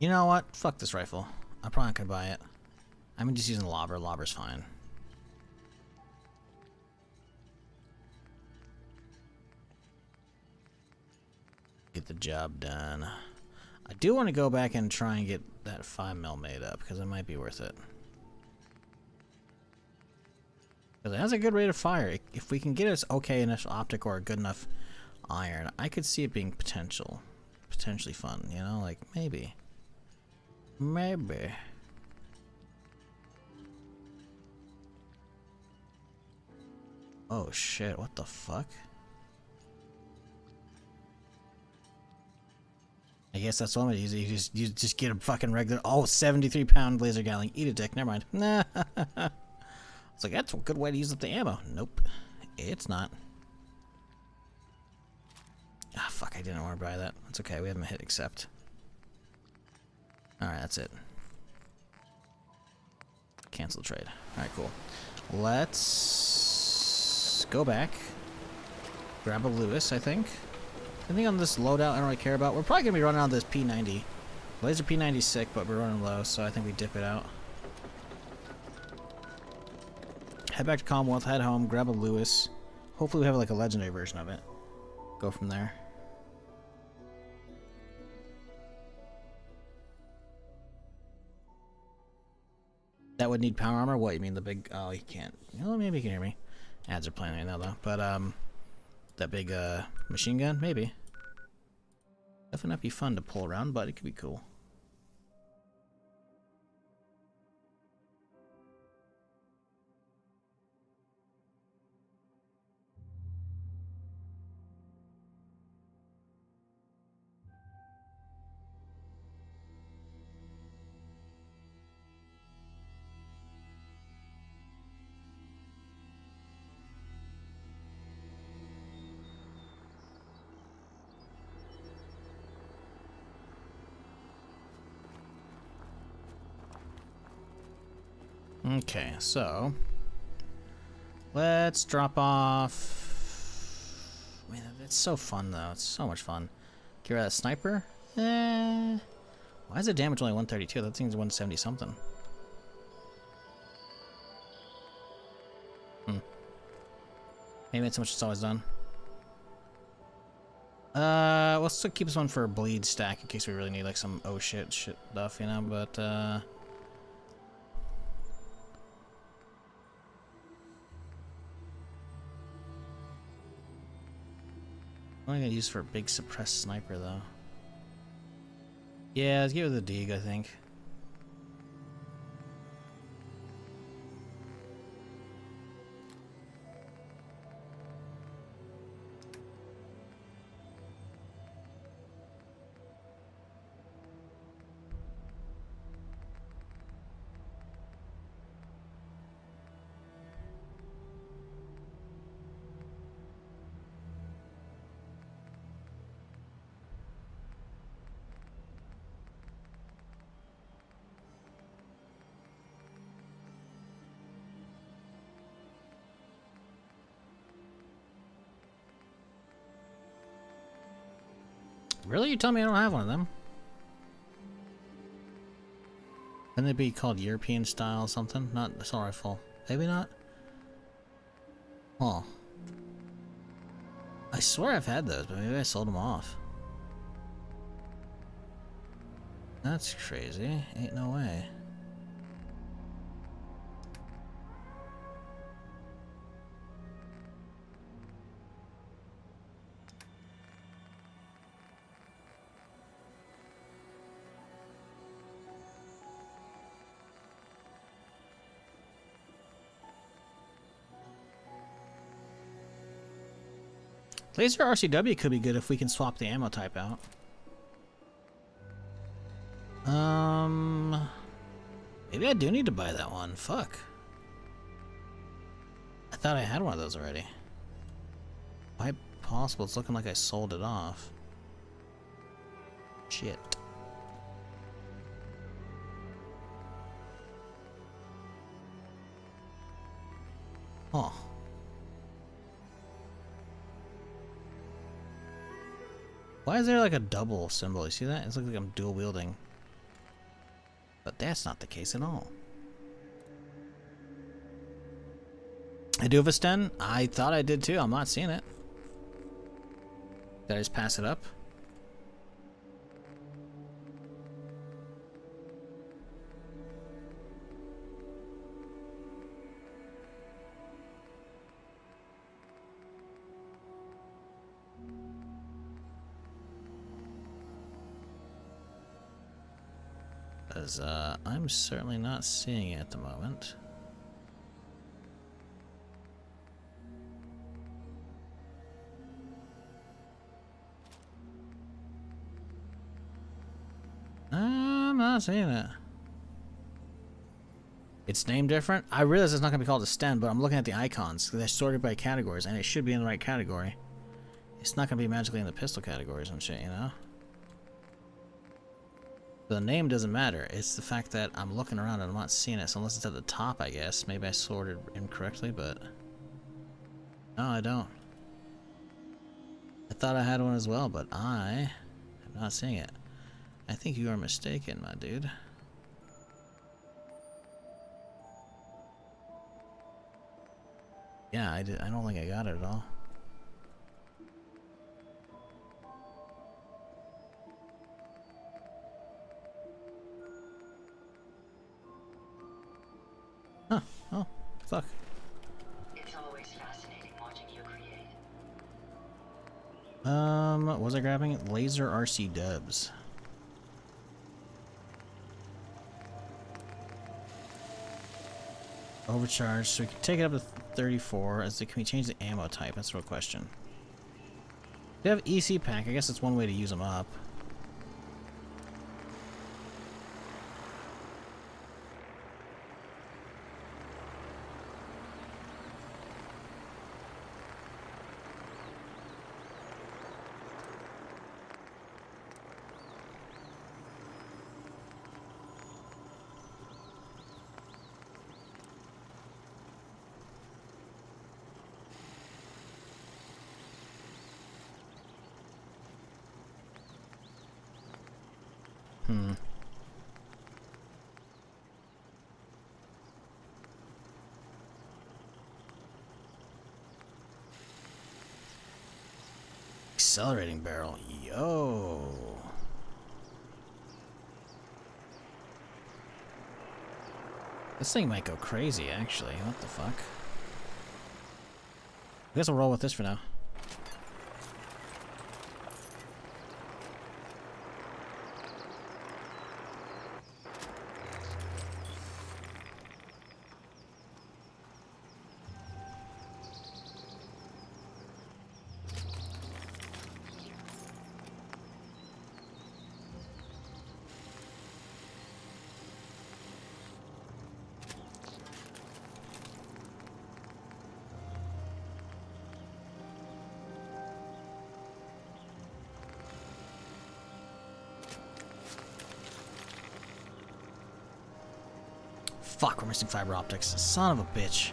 You know what? Fuck this rifle. I'm probably not gonna buy it. I'm just using the lobber. Lobber's fine. Get the job done. I do want to go back and try and get that 5mm made up because it might be worth it. Because it has a good rate of fire. If we can get us okay initial optic or a good enough iron, I could see it being potentially fun. You know, like maybe. Maybe. Oh shit, what the fuck? I guess that's one way to use it. You just get a fucking regular 73-pound laser gatling. Eat a dick, never mind. Nah. It's like that's a good way to use up the ammo. Nope. It's not. Ah fuck, I didn't want to buy that. That's okay, we haven't hit accept. Alright, that's it. Cancel the trade. Alright, cool. Let's go back. Grab a Lewis, I think. I think on this loadout I don't really care about. We're probably going to be running out of this P90. Laser P90's sick, but we're running low, so I think we dip it out. Head back to Commonwealth, head home, grab a Lewis. Hopefully we have like a legendary version of it. Go from there. That would need power armor? What, you mean the big... Oh, you can't. Well, maybe you can hear me. Ads are playing right now, though. But, that big, machine gun? Maybe. Definitely not be fun to pull around, but it could be cool. Okay, so let's drop off. Man, it's so fun though. It's so much fun. Get rid of that sniper. Why is the damage only 132? That thing's 170 something. Maybe it's how much it's always done. We'll still keep this one for a bleed stack in case we really need like some oh shit stuff, you know. But I'm only gonna use for a big suppressed sniper though. Yeah, let's give it the Deeg, I think. Really? You tell me I don't have one of them? Wouldn't it be called European style or something? Not assault rifle. Maybe not? Huh. I swear I've had those, but maybe I sold them off. That's crazy. Ain't no way. Laser RCW could be good if we can swap the ammo type out. Maybe I do need to buy that one. Fuck. I thought I had one of those already. Quite possible. It's looking like I sold it off. Shit. Huh. Why is there like a double symbol? You see that? It's like I'm dual wielding. But that's not the case at all. I do have a Sten. I thought I did too. I'm not seeing it. Did I just pass it up? Because I'm certainly not seeing it at the moment. I'm not seeing it. It's named different? I realize it's not going to be called a Sten, but I'm looking at the icons. They're sorted by categories, and it should be in the right category. It's not going to be magically in the pistol categories and shit, you know? The name doesn't matter. It's the fact that I'm looking around and I'm not seeing it. So unless it's at the top, I guess. Maybe I sorted incorrectly, but... No, I don't. I thought I had one as well, but I am not seeing it. I think you are mistaken, my dude. Yeah, I don't think I got it at all. Huh. Oh, fuck. It's always fascinating watching you create. What was I grabbing? Laser RC dubs. Overcharged, so we can take it up to 34. Can we change the ammo type? That's the real question. We have EC pack. I guess that's one way to use them up. Accelerating barrel. Yo. This thing might go crazy, actually. What the fuck? I guess I'll roll with this for now. Fuck, we're missing fiber optics. Son of a bitch.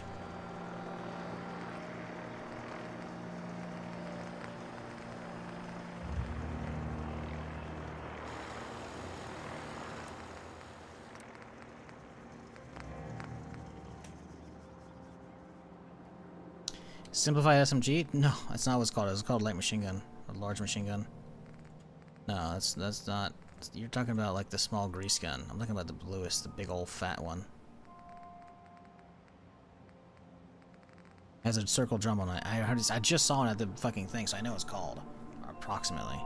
Simplified SMG? No, that's not what it's called. It's called light machine gun. A large machine gun. No, that's not. You're talking about like the small grease gun. I'm talking about the bluest, the big old fat one. Has a circle drum on it. I just saw it at the fucking thing, so I know it's called, or approximately.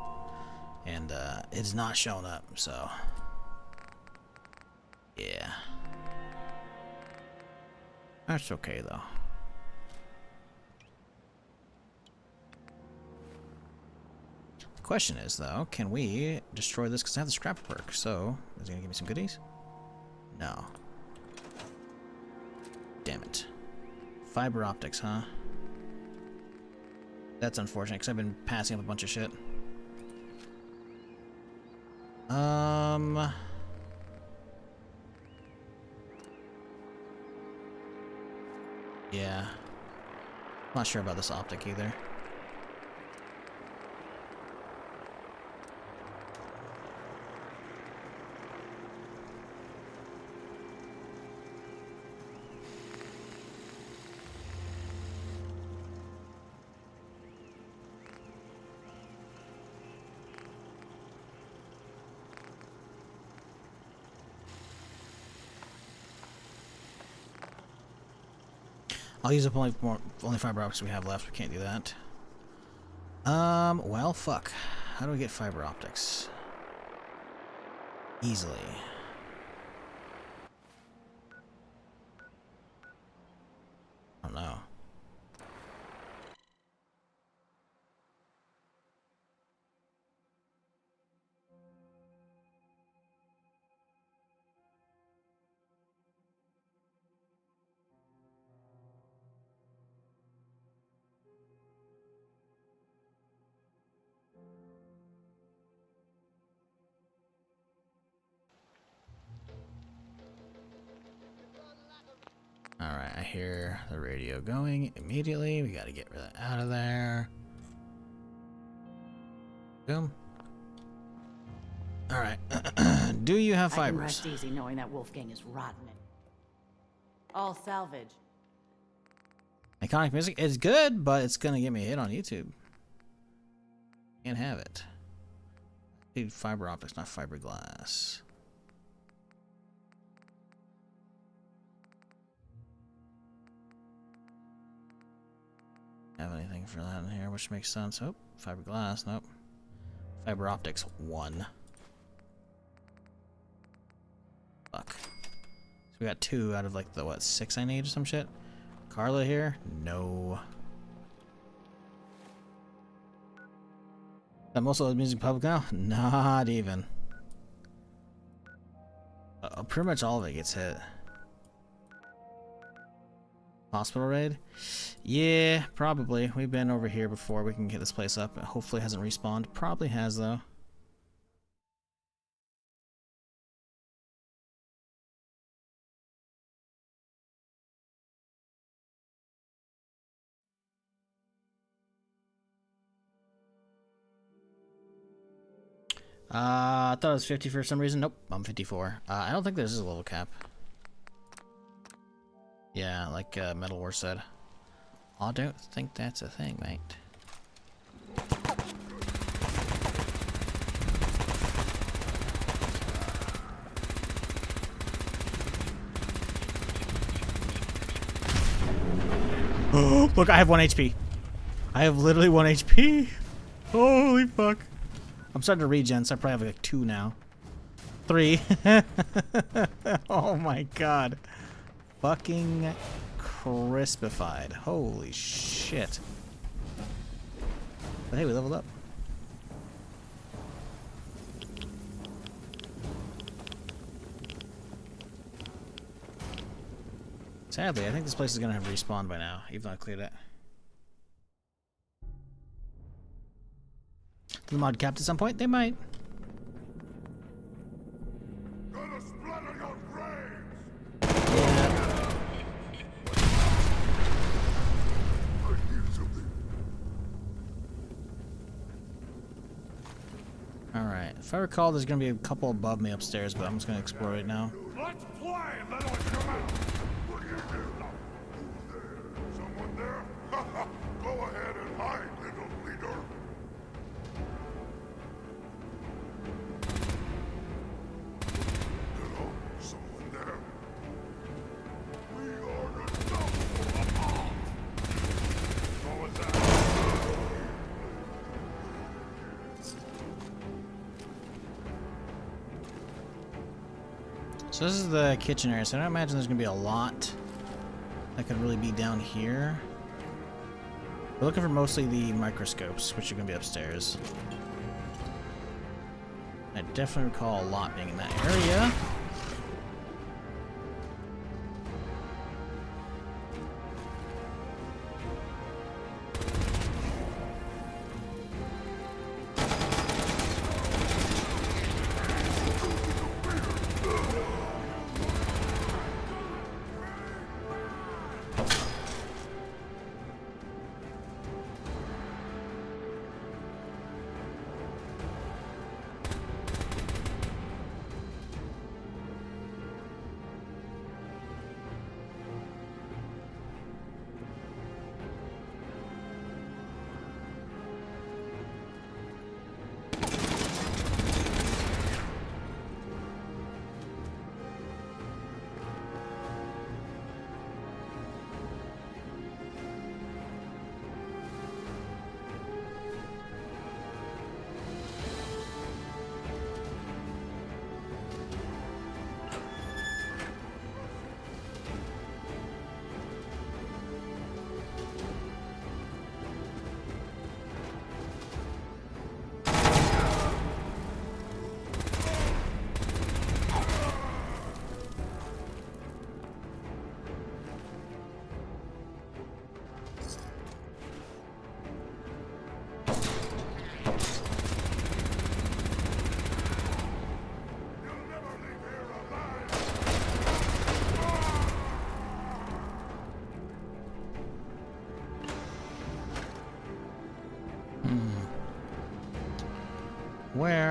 And it's not showing up, so yeah. That's okay though. The question is though, can we destroy this? Because I have the scrap perk, so is it gonna give me some goodies? No. Damn it. Fiber optics, huh? That's unfortunate, because I've been passing up a bunch of shit. Yeah. Not sure about this optic either. I'll use up only fiber optics we have left. We can't do that. Well, fuck. How do we get fiber optics? Easily. I don't know. Alright, I hear the radio going immediately. We gotta get rid of that out of there. Boom. Alright. Do you have fibers? I can rest easy knowing that Wolfgang is rotten. All salvage. Iconic music is good, but it's gonna get me a hit on YouTube. Can't have it. I need fiber optics, not fiberglass. Have anything for that in here, which makes sense. Oh, fiberglass, nope. Fiber optics, 1. Fuck. So we got 2 out of like the, what, 6 I need or some shit? Carla here? No. That most of the music public now? Not even. Pretty much all of it gets hit. Hospital raid? Yeah, probably. We've been over here before. We can get this place up. Hopefully it hasn't respawned. Probably has, though. I thought it was 50 for some reason. Nope, I'm 54. I don't think there's a level cap. Yeah, like Metal War said. I don't think that's a thing, mate. Oh, look, I have 1 HP. I have literally 1 HP. Holy fuck. I'm starting to regen, so I probably have like 2 now. 3. Oh my god. Fucking crispified. Holy shit. But hey, we leveled up. Sadly, I think this place is gonna have respawned by now, even though I cleared it. The mod capped at some point? They might. Alright, if I recall, there's gonna be a couple above me upstairs, but I'm just gonna explore it now. Let's play and let it come out. What do you do? Someone there? Go ahead and hide, little leader. Hello? Someone there? We are unstoppable. What was that? So this is the kitchen area, so I don't imagine there's gonna be a lot that could really be down here. We're looking for mostly the microscopes, which are gonna be upstairs. I definitely recall a lot being in that area.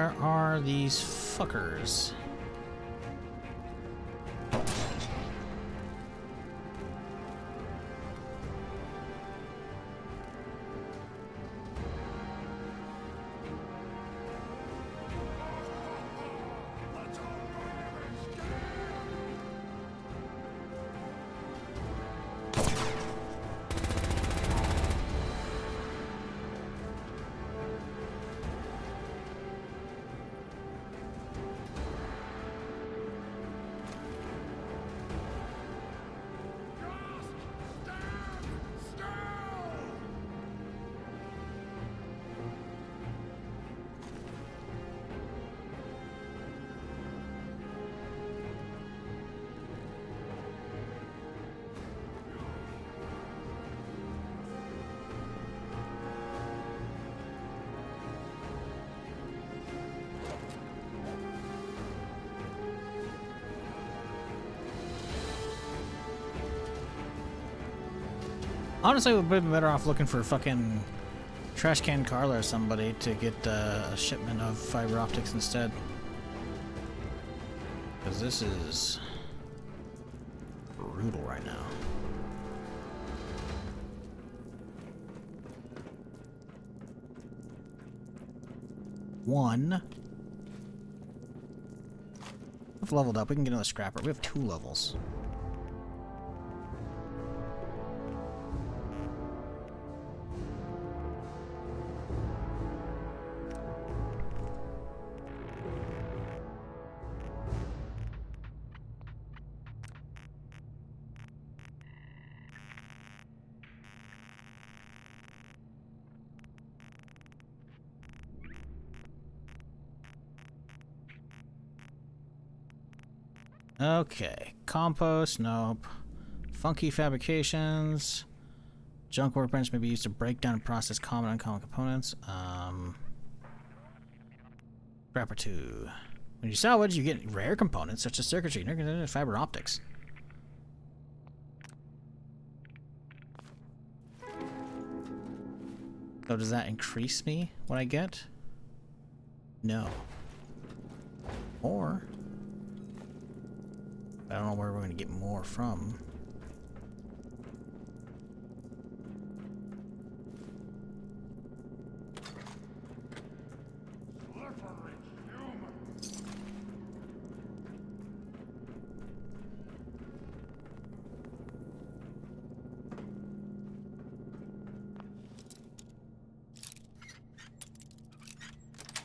where are these fuckers? Honestly, we'd be better off looking for fucking Trash Can Carla or somebody to get a shipment of fiber optics instead. Because this is brutal right now. One. We've leveled up. We can get another scrapper. We have 2 levels. Okay, compost, nope. Funky fabrications. Junk workbench may be used to break down and process common and uncommon components. Scrapper 2. When you salvage, you get rare components such as circuitry and fiber optics. So does that increase me what I get? No. Or I don't know where we're going to get more from.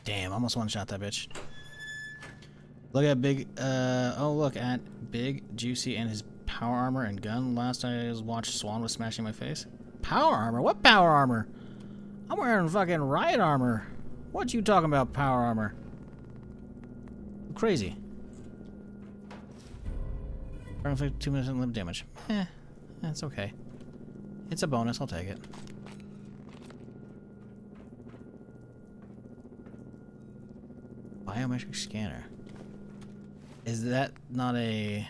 Damn, almost one-shot that bitch. Look at Big, oh look at Big, Juicy, and his power armor and gun. Last I watched, Swan was smashing my face. Power armor? What power armor? I'm wearing fucking riot armor. What you talking about, power armor? Crazy. Inflict 2 minutes limit damage. That's okay. It's a bonus, I'll take it. Biometric scanner. Is that not a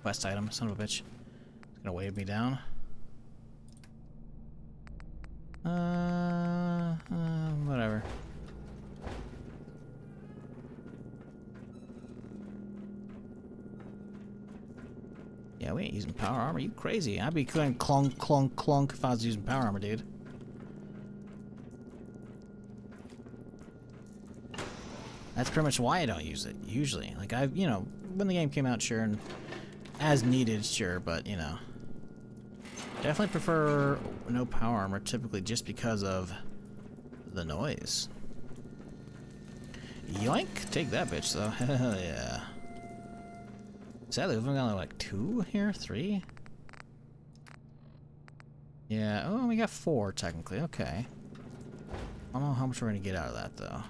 quest item? Son of a bitch. It's gonna wave me down. Whatever. Yeah, we ain't using power armor. You crazy? I'd be going clunk, clunk, clunk if I was using power armor, dude. That's pretty much why I don't use it, usually. Like, you know, when the game came out, sure, and as needed, sure, but, you know. Definitely prefer no power armor, typically just because of the noise. Yoink! Take that bitch, though. Hell yeah. Sadly, we've only got like 2 here? 3? Yeah, oh, we got 4, technically. Okay. I don't know how much we're gonna get out of that, though.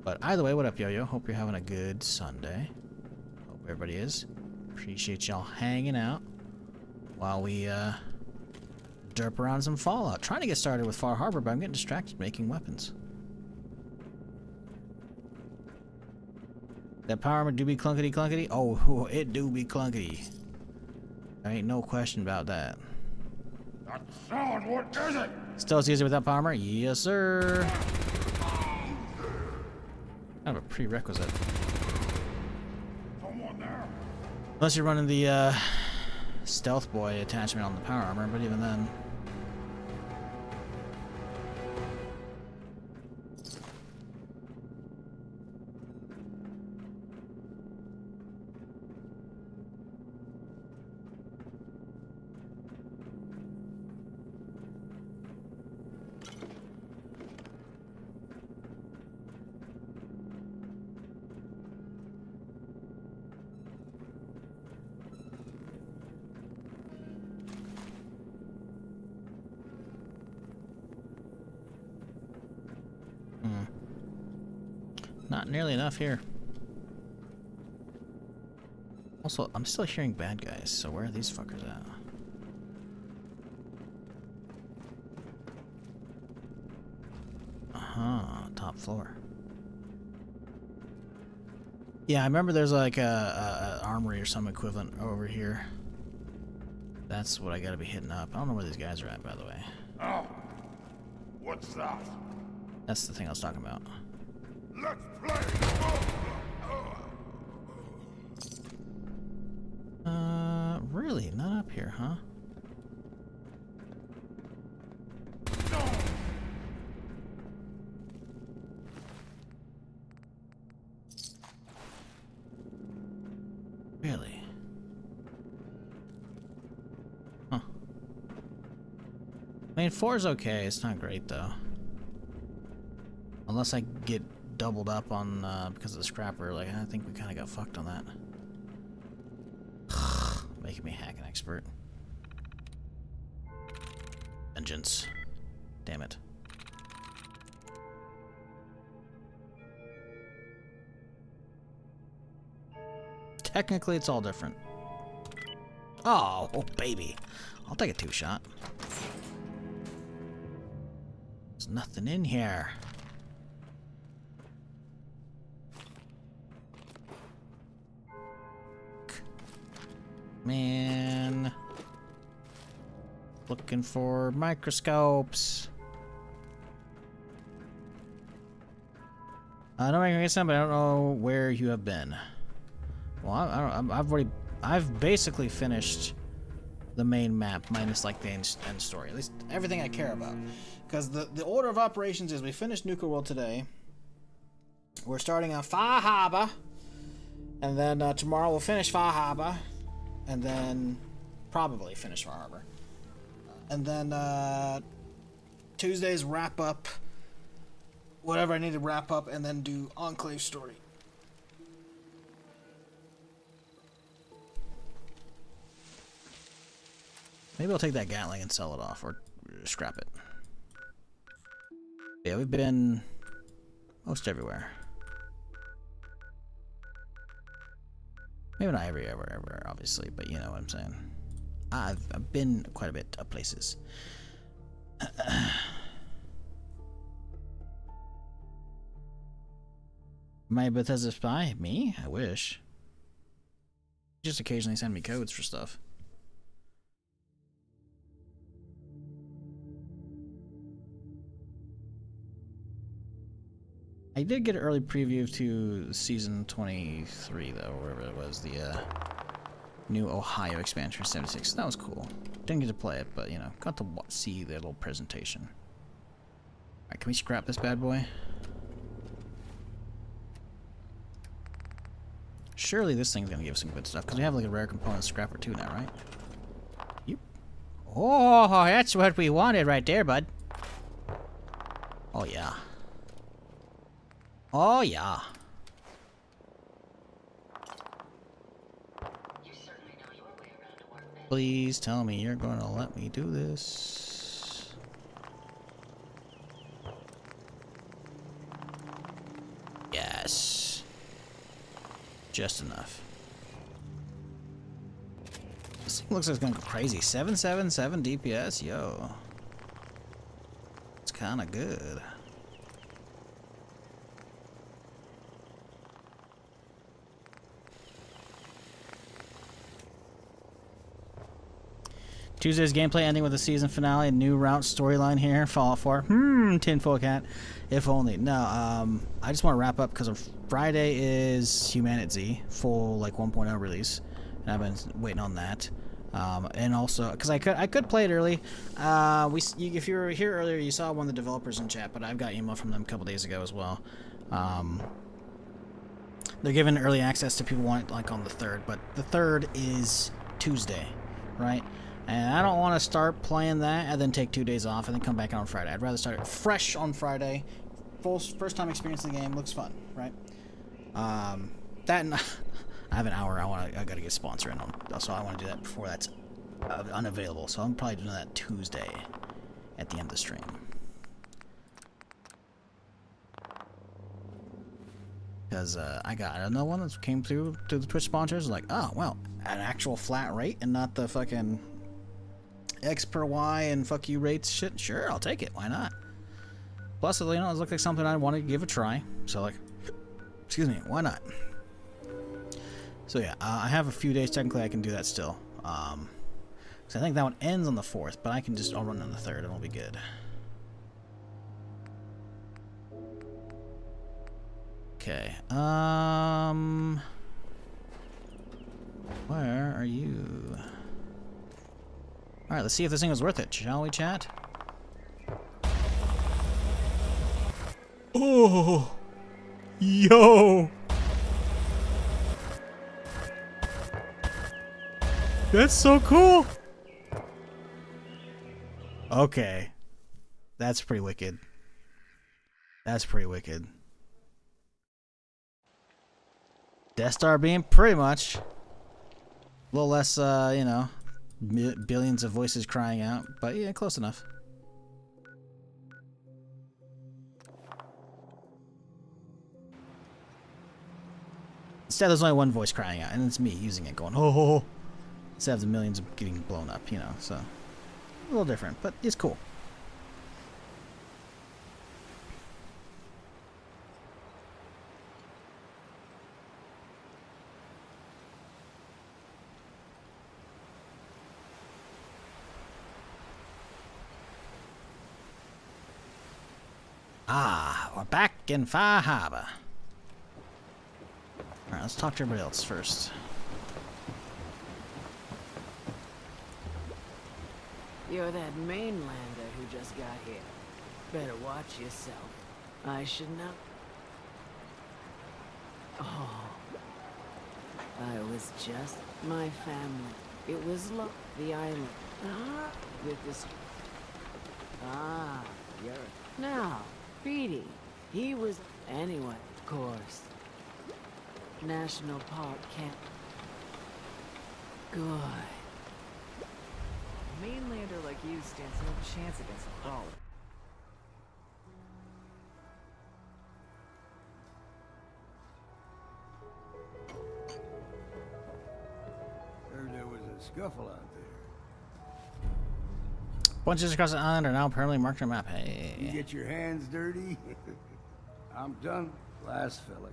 But either way, what up, Yo-Yo? Hope you're having a good Sunday. Hope everybody is. Appreciate y'all hanging out while we derp around some Fallout. Trying to get started with Far Harbor, but I'm getting distracted making weapons. That power armor do be clunkety clunkety? Oh, it do be clunkety. There ain't no question about that. That sound, what is it? Still as easy without power armor? Yes, sir. Kind of a prerequisite. Someone there? Unless you're running the stealth boy attachment on the power armor, but even then. Not nearly enough here. Also, I'm still hearing bad guys, so where are these fuckers at? Top floor. Yeah, I remember there's like a armory or some equivalent over here. That's what I gotta be hitting up. I don't know where these guys are at, by the way. Oh, what's that? That's the thing I was talking about. Let's play! Really? Not up here, huh? Really? Huh. I mean, 4's okay. It's not great, though. Unless I get doubled up on, because of the scrapper. Like, I think we kind of got fucked on that. Making me hack an expert. Vengeance. Damn it. Technically, it's all different. Oh, baby. I'll take a 2-shot. There's nothing in here. Man. Looking for microscopes. I don't make sense, but I don't know where you have been. Well, I've basically finished the main map, minus like the end story. At least everything I care about. Because the order of operations is we finished Nuka World today. We're starting on Far Harbor. And then tomorrow we'll finish Far Harbor. And then probably finish Far Harbor. And then Tuesdays wrap up whatever I need to wrap up, and then do Enclave story. Maybe I'll take that Gatling and sell it off, or scrap it. Yeah, we've been most everywhere. Maybe not everywhere, obviously, but you know what I'm saying. I've been quite a bit of places. My Bethesda spy? Me? I wish. Just occasionally send me codes for stuff. I did get an early preview to Season 23, though, wherever it was, the new Ohio expansion for 76. That was cool. Didn't get to play it, but, you know, got to see the little presentation. Alright, can we scrap this bad boy? Surely this thing's gonna give us some good stuff, because we have like a rare component scrapper too now, right? Yep. Oh, that's what we wanted right there, bud. Oh, yeah. Oh, yeah. Please tell me you're going to let me do this. Yes. Just enough. This thing looks like it's going to go crazy. 777 DPS? Yo. It's kind of good. Tuesday's gameplay ending with the season finale, new route storyline here. Fallout 4. Tinfoil Cat. If only. No, I just want to wrap up because Friday is Humanity full like 1.0 release, and I've been waiting on that. And also because I could play it early. If you were here earlier, you saw one of the developers in chat, but I've got email from them a couple days ago as well. They're giving early access to people who want it like on the 3rd, but the 3rd is Tuesday, right? And I don't want to start playing that and then take 2 days off and then come back on Friday. I'd rather start it fresh on Friday. First time experience in the game. Looks fun, right? That and I have an hour. I gotta get sponsor in on, so I want to do that before that's unavailable. So I'm probably doing that Tuesday at the end of the stream. Because I got another one that came through to the Twitch sponsors. Like, oh well, an actual flat rate and not the fucking X per Y and fuck you rates shit. Sure, I'll take it. Why not? Plus, you know, it looked like something I wanted to give a try. So like, excuse me, why not? So yeah, I have a few days technically I can do that still. So I think that one ends on the 4th, but I'll run on the 3rd and it'll be good. Okay. Where are you? Alright, let's see if this thing was worth it, shall we, chat? Oh! Yo! That's so cool! Okay. That's pretty wicked. That's pretty wicked. Death Star beam, pretty much. A little less, you know, billions of voices crying out, but yeah, close enough. Instead, there's only one voice crying out, and it's me using it, going, oh, instead of the millions of getting blown up, you know, so a little different, but it's cool. Ah, we're back in Far Harbor. Alright, let's talk to everybody else first. You're that mainlander who just got here. Better watch yourself. I should know. Oh. I was just my family. It was the island. With this. You're now. Beatty. He was anyway, of course. National Park camp. Good. A mainlander like you stands no chance against a crawler. Heard there was a scuffle out there. Bunches across the island are now permanently marked on the map. Hey. You get your hands dirty? I'm done. Last fella.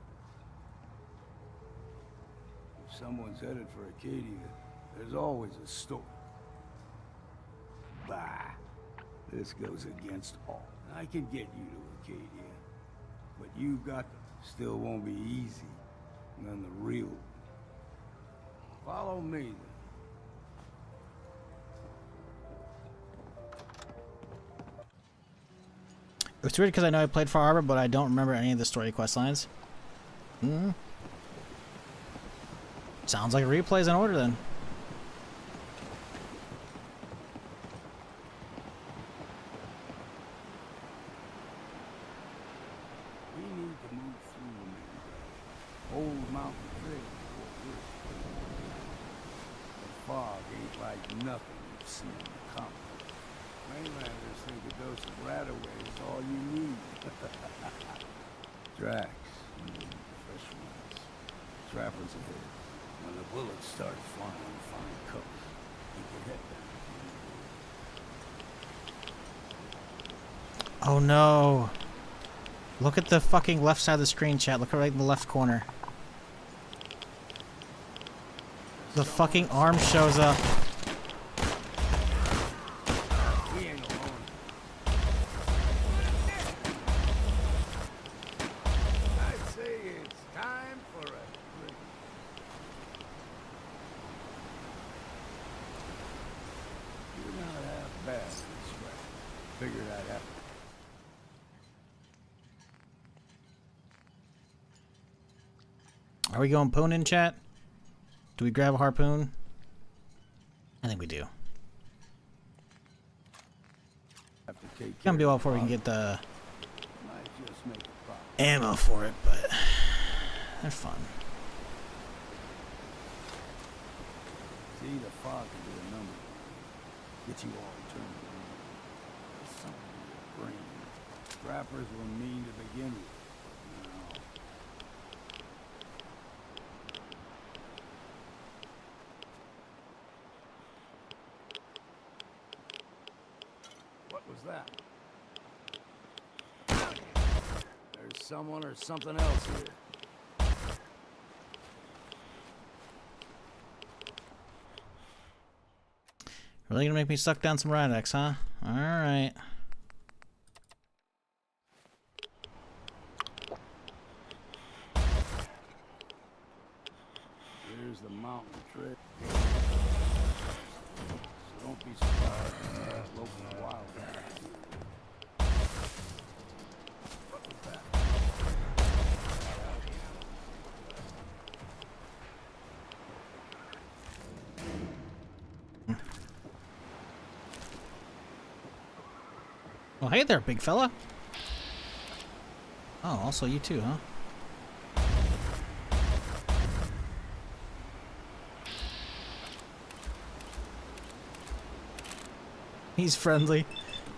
If someone's headed for Acadia, there's always a story. Bah. This goes against all. I can get you to Acadia, but you've got them. Still won't be easy. None the real. Follow me, then. It's weird because I know I played Far Harbor, but I don't remember any of the story quest lines. Sounds like a replay's in order then. We need to move through Old Mountain Trail. The fog ain't like nothing you've seen in the comic. Mainlanders think a dose of Radaway is all you need. Drax, fresh ones. Trappers ahead. When the bullets start flying, find cover. Keep your head down. Oh no. Look at the fucking left side of the screen, chat. Look right in the left corner. The fucking arm shows up. Are we going poon in chat? Do we grab a harpoon? I think we do. Gonna be a while before we can get the ammo for it, but they're fun. See, the fog can do a number. Get you all turned around. There's something in your brain. Trappers were mean to begin with. Now. What was that? There's someone or something else here. Really gonna make me suck down some Radex, huh? Alright. Here's the mountain trip. So don't be surprised when there's local wildlife. What was that? Well, hey there, big fella. Oh, also you too, huh? He's friendly.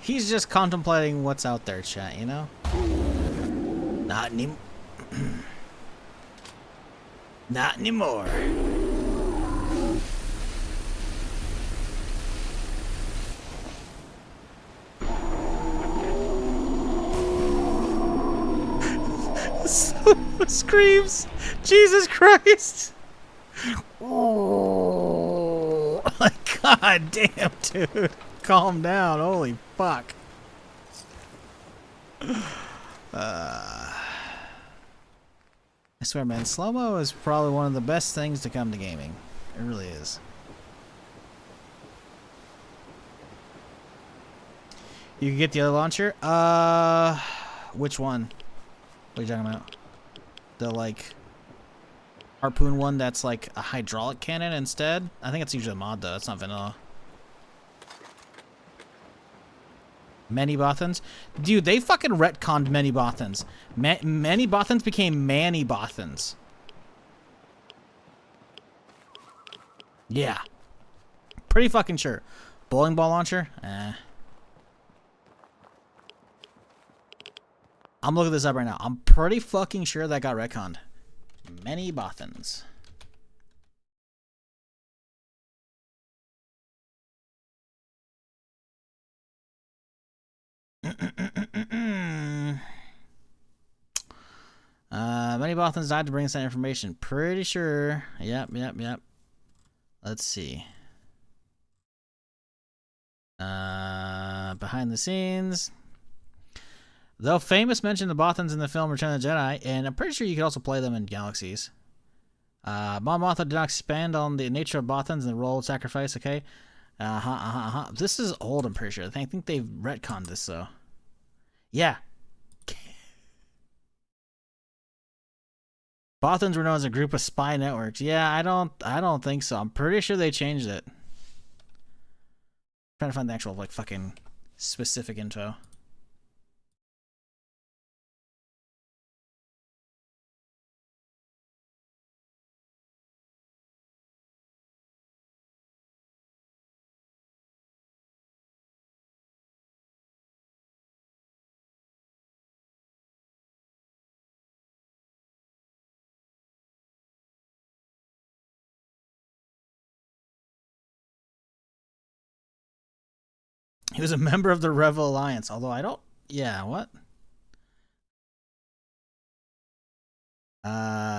He's just contemplating what's out there, chat, you know? Not anymore. Not anymore. Screams! Jesus Christ! Oh my god damn, dude. Calm down. Holy fuck. I swear, man, slow-mo is probably one of the best things to come to gaming. It really is. You can get the other launcher? Which one? What are you talking about? The, like, harpoon one that's, like, a hydraulic cannon instead? I think it's usually a mod, though. It's not vanilla. Many Bothans? Dude, they fucking retconned Many Bothans. Many Bothans became Manny Bothans. Yeah. Pretty fucking sure. Bowling ball launcher? I'm looking this up right now. I'm pretty fucking sure that got retconned. Many Bothans. Many Bothans died to bring us that information. Pretty sure. Yep. Let's see. Behind the scenes. Though famous mentioned the Bothans in the film Return of the Jedi, and I'm pretty sure you could also play them in Galaxies. Mon Mothma did not expand on the nature of Bothans and the role of sacrifice, okay? This is old, I'm pretty sure. I think they've retconned this, though. Yeah. Bothans were known as a group of spy networks. Yeah, I don't think so. I'm pretty sure they changed it. Trying to find the actual, like, fucking specific info. He was a member of the Rebel Alliance, although I don't... Yeah, what?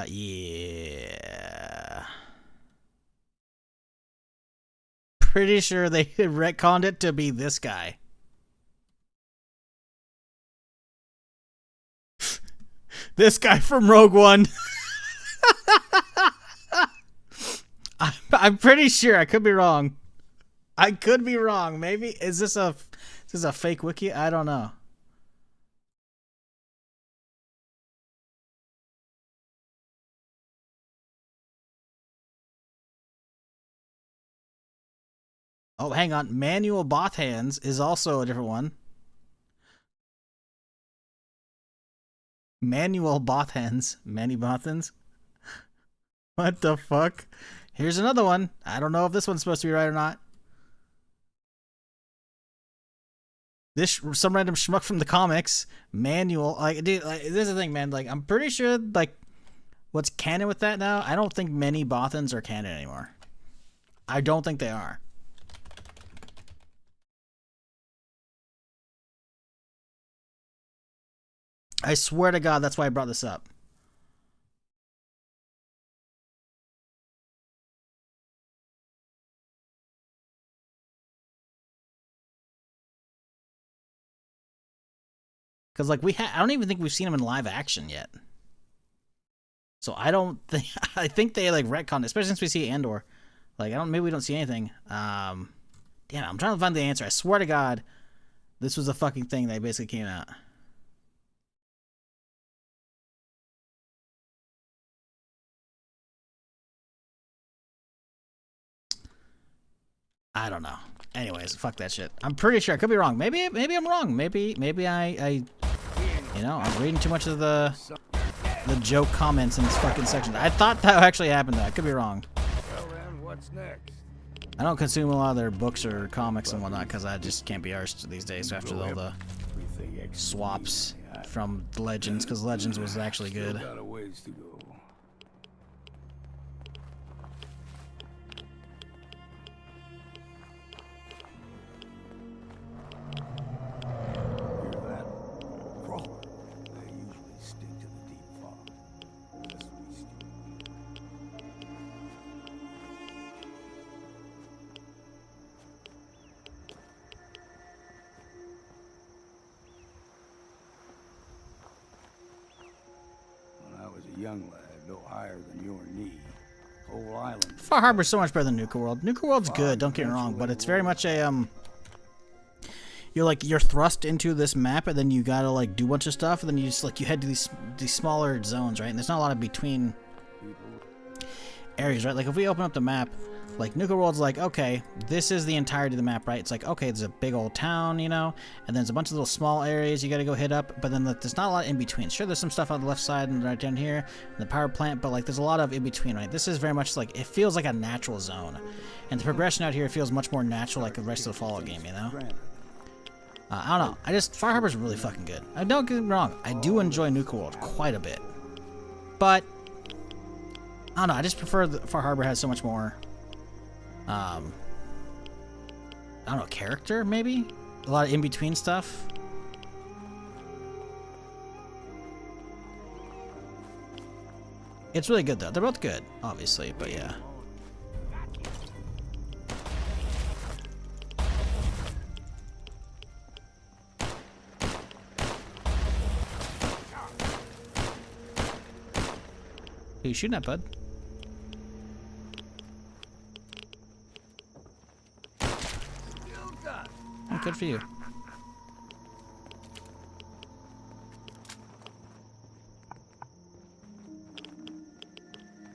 Yeah. Pretty sure they retconned it to be this guy. This guy from Rogue One. I'm pretty sure. I could be wrong. I could be wrong. Maybe is this a fake wiki? I don't know. Oh, hang on. Manual Both Hands is also a different one. Manual Both Hands. Manny Bothans. What the fuck? Here's another one. I don't know if this one's supposed to be right or not. This some random schmuck from the comics. Manual. Like, dude, like, this is the thing, man. Like, I'm pretty sure, like, what's canon with that now? I don't think many Bothans are canon anymore. I don't think they are. I swear to God, that's why I brought this up. Because, like, I don't even think we've seen him in live action yet. So I don't think, I think they, like, retconned, especially since we see Andor. Like, maybe we don't see anything. Damn it, I'm trying to find the answer. I swear to God, this was a fucking thing that basically came out. I don't know. Anyways, fuck that shit. I'm pretty sure. I could be wrong. Maybe I'm wrong. Maybe I you know, I'm reading too much of the joke comments in this fucking section. I thought that actually happened though. I could be wrong. Well then, what's next? I don't consume a lot of their books or comics and whatnot because I just can't be arsed these days after all the swaps from Legends, because Legends was actually good. Got a ways to go. Young lad, no higher than your knee. Whole island. Far Harbor's so much better than Nuka World. Nuka World's good, don't get me wrong, but it's very much a you're thrust into this map and then you gotta like do a bunch of stuff and then you head to these smaller zones, right? And there's not a lot of between areas, right? Like if we open up the map, like Nuka World's like, okay, this is the entirety of the map, right? It's like, okay, there's a big old town, you know, and there's a bunch of little small areas you gotta go hit up, but then there's not a lot in between. Sure, there's some stuff on the left side and right down here, the power plant, but like there's a lot of in between, right? This is very much like, it feels like a natural zone. And the progression out here feels much more natural like the rest of the Fallout game, you know? I don't know. Far Harbor's really fucking good. Don't get me wrong, I do enjoy Nuka World quite a bit. But, I don't know, I just prefer that Far Harbor has so much more I don't know, character, maybe? A lot of in-between stuff. It's really good, though. They're both good, obviously, but yeah. Who you shooting at, bud? Good for you.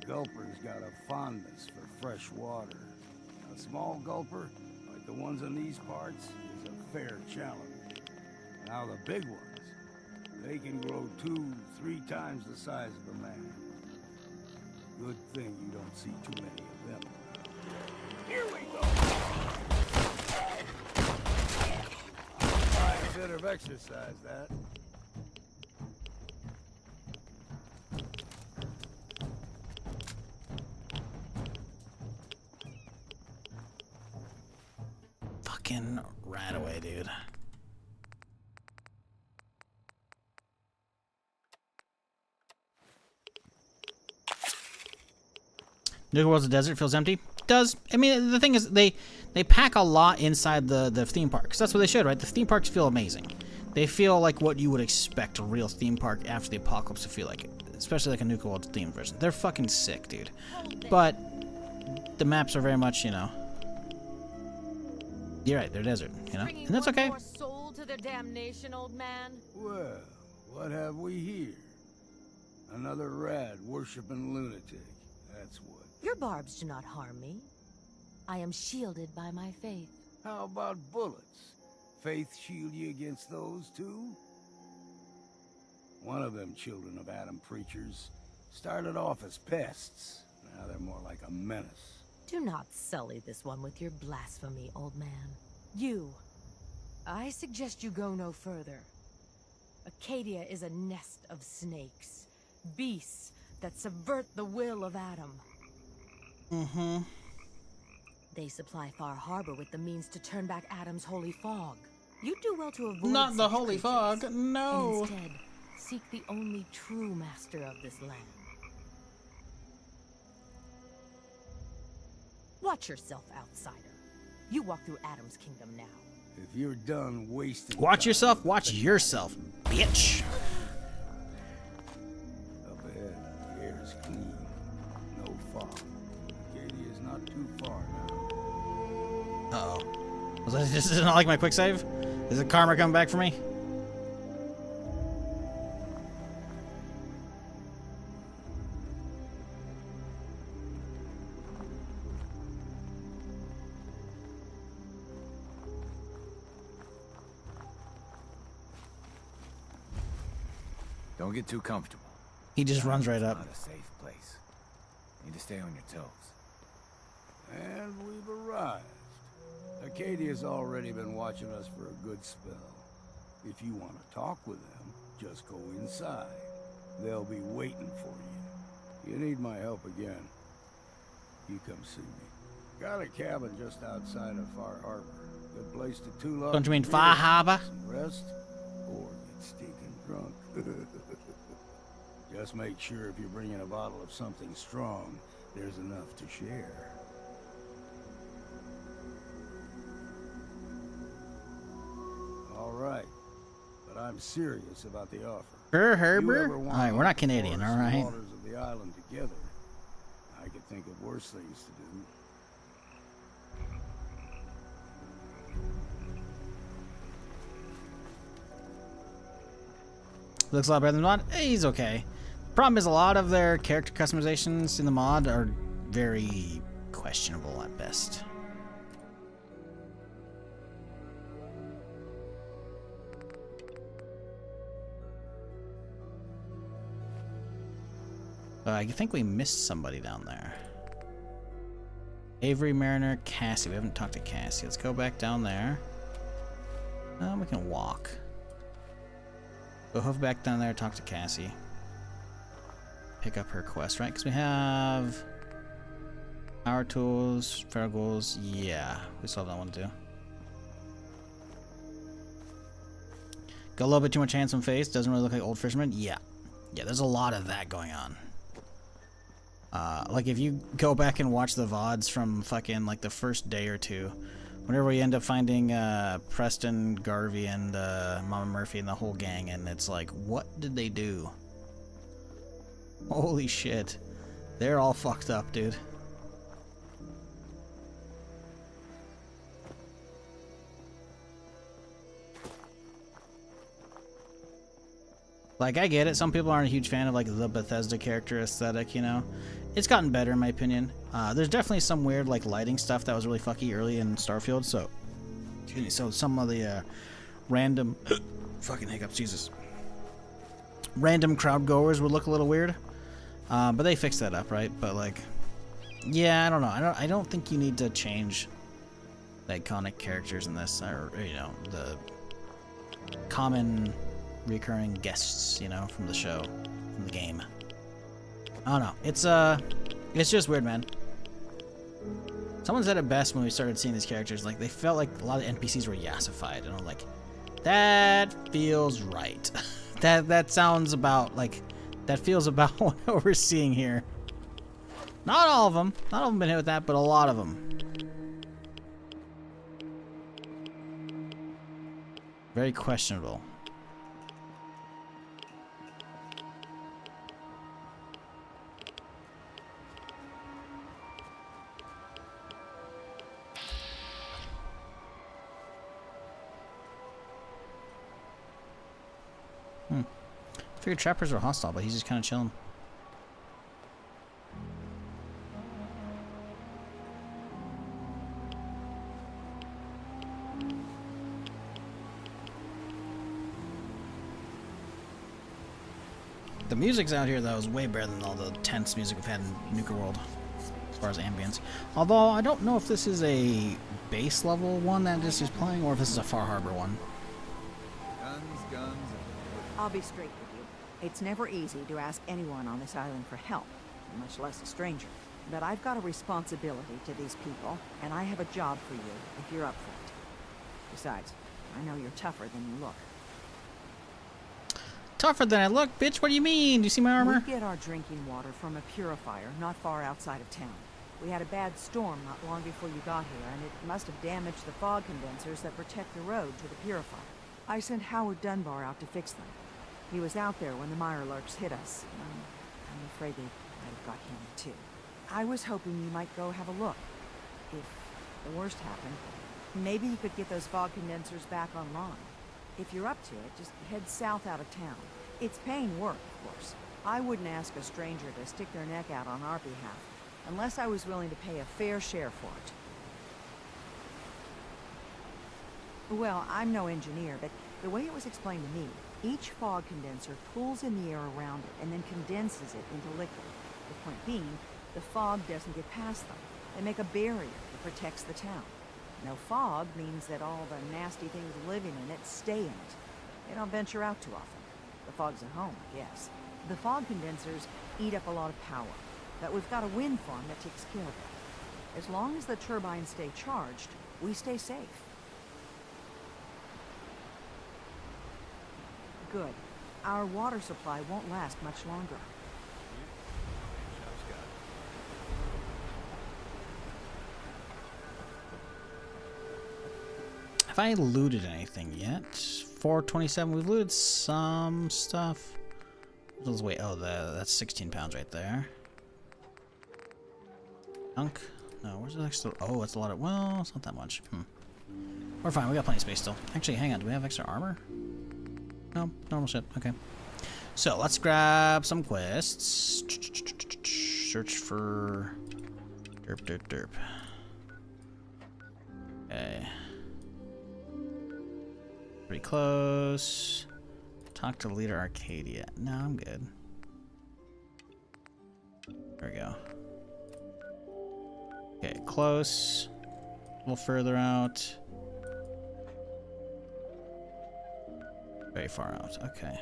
Gulper's got a fondness for fresh water. A small gulper, like the ones in these parts, is a fair challenge. Now the big ones, they can grow 2-3 times the size of a man. Good thing you don't see too many of them around. Here we go! A bit of exercise, that. Fucking rat away, dude. Nuka World's a desert, feels empty. Does. I mean, the thing is, they pack a lot inside the theme parks. That's what they should, right? The theme parks feel amazing. They feel like what you would expect a real theme park after the apocalypse to feel like, especially like a Nuka World themed version. They're fucking sick, dude. But the maps are very much, you know. You're right, they're desert, you know, and that's okay. Soul to their damnation, old man. Well, what have we here? Another rad worshipping lunatic. That's what. Your barbs do not harm me. I am shielded by my faith. How about bullets? Faith shield you against those too? One of them children of Adam preachers started off as pests. Now they're more like a menace. Do not sully this one with your blasphemy, old man. You. I suggest you go no further. Acadia is a nest of snakes. Beasts that subvert the will of Adam. Mm-hmm. They supply Far Harbor with the means to turn back Adam's holy fog. You do well to avoid Not the such holy creatures, fog, no. and instead, seek the only true master of this land. Watch yourself, outsider. You walk through Adam's kingdom now. If you're done wasting Watch time, yourself, watch yourself, bitch. Up ahead, the air is clean. No fog. Acadia's not too far now. Uh-oh. Was that, this is not like my quick save? Is the karma coming back for me? Don't get too comfortable. He just runs right up. Not a safe place. Need to stay on your toes. And we've arrived. Acadia's already been watching us for a good spell. If you want to talk with them, just go inside. They'll be waiting for you. You need my help again, you come see me. Got a cabin just outside of Far Harbor. Good place to tool up. Don't you mean Far Harbor? Some rest, or get stinking drunk. Just make sure if you're bringing a bottle of something strong, there's enough to share. All right, but I'm serious about the offer. Herbert? Alright, we're not Canadian, alright? Waters of the island together. I could think of worse things to do. Looks a lot better than the mod. He's okay. Problem is, a lot of their character customizations in the mod are very questionable at best. I think we missed somebody down there. Avery, Mariner, Cassie. We haven't talked to Cassie. Let's go back down there. We can walk. Go hoof back down there, talk to Cassie. Pick up her quest, right? Because we have power tools, Fergles. Yeah, we still have that one too. Got a little bit too much handsome face. Doesn't really look like old fisherman. Yeah, there's a lot of that going on. Like if you go back and watch the VODs from fucking like the first day or two, whenever we end up finding Preston, Garvey, and Mama Murphy and the whole gang, and it's like, what did they do? Holy shit. They're all fucked up, dude. Like, I get it. Some people aren't a huge fan of, like, the Bethesda character aesthetic, you know? It's gotten better, in my opinion. There's definitely some weird, like, lighting stuff that was really fucky early in Starfield, so... Excuse me, so some of the, random... fucking hiccups, Jesus. Random crowd goers would look a little weird. But they fixed that up, right? But, like... Yeah, I don't know. I don't think you need to change the iconic characters in this, or, you know, the common... recurring guests, you know, from the show, from the game. I don't know. It's just weird, man. Someone said it best when we started seeing these characters. Like, they felt like a lot of NPCs were yassified, and I'm like, that feels right. that sounds about like, that feels about what we're seeing here. Not all of them. Not all of them been hit with that, but a lot of them. Very questionable. I figured trappers were hostile, but he's just kind of chilling. The music's out here, though, is way better than all the tense music we've had in Nuka World, as far as ambience. Although, I don't know if this is a base level one that is playing, or if this is a Far Harbor one. Guns. I'll be straight with you. It's never easy to ask anyone on this island for help, much less a stranger. But I've got a responsibility to these people, and I have a job for you if you're up for it. Besides, I know you're tougher than you look. Tougher than I look, bitch? What do you mean? Do you see my armor? We get our drinking water from a purifier not far outside of town. We had a bad storm not long before you got here, and it must have damaged the fog condensers that protect the road to the purifier. I sent Howard Dunbar out to fix them. He was out there when the Mirelurks hit us. I'm afraid they might have got him, too. I was hoping you might go have a look. If the worst happened, maybe you could get those fog condensers back online. If you're up to it, just head south out of town. It's paying work, of course. I wouldn't ask a stranger to stick their neck out on our behalf, unless I was willing to pay a fair share for it. Well, I'm no engineer, but the way it was explained to me, each fog condenser pulls in the air around it and then condenses it into liquid. The point being, the fog doesn't get past them. They make a barrier that protects the town. No fog means that all the nasty things living in it stay in it. They don't venture out too often. The fog's at home, I guess. The fog condensers eat up a lot of power, but we've got a wind farm that takes care of it. As long as the turbines stay charged, we stay safe. Good. Our water supply won't last much longer. Have I looted anything yet? 427. We've looted some stuff. Let's wait. Oh, that's 16 pounds right there. Junk. No, where's the next? Oh, it's a lot of. Well, it's not that much. We're fine. We got plenty of space still. Actually, hang on. Do we have extra armor? No, normal shit. Okay. So let's grab some quests. Search for derp. Okay. Pretty close. Talk to leader Arcadia. No, I'm good. There we go. Okay, close. A little further out. Very far out. Okay.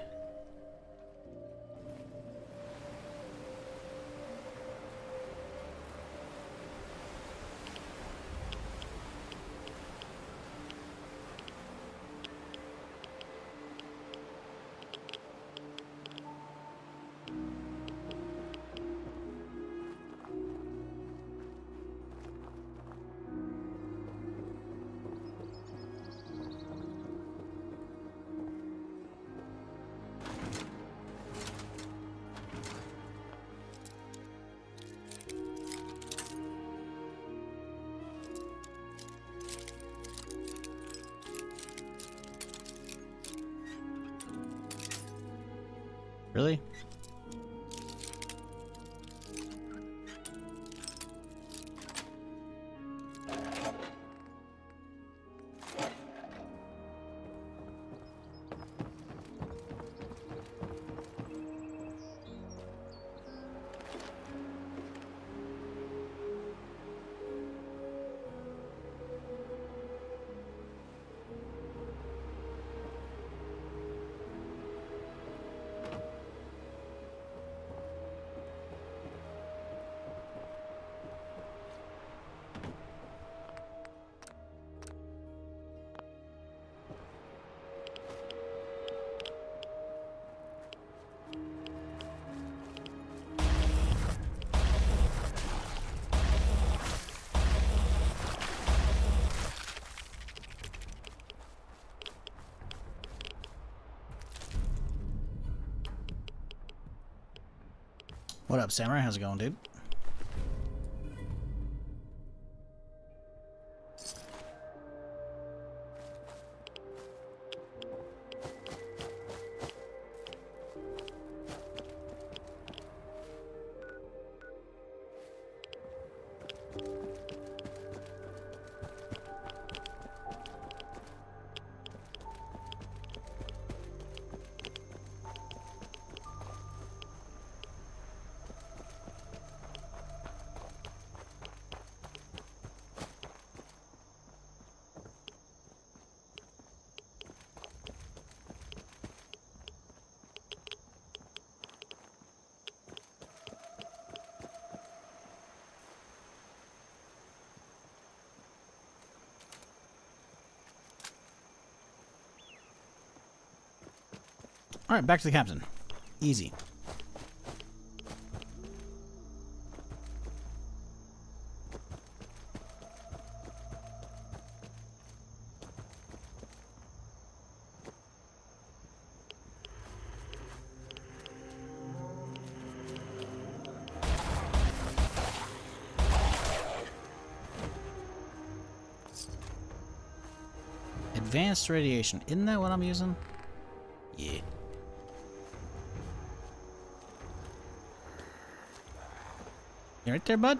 Really? What up, Samurai? How's it going, dude? Alright, back to the captain. Easy. Advanced radiation. Isn't that what I'm using? Yeah. You right there, bud?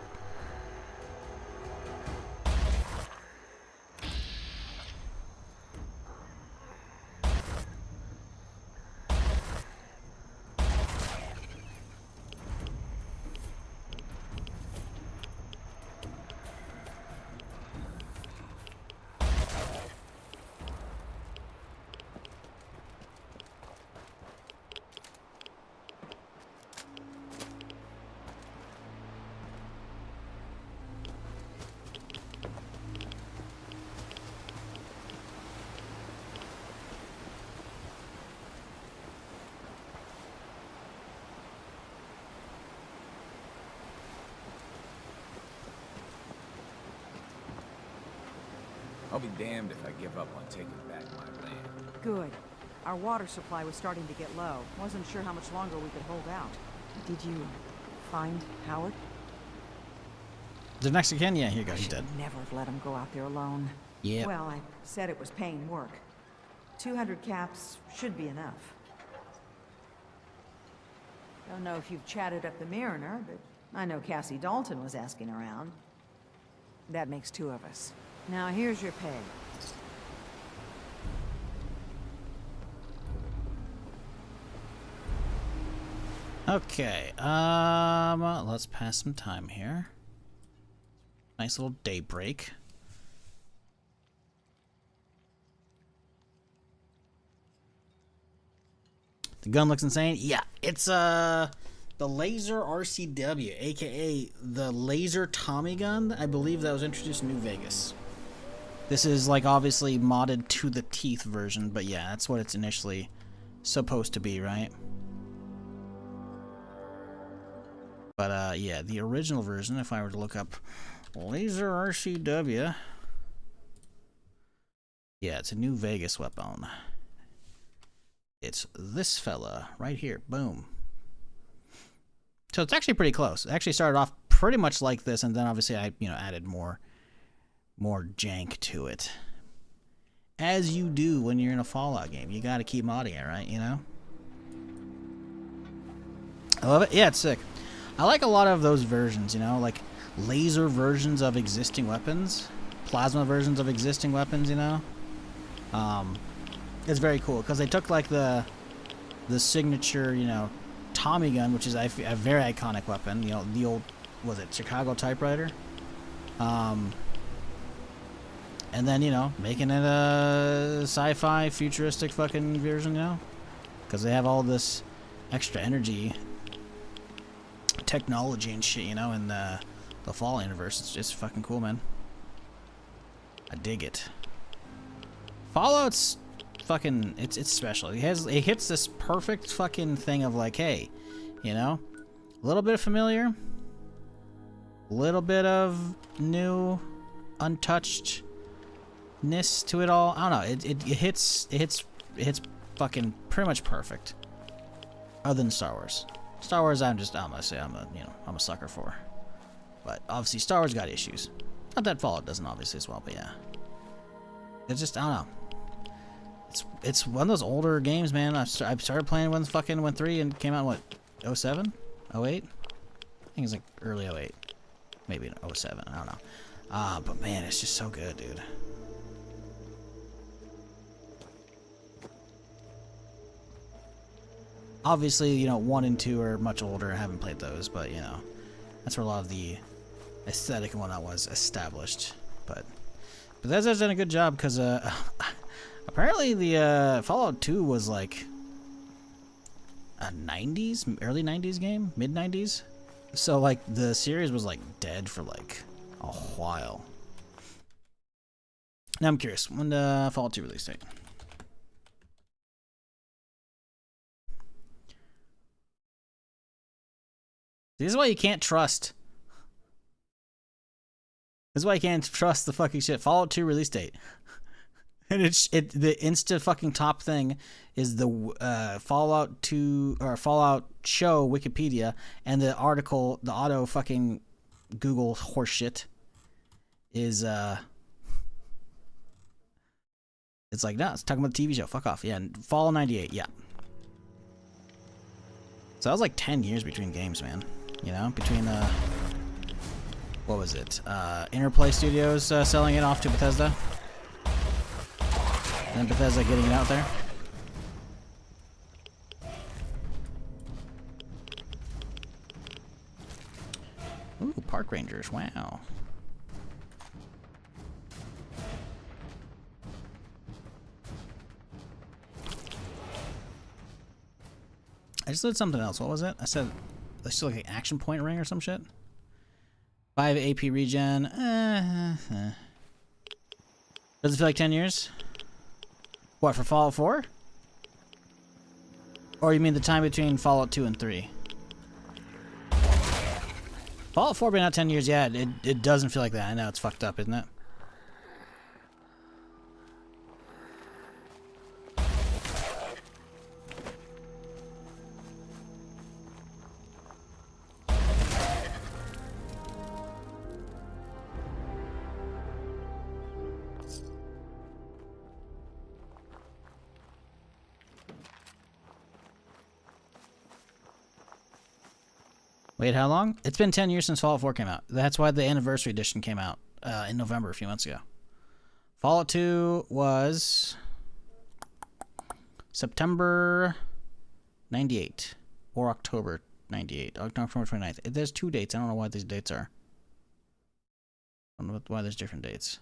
I'll be damned if I give up on taking back my land. Good. Our water supply was starting to get low. Wasn't sure how much longer we could hold out. Did you find Howard? The Mexican? Yeah, here you go. He's Should dead. never have let him go out there alone. Yeah. Well, I said it was paying work. 200 caps should be enough. Don't know if you've chatted up the Mariner, but I know Cassie Dalton was asking around. That makes 2 of us. Now here's your pay. Okay, let's pass some time here. Nice little day break. The gun looks insane. Yeah, it's the Laser RCW, aka the Laser Tommy gun. I believe that was introduced in New Vegas. This is like obviously modded to the teeth version, but yeah, that's what it's initially supposed to be, right? But yeah, the original version, if I were to look up Laser RCW, yeah, it's a New Vegas weapon. It's this fella right here. Boom. So it's actually pretty close. It actually started off pretty much like this, and then obviously I, added more jank to it. As you do when you're in a Fallout game. You gotta keep modding it, right? I love it. Yeah, it's sick. I like a lot of those versions, like laser versions of existing weapons, plasma versions of existing weapons, It's very cool because they took like the signature, Tommy gun, which is a very iconic weapon. The old, was it Chicago typewriter? And then making it a sci-fi futuristic fucking version, because they have all this extra energy, technology and shit, in the Fallout universe. It's just fucking cool, man. I dig it. Fallout's fucking, it's special. It hits this perfect fucking thing of like, hey, a little bit of familiar, a little bit of new, untouchedness to it all. I don't know. It hits fucking pretty much perfect. Other than Star Wars. Star Wars, I'm gonna say I'm a sucker for. But obviously Star Wars got issues. Not that Fallout doesn't obviously as well, but yeah. It's just, I don't know. It's one of those older games, man. I started playing when 3 and came out in what, 07? 08? I think it was like early 08. Maybe in 07, I don't know. But man, it's just so good, dude. Obviously, 1 and 2 are much older. I haven't played those, but that's where a lot of the aesthetic and whatnot was established. But Bethesda's done a good job because apparently the Fallout 2 was like a 90s, early 90s game, mid 90s. So like the series was like dead for like a while. Now I'm curious, when the Fallout 2 release date? This is why you can't trust. This is why you can't trust the fucking shit. Fallout 2 release date. And the insta fucking top thing is the Fallout 2 or Fallout show Wikipedia, and the article, the auto fucking Google horseshit is it's like, no, it's talking about the TV show. Fuck off. Yeah, Fall 98. Yeah. So that was like 10 years between games, man. You know, between what was it? Interplay Studios selling it off to Bethesda. And then Bethesda getting it out there. Ooh, park rangers, wow. I just did something else. What was it? I said, let's do like an action point ring or some shit. 5 AP regen. Does it feel like 10 years? What, for Fallout 4? Or you mean the time between Fallout 2 and 3? Fallout 4 been out 10 years, yeah, it doesn't feel like that. I know, it's fucked up, isn't it? Wait, how long? It's been 10 years since Fallout 4 came out. That's why the Anniversary Edition came out in November a few months ago. Fallout 2 was September 98 or October 98. October 29th. There's 2 dates. I don't know why these dates are. I don't know why there's different dates.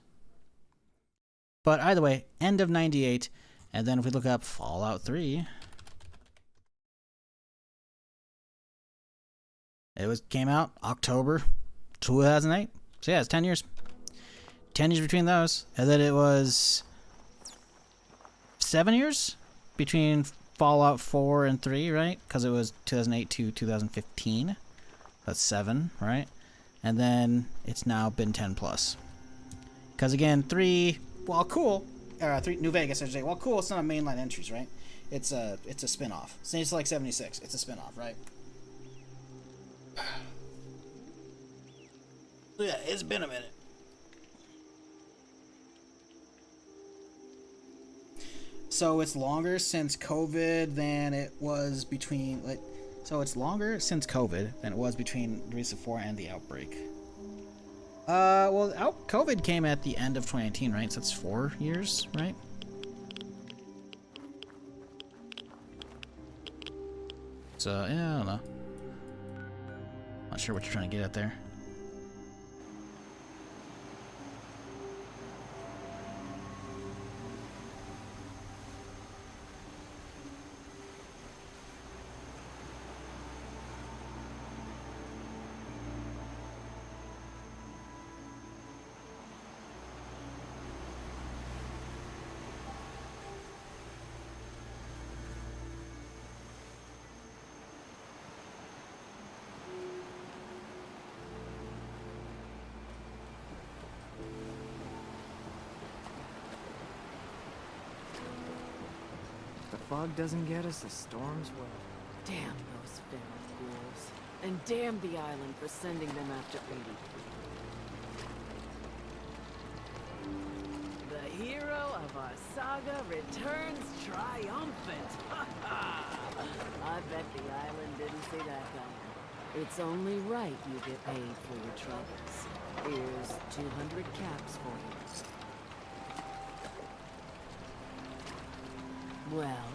But either way, end of 98. And then if we look up Fallout 3... It came out October 2008. So yeah, it's 10 years. 10 years between those. And then it was 7 years between Fallout 4 and 3, right? Because it was 2008 to 2015. That's 7, right? And then it's now been 10 plus. Because again, 3, well, cool. 3 New Vegas, I should say. Well, cool. It's not a mainline entries, right? It's a spin-off. It's like 76. It's a spin-off, right? Yeah, it's been a minute. So it's longer since COVID than it was between, like, so it's longer since COVID than it was between Release of 4 and the outbreak. Well, COVID came at the end of 2019, right? So that's 4 years, right? So, yeah, I don't know. Not sure what you're trying to get at there. Fog doesn't get us, the storms will. Damn those feral ghouls. And damn the island for sending them after 80. The hero of our saga returns triumphant. I bet the island didn't see that coming. It's only right you get paid for your troubles. Here's 200 caps for you. Well,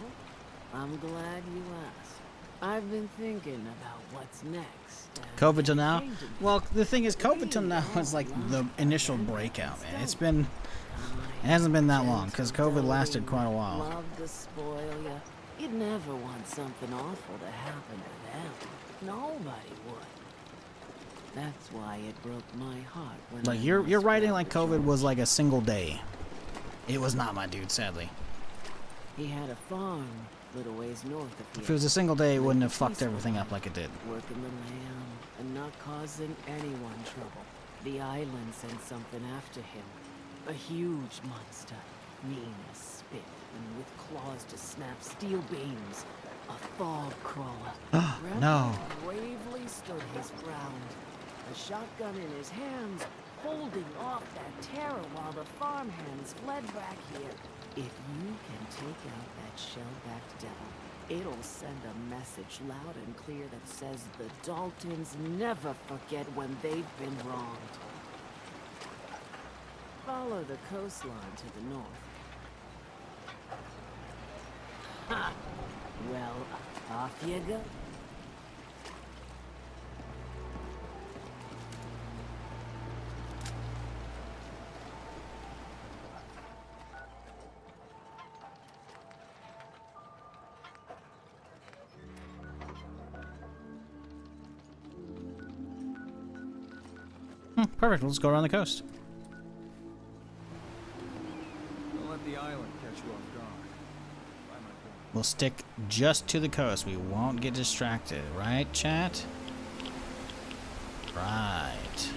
I'm glad you asked. I've been thinking about what's next. COVID till now? Well, the thing is, COVID till now is like the initial breakout, man. It hasn't been that long, because COVID lasted quite a while. Love to spoil you. You'd never want something awful to happen to them. Nobody would. That's why it broke my heart when like you're writing like COVID was like a single day. It was not, my dude, sadly. He had a farm, little ways north of here. If it was a single day, it wouldn't have fucked everything up like it did. Working the land, not causing anyone trouble. The island sent something after him. A huge monster, mean as spit, and with claws to snap steel beams. A fog crawler. No. Bravely stood his ground. A shotgun in his hands, holding off that terror while the farmhands fled back here. If you can take out that shell-backed devil, it'll send a message loud and clear that says the Daltons never forget when they've been wronged. Follow the coastline to the north. Ha! Well, off you go. Perfect. Let's go around the coast. Don't let the island catch you off guard. Buy my point. We'll stick just to the coast. We won't get distracted, right, chat? Right.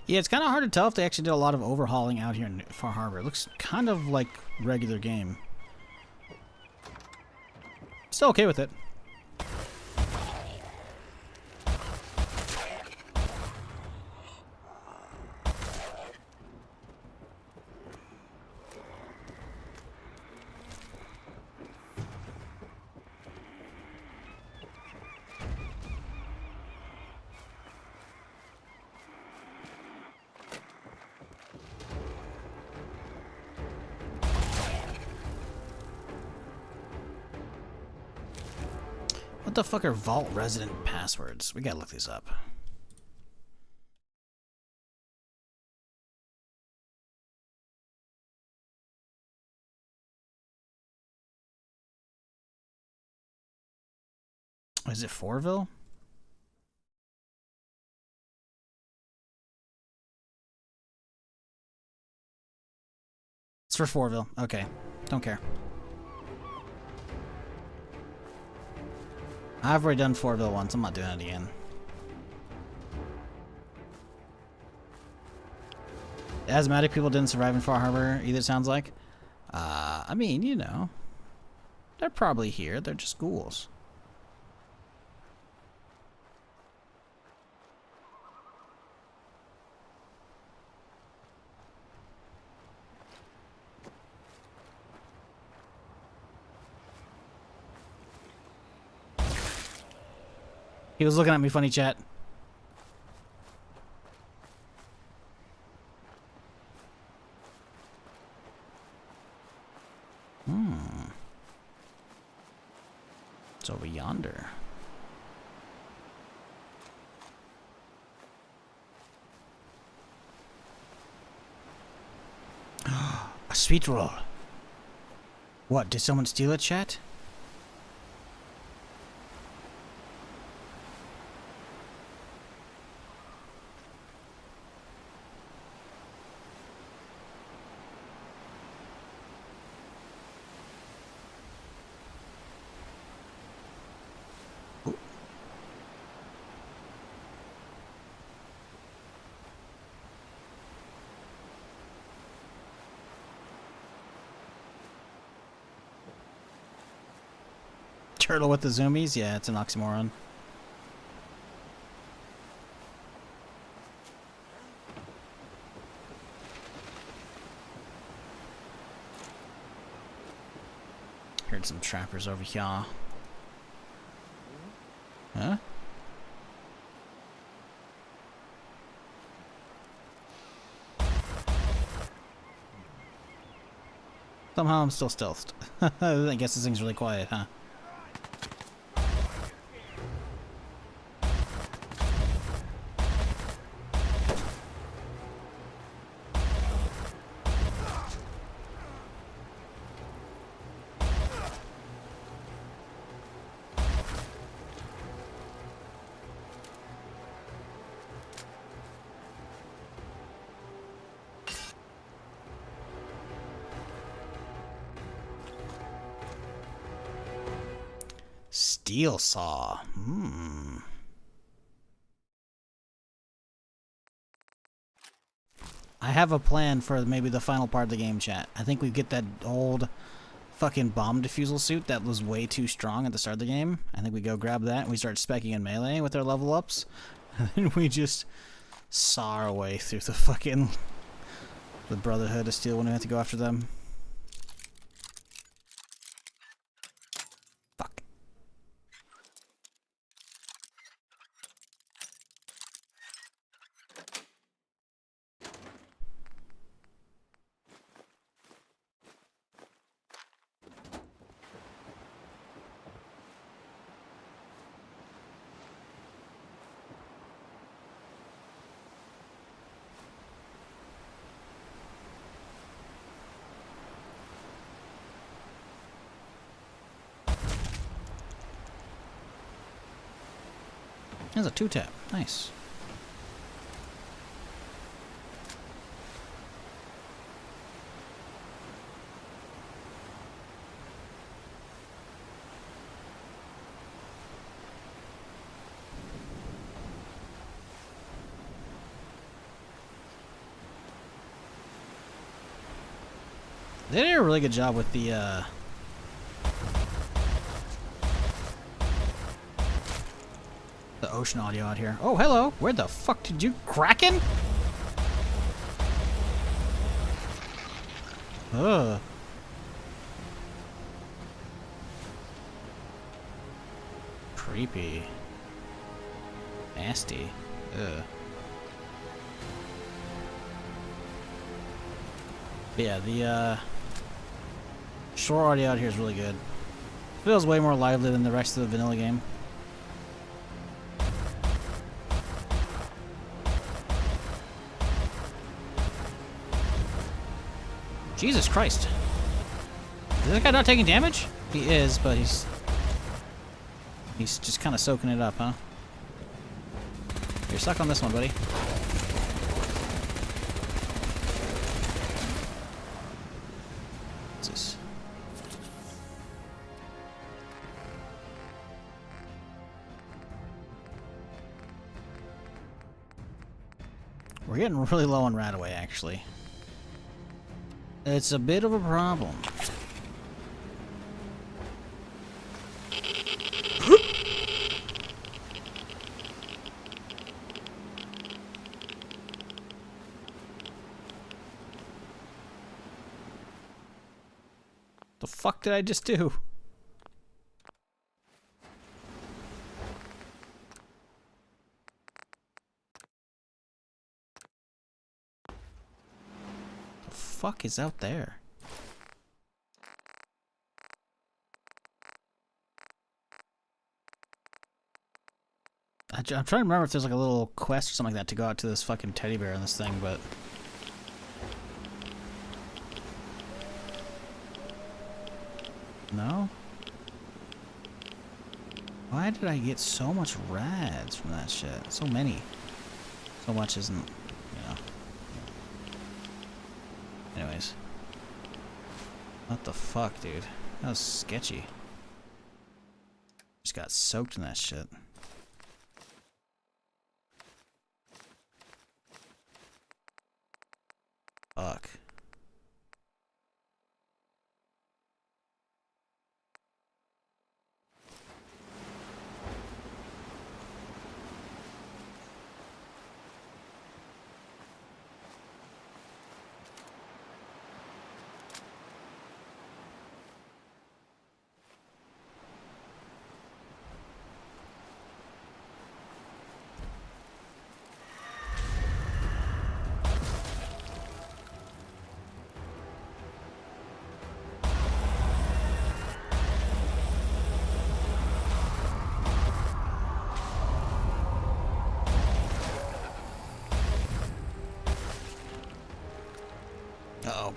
Yeah, it's kind of hard to tell if they actually did a lot of overhauling out here in Far Harbor. It looks kind of like regular game. Still okay with it. What the fuck are vault resident passwords? We gotta look these up. Is it Forville? It's for Forville. Okay. Don't care. I've already done Forville once. I'm not doing it again. Asthmatic people didn't survive in Far Harbor either, it sounds like. I mean, you know. They're probably here. They're just ghouls. He was looking at me funny, chat. It's over yonder. A sweet roll. What, did someone steal it, chat? Turtle with the zoomies? Yeah, it's an oxymoron. Heard some trappers over here. Huh? Somehow I'm still stealthed. I guess this thing's really quiet, huh? Steel saw. I have a plan for maybe the final part of the game, chat. I think we get that old fucking bomb defusal suit that was way too strong at the start of the game. I think we go grab that and we start speccing in melee with our level ups. And then we just saw our way through the fucking the Brotherhood of Steel when we have to go after them. There's a 2-tap. Nice. They did a really good job with the ocean audio out here. Oh, hello. Where the fuck did you... Kraken? Ugh. Creepy. Nasty. Ugh. Yeah, the shore audio out here is really good. Feels way more lively than the rest of the vanilla game. Jesus Christ. Is this guy not taking damage? He is, but he's just kind of soaking it up, huh? You're stuck on this one, buddy. What's this? We're getting really low on Radaway, actually. It's a bit of a problem. The fuck did I just do? Fuck is out there? I'm trying to remember if there's like a little quest or something like that to go out to this fucking teddy bear in this thing, but no? Why did I get so much rads from that shit? So many. So much isn't, you know. Anyways. What the fuck, dude? That was sketchy. Just got soaked in that shit. Fuck.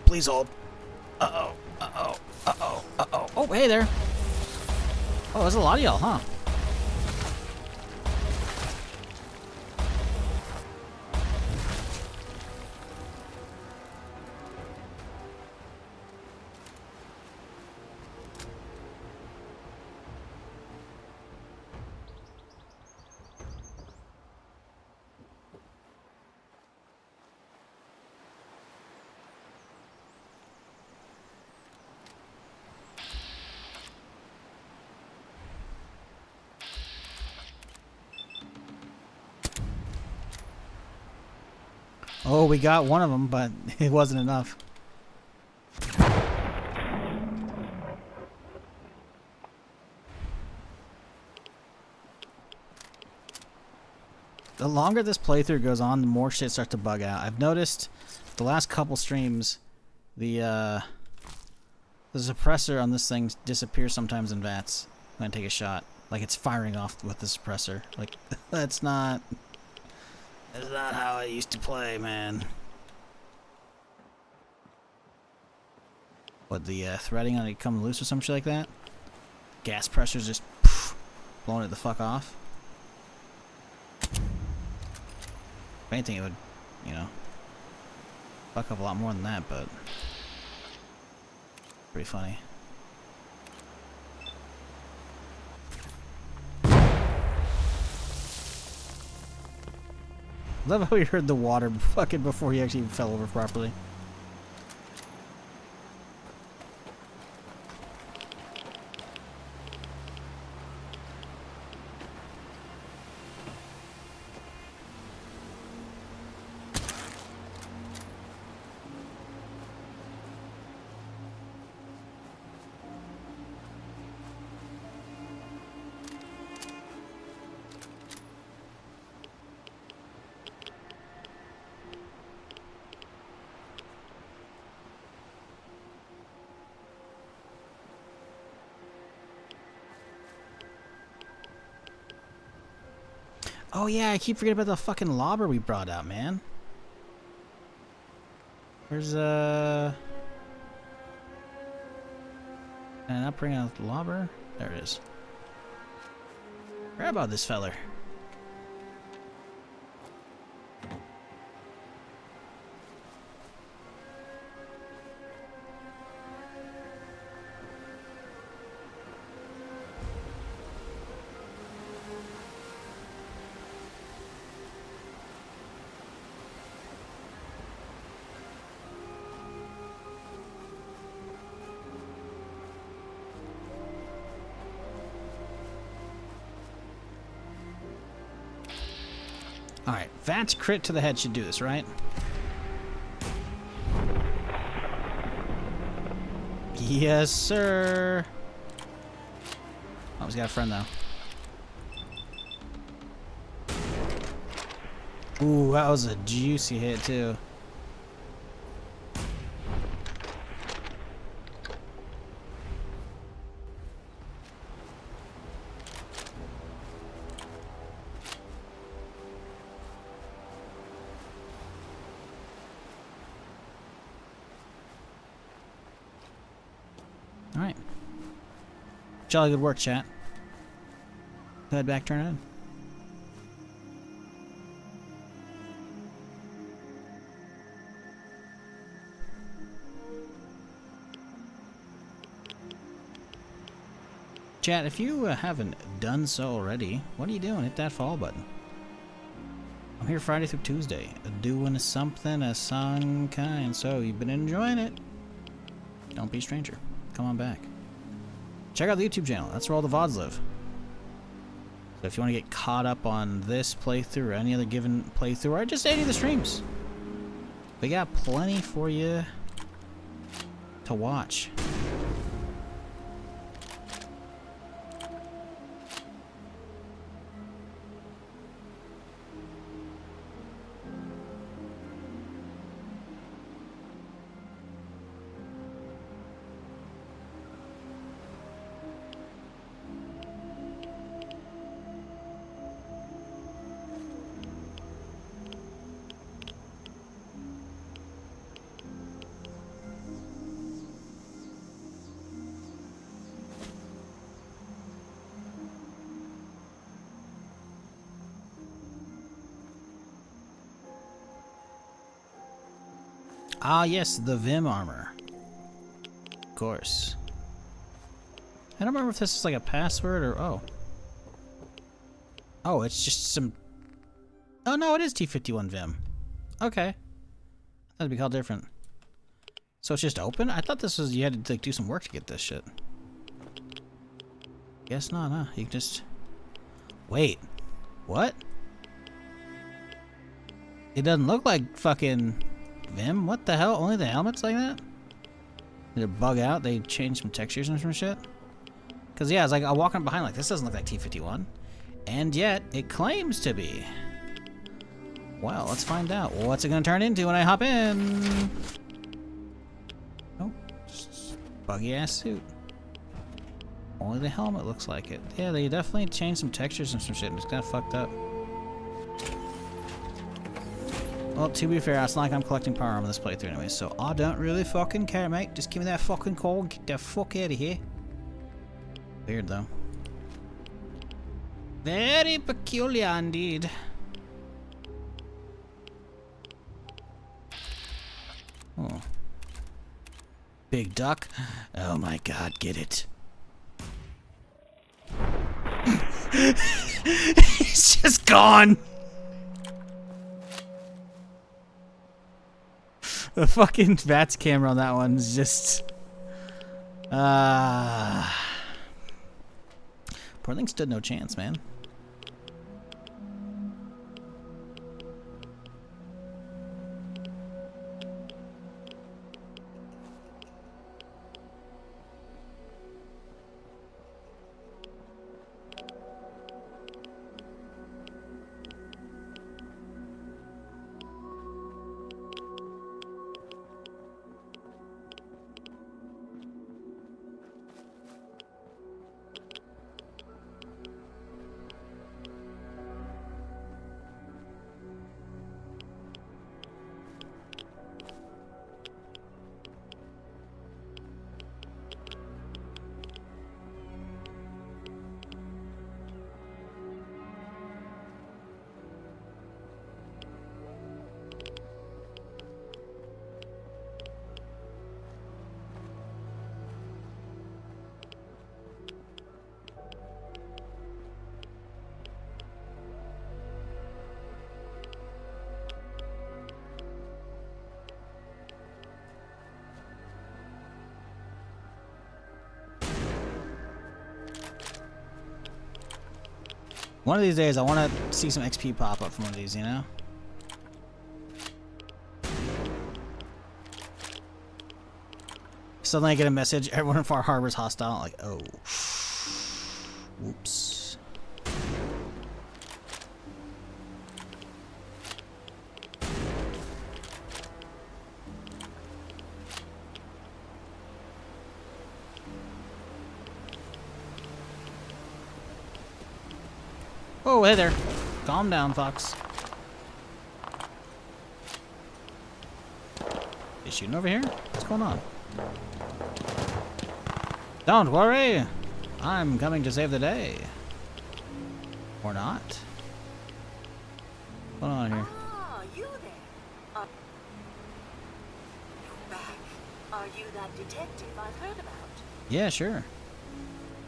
Please hold. Uh-oh. Uh-oh. Uh-oh. Uh-oh. Oh, hey there. Oh, there's a lot of y'all, huh? Oh, we got one of them, but it wasn't enough. The longer this playthrough goes on, the more shit starts to bug out. I've noticed the last couple streams, the suppressor on this thing disappears sometimes in VATS when I take a shot. Like it's firing off with the suppressor. Like, that's not how I used to play, man. What, the threading on it come loose or some shit like that? Gas pressure's just blowing it the fuck off. If anything, it would, you know, fuck up a lot more than that, but pretty funny. Love how we heard the water fucking before he actually fell over properly. Oh yeah, I keep forgetting about the fucking lobber we brought out, man. Where's Can I not bring out the lobber? There it is. Grab about this feller. Alright, VATS crit to the head should do this, right? Yes, sir. Oh, he's got a friend, though. Ooh, that was a juicy hit, too. Alright. Jolly good work, chat. Head back, turn it in. Chat, if you haven't done so already, what are you doing? Hit that follow button. I'm here Friday through Tuesday, doing something of some kind, so you've been enjoying it. Don't be a stranger. Come on back. Check out the YouTube channel. That's where all the VODs live. So if you want to get caught up on this playthrough or any other given playthrough, or just any of the streams, we got plenty for you to watch. Ah, yes, the Vim armor. Of course. I don't remember if this is like a password or... Oh. Oh, it's just some... Oh, no, it is T51 Vim. Okay. That'd be called different. So it's just open? I thought this was... You had to like do some work to get this shit. Guess not, huh? You can just... Wait. What? It doesn't look like fucking Vim. What the hell? Only the helmet's like that? Did it bug out? They changed some textures and some shit? Because, yeah, it's like, I'm walking behind like, this doesn't look like T51. And yet, it claims to be. Well, let's find out. What's it going to turn into when I hop in? Oh, just buggy-ass suit. Only the helmet looks like it. Yeah, they definitely changed some textures and some shit, and it's kind of fucked up. Well, to be fair, it's not like I'm collecting power armor this playthrough anyway, so I don't really fucking care, mate. Just give me that fucking call and get the fuck out of here. Weird, though. Very peculiar indeed. Oh. Big duck. Oh my god, get it. He's just gone. The fucking VATS camera on that one's just... Poor thing stood no chance, man. One of these days, I want to see some XP pop up from one of these, you know? Suddenly I get a message, everyone in Far Harbor's hostile. Like, oh. Whoops. Oh, hey there. Calm down, Fox. You shooting over here? What's going on? Don't worry. I'm coming to save the day. Or not. What's going on here? Ah, you there. You're back. Are you that detective I've heard about? Yeah, sure.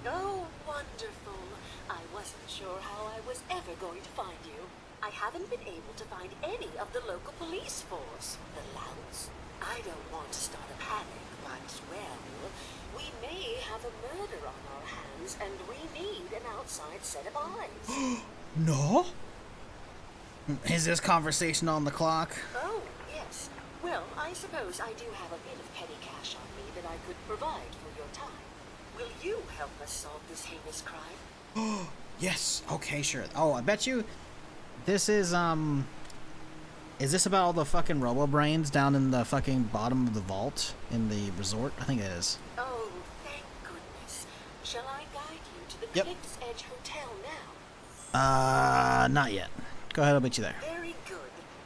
Oh, wonderful. I wasn't sure how I was ever going to find you. I haven't been able to find any of the local police force. The louts. I don't want to start a panic, but, well, we may have a murder on our hands, and we need an outside set of eyes. No? Is this conversation on the clock? Oh, yes. Well, I suppose I do have a bit of petty cash on me that I could provide for your time. Will you help us solve this heinous crime? Yes. Okay, sure. Oh, I bet you this is this about all the fucking robo-brains down in the fucking bottom of the vault in the resort? I think it is. Oh, thank goodness. Shall I guide you to the Yep. Cliff's Edge Hotel now? Not yet. Go ahead, I'll meet you there. Very good.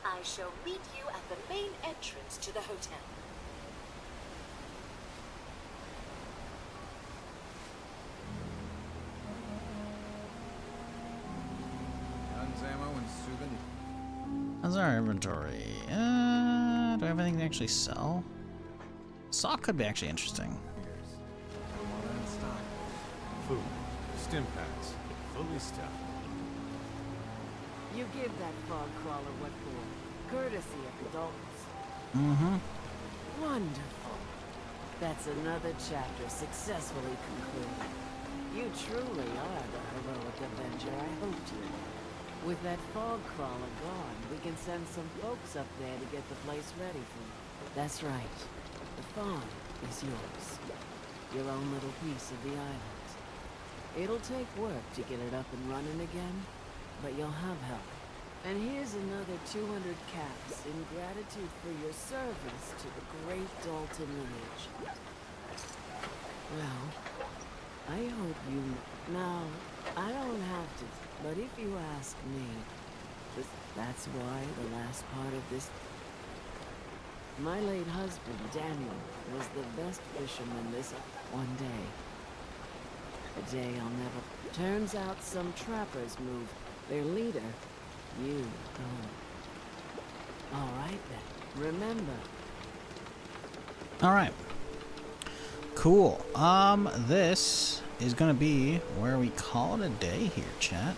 I shall meet you at the main entrance to the hotel. Guns, ammo, and souvenir. How's our inventory? Do I have anything to actually sell? Saw could be actually interesting. Food, stim packs, fully stocked. You give that fog crawler what for? Courtesy of adults. Mm-hmm. Wonderful. That's another chapter successfully concluded. You truly are the heroic avenger I hoped you were. With that fog crawler gone, we can send some folks up there to get the place ready for you. That's right. The farm is yours. Your own little piece of the island. It'll take work to get it up and running again, but you'll have help. And here's another 200 caps in gratitude for your service to the great Dalton lineage. Well, I hope you... Now, I don't have to, but if you ask me, that's why the last part of this... My late husband, Daniel, was the best fisherman this one day. A day I'll never... Turns out some trappers moved. Their leader, you don't. All right then. Remember. All right. Cool. This is gonna be where we call it a day here, chat.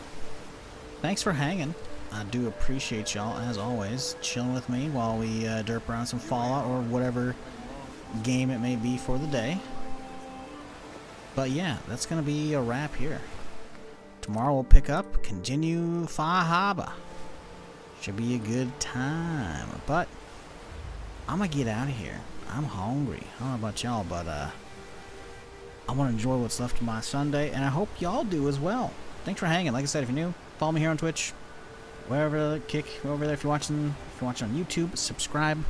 Thanks for hanging. I do appreciate y'all as always chilling with me while we derp around some Fallout or whatever game it may be for the day. But yeah, that's gonna be a wrap here. Tomorrow we'll pick up, continue Far Harbor. Should be a good time. But I'm gonna get out of here. I'm hungry. I don't know about y'all, but I want to enjoy what's left of my Sunday, and I hope y'all do as well. Thanks for hanging. Like I said, if you're new, follow me here on Twitch. Wherever kick over there if you're watching on YouTube, subscribe.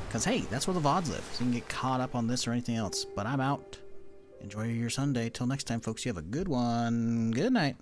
Cause hey, that's where the VODs live. So you can get caught up on this or anything else. But I'm out. Enjoy your Sunday. Till next time, folks, you have a good one. Good night.